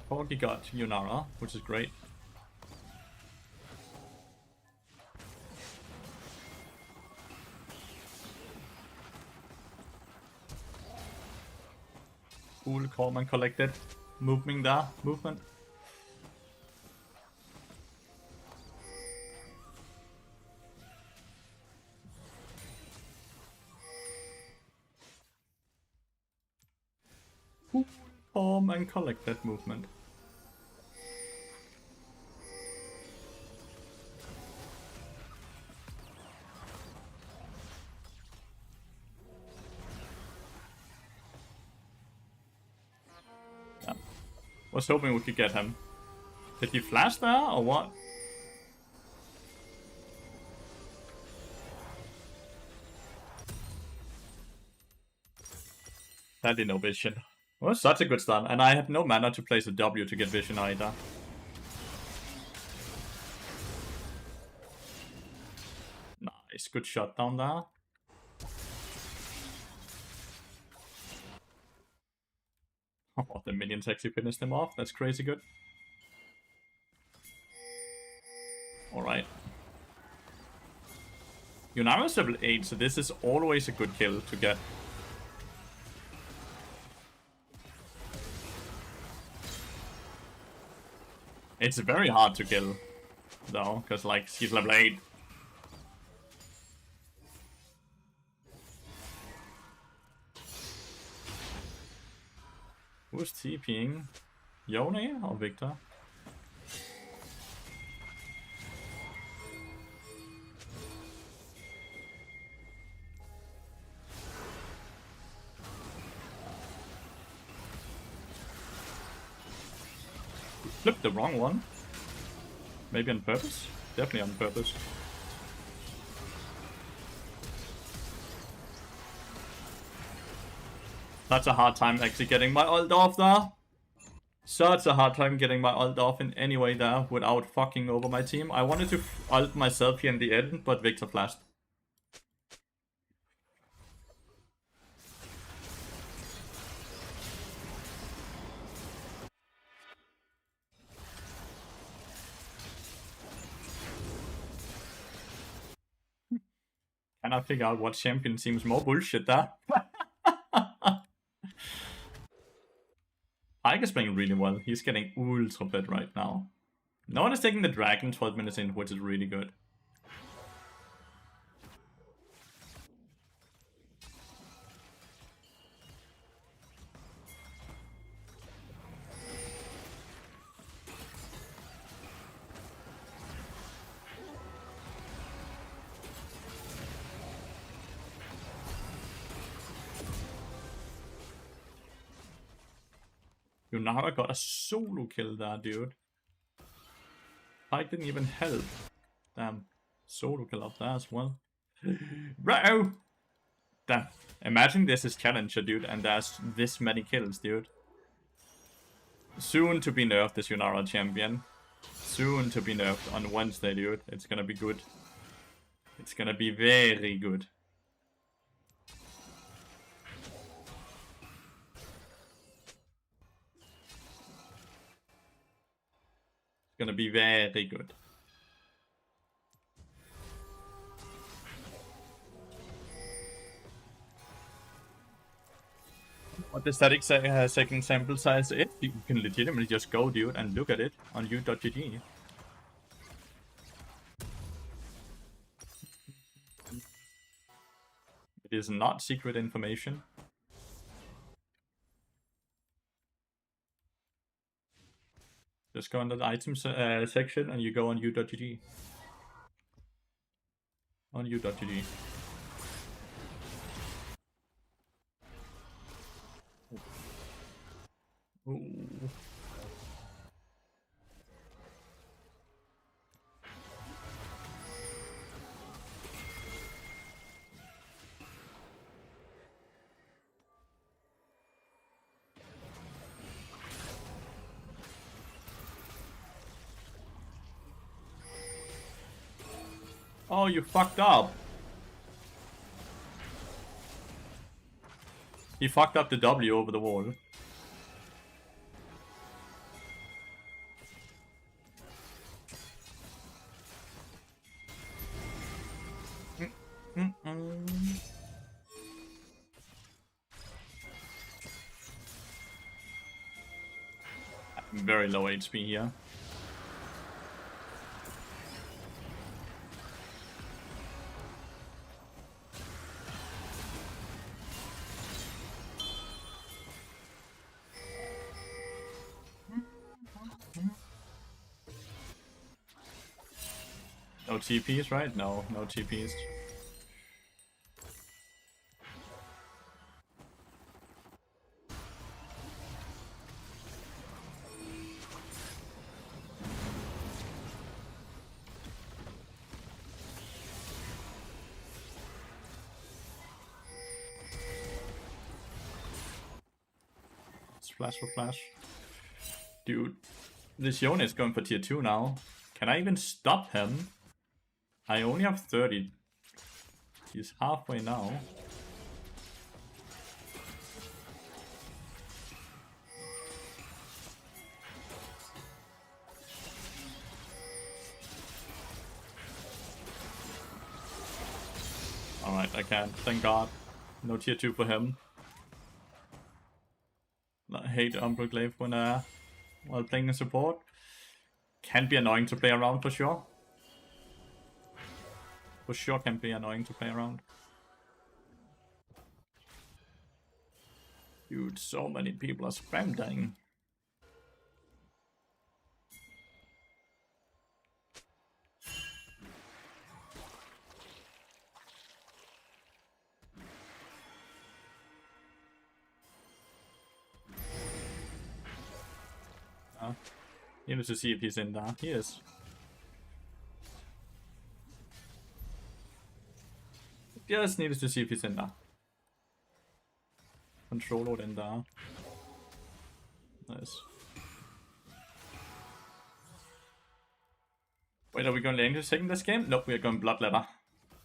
[SPEAKER 1] Corgi got Yunara, which is great. Cool, calm and collected. Movement there, movement. Cool, calm and collected movement. Was hoping we could get him. Did he flash there, or what? That did no vision. Well, such a good stun, and I had no mana to place a W to get vision either. Nice, good shot down there. Oh, the minions actually finished him off. That's crazy good. Alright. Yunara's level 8, so this is always a good kill to get. It's very hard to kill, though, because, like, she's level 8. Who's TPing? Yone or Victor? Flipped the wrong one. Maybe on purpose? Definitely on purpose. That's a hard time actually getting my ult off there. Such a hard time getting my ult off in any way there without fucking over my team. I wanted to ult myself here in the end, but Victor flashed. Cannot figure out what champion seems more bullshit there. Ike is playing really well. He's getting ultra fed right now. No one is taking the dragon 12 minutes in, which is really good. Yunara got a solo kill there, dude. I didn't even help. Damn. Solo kill up there as well. Bro! Damn. Imagine this is Challenger, dude, and there's this many kills, dude. Soon to be nerfed, the Yunara champion. Soon to be nerfed on Wednesday, dude. It's gonna be good. It's gonna be very good. It's gonna be very good. What the static second sample size is, you can legitimately just go, dude, and look at it on u.gg. It is not secret information. Just go under the items section and you go on u.gg. On u.gg. Ooh. Oh, you fucked up. He fucked up the W over the wall. Very low HP here. No TPs, right? No, no TPs. Flash for flash. Dude, this Yone is going for tier 2 now. Can I even stop him? I only have 30. He's halfway now. Alright, I can. Thank God. No tier 2 for him. I hate Umbreglaive when while playing a support. Can be annoying to play around for sure. For sure can be annoying to play around. Dude, so many people are spam dying. You need to see if he's in there. He is. Just needed to see if he's in there. Controller in there. Nice. Wait, are we going lane to second this game? Nope, we are going Bloodletter.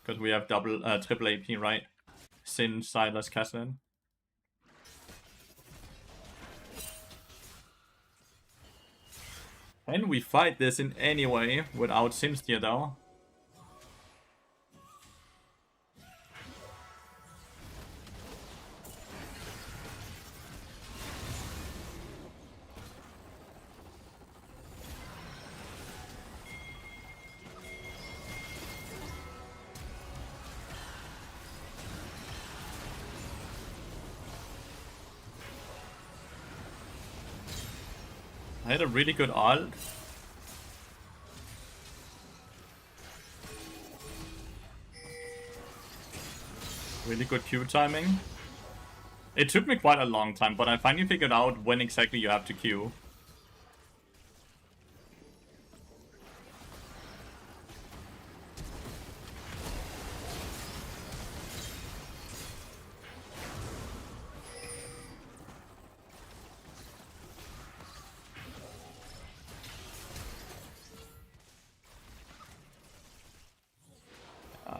[SPEAKER 1] Because we have triple AP, right? Sin, Silas, Cassian. Can we fight this in any way without Simstia though? I had a really good ult. Really good Q timing. It took me quite a long time, but I finally figured out when exactly you have to Q.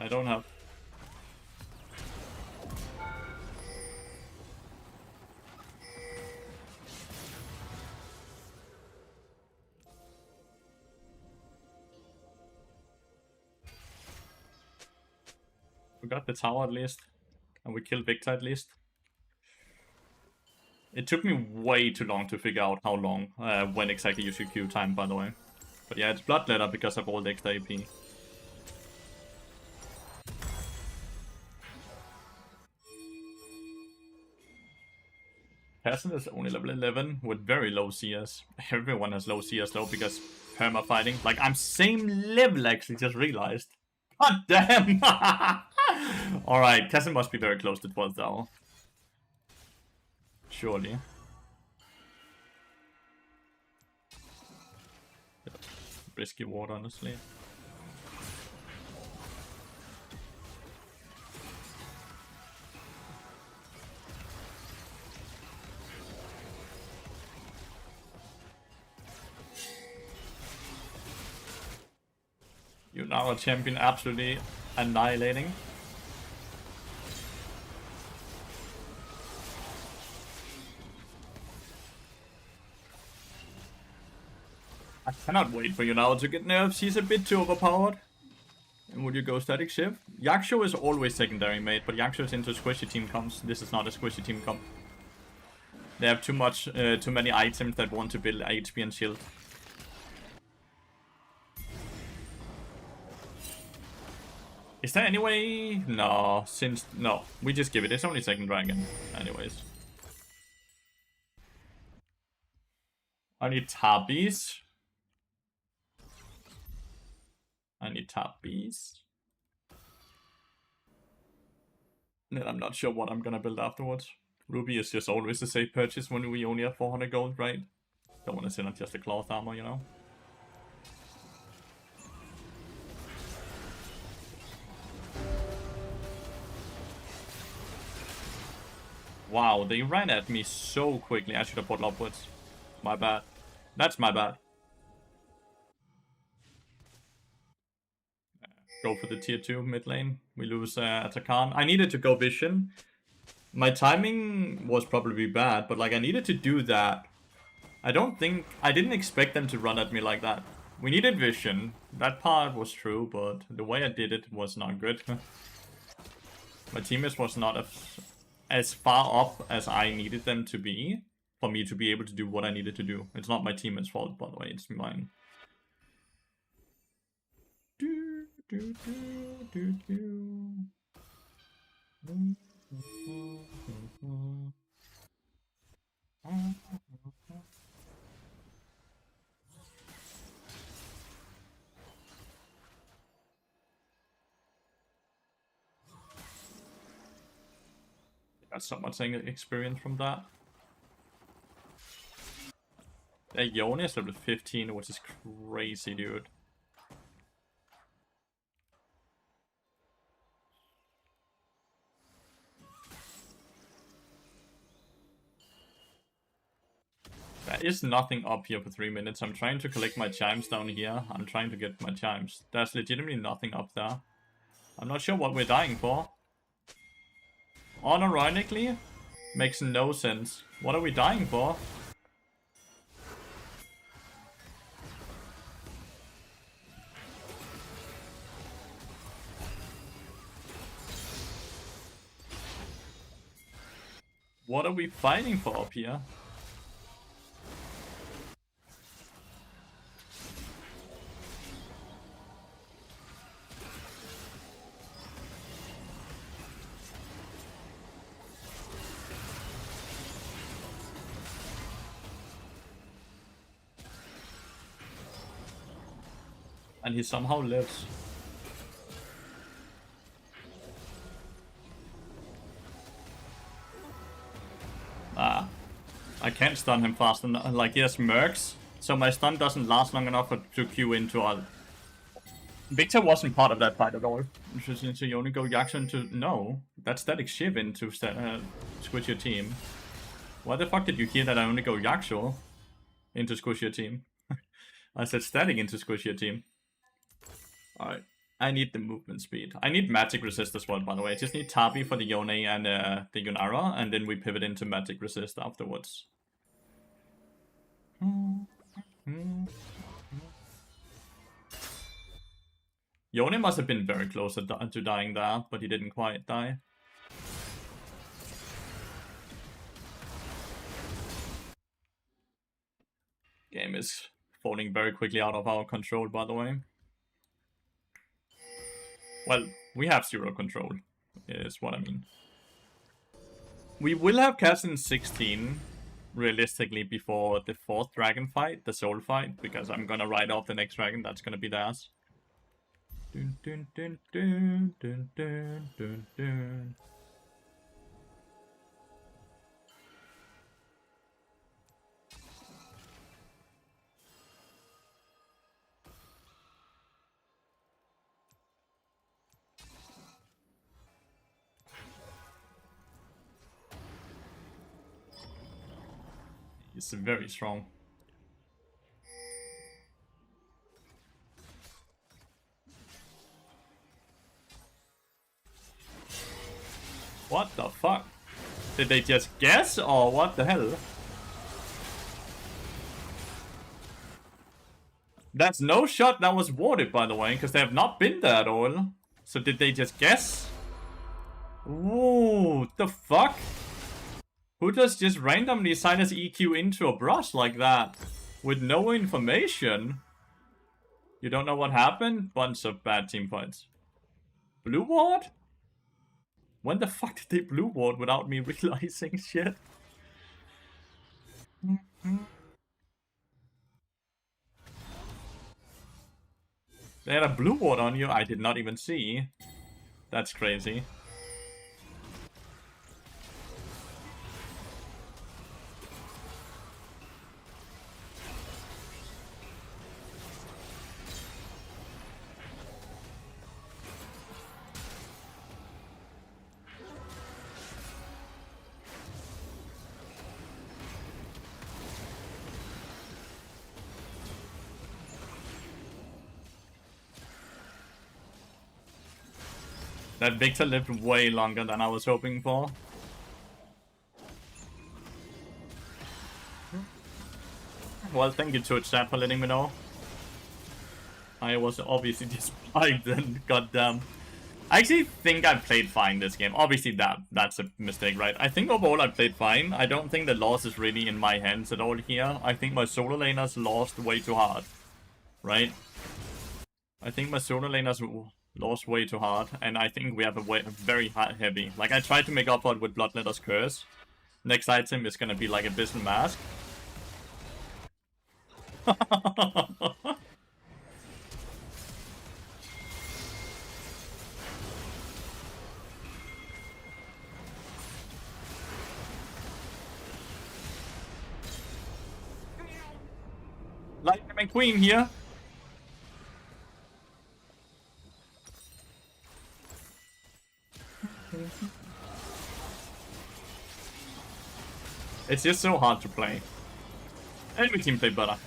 [SPEAKER 1] I don't have. We got the tower at least. And we killed Victor at least. It took me way too long to figure out how long, when exactly you should queue time, by the way. But yeah, it's Bloodletter because of all the extra AP. Castle is only level 11 with very low CS. Everyone has low CS though because perma fighting. Like, I'm same level actually, just realized. God damn! Alright, Castle must be very close to 12th hour. Surely. Risky ward, honestly. You now are champion absolutely annihilating. I cannot wait for you now to get nerfs. He's a bit too overpowered. And would you go static shift? Yaksho is always secondary mate, but Yaksho is into squishy team comps. This is not a squishy team comp. They have too many items that want to build HP and shield. Is there any way? No, no, we just give it. It's only second dragon, anyways. I need tabbies. Then I'm not sure what I'm gonna build afterwards. Ruby is just always a safe purchase when we only have 400 gold, right? Don't want to sit on just a cloth armor, you know? Wow, they ran at me so quickly. I should have put upwards. My bad. That's my bad. Go for the tier 2 mid lane. We lose Atakan. I needed to go Vision. My timing was probably bad, but like I needed to do that. I didn't expect them to run at me like that. We needed Vision. That part was true, but the way I did it was not good. My teammates was not as far up as I needed them to be for me to be able to do what I needed to do. It's not my teammates' fault, by the way, it's mine. Got so much experience from that. Yone is level 15, which is crazy, dude. There is nothing up here for 3 minutes. I'm trying to collect my chimes down here. I'm trying to get my chimes. There's legitimately nothing up there. I'm not sure what we're dying for. Unironically, makes no sense. What are we dying for? What are we fighting for up here? And he somehow lives. I can't stun him fast enough. Like, he has mercs, so my stun doesn't last long enough to queue into all. Victor wasn't part of that fight at all. So you only go Yaksho into... No, that's static shiv into squish your team. Why the fuck did you hear that I only go Yaksho into squish your team? I said static into squish your team. Alright. I need the movement speed. I need magic resist as well, by the way. I just need Tabi for the Yone and the Yunara, and then we pivot into magic resist afterwards. Yone must have been very close to dying there, but he didn't quite die. Game is falling very quickly out of our control, by the way. Well, we have 0 control, is what I mean. We will have cast in 16, realistically, before the 4th dragon fight, the soul fight, because I'm gonna ride off the next dragon, that's gonna be theirs. Dun, dun, dun, dun, dun, dun, dun, dun. He's very strong. What the fuck? Did they just guess, or what the hell? That's no shot that was warded, by the way, because they have not been there at all. So did they just guess? Ooh, the fuck? Who does just randomly sign his EQ into a brush like that? With no information? You don't know what happened? Bunch of bad team fights. Blue ward? When the fuck did they blue ward without me realizing shit? They had a blue ward on you, I did not even see. That's crazy. That Victor lived way longer than I was hoping for. Well, thank you to chat for letting me know. I was obviously just spiked and goddamn. I actually think I played fine this game. Obviously that's a mistake, right? I think overall I played fine. I don't think the loss is really in my hands at all here. I think my solo laners lost way too hard. Right? I think my solo laners lost way too hard, and I think we have a very heavy. Like, I tried to make up for it with Bloodletter's Curse. Next item is gonna be like Abyssal Mask. Lightning McQueen here. It's just so hard to play. Enemy team played better.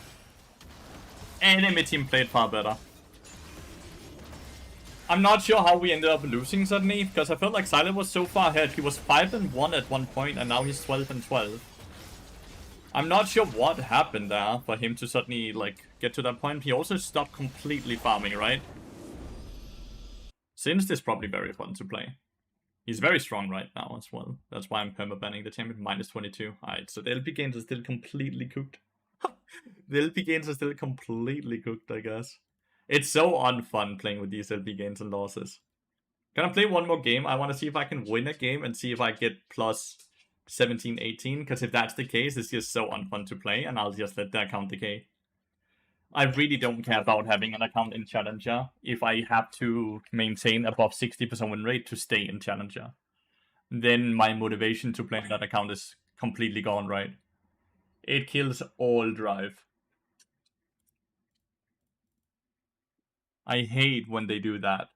[SPEAKER 1] Enemy team played far better. I'm not sure how we ended up losing suddenly, because I felt like Silent was so far ahead. He was 5-1 at one point, and now he's 12-12. I'm not sure what happened there for him to suddenly, like, get to that point. He also stopped completely farming, right? Since is probably very fun to play. He's very strong right now as well. That's why I'm perma-banning the champion. -22. Alright, so the LP games are still completely cooked. The LP games are still completely cooked, I guess. It's so unfun playing with these LP games and losses. Can I play one more game? I want to see if I can win a game and see if I get plus 17, 18. Because if that's the case, it's just so unfun to play, and I'll just let the account decay. I really don't care about having an account in Challenger if I have to maintain above 60% win rate to stay in Challenger. Then my motivation to play that account is completely gone, right? It kills all drive. I hate when they do that.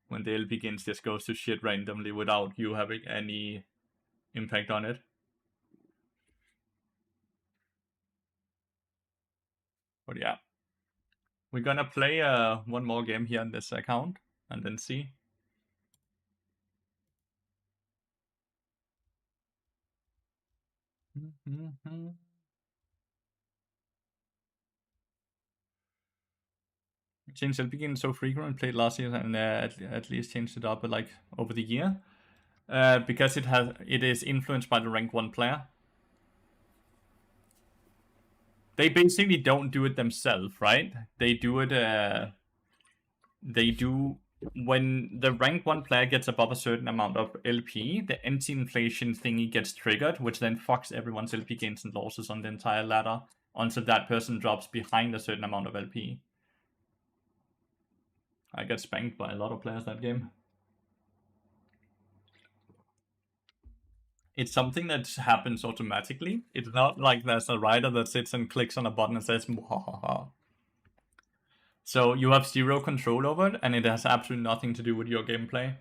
[SPEAKER 1] When the LP games just goes to shit randomly without you having any impact on it. But yeah. We're gonna play one more game here on this account. and then see. Changed LP games so frequent, played last year, and at least changed it up like over the year. Because it is influenced by the rank 1 player. They basically don't do it themselves, right? They do it. When the rank 1 player gets above a certain amount of LP, the anti-inflation thingy gets triggered, which then fucks everyone's LP gains and losses on the entire ladder until that person drops behind a certain amount of LP. I got spanked by a lot of players that game. It's something that happens automatically. It's not like there's a writer that sits and clicks on a button and says, "Muhahaha." So you have zero control over it, and it has absolutely nothing to do with your gameplay.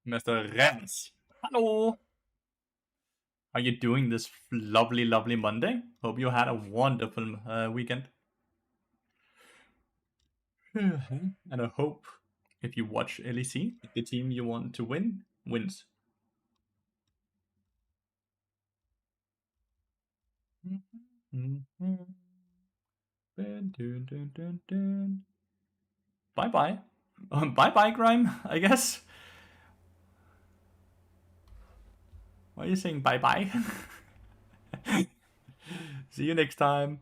[SPEAKER 1] Mr. Rens. Hello! How are you doing this lovely, lovely Monday? Hope you had a wonderful weekend. And I hope if you watch LEC, the team you want to win wins. Bye-bye. Bye-bye, Grime, I guess. Why are you saying bye-bye? See you next time.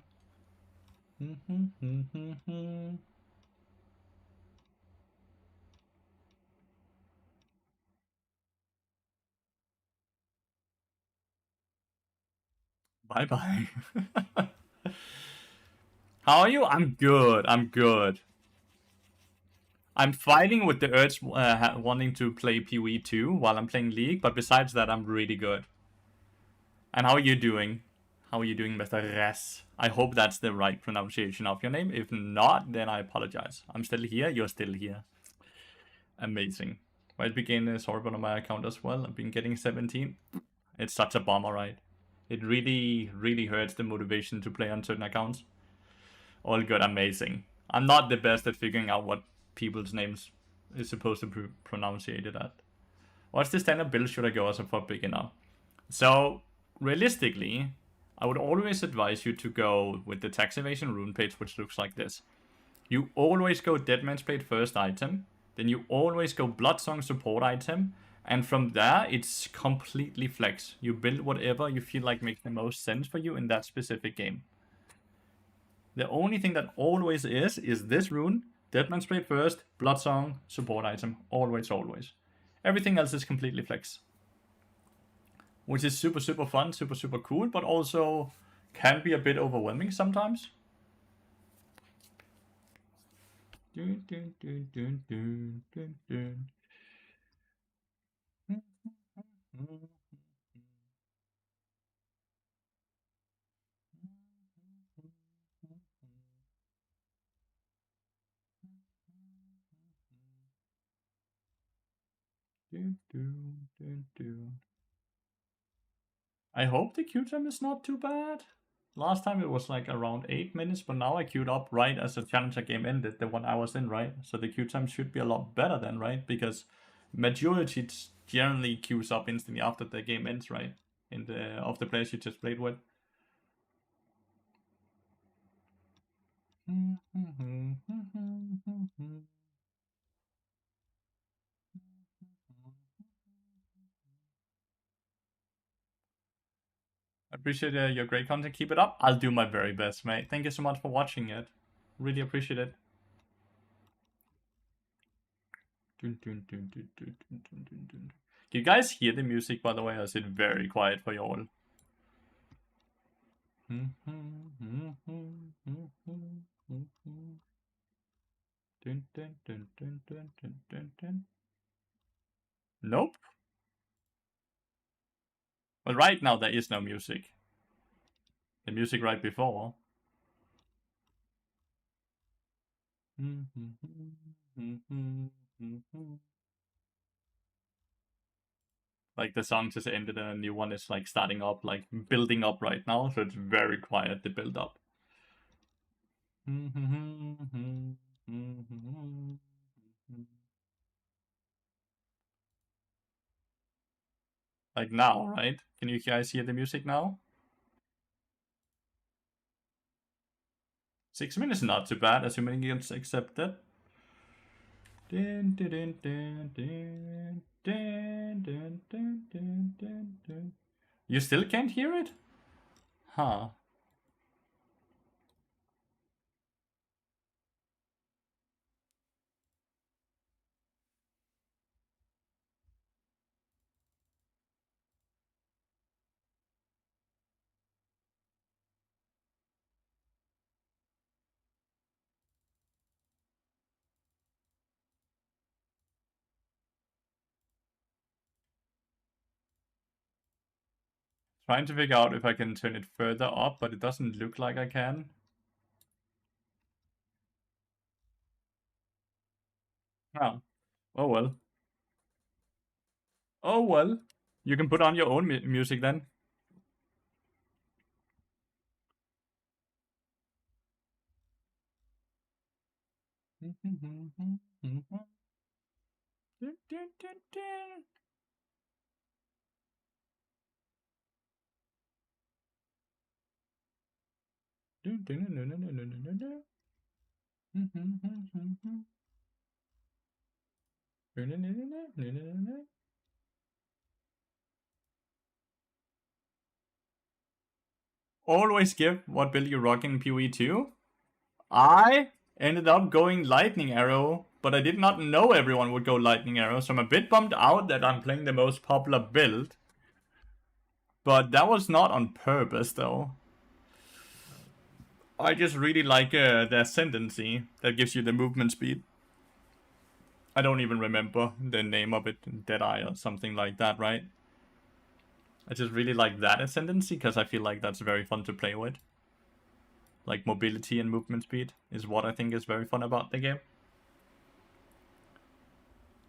[SPEAKER 1] Bye-bye. How are you? I'm good. I'm good. I'm fighting with the urge wanting to play PoE 2 while I'm playing League, but besides that, I'm really good. And how are you doing? How are you doing, Mr. Res? I hope that's the right pronunciation of your name. If not, then I apologize. I'm still here. You're still here. Amazing. Right, begin is horrible on my account as well. I've been getting 17. It's such a bummer, right? It really, really hurts the motivation to play on certain accounts. All good, amazing. I'm not the best at figuring out what people's names is supposed to be pronunciated at. What's the standard build should I go as a for beginner? So, realistically, I would always advise you to go with the tax evasion rune page, which looks like this. You always go Deadman's Blade first item, then you always go Bloodsong support item, and from there, it's completely flex. You build whatever you feel like makes the most sense for you in that specific game. The only thing that always is this rune, Deadman's Blade first, Bloodsong, support item, always, always. Everything else is completely flex. Which is super, super fun, super, super cool, but also can be a bit overwhelming sometimes. Dun, dun, dun, dun, dun, dun, dun. I hope the queue time is not too bad. Last time it was like around 8 minutes, but now I queued up right as the challenger game ended, the one I was in, right? So the queue time should be a lot better then, right? Because majority generally queues up instantly after the game ends, right? Of the players you just played with. I appreciate your great content. Keep it up. I'll do my very best, mate. Thank you so much for watching it. Really appreciate it. Dun, dun, dun, dun, dun, dun, dun, dun, dun. Can you guys hear the music, by the way, or is it very quiet for you all? Nope. Well, right now there is no music. The music right before. Like the song just ended and a new one is like starting up, like building up right now, so it's very quiet, the build up. Like now, right? Can you guys hear the music now? 6 minutes is not too bad, assuming it's accepted. You still can't hear it? Huh. Trying to figure out if I can turn it further up, but it doesn't look like I can. Oh. Oh well. Oh well. You can put on your own music then. Always give what build you rock in PoE 2. I ended up going Lightning Arrow, but I did not know everyone would go Lightning Arrow, so I'm a bit bummed out that I'm playing the most popular build. But that was not on purpose, though. I just really like the Ascendancy that gives you the movement speed. I don't even remember the name of it, Deadeye or something like that, right? I just really like that Ascendancy because I feel like that's very fun to play with. Like mobility and movement speed is what I think is very fun about the game.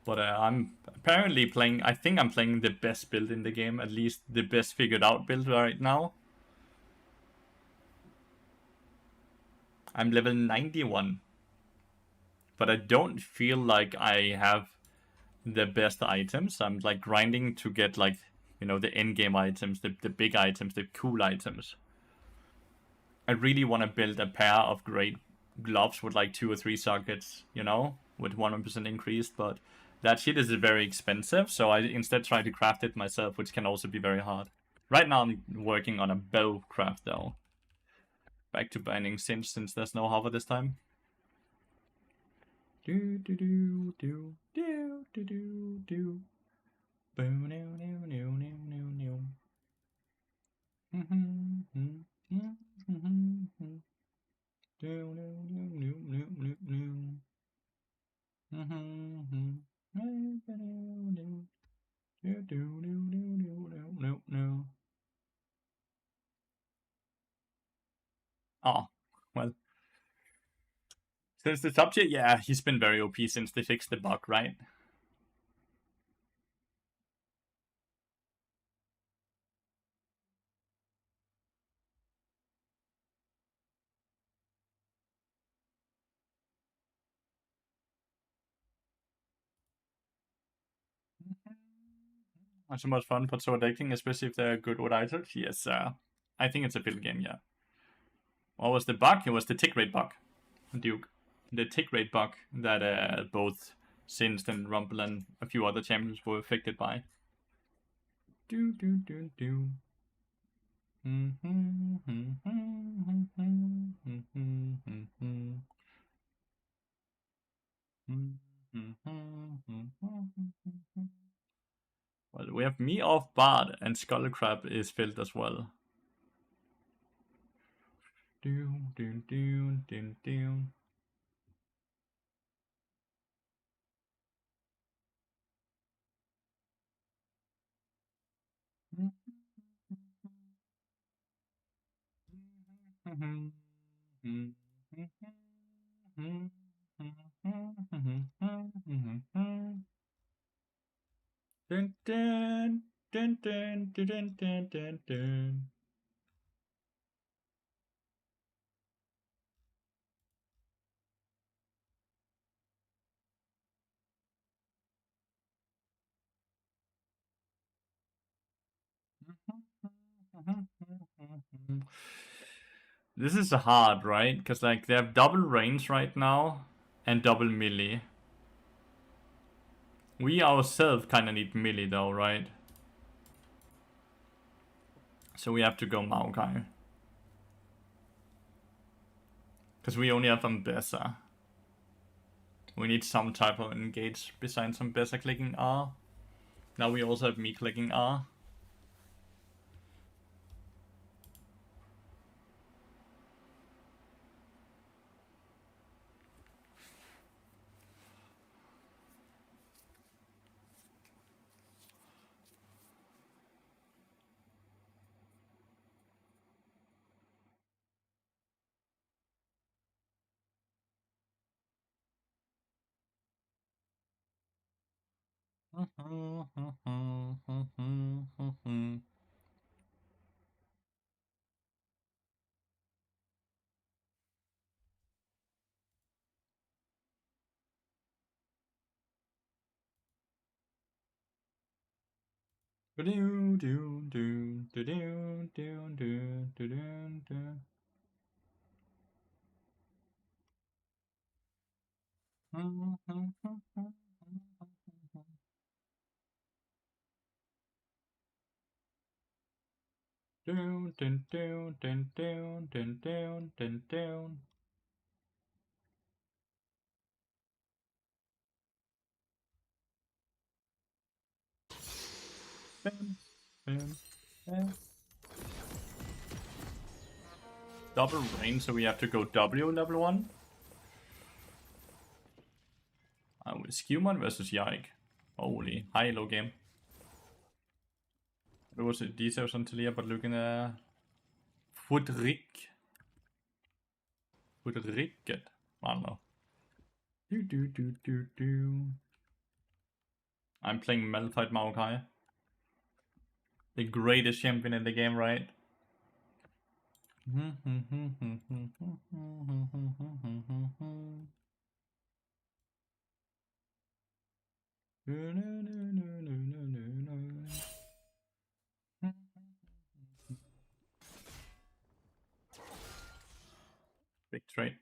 [SPEAKER 1] But I'm apparently playing, I think I'm playing the best build in the game, at least the best figured out build right now. I'm level 91. But I don't feel like I have the best items. I'm like grinding to get like, you know, the end game items, the big items, the cool items. I really want to build a pair of great gloves with like 2 or 3 sockets, you know, with 100% increased, but that shit is very expensive, so I instead try to craft it myself, which can also be very hard. Right now I'm working on a bow craft though. Back to banning Cinch since there's no hover this time. Do do do do do do do do. Boo no no no no no no. Do no no no no no no. Oh, well. Since the subject, yeah, he's been very OP since they fixed the bug, right? Not so much fun, but so addicting, especially if they're good with items. Yes, I think it's a build game, yeah. What was the bug? It was the tick rate bug, Duke. The tick rate bug that both Singed and Rumble and a few other champions were affected by. Do do do do. Well, we have me off Bard and Skullcrab is filled as well. Do do do do do. Dun, dun, dun, dun, dun, dun, dun, dun. This is hard, right? Because like they have double range right now and double melee. We ourselves kind of need melee though, right? So we have to go Maokai. Because we only have Ambessa. We need some type of engage besides Ambessa clicking R. Now we also have me clicking R. Double range, so we have to go W level 1. With Skewman versus Yike. Holy, high-low game. Det var så details until here, but looking at Fudrik. Fudriket. I don't know. I'm playing Malphite Maokai. The greatest champion in the game, right? Big trade.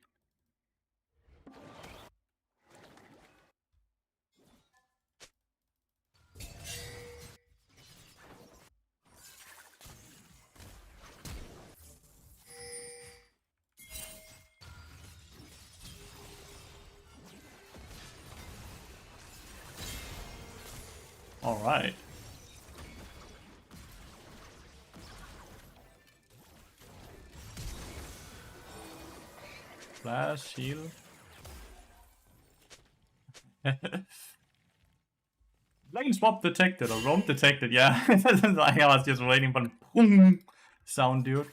[SPEAKER 1] All right. Flash, shield. Lane swap detected or roam detected, yeah. I was just waiting for the boom sound, dude.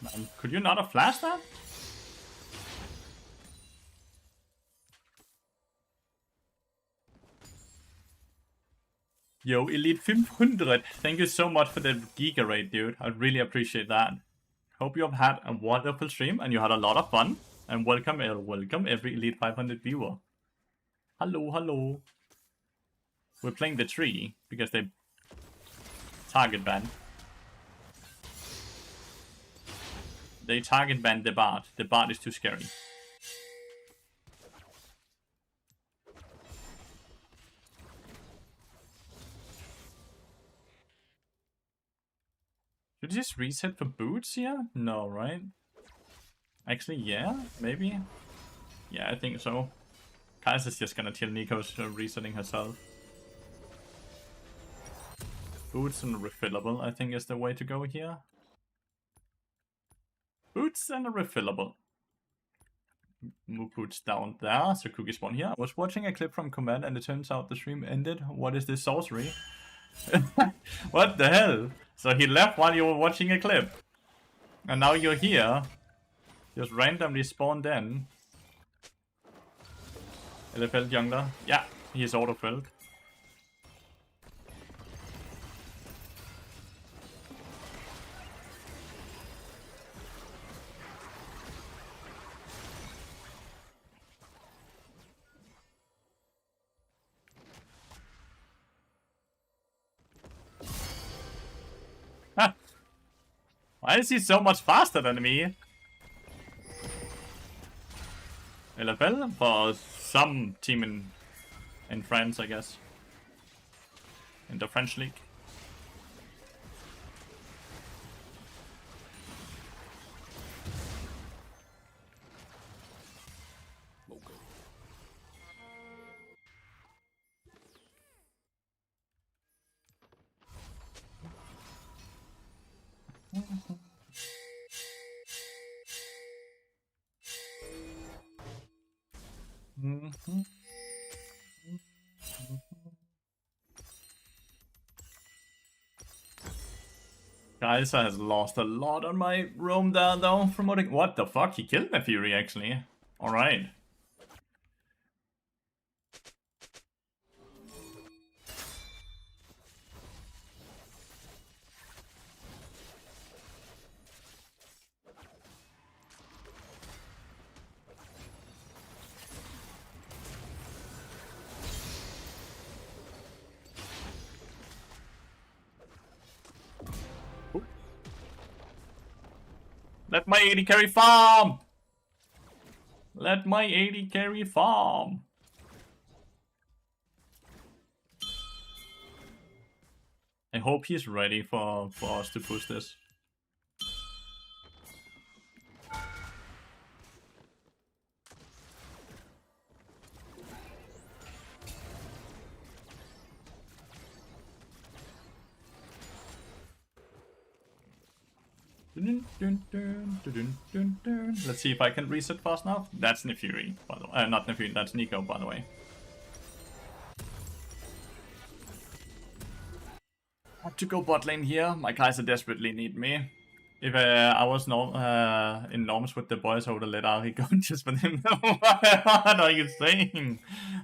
[SPEAKER 1] Man, could you not have flashed that? Yo, Elite 500, thank you so much for the Giga raid, dude. I really appreciate that. Hope you have had a wonderful stream and you had a lot of fun. And welcome every Elite 500 viewer. Hello, hello. We're playing the tree because they target ban. They target ban the bard. The bard is too scary. Could you just reset for boots here? No, right? Actually, yeah, maybe. Yeah, I think so. Kaiser's just gonna kill Nico's resetting herself. Boots and refillable, I think, is the way to go here. Boots and a refillable. Move boots down there, so cookie spawn here. I was watching a clip from Command and it turns out the stream ended. What is this sorcery? What the hell? So he left while you were watching a clip. And now you're here. Just randomly spawned in. LFL jungler. Yeah, he's auto-filled. Why is he so much faster than me? LFL for some team in France, I guess. In the French league. Kaiser has lost a lot on my roam there though, from what the fuck? He killed my Fury actually. Alright. Let my AD carry farm! Let my AD carry farm! I hope he's ready for us to push this. Let's see if I can reset fast enough. That's Nefuri, by the way. Not Nefuri, that's Nico, by the way. I have to go bot lane here. My Kaiser desperately need me. If I was in norms with the boys, I would have let Ari go just for him. What are you saying?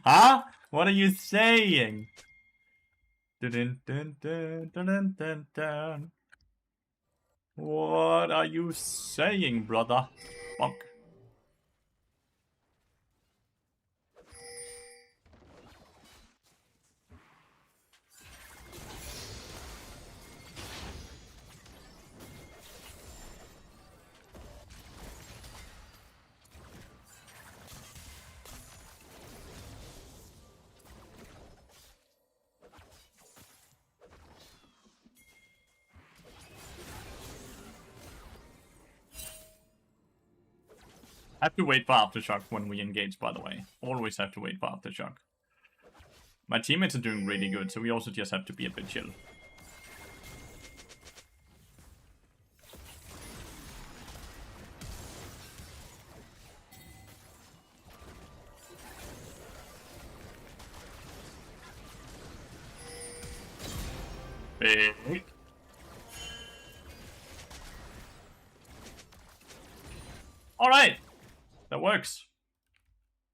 [SPEAKER 1] Huh? What are you saying? What are you saying, brother? Bonk. I have to wait for Aftershock when we engage, by the way. Always have to wait for Aftershock. My teammates are doing really good, so we also just have to be a bit chill. Big. Alright! That works.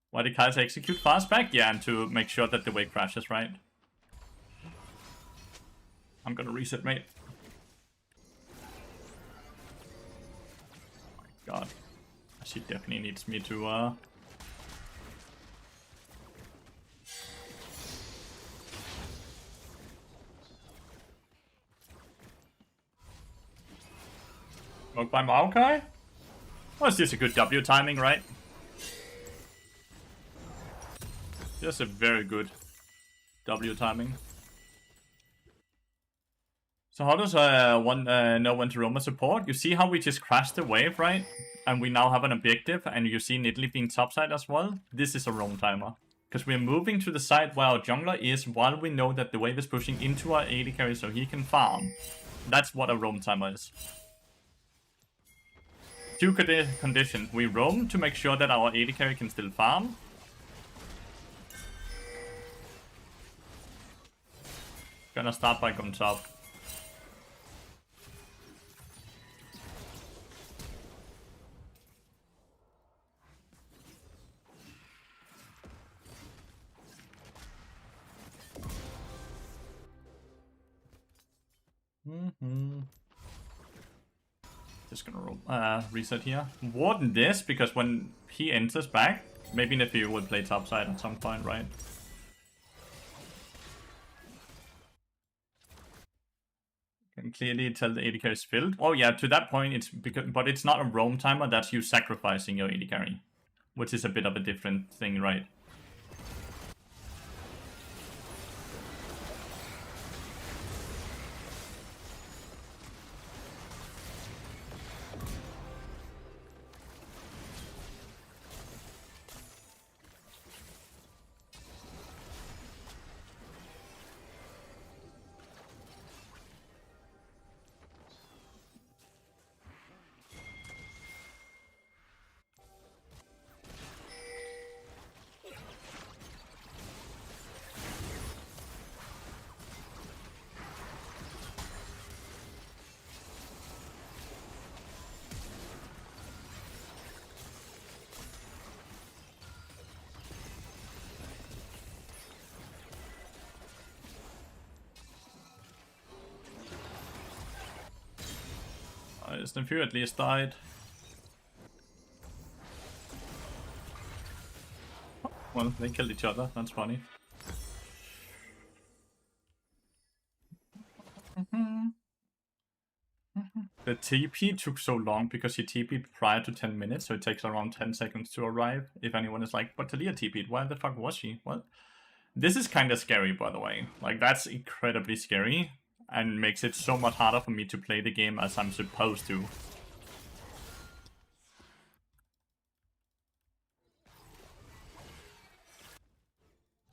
[SPEAKER 1] Why did Kaiser execute fast back? Yeah, and to make sure that the wave crashes, right? I'm gonna reset, mate. Oh my god. She definitely needs me to, Smoked by Maokai? Well, it's just a good W timing, right? Just a very good W timing. So how does one know when to roam a support? You see how we just crashed the wave, right? And we now have an objective, and you see Nidalee being topside as well. This is a roam timer. Because we're moving to the side where our jungler is, while we know that the wave is pushing into our AD carry so he can farm. That's what a roam timer is. Two conditions. We roam to make sure that our AD carry can still farm. Gonna start by going top. Just gonna reset here. Warden this, because when he enters back, maybe Nepheu will play topside at some point, right? Can clearly tell the AD carry is filled. Oh yeah, to that point, it's because, but it's not a roam timer, that's you sacrificing your AD carry. Which is a bit of a different thing, right? Nepheu at least died. Well, they killed each other, that's funny. The TP took so long because he TP'd prior to 10 minutes, so it takes around 10 seconds to arrive. If anyone is like, but Talia TP'd, where the fuck was she? What? This is kind of scary, by the way. Like, that's incredibly scary, and makes it so much harder for me to play the game as I'm supposed to.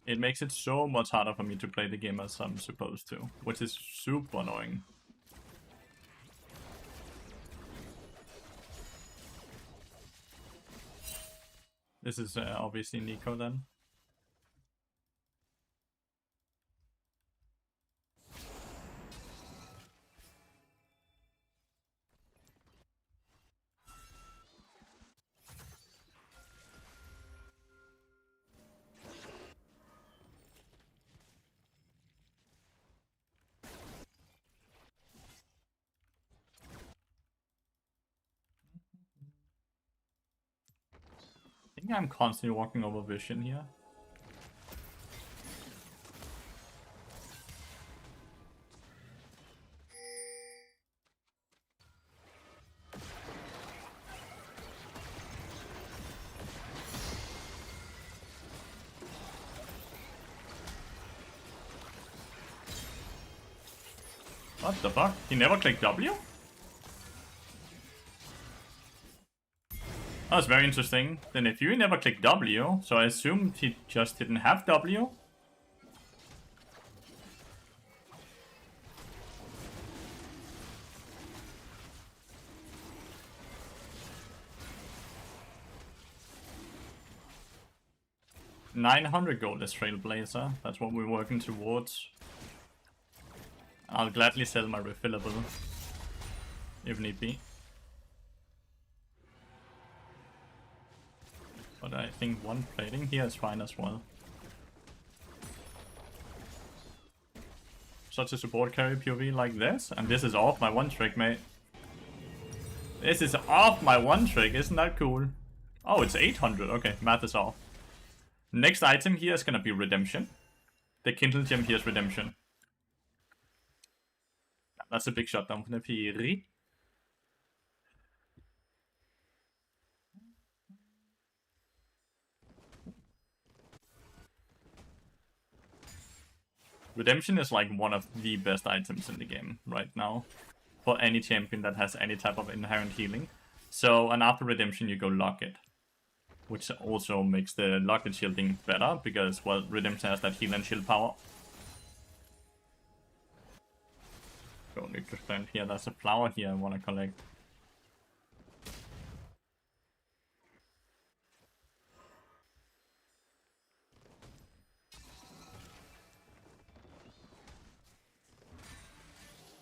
[SPEAKER 1] It makes it so much harder for me to play the game as I'm supposed to, which is super annoying. This is obviously Nico then. I think I'm constantly walking over vision here. What the fuck? He never clicked W? That's very interesting. Then if you never clicked W, so I assumed he just didn't have W. $900 gold is Trailblazer. That's what we're working towards. I'll gladly sell my refillable if need be. But I think one plating here is fine as well. Such a support carry POV like this, and this is off my one trick, mate. This is off my one trick, isn't that cool? Oh, it's 800, okay, math is off. Next item here is gonna be Redemption. The Kindle gem here is Redemption. That's a big shutdown for Nepheu. Redemption is like one of the best items in the game right now for any champion that has any type of inherent healing. So, and after Redemption you go Locket, which also makes the Locket shielding better because, well, Redemption has that heal and shield power. Don't need to stand here. There's a flower here I want to collect.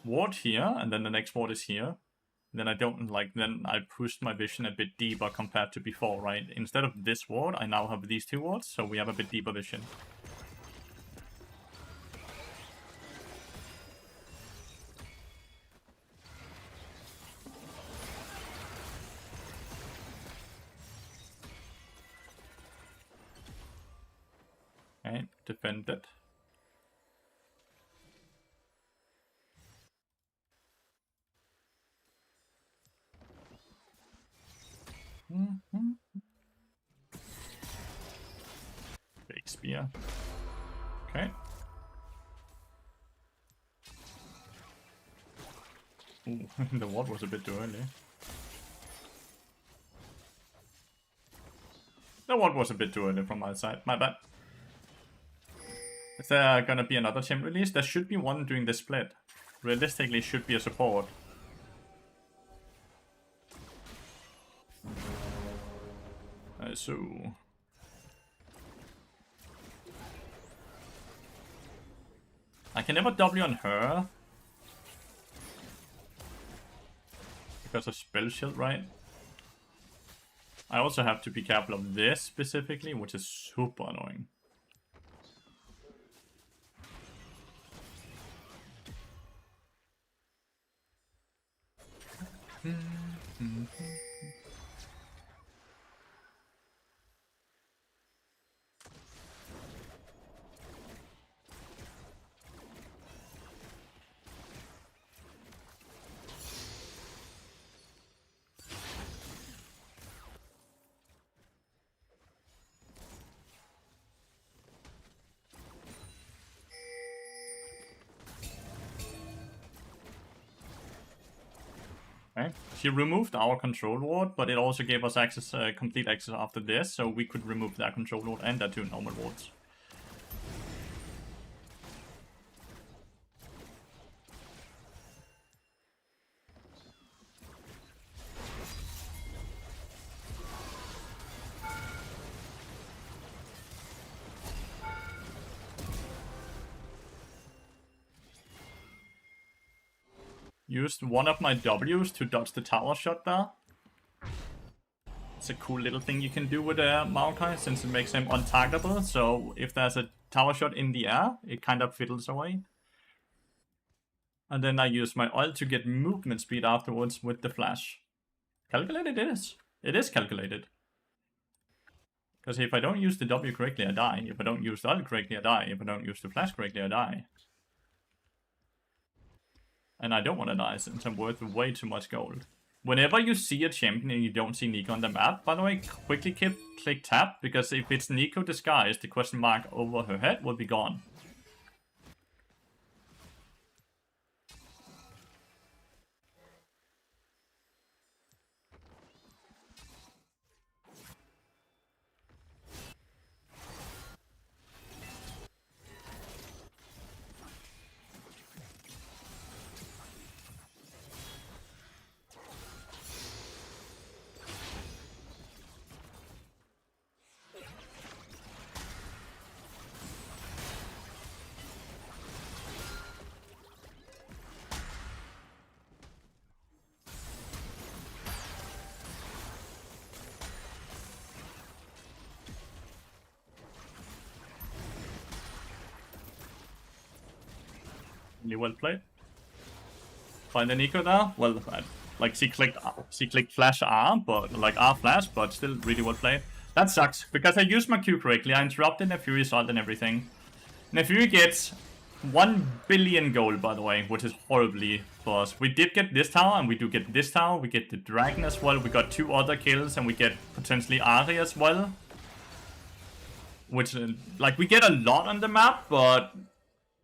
[SPEAKER 1] Ward here, and then the next ward is here. Then I don't like, then I pushed my vision a bit deeper compared to before, right? Instead of this ward, I now have these two wards, so we have a bit deeper vision. Okay, defend it. Big spear. Okay. Ooh, the ward was a bit too early. The ward was a bit too early from my side. My bad. Is there gonna be another champ release? There should be one during the split. Realistically, should be a support. So I can never W on her because of spell shield, right? I also have to be careful of this specifically, which is super annoying. Okay. She removed our control ward, but it also gave us access, complete access after this, so we could remove that control ward and their two normal wards. Used one of my W's to dodge the tower shot there. It's a cool little thing you can do with Maokai, since it makes him untargetable. So if there's a tower shot in the air, it kind of fiddles away. And then I use my ult to get movement speed afterwards with the flash. Calculated it is. It is calculated. Because if I don't use the W correctly, I die. If I don't use the ult correctly, I die. If I don't use the flash correctly, I die. And I don't want to die since I'm worth way too much gold. Whenever you see a champion and you don't see Nico on the map, by the way, quickly click tab, because if it's Nico disguised, the question mark over her head will be gone. Really well played. Find the Nico there. Well, like she clicked flash R, but like R flash, but still really well played. That sucks because I used my Q correctly. I interrupted the Fury ult and everything. And Fury gets 1 billion gold, by the way, which is horribly for us. We did get this tower, and we do get this tower. We get the dragon as well. We got 2 other kills, and we get potentially Ari as well. Which, like, we get a lot on the map, but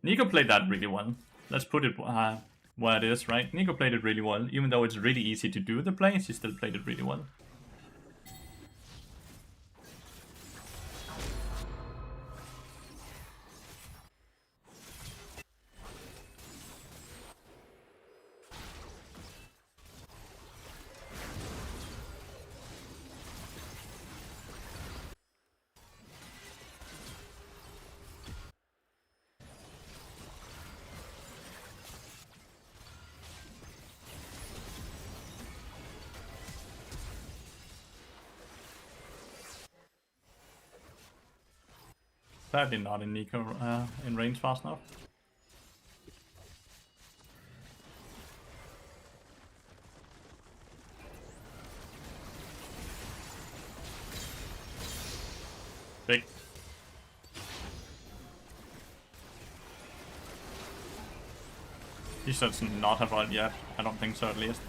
[SPEAKER 1] Nico played that really well. Let's put it where it is, right? Nico played it really well. Even though it's really easy to do the play, she still played it really well. Sadly not in Nico in range fast enough. Big. He should not have run yet. I don't think so at least.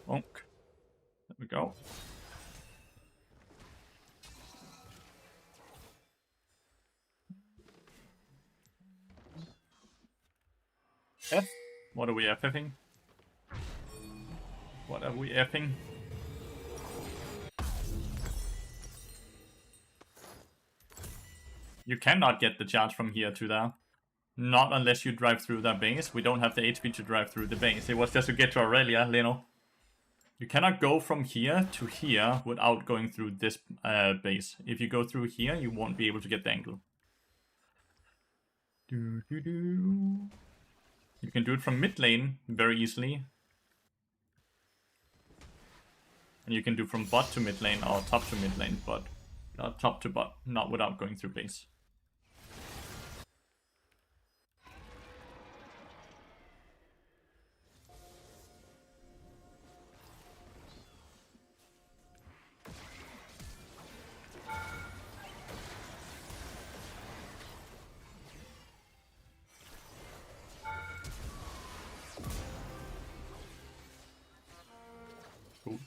[SPEAKER 1] Bonk. There we go. F? What are we FFing? What are we effing? You cannot get the charge from here to there. Not unless you drive through their base. We don't have the HP to drive through the base. It was just to get to Aurelia, Leno. You cannot go from here to here without going through this base. If you go through here, you won't be able to get the angle. You can do it from mid lane very easily. And you can do from bot to mid lane or top to mid lane, but not top to bot, not without going through base. Cool.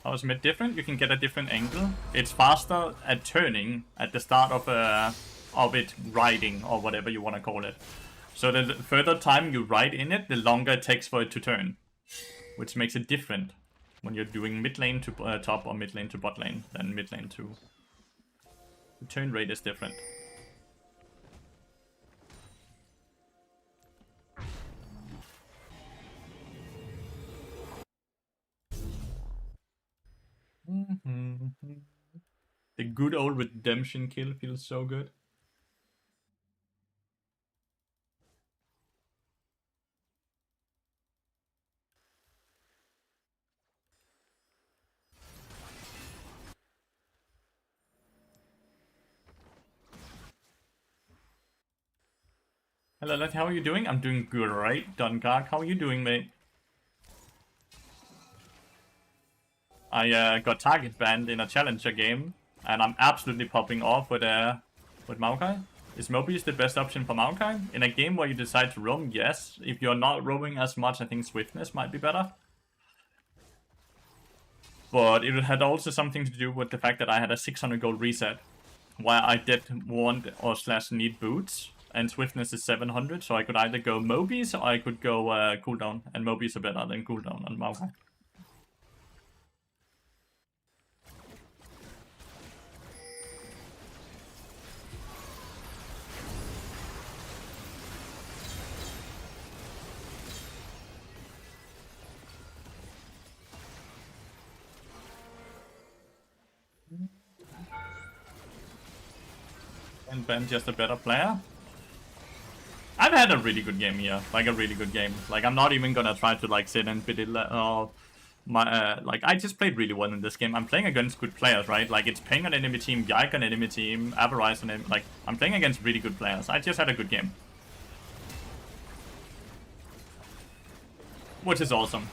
[SPEAKER 1] How is mid different? You can get a different angle. It's faster at turning at the start of it riding, or whatever you want to call it. So the further time you ride in it, the longer it takes for it to turn. Which makes it different when you're doing mid lane to top or mid lane to bot lane than mid lane to... The turn rate is different. The good old redemption kill feels so good. Hello, Letty, how are you doing? I'm doing great, Dunkirk. How are you doing, mate? I got target banned in a challenger game, and I'm absolutely popping off with Maokai. Is Mobius the best option for Maokai? In a game where you decide to roam, yes. If you're not roaming as much, I think Swiftness might be better. But it had also something to do with the fact that I had a 600 gold reset, where I did want or slash need boots, and Swiftness is 700, so I could either go Mobius or I could go cooldown, and Mobius are better than cooldown on Maokai. And Ben just a better player. I've had a really good game here, like a really good game. Like I'm not even gonna try to like sit and belittle or Like I just played really well in this game. I'm playing against good players, right? Like it's Ping on enemy team, Yike on enemy team, Avarice on enemy. Like I'm playing against really good players. I just had a good game, which is awesome.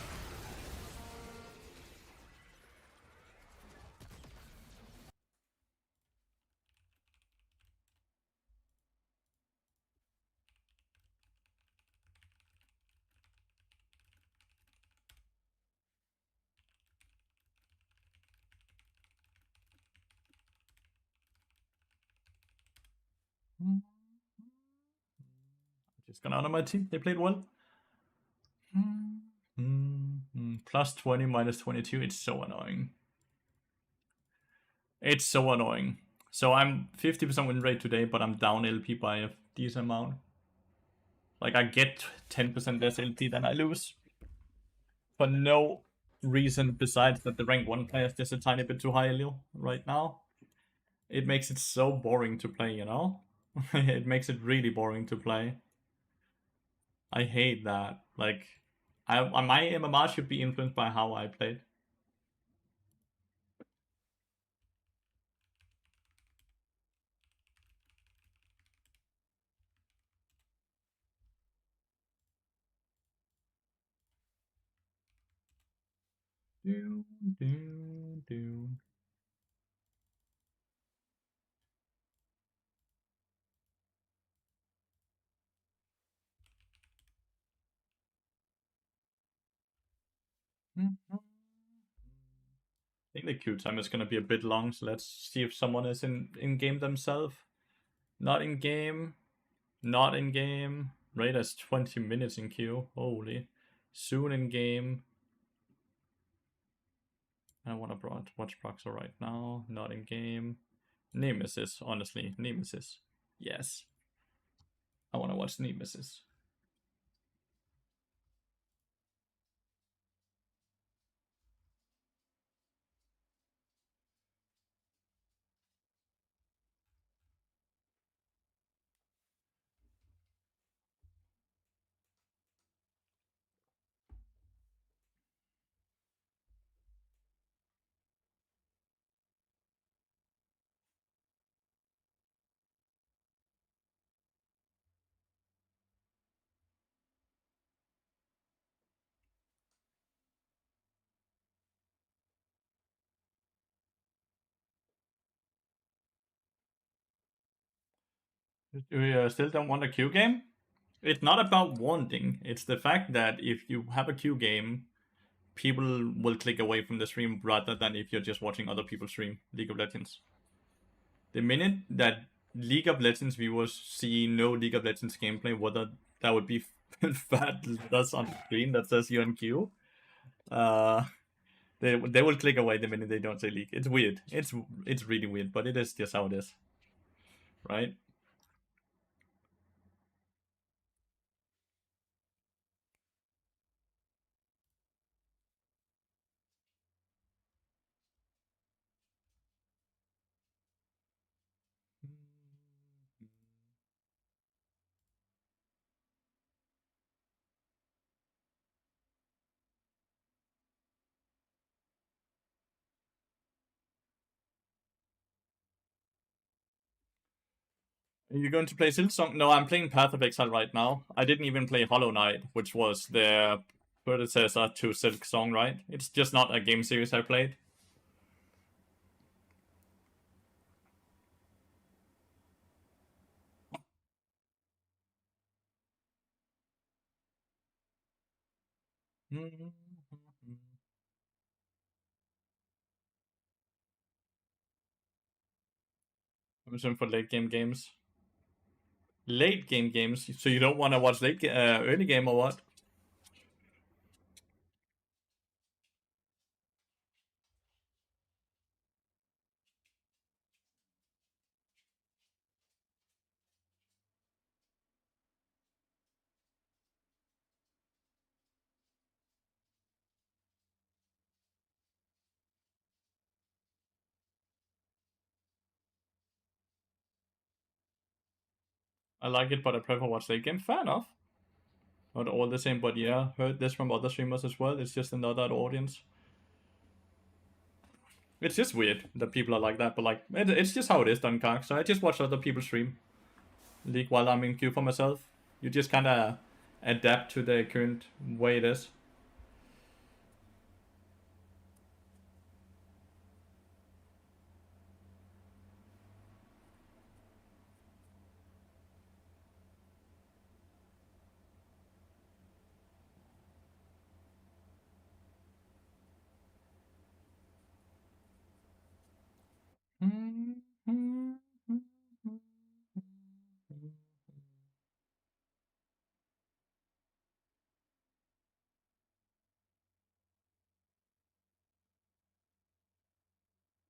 [SPEAKER 1] Just gonna honor my team. They played well. Plus 20, minus 22. It's so annoying. It's so annoying. So I'm 50% win rate today, but I'm down LP by a decent amount. Like I get 10% less LP than I lose. For no reason besides that the rank 1 player is just a tiny bit too high right now. It makes it so boring to play, you know? It makes it really boring to play. I hate that. Like, my MMR should be influenced by how I played. Do, do, do. I think the queue time is gonna be a bit long, so let's see if someone is in game themselves. Not in game. Not in game. Raiders 20 minutes in queue. Holy. Soon in game. I want to watch Proxo right now. Not in game. Nemesis, honestly. Nemesis. Yes. I want to watch Nemesis. You still don't want a queue game? It's not about wanting. It's the fact that if you have a queue game, people will click away from the stream rather than if you're just watching other people stream League of Legends. The minute that League of Legends viewers see no League of Legends gameplay, whether that would be fat letters on the screen that says you're in queue, they will click away the minute they don't say League. It's weird. It's really weird, but it is just how it is, right? Are you going to play Silksong? No, I'm playing Path of Exile right now. I didn't even play Hollow Knight, which was their predecessor to Silksong, right? It's just not a game series I played. I'm assuming for late game games. Late game games? So you don't want to watch early game or what? I like it, but I prefer watch late game. Fair enough. Not all the same, but yeah, heard this from other streamers as well. It's just another audience. It's just weird that people are like that, but like it's just how it is, Dunkirk. So I just watch other people stream League while I'm in queue for myself. You just kind of adapt to the current way it is.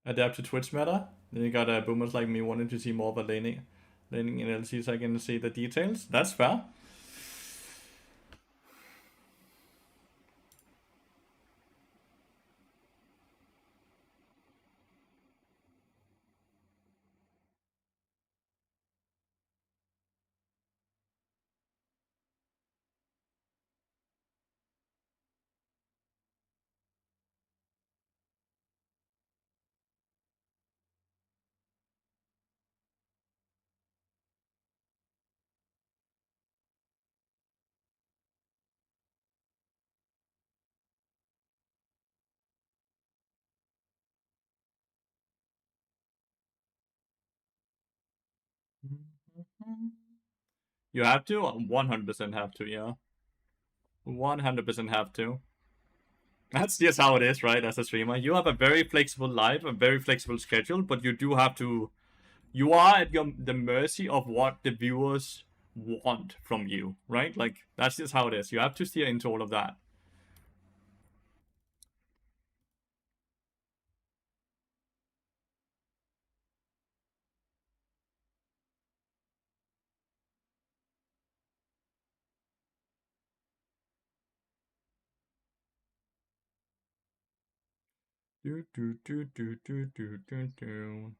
[SPEAKER 1] Adapt to Twitch meta. Then you got boomers like me wanting to see more of a laning in LC so I can see the details. That's fair. You have to? 100% have to, yeah. 100% have to. That's just how it is, right? As a streamer, you have a very flexible life, a very flexible schedule, but you do have to. You are at the mercy of what the viewers want from you, right? Like that's just how it is. You have to steer into all of that. Do do do do do do do do.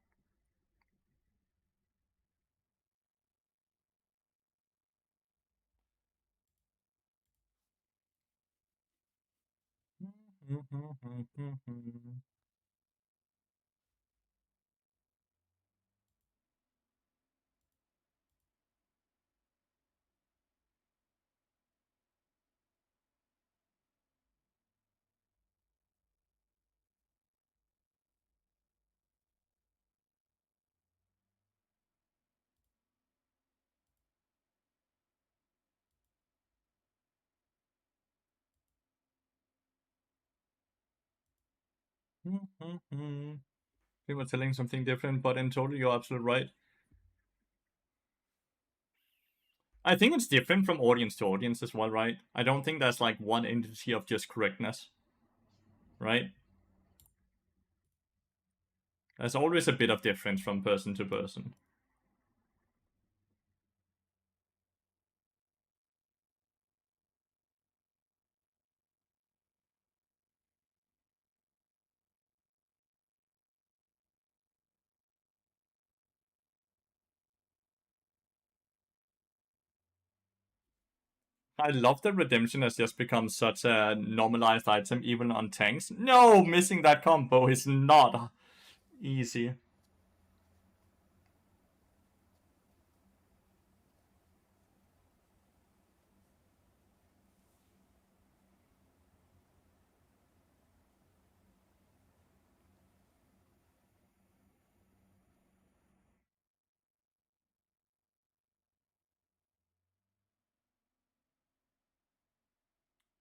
[SPEAKER 1] People telling something different, but in total, you're absolutely right. I think it's different from audience to audience as well, right? I don't think there's like one entity of just correctness, right? There's always a bit of difference from person to person. I love that redemption has just become such a normalized item even on tanks. No, missing that combo is not easy.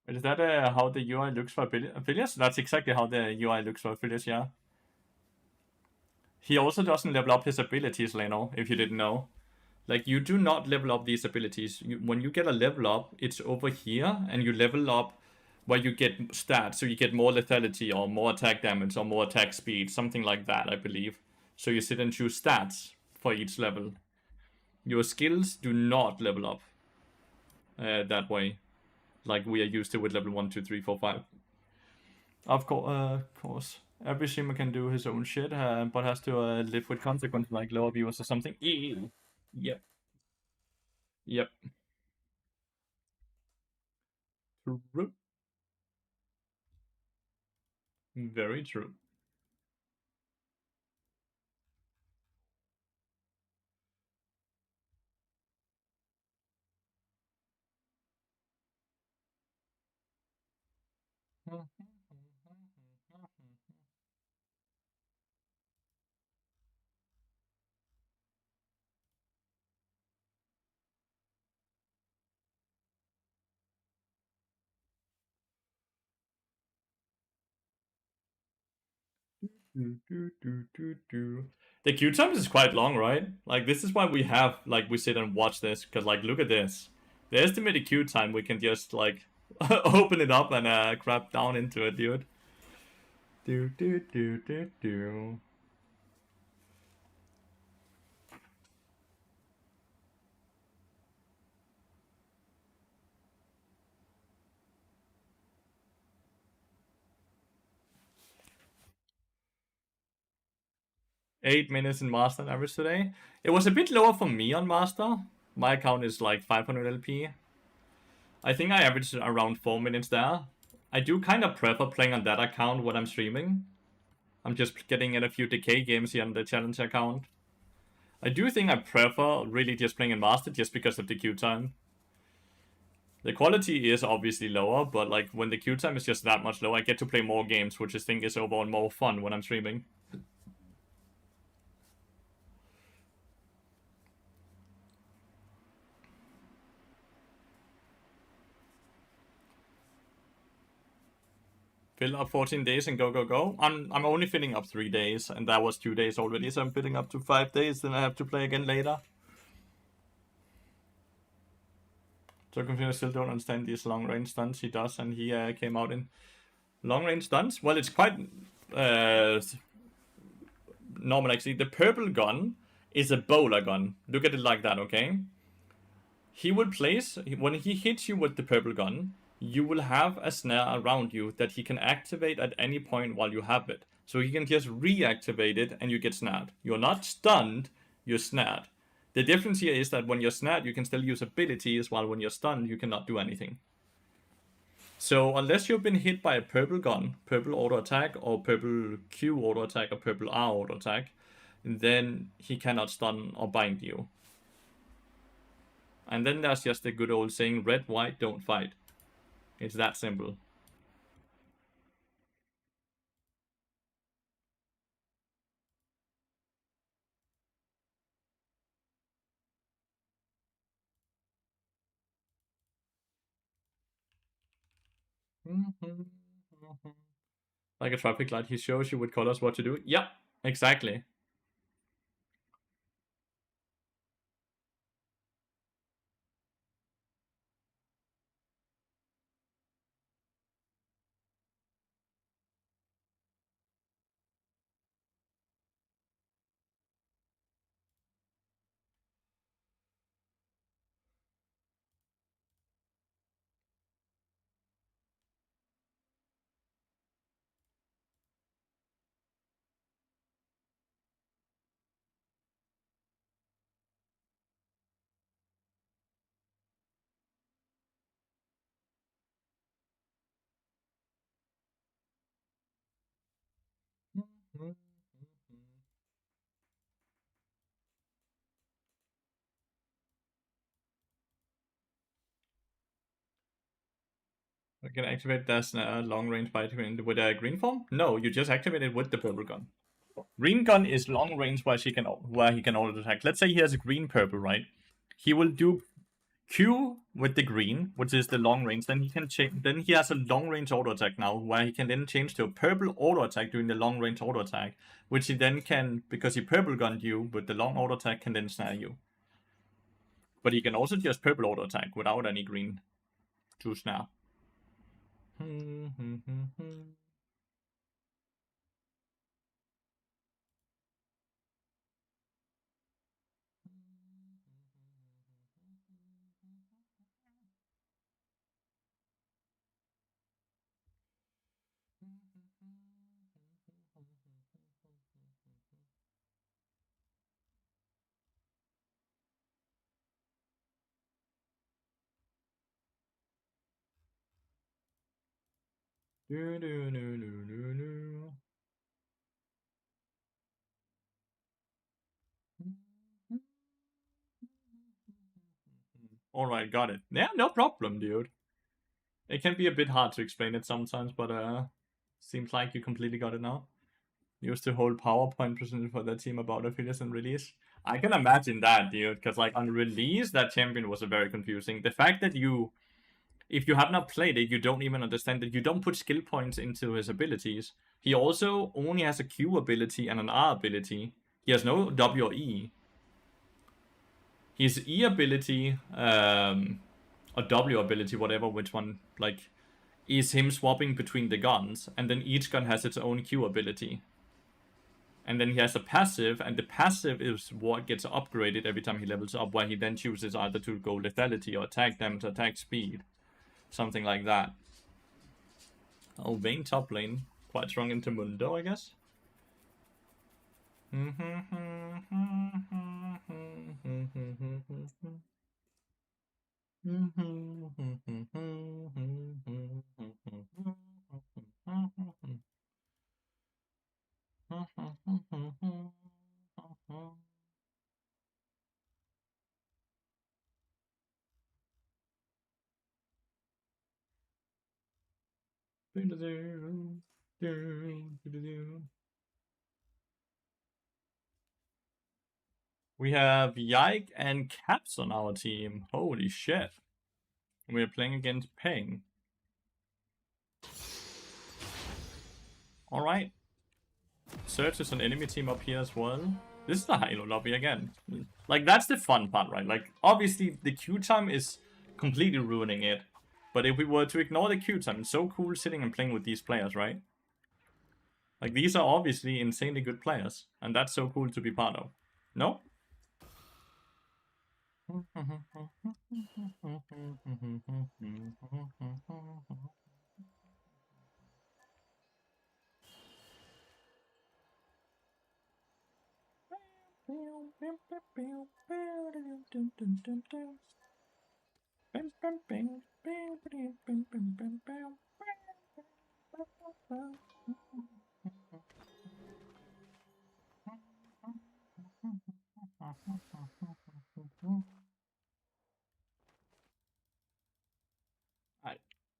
[SPEAKER 1] Is that how the UI looks for affiliates? That's exactly how the UI looks for affiliates, yeah. He also doesn't level up his abilities, Leno, if you didn't know. Like, you do not level up these abilities. When you get a level up, it's over here, and you level up where you get stats. So you get more lethality, or more attack damage, or more attack speed, something like that, I believe. So you sit and choose stats for each level. Your skills do not level up that way, like we are used to with level 1, 2, 3, 4, 5. Of course. Every streamer can do his own shit, but has to live with consequences like lower viewers or something. Ew. Yep. Yep. True. Very true. The queue times is quite long, right? Like, this is why we have, like, we sit and watch this, because, like, look at this. The estimated queue time, we can just, like, open it up and crap down into it, dude. Do, do, do, do, do. Eight minutes in Master on average today. It was a bit lower for me on Master. My account is like 500 LP. I think I averaged around 4 minutes there. I do kind of prefer playing on that account when I'm streaming. I'm just getting in a few decay games here on the challenge account. I do think I prefer really just playing in Master just because of the queue time. The quality is obviously lower, but like when the queue time is just that much lower, I get to play more games, which I think is overall more fun when I'm streaming. Fill up 14 days and go, go, go. I'm only filling up 3 days, and that was 2 days already, so I'm filling up to 5 days, then I have to play again later. So confused, I still don't understand these long-range stunts he does, and he came out in long-range stunts. Well, it's quite normal, actually. The purple gun is a bowler gun. Look at it like that, okay? He will place, when he hits you with the purple gun, you will have a snare around you that he can activate at any point while you have it. So he can just reactivate it and you get snared. You're not stunned, you're snared. The difference here is that when you're snared, you can still use abilities, while when you're stunned, you cannot do anything. So unless you've been hit by a purple gun, purple auto attack, or purple Q auto attack, or purple R auto attack, then he cannot stun or bind you. And then there's just the good old saying, red, white, don't fight. It's that simple. Like a traffic light, he shows you with colors what to do. Yep, exactly. I can activate this long range fight with a green form? No, you just activate it with the purple gun. Green gun is long range where he can auto attack. Let's say he has a green purple, right? He will do Q with the green, which is the long range. Then he can change. Then he has a long range auto attack now, where he can then change to a purple auto attack during the long range auto attack, which he then can, because he purple gunned you with the long auto attack, can then snare you. But he can also just purple auto attack without any green to snare. Alright, got it. Yeah, no problem, dude. It can be a bit hard to explain it sometimes, but seems like you completely got it now. Used to hold PowerPoint presentation for that team about affiliates and release. I can imagine that, dude, because like on release, that champion was very confusing. The fact that if you have not played it, you don't even understand that you don't put skill points into his abilities. He also only has a Q ability and an R ability. He has no W or E. His E ability, or W ability, whatever, which one, like, is him swapping between the guns, and then each gun has its own Q ability. And then he has a passive, and the passive is what gets upgraded every time he levels up, where he then chooses either to go lethality or attack damage, attack speed. Something like that. Oh, Vayne top lane. Quite strong into Mundo, I guess. We have Yike and Caps on our team. Holy shit. We're playing against Ping. Alright. Search is an enemy team up here as well. This is the Halo lobby again. Like, that's the fun part, right? Like, obviously, the queue time is completely ruining it. But if we were to ignore the queue time, it's so cool sitting and playing with these players, right? Like, these are obviously insanely good players. And that's so cool to be part of. No?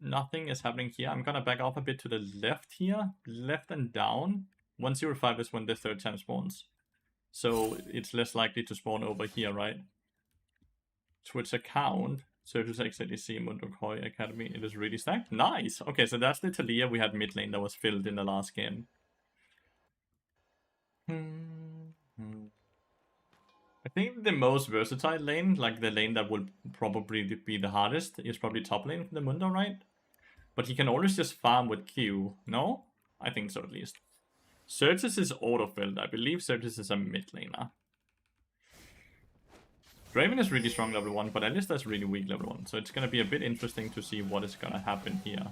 [SPEAKER 1] Nothing is happening here. I'm gonna back off a bit to the left here. Left and down. 105 is when the third time spawns. So it's less likely to spawn over here, right? Twitch account. Surges XADC Mundo Koi Academy. It is really stacked. Nice! Okay, so that's the Talia we had mid lane that was filled in the last game. I think the most versatile lane, like the lane that would probably be the hardest, is probably top lane for the Mundo, right? But he can always just farm with Q, no? I think so, at least. Surges is auto-filled. I believe Surges is a mid laner. Draven is really strong level 1, but Alistar is really weak level 1. So it's gonna be a bit interesting to see what is gonna happen here.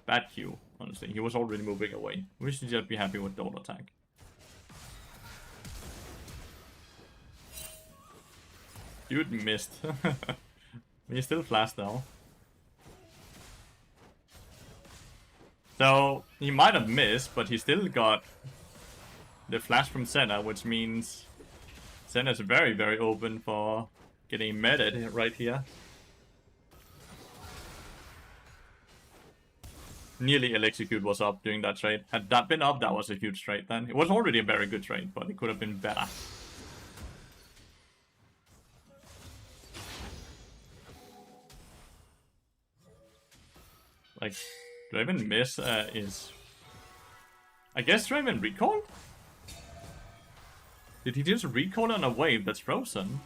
[SPEAKER 1] Bad Q, honestly. He was already moving away. We should just be happy with the auto attack. Dude missed. He's still flashed though. So, he might have missed, but he still got the flash from Senna, which means Senna's very, very open for getting meted right here. Nearly Execute was up during that trade. Had that been up, that was a huge trade then. It was already a very good trade, but it could have been better. Like, Draven miss is... I guess Draven recall? Did he just recall on a wave that's frozen?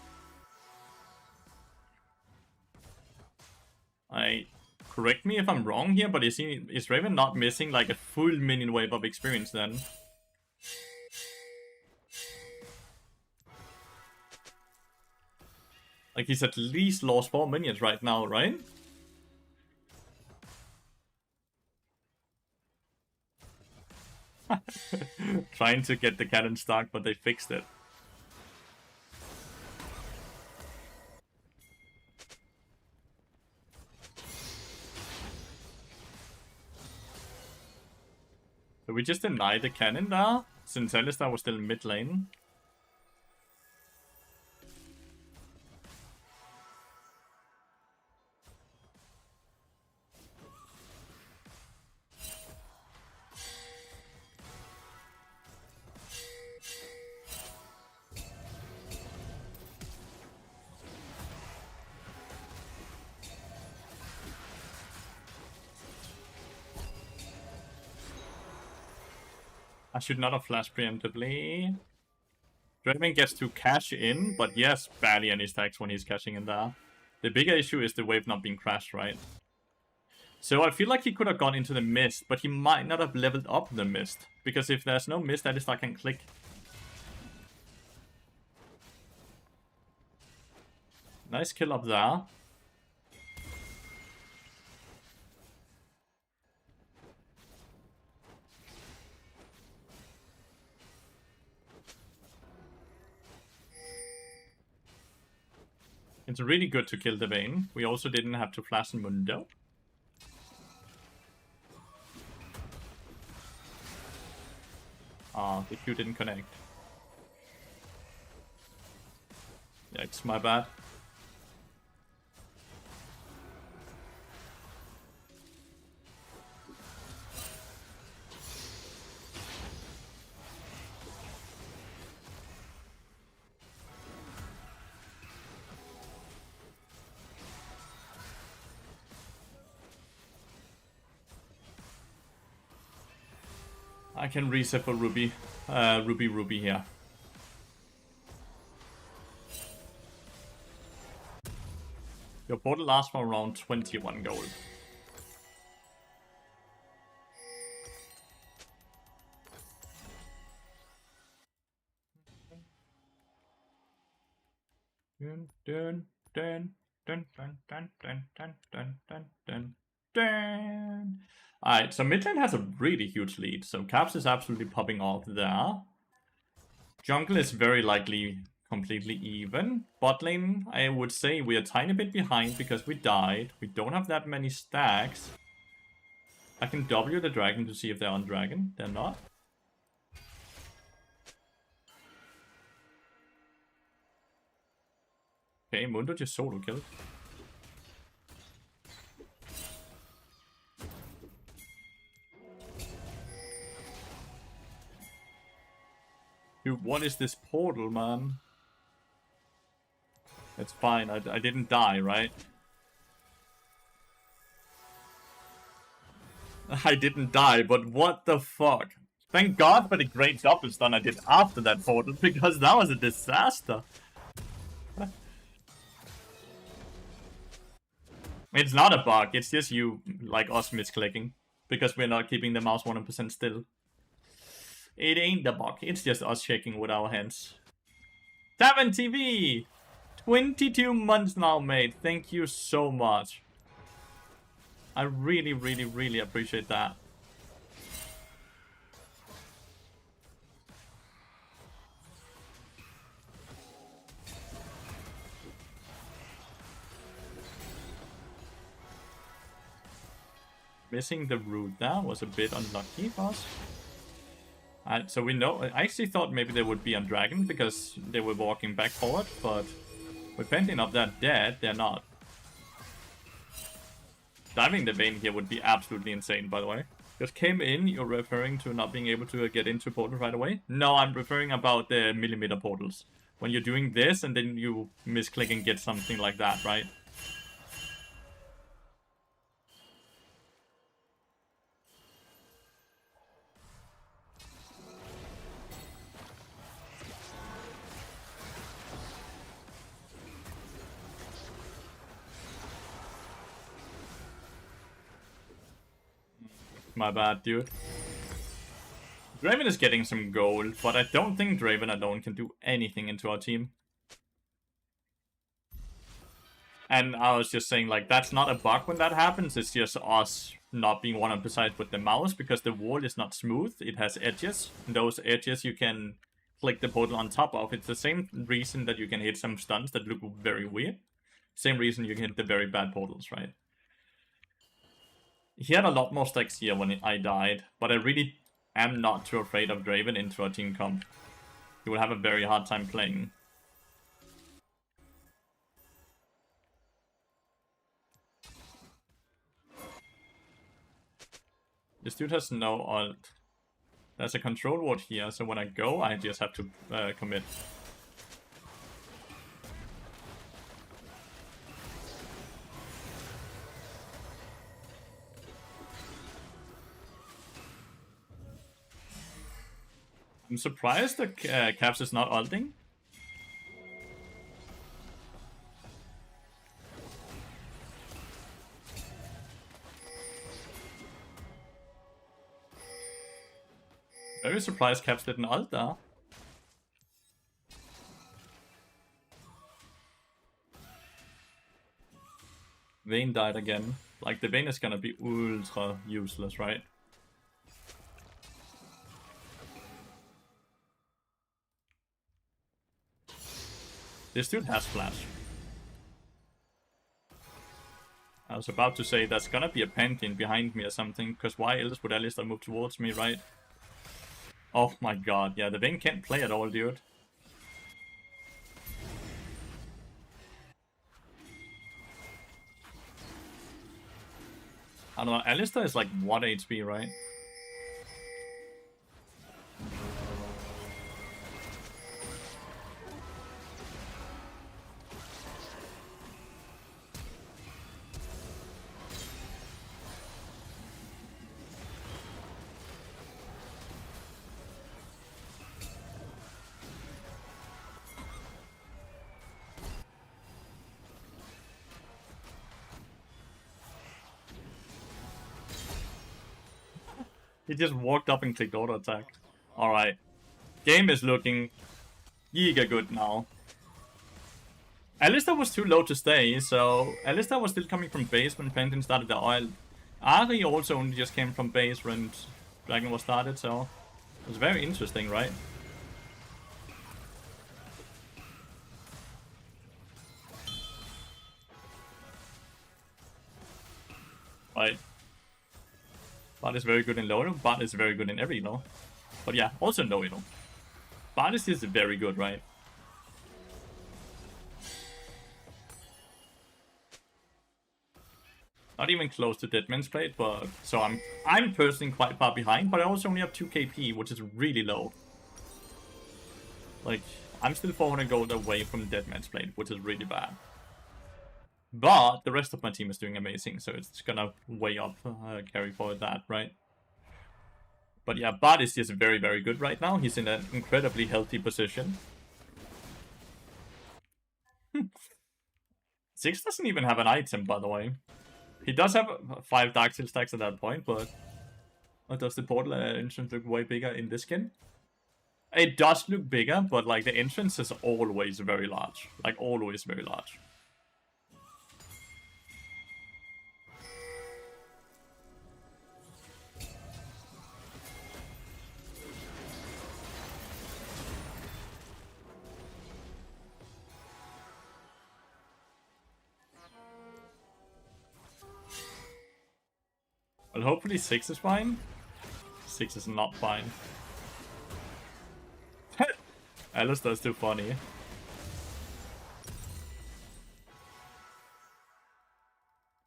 [SPEAKER 1] Correct me if I'm wrong here, but is Draven not missing like a full minion wave of experience then? Like he's at least lost 4 minions right now, right? Trying to get the cannon stuck, but they fixed it. So we just denied the cannon now, since Alistar was still mid lane. I should not have flashed preemptively. Draven gets to cash in, but yes, barely any stacks when he's cashing in there. The bigger issue is the wave not being crashed, right? So I feel like he could have gone into the mist, but he might not have leveled up the mist. Because if there's no mist, at least I can click. Nice kill up there. It's really good to kill the Vayne. We also didn't have to flash Mundo. Ah, the Q didn't connect. Yeah, it's my bad. I can reset for Ruby. Ruby here. Your portal lasts for around 21 gold. Dun, dun, dun, dun, dun, dun, dun, dun, dun, dun, dun, dun. Alright, so mid lane has a really huge lead, so Caps is absolutely popping off there. Jungle is very likely completely even. Bot lane, I would say we're a tiny bit behind because we died. We don't have that many stacks. I can W the dragon to see if they're on dragon. They're not. Okay, Mundo just solo killed. Dude, what is this portal, man? It's fine, I didn't die, right? I didn't die, but what the fuck? Thank God for the great double stun I did after that portal, because that was a disaster. It's not a bug, it's just you, like us, misclicking. Because we're not keeping the mouse 100% still. It ain't the bug, it's just us shaking with our hands. Tavern TV! 22 months now, mate. Thank you so much. I really, really, really appreciate that. Missing the root there was a bit unlucky for us. So we know, I actually thought maybe they would be on dragon because they were walking back forward, but with Pantheon of that dead, they're not. Diving the Vayne here would be absolutely insane, by the way. Just came in, you're referring to not being able to get into portals right away? No, I'm referring about the millimeter portals. When you're doing this and then you misclick and get something like that, right? My bad, dude. Draven is getting some gold, but I don't think Draven alone can do anything into our team. And I was just saying, like, that's not a bug when that happens, it's just us not being 100% with the mouse, because the wall is not smooth, it has edges. And those edges you can click the portal on top of. It's the same reason that you can hit some stuns that look very weird. Same reason you can hit the very bad portals, right? He had a lot more stacks here when I died, but I really am not too afraid of Draven into a team comp. He will have a very hard time playing. This dude has no ult. There's a control ward here, so when I go, I just have to commit. I'm surprised the Caps is not ulting. Very surprised Caps didn't ult there. Vayne died again. Like, the Vayne is gonna be ultra useless, right? This dude has flash. I was about to say there's gonna be a Pantheon behind me or something, because why else would Alistar move towards me, right? Oh my god, yeah, the Vayne can't play at all, dude. I don't know, Alistar is like 1 HP, right? He just walked up and clicked auto attack. Alright. Game is looking giga good now. Alistar was too low to stay, so Alistar was still coming from base when Pantheon started the oil. Ari also only just came from base when Dragon was started, so it was very interesting, right? Right. Bard is very good in low elo. Bard is very good in every elo. But yeah, also in low elo. Bard is just very good, right? Not even close to Deadman's Plate, but so I'm personally quite far behind, but I also only have 2 KP, which is really low. Like, I'm still 400 gold away from Deadman's Plate, which is really bad. But the rest of my team is doing amazing, so it's gonna way up carry forward that, right? But yeah, Bard is just very, very good right now. He's in an incredibly healthy position. Six doesn't even have an item, by the way. He does have 5 Dark Seal stacks at that point, but does the portal entrance look way bigger in this skin? It does look bigger, but like the entrance is always very large. Like always very large. Well, hopefully 6 is fine. 6 is not fine. Alistar's too funny.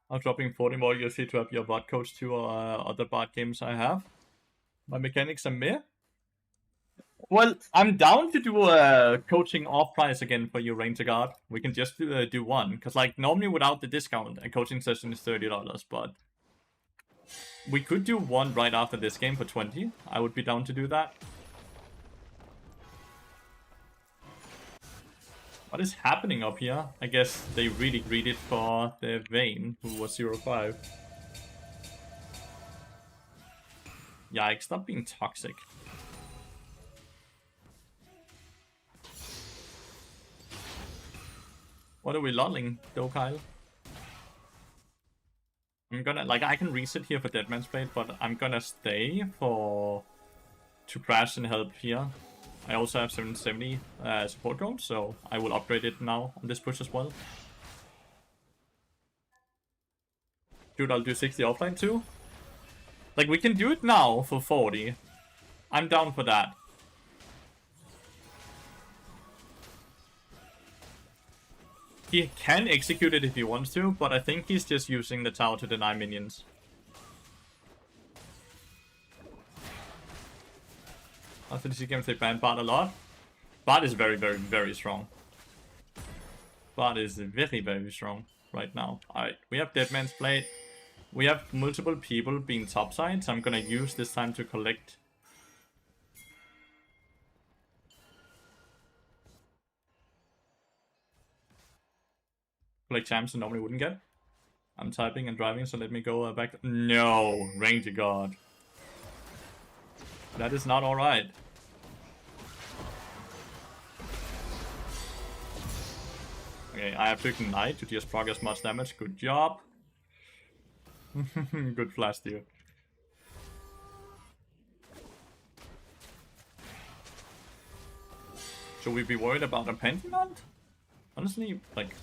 [SPEAKER 1] I'm dropping 40 more USD to have your bot coach to other bot games I have. My mechanics are meh. Well, I'm down to do a coaching off price again for you, Ranger Guard. We can just do one. Because like normally without the discount, a coaching session is $30, but we could do one right after this game for 20. I would be down to do that. What is happening up here? I guess they really greeded for the Vayne, who was 0-5. Yikes, stop being toxic. What are we lolling, though, Kyle? I'm gonna, like, I can reset here for Deadman's Plate, but I'm gonna stay to crash and help here. I also have 770 support gold, so I will upgrade it now on this push as well. Dude, I'll do 60 offline too. Like, we can do it now for 40. I'm down for that. He can execute it if he wants to, but I think he's just using the tower to deny minions. After this game, they ban Bard a lot. Bard is very, very, very strong. Bard is very, very strong right now. Alright, we have Deadman's Plate. We have multiple people being topside, so I'm gonna use this time to collect like champs I normally wouldn't get. I'm typing and driving, so let me go back. No, Ranger God. That is not alright. Okay, I have to ignite to just proc as much damage. Good job. Good flash, dude. Should we be worried about a Pentiment? Honestly, like...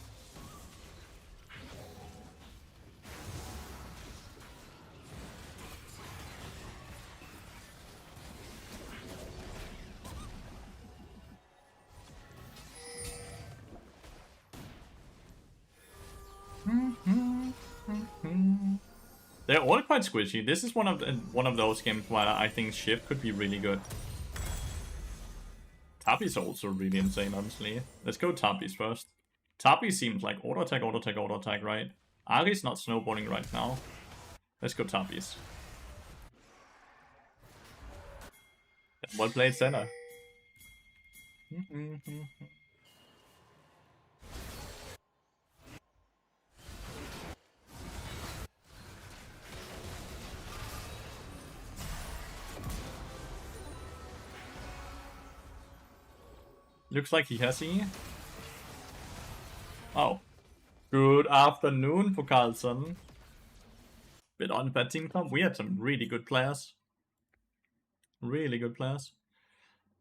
[SPEAKER 1] They're all quite squishy. This is one of those games where I think Shift could be really good. Tapi's also really insane, honestly. Let's go Tapi's first. Tapi seems like auto attack, right? Ari's not snowballing right now. Let's go Tapi's. Well played, Senna. Looks like he has E. Oh. Good afternoon, Pokalson. Bit on bad team comp. We had some really good players. Really good players.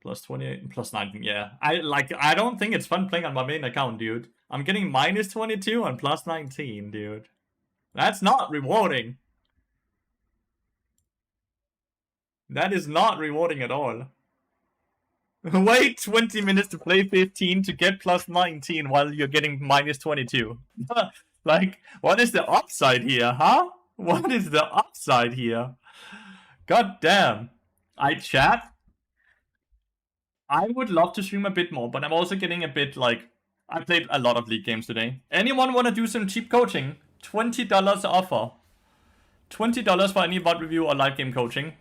[SPEAKER 1] Plus 28 and plus 19, yeah. I don't think it's fun playing on my main account, dude. I'm getting minus 22 and plus 19, dude. That's not rewarding. That is not rewarding at all. Wait 20 minutes to play 15 to get plus 19 while you're getting minus 22. Like, what is the upside here, huh? What is the upside here? God damn. I would love to stream a bit more, but I'm also getting a bit like... I played a lot of League games today. Anyone want to do some cheap coaching? $20 offer. $20 for any VOD review or live game coaching.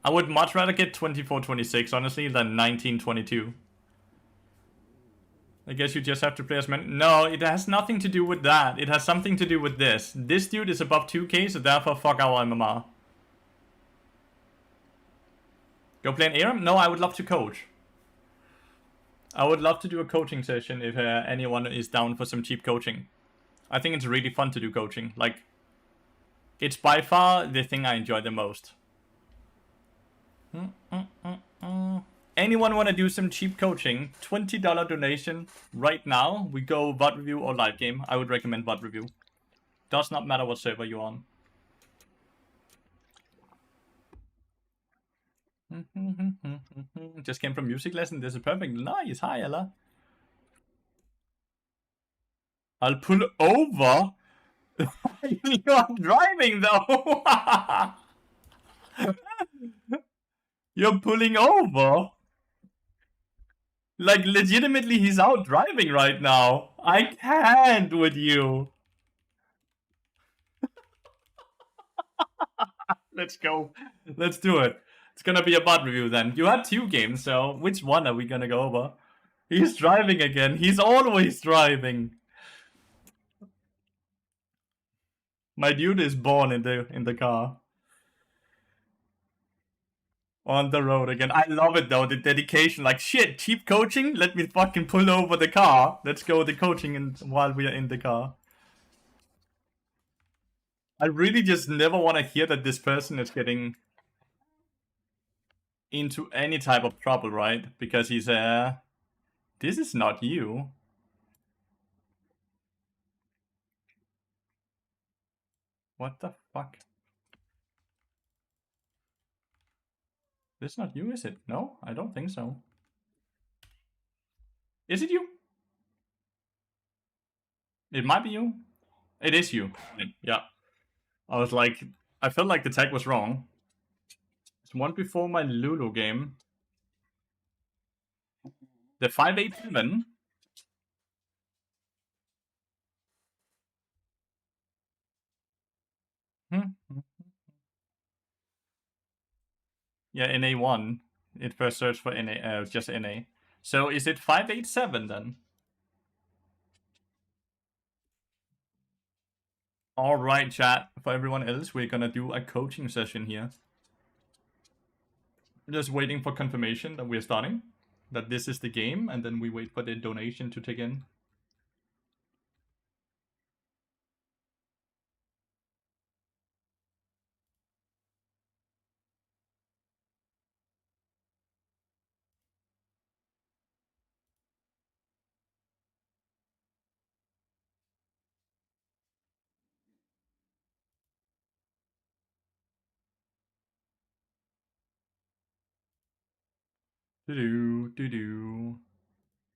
[SPEAKER 1] I would much rather get 24-26, honestly, than 19-22. I guess you just have to play as many. No, it has nothing to do with that. It has something to do with this. This dude is above 2k, so therefore fuck our MMR. Go play an Aram? No, I would love to coach. I would love to do a coaching session if anyone is down for some cheap coaching. I think it's really fun to do coaching. Like, it's by far the thing I enjoy the most. Anyone want to do some cheap coaching? $20 donation right now. We go VOD review or live game. I would recommend VOD review. Does not matter what server you're on. Just came from music lesson. This is perfect. Nice. Hi, Ella. I'll pull over. You're driving though. You're pulling over? Like, legitimately, he's out driving right now. I can't with you. Let's go. Let's do it. It's gonna be a bot review then. You had 2 games, so which one are we gonna go over? He's driving again. He's always driving. My dude is born in the car. On the road again. I love it though, the dedication. Like, shit, cheap coaching? Let me fucking pull over the car. Let's go the coaching while we are in the car. I really just never want to hear that this person is getting into any type of trouble, right? Because he's this is not you. What the fuck? This is not you, is it? No, I don't think so. Is it you? It might be you. It is you. Yeah. I was like, I felt like the tag was wrong. It's one before my Lulu game. The 587. Yeah, NA1. It first searched for NA, just NA. So is it 587 then? Alright, chat. For everyone else, we're gonna do a coaching session here. Just waiting for confirmation that we're starting. That this is the game, and then we wait for the donation to take in. Do-do.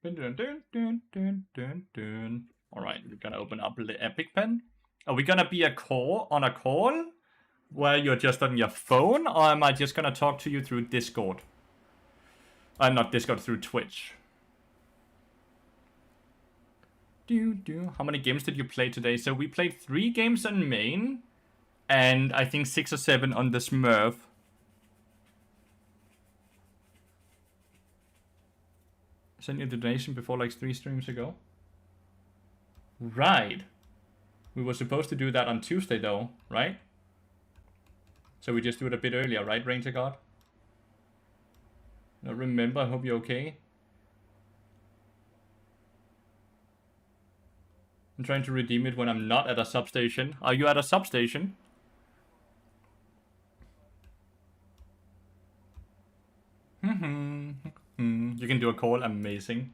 [SPEAKER 1] Dun. Alright, we're gonna open up the Epic Pen. Are we gonna be on a call? Where you're just on your phone? Or am I just gonna talk to you through Discord? Not Discord, through Twitch. How many games did you play today? So we played 3 games on main. And I think 6 or 7 on the Smurf. Sent you the donation before like 3 streams ago. Right. We were supposed to do that on Tuesday though, right? So we just do it a bit earlier, right, Ranger God? I remember, I hope you're okay. I'm trying to redeem it when I'm not at a substation. Are you at a substation? You can do a call, amazing.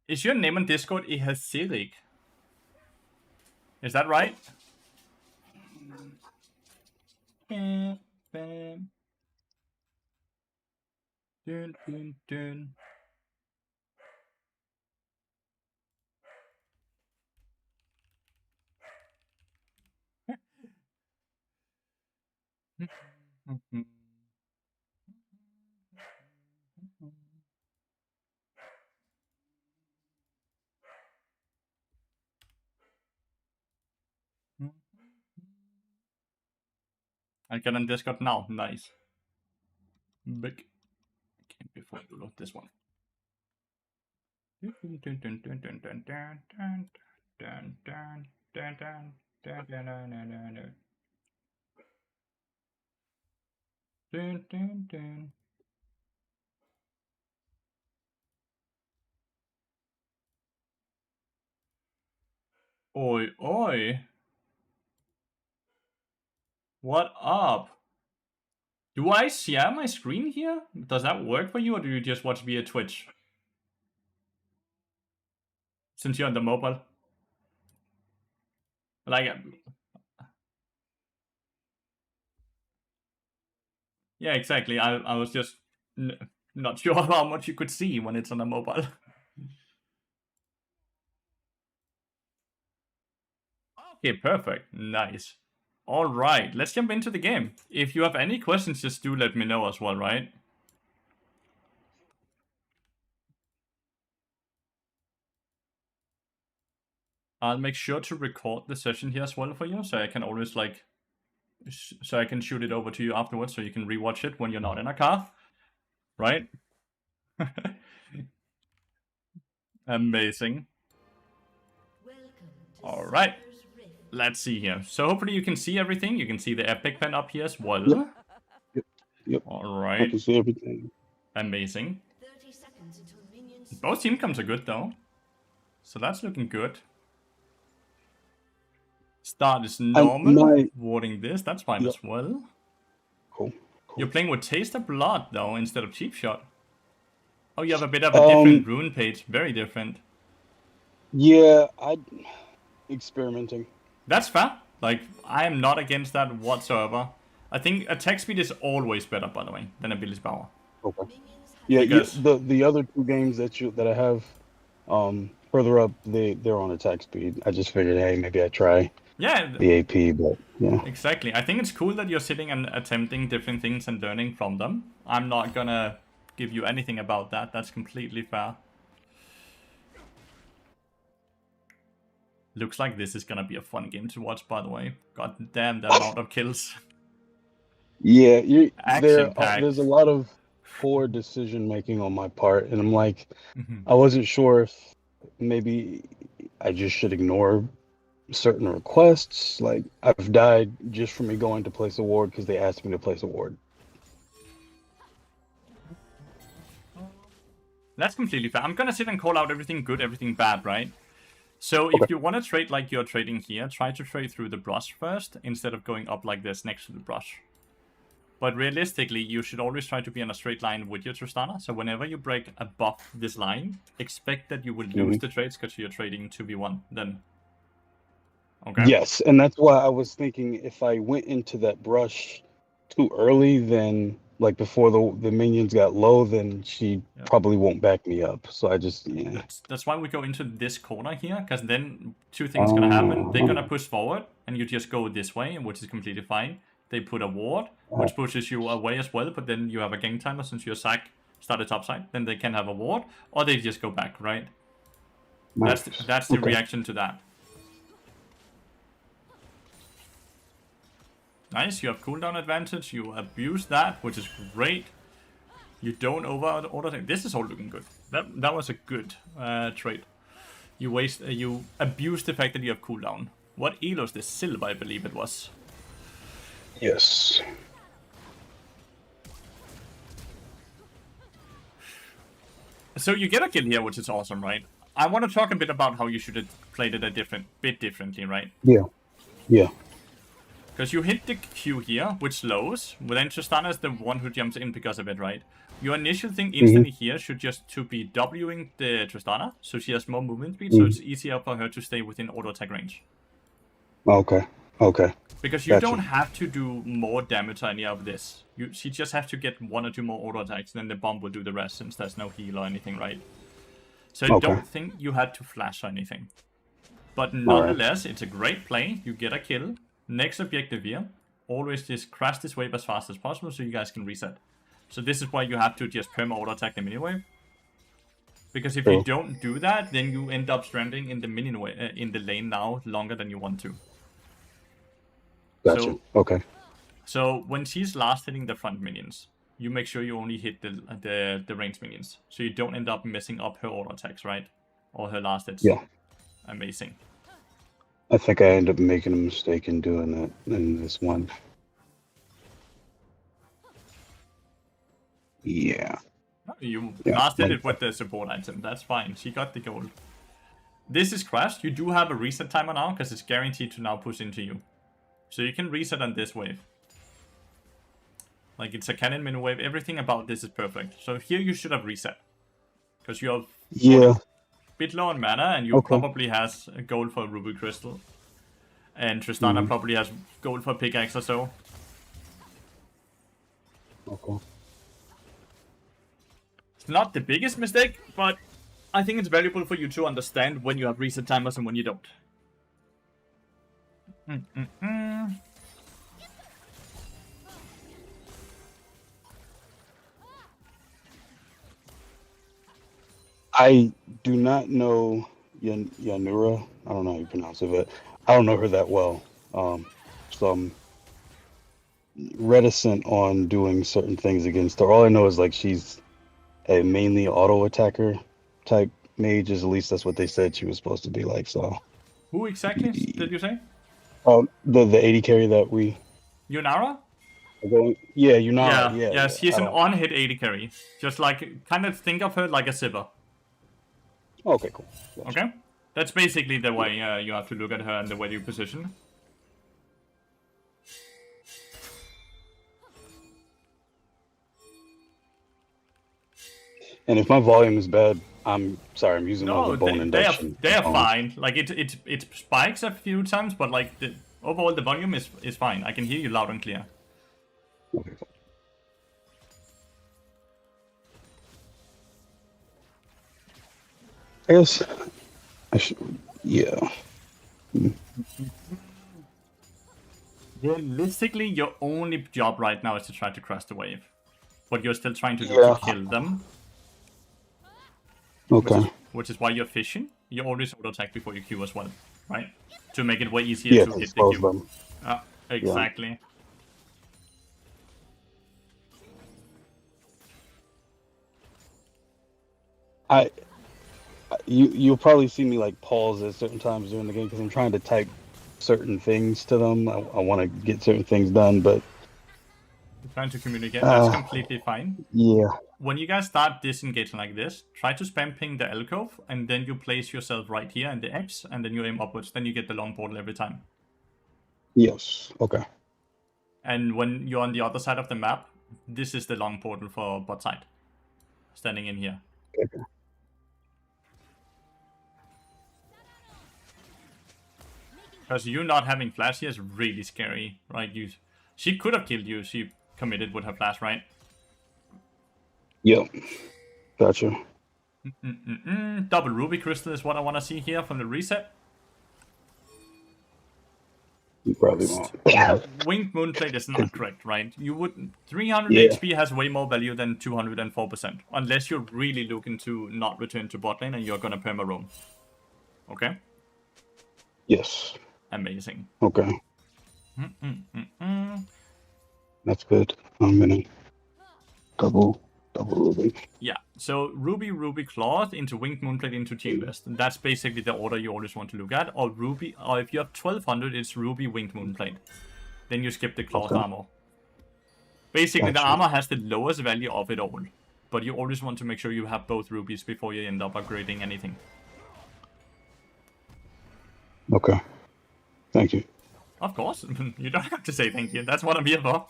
[SPEAKER 1] Is your name on Discord Ihasirik? Is that right? Bam, bam. Dun. I get on Discord now, nice. Big. Okay, before you load this one. Oi, oi. What up? Do I share my screen here? Does that work for you, or do you just watch via Twitch? Since you're on the mobile. Like, yeah, exactly. I was just not sure how much you could see when it's on a mobile. Okay, perfect. Nice. All right, let's jump into the game. If you have any questions, just do let me know as well, right? I'll make sure to record the session here as well for you, so I can always so I can shoot it over to you afterwards, so you can rewatch it when you're not in a car, right? Amazing. All right, let's see here. So hopefully you can see everything. You can see the Epic Pen up here as well.
[SPEAKER 7] Yep.
[SPEAKER 1] All
[SPEAKER 7] I
[SPEAKER 1] right.
[SPEAKER 7] can see everything.
[SPEAKER 1] Amazing. Both team comps are good though, so that's looking good. Start is normal. Warding this, that's fine as well.
[SPEAKER 7] Cool.
[SPEAKER 1] You're playing with Taste of Blood though instead of Cheap Shot. Oh, you have a bit of a different rune page. Very different.
[SPEAKER 7] Yeah, I'm experimenting.
[SPEAKER 1] That's fair. Like, I am not against that whatsoever. I think attack speed is always better, by the way, than ability power.
[SPEAKER 7] Okay. Yeah, the other 2 games that I have further up, they're on attack speed. I just figured, hey, maybe I try the AP, but yeah.
[SPEAKER 1] Exactly. I think it's cool that you're sitting and attempting different things and learning from them. I'm not gonna give you anything about that. That's completely fair. Looks like this is gonna be a fun game to watch, by the way. God damn the amount of kills.
[SPEAKER 7] Yeah,
[SPEAKER 1] Action-packed.
[SPEAKER 7] there's a lot of poor decision making on my part, and I'm like, I wasn't sure if maybe I just should ignore certain requests. Like, I've died just from me going to place a ward because they asked me to place a ward.
[SPEAKER 1] That's completely fair. I'm gonna sit and call out everything good, everything bad, right? So if you want to trade like you're trading here, try to trade through the brush first instead of going up like this next to the brush. But realistically, you should always try to be on a straight line with your Tristana. So whenever you break above this line, expect that you will lose the trades because you're trading 2v1 then. Okay.
[SPEAKER 7] Yes, and that's why I was thinking if I went into that brush too early, then like before the minions got low, then she probably won't back me up. So I just
[SPEAKER 1] That's why we go into this corner here, because then two things gonna happen. They're gonna push forward, and you just go this way, which is completely fine. They put a ward, which pushes you away as well, but then you have a gang timer since your sack started topside. Then they can have a ward, or they just go back, right? Nice. That's the reaction to that. Nice, you have cooldown advantage, you abuse that, which is great. You don't auto-attack. This is all looking good. That was a good trade. You abuse the fact that you have cooldown. What elos? This silver, I believe it was.
[SPEAKER 7] Yes.
[SPEAKER 1] So you get a kill here, which is awesome, right? I want to talk a bit about how you should have played it a bit differently, right?
[SPEAKER 7] Yeah. Yeah.
[SPEAKER 1] Because you hit the Q here, which slows, but then Tristana is the one who jumps in because of it, right? Your initial thing instantly here should just to be Wing the Tristana, so she has more movement speed, so it's easier for her to stay within auto attack range.
[SPEAKER 7] Okay. Okay.
[SPEAKER 1] Because you don't have to do more damage or any of this. She just has to get 1 or 2 more auto attacks, and then the bomb will do the rest since there's no heal or anything, right? So I don't think you had to flash or anything. But nonetheless, it's a great play. You get a kill. Next objective here, always just crash this wave as fast as possible so you guys can reset. So this is why you have to just perma auto attack the minion wave. Because if you don't do that, then you end up stranding in the minion wave, in the lane now longer than you want to.
[SPEAKER 7] Gotcha.
[SPEAKER 1] So,
[SPEAKER 7] okay.
[SPEAKER 1] So when she's last hitting the front minions, you make sure you only hit the range minions, so you don't end up messing up her auto attacks, right? Or her last hits.
[SPEAKER 7] Yeah.
[SPEAKER 1] Amazing.
[SPEAKER 7] I think I ended up making a mistake in doing that in this one. Yeah.
[SPEAKER 1] You last hit it with the support item. That's fine. She got the gold. This is crashed. You do have a reset timer now because it's guaranteed to now push into you. So you can reset on this wave. Like it's a cannon mini wave. Everything about this is perfect. So here you should have reset. Because you have bit low on mana, and you probably has a gold for Ruby Crystal. And Tristana probably has gold for pickaxe or so.
[SPEAKER 7] Okay.
[SPEAKER 1] It's not the biggest mistake, but I think it's valuable for you to understand when you have reset timers and when you don't.
[SPEAKER 7] I do not know Yanura. I don't know how you pronounce it, but I don't know her that well. So I'm reticent on doing certain things against her. All I know is like she's a mainly auto attacker type mage. At least that's what they said she was supposed to be like. So
[SPEAKER 1] who exactly did you say?
[SPEAKER 7] The 80 carry that we.
[SPEAKER 1] Yunara?
[SPEAKER 7] Yeah, Yunara.
[SPEAKER 1] Yeah, she's an on-hit 80 carry. Just like kind of think of her like a Sivir.
[SPEAKER 7] Okay, cool. Gotcha.
[SPEAKER 1] Okay, that's basically the way you have to look at her and the way you position.
[SPEAKER 7] And if my volume is bad, I'm sorry. I'm using one of the bone induction.
[SPEAKER 1] They are fine. Like it spikes a few times, but like overall the volume is fine. I can hear you loud and clear.
[SPEAKER 7] Okay, cool. I guess I should. Yeah.
[SPEAKER 1] Realistically, your only job right now is to try to cross the wave. What you're still trying to do to kill them.
[SPEAKER 7] Okay.
[SPEAKER 1] Which is why you're fishing. You always auto attack before you Q as well. right? To make it way easier
[SPEAKER 7] Yeah,
[SPEAKER 1] to hit the
[SPEAKER 7] expose
[SPEAKER 1] Q.
[SPEAKER 7] them.
[SPEAKER 1] Exactly.
[SPEAKER 7] You'll probably see me like pause at certain times during the game because I'm trying to type certain things to them. I want to get certain things done, but
[SPEAKER 1] You're trying to communicate. That's completely fine.
[SPEAKER 7] yeah.
[SPEAKER 1] When you guys start disengaging like this, try to spam ping the alcove, and then you place yourself right here in the X, and then you aim upwards. Then you get the long portal every time.
[SPEAKER 7] Yes. Okay.
[SPEAKER 1] And when you're on the other side of the map, this is the long portal for bot side. Standing in here.
[SPEAKER 7] Okay.
[SPEAKER 1] Because you not having flash here is really scary, right? She could have killed you if she committed with her flash, right?
[SPEAKER 7] Yep. Gotcha.
[SPEAKER 1] Double ruby crystal is what I want to see here from the reset.
[SPEAKER 7] You probably won't.
[SPEAKER 1] Winged Moonplate is not correct, right? You would 300
[SPEAKER 7] Yeah.
[SPEAKER 1] HP has way more value than 204%, unless you're really looking to not return to bot lane and you're gonna perma roam. Okay.
[SPEAKER 7] Yes.
[SPEAKER 1] Amazing.
[SPEAKER 7] Okay. That's good. I'm gonna double ruby.
[SPEAKER 1] Yeah. So ruby cloth into winged moonplate into team vest. That's basically the order you always want to look at. Or ruby, or if you have 1200, it's ruby winged moonplate. Then you skip the cloth armor. Basically, the armor has the lowest value of it all, but you always want to make sure you have both rubies before you end up upgrading anything.
[SPEAKER 7] Okay. Thank you.
[SPEAKER 1] Of course, you don't have to say thank you. That's what I'm here for.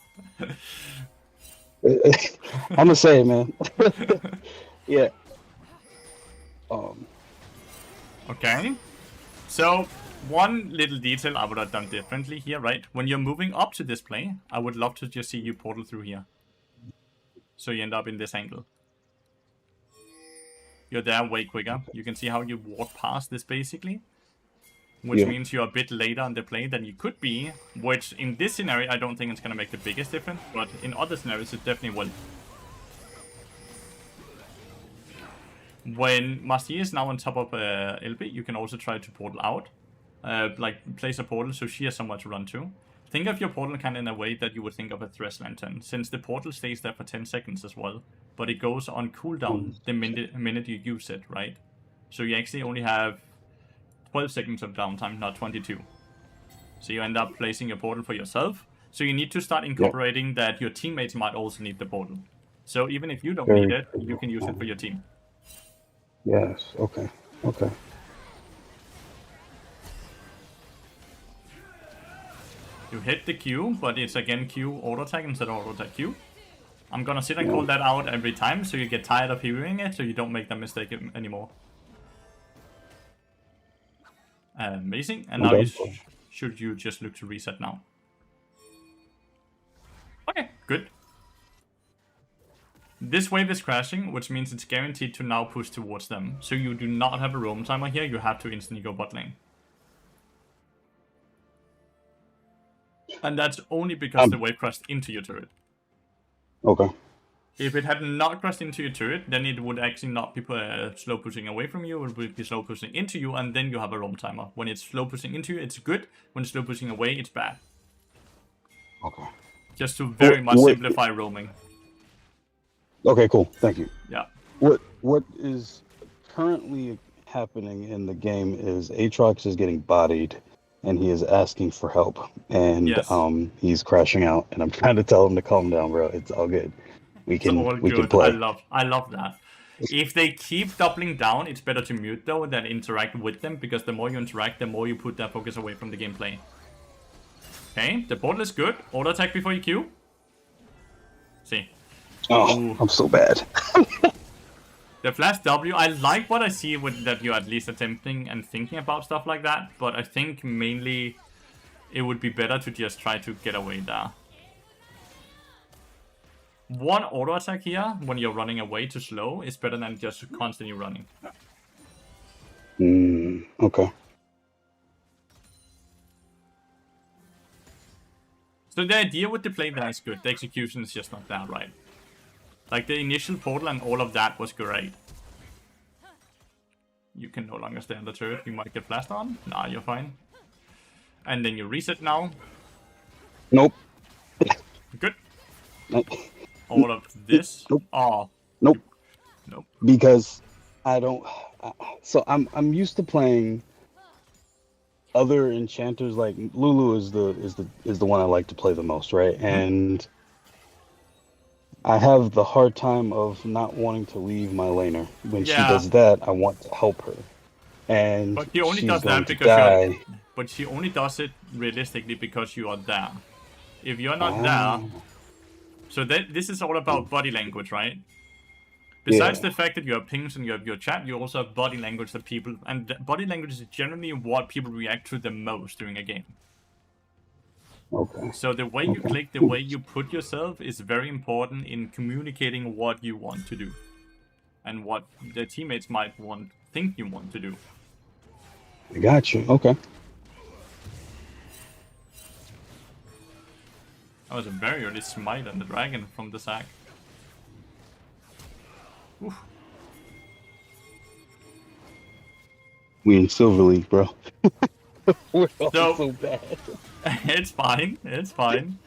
[SPEAKER 7] I'm gonna say it, man. Yeah.
[SPEAKER 1] Okay. So, one little detail I would have done differently here, right? When you're moving up to this play, I would love to just see you portal through here. So you end up in this angle. You're there way quicker. You can see how you walk past this basically. Which means you're a bit later on the play than you could be. Which in this scenario, I don't think it's going to make the biggest difference. But in other scenarios, it definitely will. When Marcia is now on top of LB, you can also try to portal out. Like, place a portal so she has somewhere to run to. Think of your portal kind of in a way that you would think of a Thresh Lantern, since the portal stays there for 10 seconds as well. But it goes on cooldown the minute you use it, right? So you actually only have 12 seconds of downtime, not 22. So you end up placing your portal for yourself. So you need to start incorporating that your teammates might also need the portal. So even if you don't need it, you can use it for your team.
[SPEAKER 7] Yes. Okay. Okay.
[SPEAKER 1] You hit the Q, but it's again Q auto attack instead of auto attack Q. I'm gonna sit and call that out every time so you get tired of hearing it, so you don't make that mistake anymore. Amazing. And now should you just look to reset now? Okay, good. This wave is crashing, which means it's guaranteed to now push towards them. So you do not have a roam timer here, you have to instantly go bot lane. And that's only because the wave crashed into your turret.
[SPEAKER 7] Okay.
[SPEAKER 1] If it had not crashed into your turret, then it would actually not be slow pushing away from you, it would be slow pushing into you, and then you have a roam timer. When it's slow pushing into you, it's good. When it's slow pushing away, it's bad.
[SPEAKER 7] Okay.
[SPEAKER 1] Just to very much simplify roaming.
[SPEAKER 7] Okay, cool. Thank you.
[SPEAKER 1] Yeah.
[SPEAKER 7] What is currently happening in the game is Aatrox is getting bodied, and he is asking for help, and he's crashing out, and I'm trying to tell him to calm down, bro. It's all good. We can play.
[SPEAKER 1] I love that. If they keep doubling down, it's better to mute though than interact with them, because the more you interact, the more you put that focus away from the gameplay. Okay, the portal is good. Auto attack before you Q. See.
[SPEAKER 7] Oh, ooh. I'm so bad.
[SPEAKER 1] The flash W, I like what I see with that you're at least attempting and thinking about stuff like that, but I think mainly it would be better to just try to get away there. One auto attack here, when you're running away too slow, is better than just constantly running.
[SPEAKER 7] Okay.
[SPEAKER 1] So the idea with the play there is good, the execution is just not that right. Like the initial portal and all of that was great. You can no longer stay on the turret. You might get flashed on. Nah, you're fine. And then you reset now.
[SPEAKER 7] Nope.
[SPEAKER 1] Good.
[SPEAKER 7] Nope.
[SPEAKER 1] All of this.
[SPEAKER 7] Nope.
[SPEAKER 1] Oh.
[SPEAKER 7] Nope.
[SPEAKER 1] Nope.
[SPEAKER 7] Because I don't. So I'm used to playing other enchanters. Like Lulu is the one I like to play the most, right? And I have the hard time of not wanting to leave my laner. When she does that, I want to help her. And
[SPEAKER 1] but she only
[SPEAKER 7] she's
[SPEAKER 1] does
[SPEAKER 7] going
[SPEAKER 1] that
[SPEAKER 7] to
[SPEAKER 1] because
[SPEAKER 7] die.
[SPEAKER 1] but she only does it realistically because you are there. If you're not there, so this is all about body language, right? Besides the fact that you have pings and you have your chat, you also have body language that people, and body language is generally what people react to the most during a game.
[SPEAKER 7] Okay.
[SPEAKER 1] So the way you click, the way you put yourself is very important in communicating what you want to do. And what the teammates might think you want to do.
[SPEAKER 7] I got you. Okay.
[SPEAKER 1] That was a very early smite on the dragon from the sack. Oof.
[SPEAKER 7] We in Silver League, bro. We're all so bad.
[SPEAKER 1] It's fine. It's fine.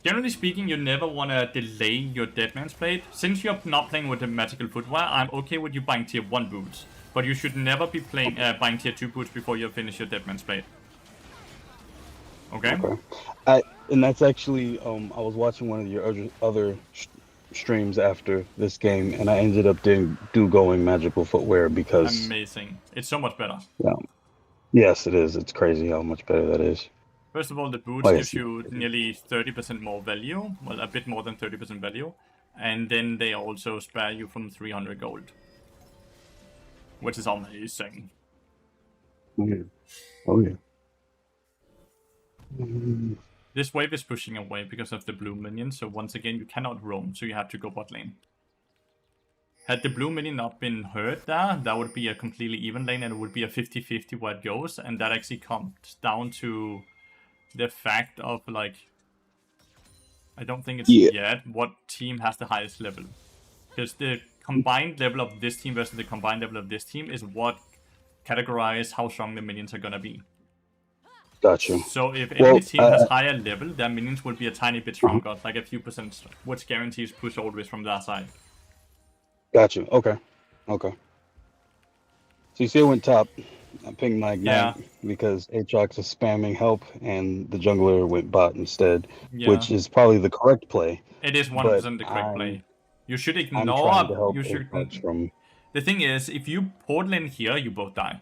[SPEAKER 1] Generally speaking, you never want to delay your Deadman's Blade. Since you're not playing with the magical footwear, I'm okay with you buying tier 1 boots. But you should never be playing buying tier 2 boots before you finish your Deadman's Blade. Okay?
[SPEAKER 7] And that's actually, I was watching one of your other streams after this game, and I ended up going magical footwear because...
[SPEAKER 1] Amazing. It's so much better.
[SPEAKER 7] Yeah. Yes, it is. It's crazy how much better that is.
[SPEAKER 1] First of all, the boots gives you nearly 30% more value. Well, a bit more than 30% value. And then they also spare you from 300 gold. Which is amazing.
[SPEAKER 7] Oh, yeah.
[SPEAKER 1] This wave is pushing away because of the blue minion, so once again you cannot roam, so you have to go bot lane. Had the blue minion not been hurt there, that would be a completely even lane and it would be a 50-50 where it goes, and that actually comes down to the fact of, like, I don't think it's yet what team has the highest level. Because the combined level of this team versus the combined level of this team is what categorizes how strong the minions are gonna be.
[SPEAKER 7] Gotcha.
[SPEAKER 1] So if any team has higher level, their minions will be a tiny bit stronger, like a few percent, which guarantees push always from their side.
[SPEAKER 7] Gotcha. Okay. Okay. So you see I went top. I pinged my Ignite because Aatrox is spamming help and the jungler went bot instead, which is probably the correct play.
[SPEAKER 1] It is 100% the correct play. You should ignore... The thing is, if you port in here, you both die.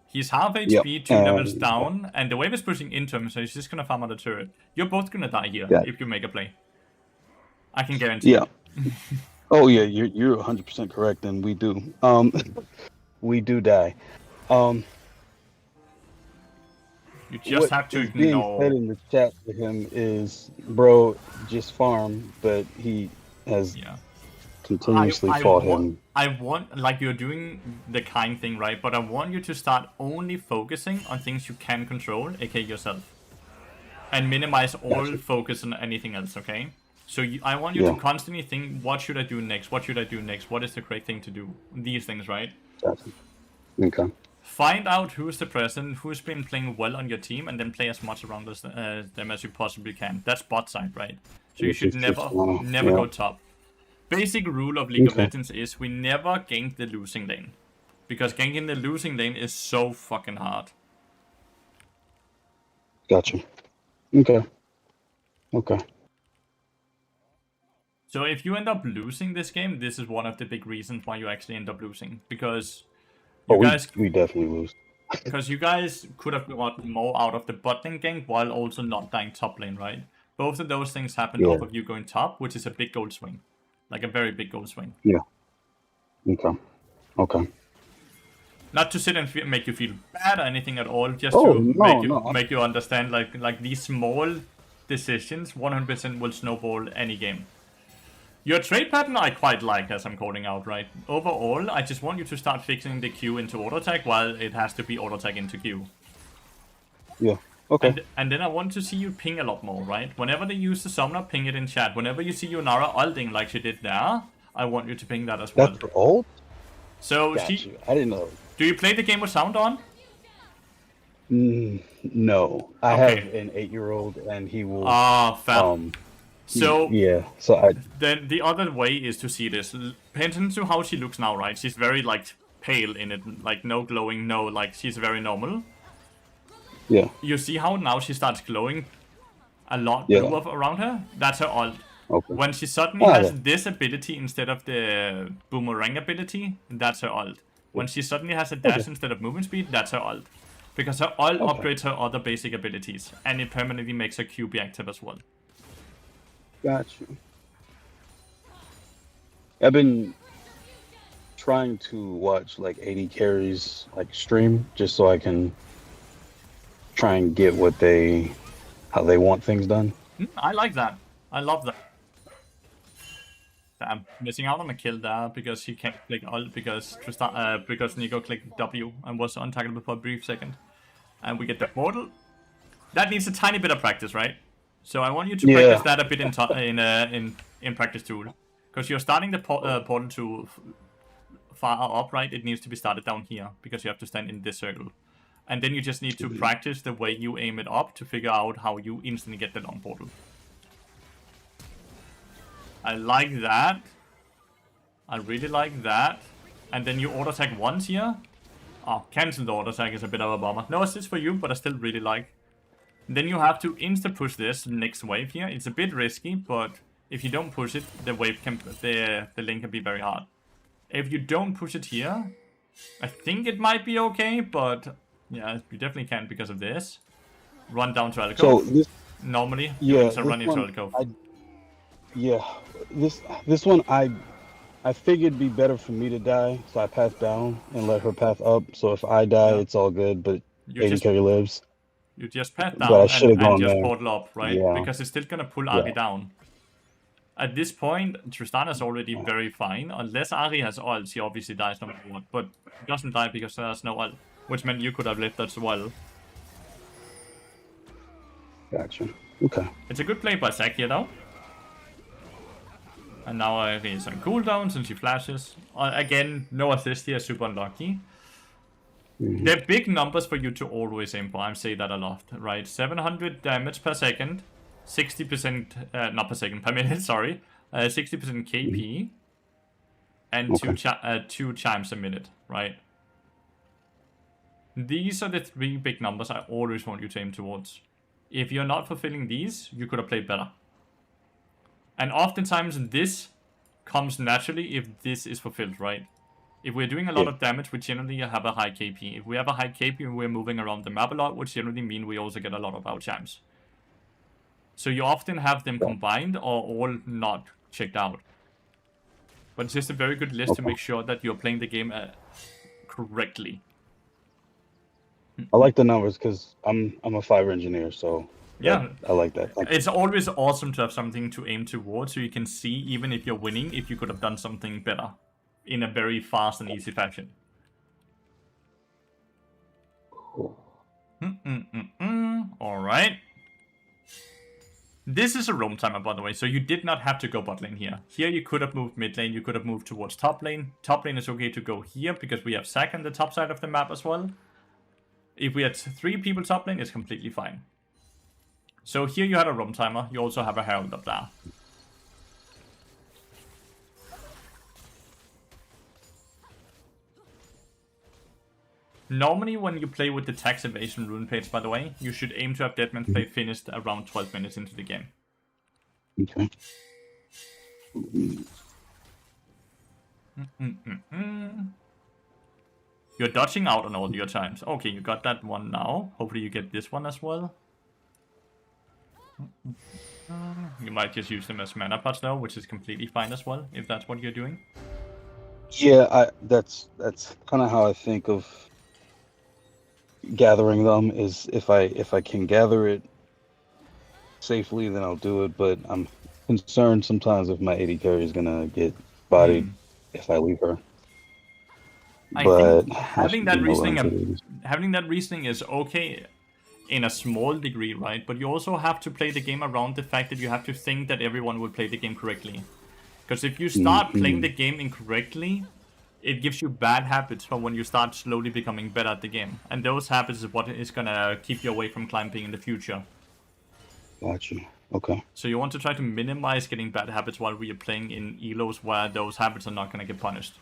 [SPEAKER 1] He's half HP, 2 levels down, and the wave is pushing into him, so he's just gonna farm on the turret. You're both gonna die here if you make a play. I can guarantee it.
[SPEAKER 7] Oh yeah, you're 100% correct, and we do. We do die.
[SPEAKER 1] You just have to ignore.
[SPEAKER 7] Being said in the chat to him is, bro, just farm, but he has continuously fought him.
[SPEAKER 1] I want, like, you're doing the kind thing, right? But I want you to start only focusing on things you can control, aka yourself. And minimize all focus on anything else, okay? So I want you to constantly think, what should I do next? What should I do next? What is the correct thing to do? These things, right?
[SPEAKER 7] Okay.
[SPEAKER 1] Find out who's the person, who's been playing well on your team, and then play as much around them as you possibly can. That's bot side, right? So you should never go top. Basic rule of League of Legends is we never gank the losing lane. Because ganking the losing lane is so fucking hard.
[SPEAKER 7] Gotcha. Okay. Okay.
[SPEAKER 1] So if you end up losing this game, this is one of the big reasons why you actually end up losing. Because you guys...
[SPEAKER 7] We definitely lose.
[SPEAKER 1] Because you guys could have got more out of the bot lane gank while also not dying top lane, right? Both of those things happened off of you going top, which is a big gold swing. Like a very big gold swing.
[SPEAKER 7] Yeah. Okay. Okay.
[SPEAKER 1] Not to sit and make you feel bad or anything at all, just to make you understand, like these small decisions 100% will snowball any game. Your trade pattern I quite like, as I'm calling out, right? Overall, I just want you to start fixing the Q into auto attack while it has to be auto attack into Q.
[SPEAKER 7] Yeah. Okay.
[SPEAKER 1] And then I want to see you ping a lot more, right? Whenever they use the summoner, ping it in chat. Whenever you see Yunara ulting like she did there, I want you to ping that as well.
[SPEAKER 7] That's her ult?
[SPEAKER 1] So
[SPEAKER 7] Got
[SPEAKER 1] she.
[SPEAKER 7] you. I didn't know.
[SPEAKER 1] Do you play the game with sound on?
[SPEAKER 7] No. I
[SPEAKER 1] Okay.
[SPEAKER 7] have an 8-year-old, and he will.
[SPEAKER 1] Fair. So
[SPEAKER 7] yeah. So
[SPEAKER 1] then the other way is to see this. Pay attention to how she looks now, right? She's very like pale in it, like no glowing, no like she's very normal.
[SPEAKER 7] Yeah.
[SPEAKER 1] You see how now she starts glowing a lot
[SPEAKER 7] Yeah.
[SPEAKER 1] blue up around her? That's her ult.
[SPEAKER 7] Okay.
[SPEAKER 1] When she suddenly has this ability instead of the boomerang ability, that's her ult. When she suddenly has a dash instead of movement speed, that's her ult. Because her ult upgrades her other basic abilities, and it permanently makes her Q be active as well.
[SPEAKER 7] Got you. I've been trying to watch like 80 carries like stream just so I can try and get how they want things done.
[SPEAKER 1] I like that. I love that. I'm missing out on a kill there because he can't click ult because Nico clicked W and was untaggable for a brief second. And we get the portal. That needs a tiny bit of practice, right? So I want you to practice that a bit in practice tool. Because you're starting the portal to far up, right? It needs to be started down here because you have to stand in this circle. And then you just need to practice the way you aim it up to figure out how you instantly get the long portal. I like that. I really like that. And then you auto attack once here. Oh, cancel the auto attack is a bit of a bummer. No assist for you, but I still really like. Then you have to insta push this next wave here. It's a bit risky, but if you don't push it, the lane can be very hard. If you don't push it here, I think it might be okay, but yeah, you definitely can't because of this. Run down to Alcove. So normally, you can run into Alcove.
[SPEAKER 7] This one I figured it'd be better for me to die, so I path down and let her path up. So if I die, it's all good, but 80 carry lives.
[SPEAKER 1] You just path down and just portal up, right?
[SPEAKER 7] Yeah.
[SPEAKER 1] Because it's still gonna pull Ari down. At this point, Tristana's already very fine. Unless Ari has ult, she obviously dies no matter what. But he doesn't die because there's no ult. Which meant you could have lived as well.
[SPEAKER 7] Gotcha. Okay.
[SPEAKER 1] It's a good play by Zac here though. And now Ari is on cooldown since she flashes. Again, no assist here, super unlucky. They're big numbers for you to always aim for. I say that a lot, right? 700 damage per second. 60%, not per second, per minute, sorry. 60% KP. And 2 chimes a minute, right? These are the 3 big numbers I always want you to aim towards. If you're not fulfilling these, you could have played better. And oftentimes this comes naturally if this is fulfilled, right? If we're doing a lot of damage, we generally have a high KP. If we have a high KP, we're moving around the map a lot, which generally means we also get a lot of out chimes. So you often have them combined or all not checked out. But it's just a very good list to make sure that you're playing the game correctly.
[SPEAKER 7] I like the numbers because I'm a fiber engineer, so yeah, I like that.
[SPEAKER 1] It's always awesome to have something to aim towards, so you can see even if you're winning, if you could have done something better in a very fast and easy fashion.
[SPEAKER 7] Cool.
[SPEAKER 1] All right. This is a roam timer, by the way, so you did not have to go bot lane here. Here you could have moved mid lane, you could have moved towards top lane. Top lane is okay to go here because we have Zac on the top side of the map as well. If we had 3 people top lane, it's completely fine. So here you had a roam timer, you also have a herald up there. Normally when you play with the tax evasion rune page, by the way, you should aim to have Deadman's Play finished around 12 minutes into the game.
[SPEAKER 7] Okay.
[SPEAKER 1] You're dodging out on all your times. Okay, you got that one now. Hopefully you get this one as well. You might just use them as mana pots though, which is completely fine as well, if that's what you're doing.
[SPEAKER 7] Yeah, that's kind of how I think of gathering them. Is if I can gather it safely, then I'll do it. But I'm concerned sometimes if my 80 carry is gonna get bodied if I leave her.
[SPEAKER 1] I think having that reasoning is okay in a small degree, right? But you also have to play the game around the fact that you have to think that everyone will play the game correctly. Because if you start playing the game incorrectly, it gives you bad habits for when you start slowly becoming better at the game. And those habits is what is gonna keep you away from climbing in the future.
[SPEAKER 7] Gotcha. Okay.
[SPEAKER 1] So you want to try to minimize getting bad habits while we are playing in elos where those habits are not gonna get punished.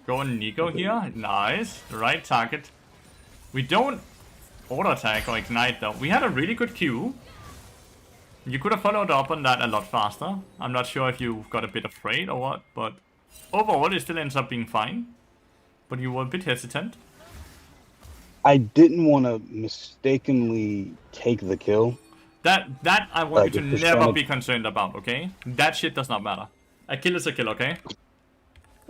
[SPEAKER 1] Go on Nico here. Nice. The right target. We don't auto attack or ignite though. We had a really good Q. You could have followed up on that a lot faster. I'm not sure if you got a bit afraid or what, but overall it still ends up being fine. But you were a bit hesitant.
[SPEAKER 7] I didn't want to mistakenly take the kill.
[SPEAKER 1] That I want
[SPEAKER 7] Like,
[SPEAKER 1] you to
[SPEAKER 7] if
[SPEAKER 1] never
[SPEAKER 7] percentage-
[SPEAKER 1] be concerned about, okay? That shit does not matter. A kill is a kill, okay?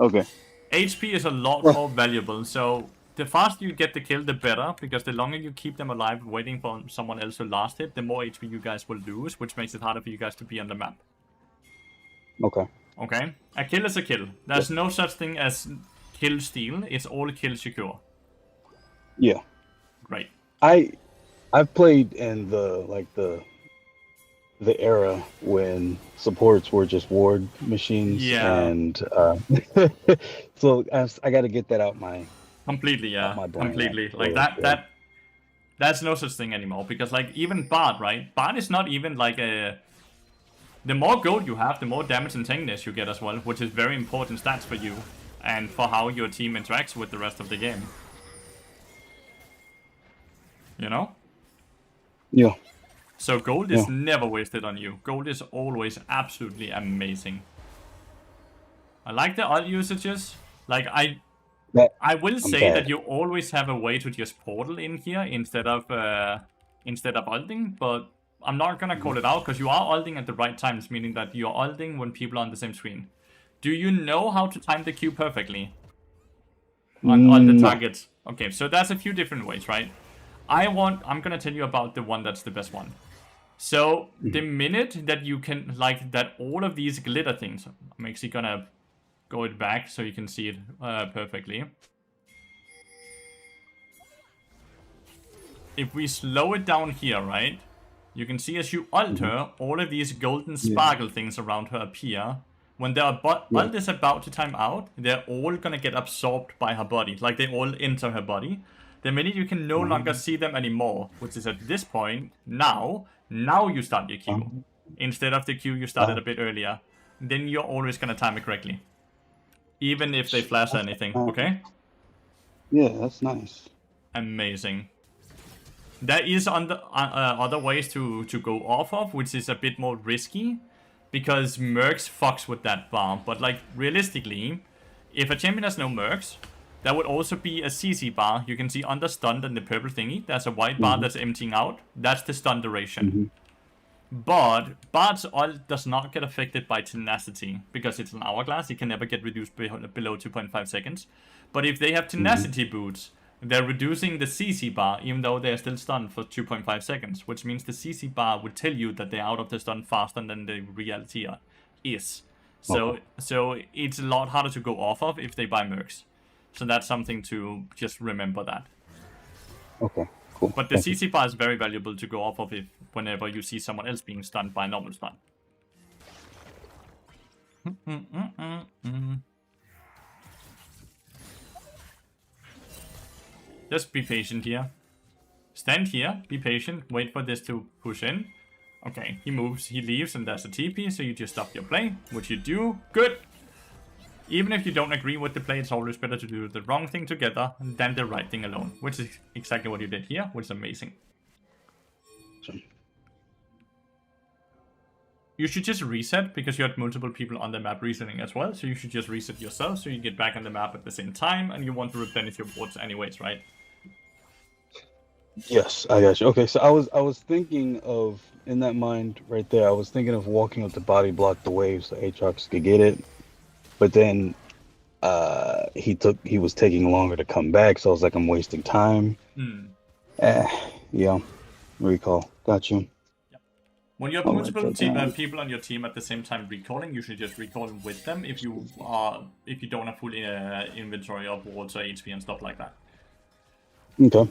[SPEAKER 7] Okay.
[SPEAKER 1] HP is a lot more valuable, so the faster you get the kill, the better, because the longer you keep them alive waiting for someone else to last hit, the more HP you guys will lose, which makes it harder for you guys to be on the map.
[SPEAKER 7] Okay.
[SPEAKER 1] Okay? A kill is a kill. There's no such thing as kill steal, it's all kill secure.
[SPEAKER 7] Yeah.
[SPEAKER 1] Great.
[SPEAKER 7] I've played in the era when supports were just ward machines.
[SPEAKER 1] Yeah.
[SPEAKER 7] And so I got to get that out my.
[SPEAKER 1] Completely, yeah.
[SPEAKER 7] my brain,
[SPEAKER 1] Completely.
[SPEAKER 7] like,
[SPEAKER 1] Like
[SPEAKER 7] yeah.
[SPEAKER 1] that's no such thing anymore. Because like even Bard, right? Bard is not even like a. The more gold you have, the more damage and tankiness you get as well, which is very important stats for you and for how your team interacts with the rest of the game. You know?
[SPEAKER 7] Yeah.
[SPEAKER 1] So gold is
[SPEAKER 7] Yeah.
[SPEAKER 1] never wasted on you. Gold is always absolutely amazing. I like the ult usages. Like I will say
[SPEAKER 7] bad.
[SPEAKER 1] that you always have a way to just portal in here instead of ulting, but I'm not gonna call it out because you are ulting at the right times, meaning that you're ulting when people are on the same screen. Do you know how to time the Q perfectly? On the
[SPEAKER 7] No.
[SPEAKER 1] targets? Okay, so there's a few different ways, right? I'm gonna tell you about the one that's the best one. So the minute that you can, like, that all of these glitter things, I'm actually gonna go it back so you can see it perfectly. If we slow it down here, right, you can see as you ult her, all of these golden sparkle things around her appear. When their ult is about to time out, they're all gonna get absorbed by her body, like they all enter her body. The minute you can no longer see them anymore, which is at this point, now you start your Q. Instead of the Q you started a bit earlier. Then you're always gonna time it correctly. Even if they flash or anything, okay?
[SPEAKER 7] Yeah, that's nice.
[SPEAKER 1] Amazing. There is other ways to go off of, which is a bit more risky. Because Mercs fucks with that bar. But like, realistically, if a champion has no Mercs, there would also be a CC bar. You can see under stunned and the purple thingy. There's a white bar that's emptying out. That's the stun duration. But Bard's ult does not get affected by tenacity. Because it's an hourglass, it can never get reduced below 2.5 seconds. But if they have tenacity boots, they're reducing the CC bar, even though they're still stunned for 2.5 seconds. Which means the CC bar would tell you that they're out of the stun faster than the reality is. So it's a lot harder to go off of if they buy Mercs. So that's something to just remember that.
[SPEAKER 7] Okay, cool.
[SPEAKER 1] But the CC bar is very valuable to go off of if whenever you see someone else being stunned by a normal stun. Just be patient here. Stand here, be patient, wait for this to push in. Okay, he moves, he leaves, and there's a TP, so you just stop your play, which you do. Good! Even if you don't agree with the play, it's always better to do the wrong thing together than the right thing alone, which is exactly what you did here, which is amazing. You should just reset, because you had multiple people on the map resetting as well, so you should just reset yourself so you get back on the map at the same time, and you want to replenish your boards anyways, right?
[SPEAKER 7] Yes, I got you. Okay, so I was thinking of, in that mind right there, I was thinking of walking up the body block the wave so Aatrox could get it. But then he was taking longer to come back, so I was like, I'm wasting time. Yeah, recall. Got you.
[SPEAKER 1] When you have multiple people on your team at the same time recalling, you should just recall with them if you don't have full inventory of wards or HP and stuff like that.
[SPEAKER 7] Okay.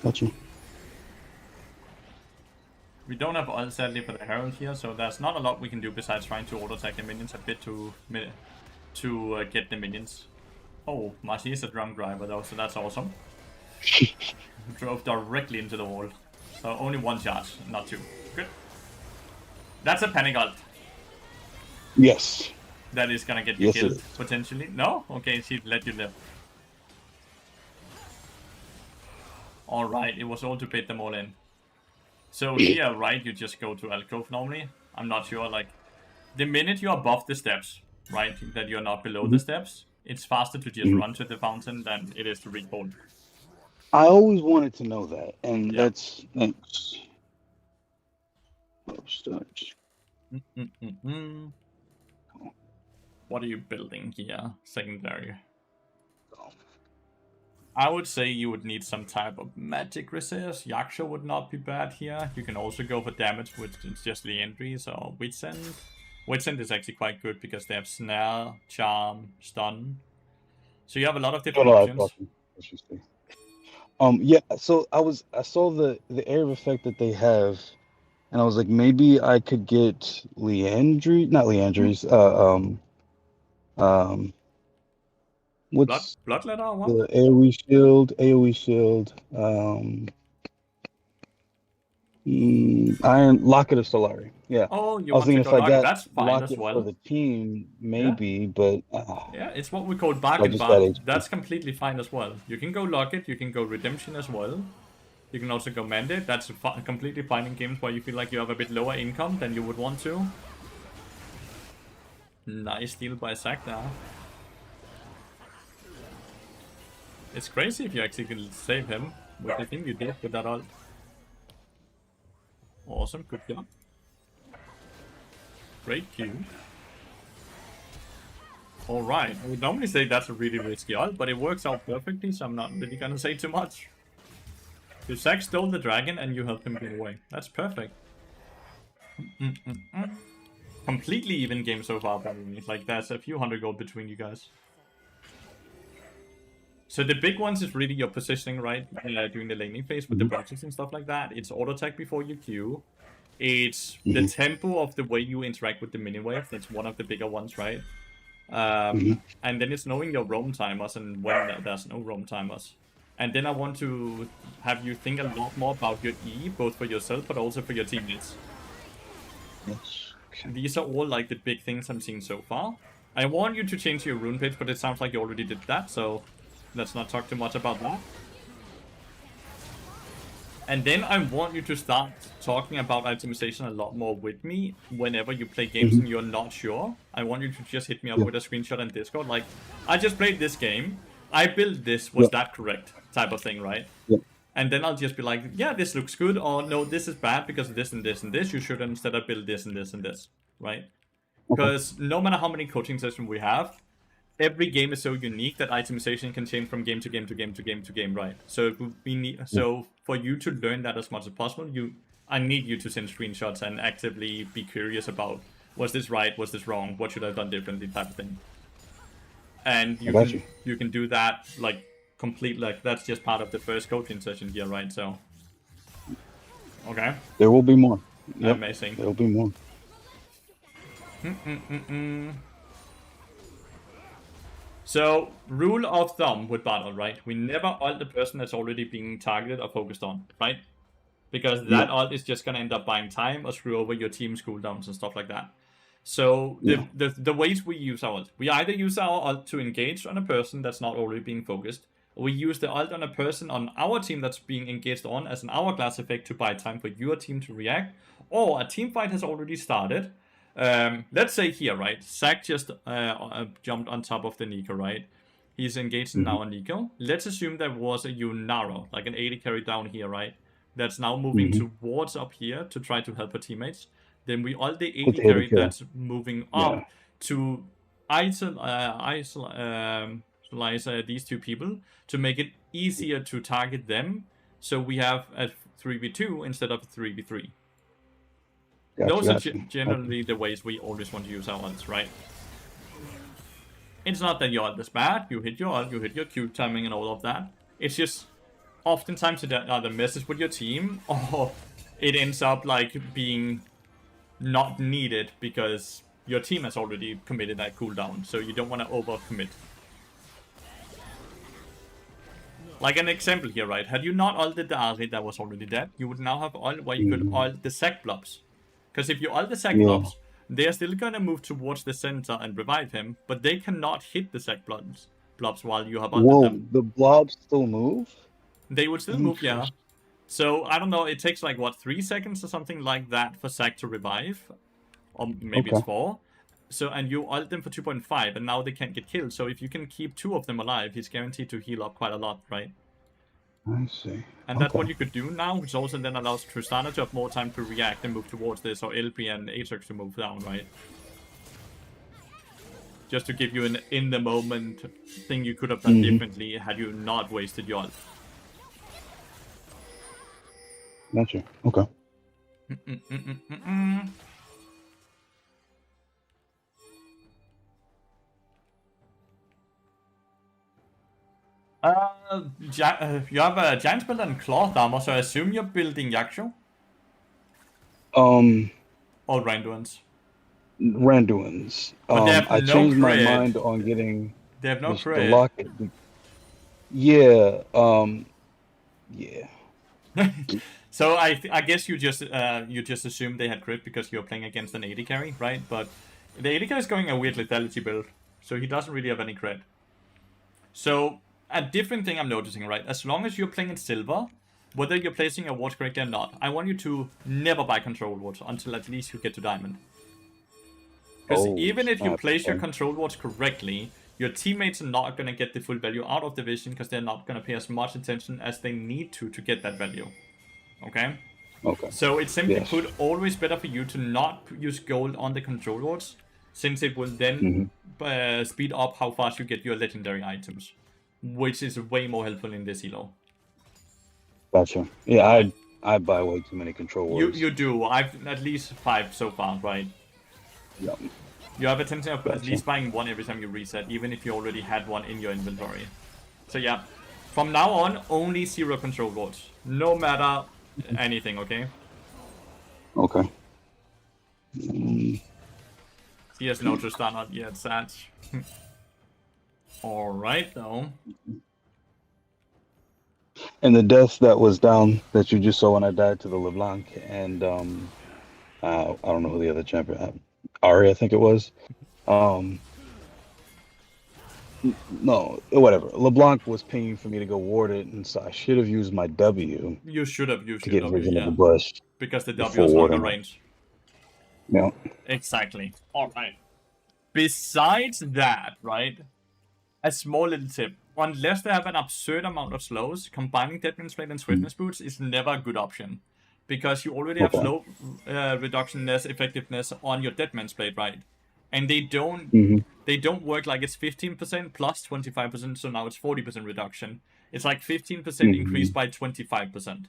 [SPEAKER 7] Got you.
[SPEAKER 1] We don't have ult sadly for the Herald here, so there's not a lot we can do besides trying to auto-attack the minions a bit to get the minions. Oh, Marcy is a drunk driver though, so that's awesome. Drove directly into the wall. So only 1 charge, not 2. Good. That's a panic ult.
[SPEAKER 7] Yes.
[SPEAKER 1] That is gonna get you killed, potentially. No? Okay, she let you live. Alright, it was all to bait them all in. So here, right, you just go to alcove normally. I'm not sure, like... The minute you're above the steps, right, that you're not below the steps, it's faster to just run to the fountain than it is to recall.
[SPEAKER 7] I always wanted to know that, and that's...
[SPEAKER 1] What are you building here? Secondary. I would say you would need some type of magic resist. Yaksha would not be bad here. You can also go for damage, which is just the entries, or Witsend. Witsend is actually quite good because they have Snare, Charm, Stun. So you have a lot of different options.
[SPEAKER 7] Yeah, so I saw the area of effect that they have, and I was like, maybe I could get Leandry's, what's
[SPEAKER 1] Bloodletter or what?
[SPEAKER 7] the AoE shield, Iron Locket of Solari. Yeah.
[SPEAKER 1] Oh, you
[SPEAKER 7] I was
[SPEAKER 1] want
[SPEAKER 7] thinking
[SPEAKER 1] to
[SPEAKER 7] if
[SPEAKER 1] go
[SPEAKER 7] I
[SPEAKER 1] Locket?
[SPEAKER 7] got
[SPEAKER 1] That's fine
[SPEAKER 7] Locket
[SPEAKER 1] as well.
[SPEAKER 7] for the team, maybe, but
[SPEAKER 1] yeah, it's what we call bargain bar. That's completely fine as well. You can go Locket, you can go Redemption as well. You can also go Mandate. That's completely fine in games where you feel like you have a bit lower income than you would want to. Nice deal by Zac there. It's crazy if you actually can save him with the thing you did with that ult. Awesome, good job. Great Q. Alright, I would normally say that's a really risky ult, but it works out perfectly, so I'm not really gonna say too much. So Zac stole the dragon and you helped him get away. That's perfect. Completely even game so far, probably. Like, there's a few hundred gold between you guys. So the big ones is really your positioning, right? During the laning phase with the boxes and stuff like that. It's auto attack before you Q. It's the tempo of the way you interact with the mini wave. That's one of the bigger ones, right? And then it's knowing your roam timers and when there's no roam timers. And then I want to have you think a lot more about your E, both for yourself but also for your teammates.
[SPEAKER 7] yes. Okay.
[SPEAKER 1] These are all like the big things I'm seeing so far. I want you to change your rune page, but it sounds like you already did that, so let's not talk too much about that. And then I want you to start talking about itemization a lot more with me whenever you play games and you're not sure. I want you to just hit me up with a screenshot on Discord, like, I just played this game, I built this, was that correct? Type of thing, right? And then I'll just be like, yeah, this looks good, or no, this is bad because of this and this and this, you should instead have built this and this and this, right? Because no matter how many coaching sessions we have, every game is so unique that itemization can change from game to game to game to game to game, right? So we need, so for you to learn that as much as possible, I need you to send screenshots and actively be curious about, was this right, was this wrong, what should I have done differently, type of thing. And you can do that like complete, like that's just part of the first coaching session here, right? So okay,
[SPEAKER 7] there will be more. Yep.
[SPEAKER 1] Amazing.
[SPEAKER 7] There will be more.
[SPEAKER 1] So, rule of thumb with battle, right? We never ult the person that's already being targeted or focused on, right? Because that ult is just gonna end up buying time or screw over your team's cooldowns and stuff like that. So, the ways we use our ult. We either use our ult to engage on a person that's not already being focused, or we use the ult on a person on our team that's being engaged on as an hourglass effect to buy time for your team to react, or a team fight has already started. Let's say here, right? Zac just jumped on top of the Nico, right? He's engaged now on Nico. Let's assume there was a Yunaro, like an 80 carry down here, right? That's now moving towards up here to try to help her teammates. Then we ult the 80 carry that's moving up to isolate these two people to make it easier to target them. So we have a 3v2 instead of a 3v3. Those are generally the ways we always want to use our ults, right? It's not that your ult is bad, you hit your ult, you hit your Q timing and all of that. It's just, oftentimes it either messes with your team, or it ends up like being not needed because your team has already committed that cooldown, so you don't want to overcommit. Like an example here, right? Had you not ulted the Ari that was already dead, you would now have ult where you could ult the Zac blobs. Because if you ult the Zac blobs, they are still gonna move towards the center and revive him, but they cannot hit the Zac blobs while you have ulted them.
[SPEAKER 7] The blobs still move?
[SPEAKER 1] They would still move, yeah. So, I don't know, it takes like, what, 3 seconds or something like that for Zac to revive? Or maybe it's 4. So, and you ult them for 2.5, and now they can't get killed. So if you can keep 2 of them alive, he's guaranteed to heal up quite a lot, right?
[SPEAKER 7] I see.
[SPEAKER 1] And that's what you could do now, which also then allows Tristana to have more time to react and move towards this, or LP and Aatrox to move down, right? Just to give you an in-the-moment thing you could have done differently had you not wasted your ult.
[SPEAKER 7] Gotcha. Okay. You have a giant build and cloth armor, so I assume you're building Yaksho? Or Randuin's? Randuin's.
[SPEAKER 1] But they have
[SPEAKER 7] I
[SPEAKER 1] no
[SPEAKER 7] changed my
[SPEAKER 1] crit.
[SPEAKER 7] mind on getting
[SPEAKER 1] They have no
[SPEAKER 7] the
[SPEAKER 1] crit.
[SPEAKER 7] locket. Yeah. Yeah.
[SPEAKER 1] So I guess you just assumed they had crit because you're playing against an AD carry, right? But the AD carry is going a weird lethality build, so he doesn't really have any crit. So a different thing I'm noticing, right? As long as you're playing in silver, whether you're placing your wards correctly or not, I want you to never buy control wards until at least you get to diamond. Because even if you place your control wards correctly, your teammates are not going to get the full value out of the vision because they're not going to pay as much attention as they need to get that value. Okay? So it's simply put always better for you to not use gold on the control wards, since it will then speed up how fast you get your legendary items, which is way more helpful in this elo.
[SPEAKER 7] Gotcha. Yeah, I buy way too many control wards.
[SPEAKER 1] You do. I've at least 5 so far, right?
[SPEAKER 7] Yep.
[SPEAKER 1] You have a tendency of at least buying 1 every time you reset, even if you already had 1 in your inventory. So yeah, from now on, only 0 control wards. No matter anything, okay?
[SPEAKER 7] Okay.
[SPEAKER 1] He has no Tristana yet, sad. Alright, though.
[SPEAKER 7] And the death that was down that you just saw when I died to the LeBlanc and I don't know who the other champion, Ari, I think it was. No, whatever. LeBlanc was pinging for me to go ward it, and so I should have used my W.
[SPEAKER 1] You should have used
[SPEAKER 7] to
[SPEAKER 1] your
[SPEAKER 7] get
[SPEAKER 1] W,
[SPEAKER 7] vision
[SPEAKER 1] yeah.
[SPEAKER 7] of the bush.
[SPEAKER 1] Because the W is longer range.
[SPEAKER 7] Yeah.
[SPEAKER 1] Exactly. Alright. Besides that, right? A small little tip. Unless they have an absurd amount of slows, combining Deadman's Blade and Swiftness Boots is never a good option. Because you already have slow reductionness, effectiveness on your Deadman's Blade, right? And they don't work like it's 15% plus 25%, so now it's 40% reduction. It's like 15% increased by 25%.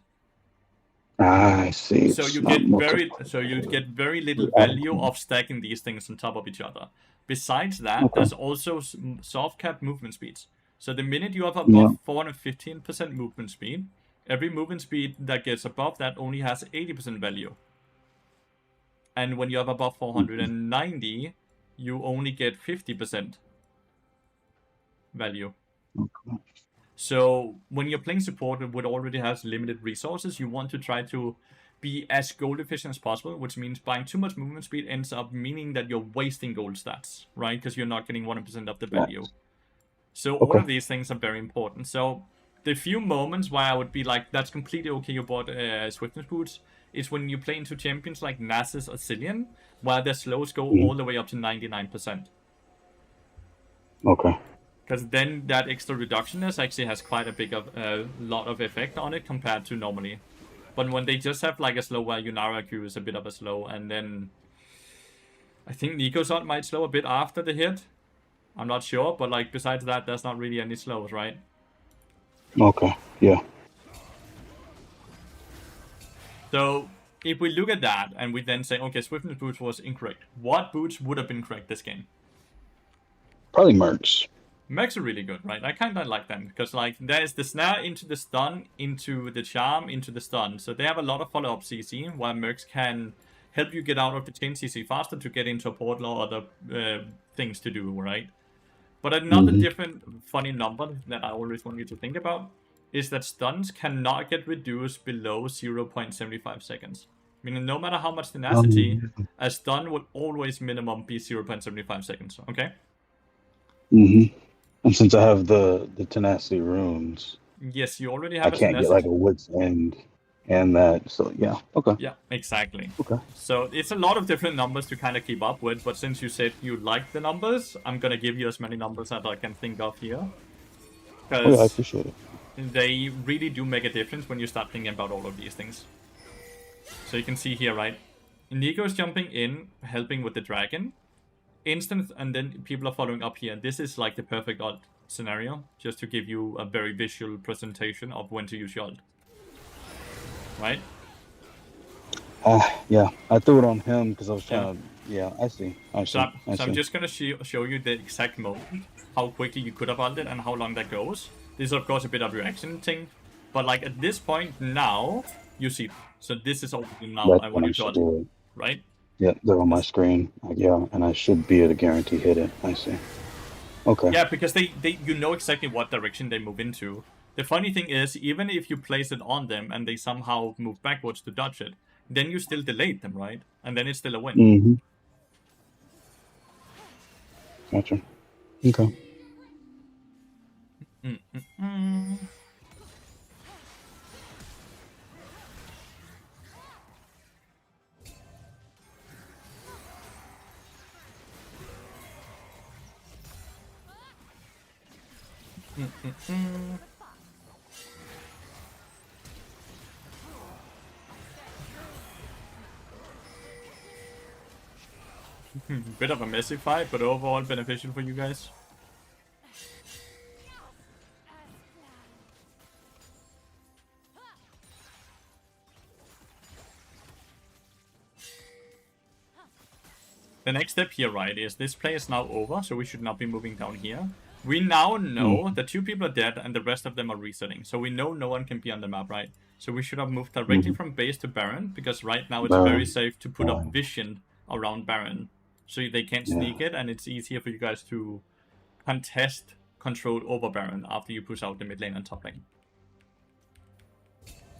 [SPEAKER 7] I see.
[SPEAKER 1] So you get very little value of stacking these things on top of each other. Besides that, there's also soft cap movement speeds. So the minute you have above 415% movement speed, every movement speed that gets above that only has 80% value. And when you have above 490, you only get 50% value. So when you're playing support which already has limited resources, you want to try to be as gold efficient as possible, which means buying too much movement speed ends up meaning that you're wasting gold stats, right? Because you're not getting 100% of the value. So all of these things are very important. So the few moments where I would be like, that's completely okay you bought Swiftness Boots, is when you play into champions like Nasus or Cillian, where their slows go all the way up to 99%.
[SPEAKER 7] Okay.
[SPEAKER 1] Because then that extra reductionness actually has quite a big lot of effect on it compared to normally. But when they just have like a slow where Yunara Q is a bit of a slow, and then I think Nico's ult might slow a bit after the hit. I'm not sure, but like besides that, there's not really any slows, right?
[SPEAKER 7] Okay, yeah.
[SPEAKER 1] So if we look at that and we then say, okay, Swiftness Boots was incorrect. What boots would have been correct this game?
[SPEAKER 7] Probably Mercs.
[SPEAKER 1] Mercs are really good, right? I kind of like them because like there's the snare into the stun, into the charm, into the stun. So they have a lot of follow-up CC, while Mercs can help you get out of the chain CC faster to get into a portal or other things to do, right? But another different funny number that I always want you to think about is that stuns cannot get reduced below 0.75 seconds. Meaning no matter how much tenacity, a stun will always minimum be 0.75 seconds, okay?
[SPEAKER 7] And since I have the tenacity runes,
[SPEAKER 1] Yes, you already
[SPEAKER 7] I
[SPEAKER 1] have a
[SPEAKER 7] can't get
[SPEAKER 1] tenacity.
[SPEAKER 7] like a wit's end and that. So yeah, okay.
[SPEAKER 1] Yeah, exactly.
[SPEAKER 7] Okay.
[SPEAKER 1] So it's a lot of different numbers to kind of keep up with, but since you said you like the numbers, I'm gonna give you as many numbers as I can think of here.
[SPEAKER 7] Oh, yeah, I
[SPEAKER 1] Because
[SPEAKER 7] appreciate it.
[SPEAKER 1] they really do make a difference when you start thinking about all of these things. So you can see here, right? Nico is jumping in, helping with the dragon. Instant, and then people are following up here. This is like the perfect ult scenario, just to give you a very visual presentation of when to use your ult. Right?
[SPEAKER 7] Yeah, I threw it on him because I was trying to. Yeah, I see.
[SPEAKER 1] So I'm just gonna show you the exact moment, how quickly you could have ulted and how long that goes. This is of course a bit of reaction thing, but like at this point now, you see. So this is already now.
[SPEAKER 7] That's
[SPEAKER 1] I
[SPEAKER 7] when
[SPEAKER 1] want
[SPEAKER 7] I
[SPEAKER 1] you to
[SPEAKER 7] should
[SPEAKER 1] ult,
[SPEAKER 7] do it.
[SPEAKER 1] right?
[SPEAKER 7] Yeah, they're on my screen. Yeah, and I should be able to guarantee hit it. I see. Okay.
[SPEAKER 1] Yeah, because they you know exactly what direction they move into. The funny thing is, even if you place it on them and they somehow move backwards to dodge it, then you still delayed them, right? And then it's still a win.
[SPEAKER 7] Gotcha. Okay.
[SPEAKER 1] Bit of a messy fight, but overall beneficial for you guys. The next step here, right, is this play is now over, so we should not be moving down here. We now know that 2 people are dead and the rest of them are resetting. So we know no one can be on the map, right? So we should have moved directly from base to Baron, because right now it's very safe to put up vision around Baron. So they can't sneak it, and it's easier for you guys to contest control over Baron after you push out the mid lane and top lane.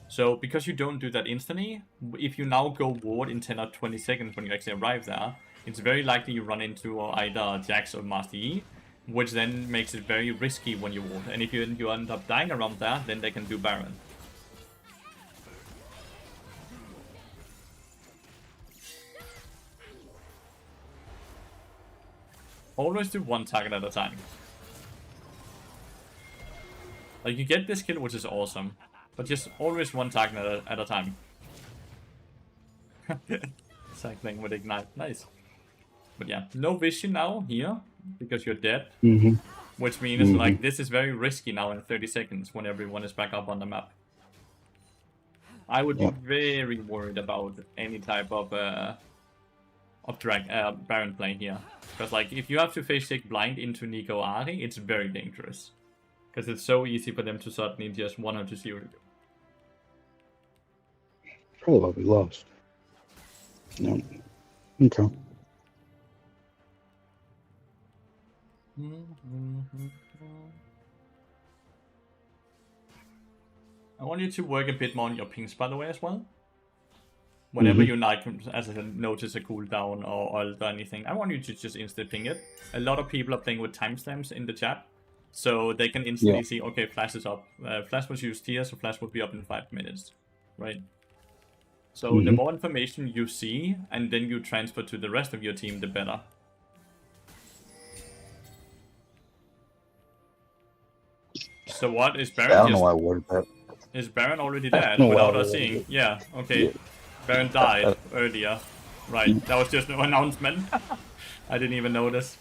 [SPEAKER 1] So because you don't do that instantly, if you now go ward in 10 or 20 seconds when you actually arrive there, it's very likely you run into either Jax or Master Yi, which then makes it very risky when you ward. And if you end up dying around there, then they can do Baron. Always do one target at a time. Like, you get this kill, which is awesome, but just always one target at a time. Cycling with Ignite, nice. But yeah, no vision now here, because you're dead. Which means, like, this is very risky now in 30 seconds when everyone is back up on the map. I would be very worried about any type of Baron play here. Because, like, if you have to face take blind into Nico Ahri, it's very dangerous. Because it's so easy for them to suddenly just 100-0 you.
[SPEAKER 7] Probably what we lost. No. Okay.
[SPEAKER 1] I want you to work a bit more on your pings, by the way, as well. Whenever you like, as I said, notice a cooldown or ult or anything, I want you to just instant ping it. A lot of people are playing with timestamps in the chat, so they can instantly see, okay, Flash is up. Flash was used here, so Flash will be up in 5 minutes, right? So the more information you see, and then you transfer to the rest of your team, the better. So what is Baron?
[SPEAKER 7] I don't know why I worded that.
[SPEAKER 1] Is Baron already dead without us seeing? Yeah, okay. Yeah. Baron died earlier. Right, that was just no announcement. I didn't even notice.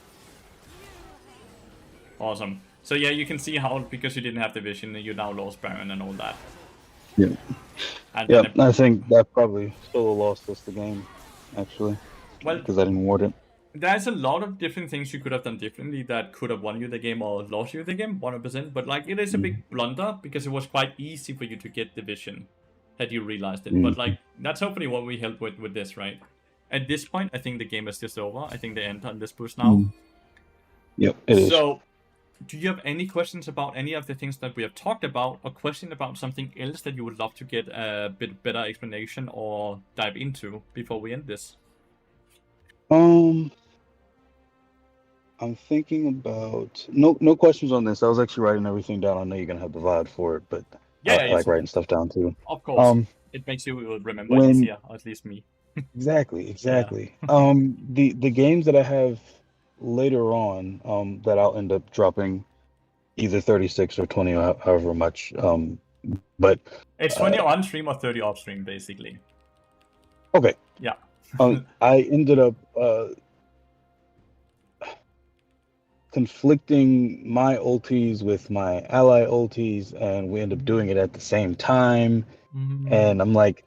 [SPEAKER 1] Awesome. So yeah, you can see how, because you didn't have the vision, you now lost Baron and all that.
[SPEAKER 7] Yeah.
[SPEAKER 1] And
[SPEAKER 7] I think that probably still lost us the game, actually.
[SPEAKER 1] Well,
[SPEAKER 7] because I didn't ward it.
[SPEAKER 1] there's a lot of different things you could have done differently that could have won you the game or lost you the game, 100%. But like, it is a big blunder because it was quite easy for you to get the vision had you realized it. But like, that's hopefully what we help with this, right? At this point, I think the game is just over. I think they end on this boost now.
[SPEAKER 7] Yep, it is.
[SPEAKER 1] So, do you have any questions about any of the things that we have talked about, or question about something else that you would love to get a bit better explanation or dive into before we end this?
[SPEAKER 7] I'm thinking about no questions on this. I was actually writing everything down. I know you're gonna have the VOD for it, but I like writing stuff down too.
[SPEAKER 1] Of course, it makes you remember easier, or at least me.
[SPEAKER 7] Exactly. The games that I have later on, that I'll end up dropping either 36 or 20 or however much. But
[SPEAKER 1] it's 20 on stream or 30 off stream, basically.
[SPEAKER 7] Okay.
[SPEAKER 1] Yeah.
[SPEAKER 7] I ended up conflicting my ultis with my ally ultis, and we end up doing it at the same time. And I'm like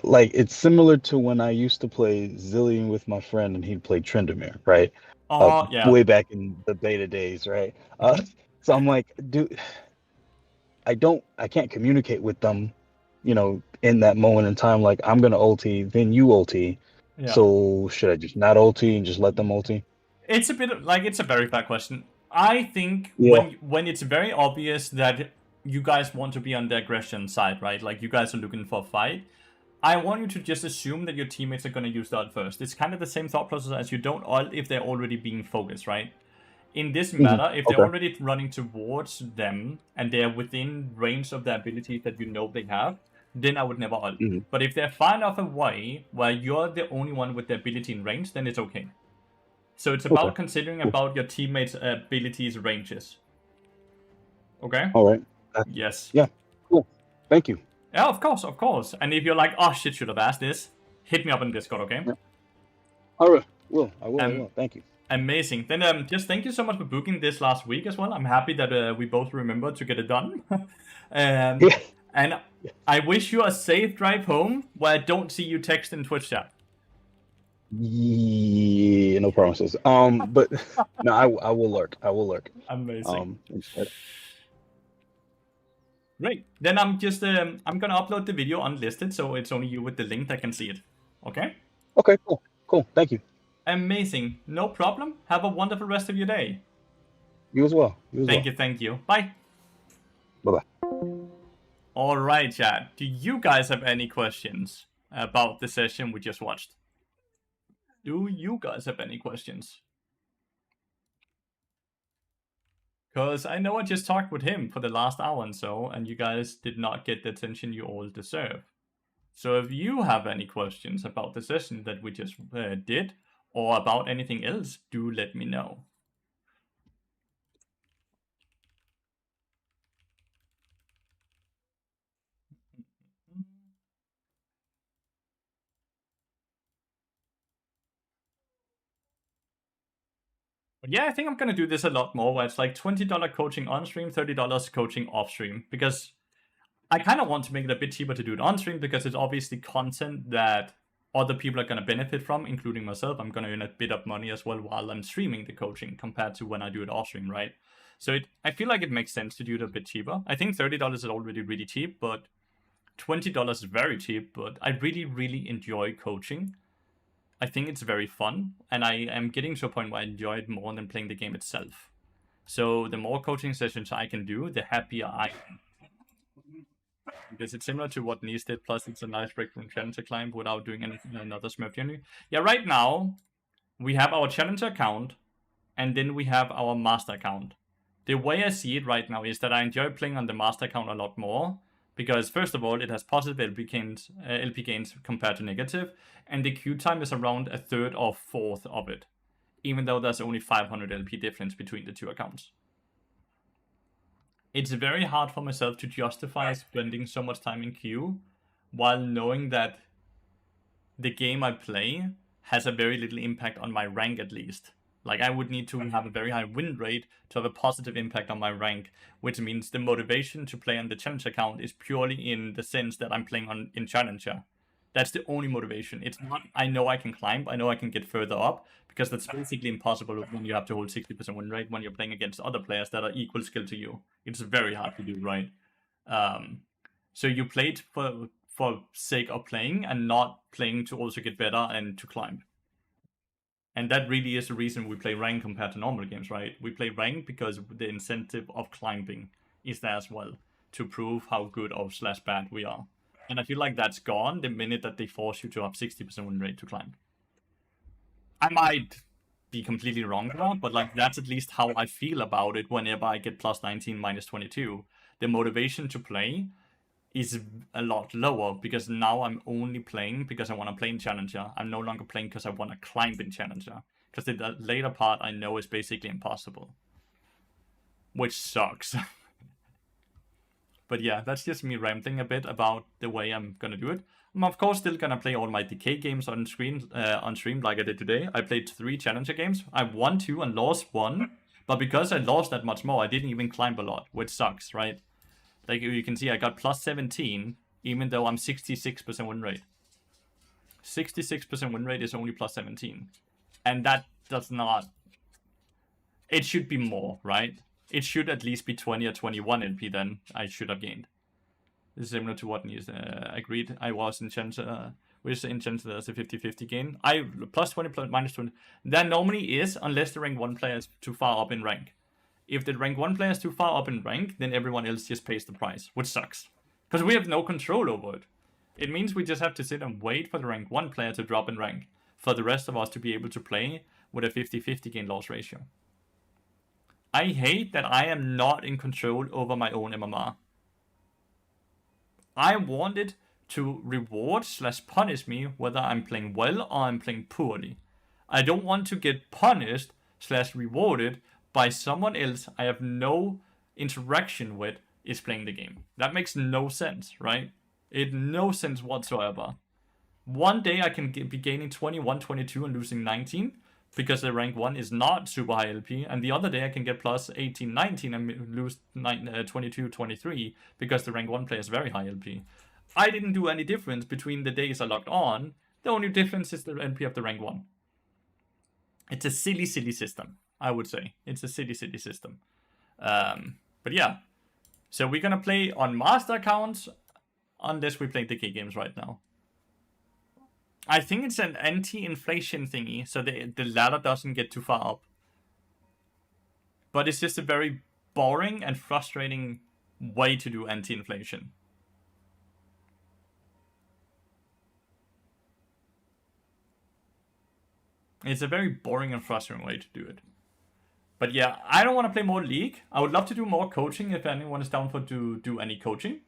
[SPEAKER 7] it's similar to when I used to play Zillion with my friend and he'd play Tryndamere, right?
[SPEAKER 1] Yeah.
[SPEAKER 7] Way back in the beta days, right? So I'm like, dude, I can't communicate with them, in that moment in time. Like, I'm gonna ulti, then you ulti.
[SPEAKER 1] Yeah.
[SPEAKER 7] So should I just not ulti and just let them ulti?
[SPEAKER 1] It's a bit like, it's a very fair question. I think when it's very obvious that you guys want to be on the aggression side, right? Like, you guys are looking for a fight. I want you to just assume that your teammates are going to use the ult first. It's kind of the same thought process as you don't ult if they're already being focused, right? In this matter, if they're already running towards them and they're within range of the abilities that you know they have, then I would never ult. But if they're far enough away where you're the only one with the ability in range, then it's okay. So it's about considering about your teammates' abilities ranges. Okay?
[SPEAKER 7] All right.
[SPEAKER 1] Yes.
[SPEAKER 7] Yeah. Cool. Thank you.
[SPEAKER 1] Yeah, of course, of course. And if you're like, oh shit, should have asked this, hit me up on Discord, okay?
[SPEAKER 7] Yeah. All right. I will. Thank you.
[SPEAKER 1] Amazing. Then just thank you so much for booking this last week as well. I'm happy that we both remembered to get it done. And I wish you a safe drive home where I don't see you text in Twitch chat.
[SPEAKER 7] Yeah, no promises. But no, I will lurk.
[SPEAKER 1] Amazing. Great. Then I'm just I'm gonna upload the video unlisted, so it's only you with the link that can see it. Okay?
[SPEAKER 7] Okay, cool. Thank you.
[SPEAKER 1] Amazing. No problem. Have a wonderful rest of your day.
[SPEAKER 7] You as well.
[SPEAKER 1] Thank you. Bye.
[SPEAKER 7] Bye-bye.
[SPEAKER 1] Alright, chat. Do you guys have any questions about the session we just watched? Do you guys have any questions? Because I know I just talked with him for the last hour and so, and you guys did not get the attention you all deserve. So if you have any questions about the session that we just did, or about anything else, do let me know. But yeah, I think I'm gonna do this a lot more, where it's like $20 coaching on stream, $30 coaching off stream, because I kind of want to make it a bit cheaper to do it on stream, because it's obviously content that other people are gonna benefit from, including myself. I'm gonna earn a bit of money as well while I'm streaming the coaching compared to when I do it off stream, right? So I feel like it makes sense to do it a bit cheaper. I think $30 is already really cheap, but $20 is very cheap. But I really, really enjoy coaching. I think it's very fun, and I am getting to a point where I enjoy it more than playing the game itself. So the more coaching sessions I can do, the happier I am. Because it's similar to what Nice did, plus it's a nice break from Challenger climb without doing anything another Smurf journey. Yeah, right now, we have our Challenger account, and then we have our Master account. The way I see it right now is that I enjoy playing on the Master account a lot more, because first of all, it has positive LP gains compared to negative, and the queue time is around a third or fourth of it, even though there's only 500 LP difference between the two accounts. It's very hard for myself to justify spending so much time in queue while knowing that the game I play has a very little impact on my rank, at least. Like, I would need to have a very high win rate to have a positive impact on my rank, which means the motivation to play on the Challenger account is purely in the sense that I'm playing in Challenger. That's the only motivation. It's not, I know I can climb, I know I can get further up, because that's basically impossible when you have to hold 60% win rate when you're playing against other players that are equal skill to you. It's very hard to do, right? So you played for sake of playing and not playing to also get better and to climb. And that really is the reason we play rank compared to normal games, right? We play rank because the incentive of climbing is there as well, to prove how good or / bad we are. And I feel like that's gone the minute that they force you to have 60% win rate to climb. I might be completely wrong there, but like that's at least how I feel about it whenever I get plus 19, minus 22. The motivation to play is a lot lower, because now I'm only playing because I want to play in Challenger. I'm no longer playing because I want to climb in Challenger. Because the later part I know is basically impossible. Which sucks. But yeah, that's just me rambling a bit about the way I'm gonna do it. I'm of course still gonna play all my decay games on stream like I did today. I played 3 Challenger games. I won 2 and lost 1. But because I lost that much more, I didn't even climb a lot, which sucks, right? Like you can see, I got plus 17, even though I'm 66% win rate. 66% win rate is only plus 17. And that does not... It should be more, right? It should at least be 20 or 21 NP then I should have gained. This is similar to what Niels agreed. I was in Challenger, which in Challenger as a 50-50 gain. I plus 20, plus minus 20. That normally is, unless the rank 1 player is too far up in rank. If the rank 1 player is too far up in rank, then everyone else just pays the price, which sucks. Because we have no control over it. It means we just have to sit and wait for the rank 1 player to drop in rank, for the rest of us to be able to play with a 50-50 gain-loss ratio. I hate that I am not in control over my own MMR. I want it to reward / punish me whether I'm playing well or I'm playing poorly. I don't want to get punished / rewarded by someone else I have no interaction with is playing the game. That makes no sense, right? It no sense whatsoever. One day I can be gaining 21, 22 and losing 19 because the rank 1 is not super high LP, and the other day I can get plus 18, 19 and lose 22, 23 because the rank 1 player is very high LP. I didn't do any difference between the days I logged on. The only difference is the LP of the rank 1. It's a silly, silly system, I would say. It's a silly, silly system. But yeah. So we're gonna play on master accounts unless we play decay games right now. I think it's an anti-inflation thingy, so the ladder doesn't get too far up. But it's just a very boring and frustrating way to do anti-inflation. It's a very boring and frustrating way to do it. But yeah, I don't want to play more League. I would love to do more coaching if anyone is down for to do any coaching.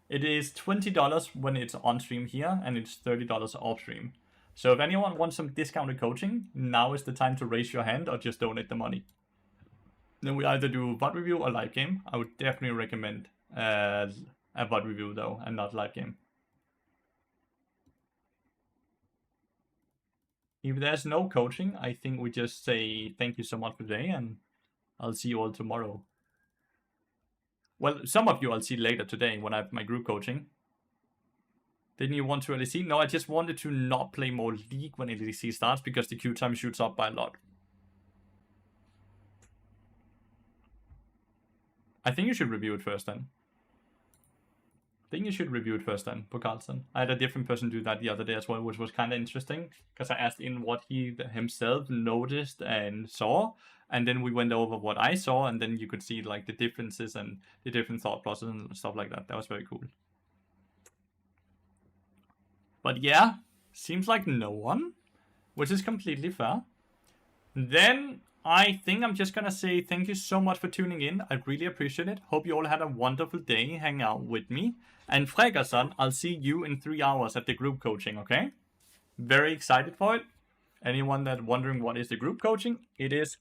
[SPEAKER 1] It is $20 when it's on stream here, and it's $30 off stream. So if anyone wants some discounted coaching, now is the time to raise your hand or just donate the money. Then we either do VOD review or live game. I would definitely recommend a VOD review though, and not live game. If there's no coaching, I think we just say thank you so much for today, and I'll see you all tomorrow. Well, some of you I'll see later today when I have my group coaching. Didn't you want to LEC? No, I just wanted to not play more League when LEC starts because the queue time shoots up by a lot. I think you should review it first then. Pokalson. I had a different person do that the other day as well, which was kind of interesting because I asked in what he himself noticed and saw, and then we went over what I saw, and then you could see like the differences and the different thought processes and stuff like that. That was very cool. But yeah, seems like no one, which is completely fair. Then I think I'm just gonna say thank you so much for tuning in. I really appreciate it. Hope you all had a wonderful day hanging out with me. And Fregason, I'll see you in 3 hours at the group coaching, okay? Very excited for it. Anyone that wondering what is the group coaching? It is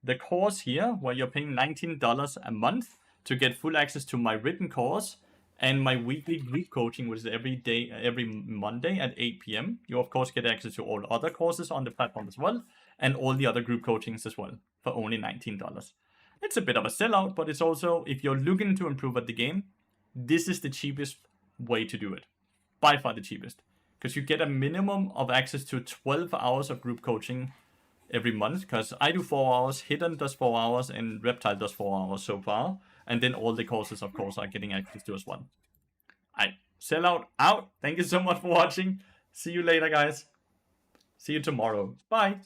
[SPEAKER 1] the course here where you're paying $19 a month to get full access to my written course and my weekly group coaching, which is every Monday at 8 p.m. You of course get access to all other courses on the platform as well, and all the other group coachings as well for only $19. It's a bit of a sellout, but it's also, if you're looking to improve at the game, this is the cheapest way to do it. By far the cheapest. because you get a minimum of access to 12 hours of group coaching every month, because I do 4 hours, Hidden does 4 hours, and Reptile does 4 hours so far. And then all the courses, of course, are getting access to as well. Alright, Sellout out. Thank you so much for watching. See you later, guys. See you tomorrow. Bye.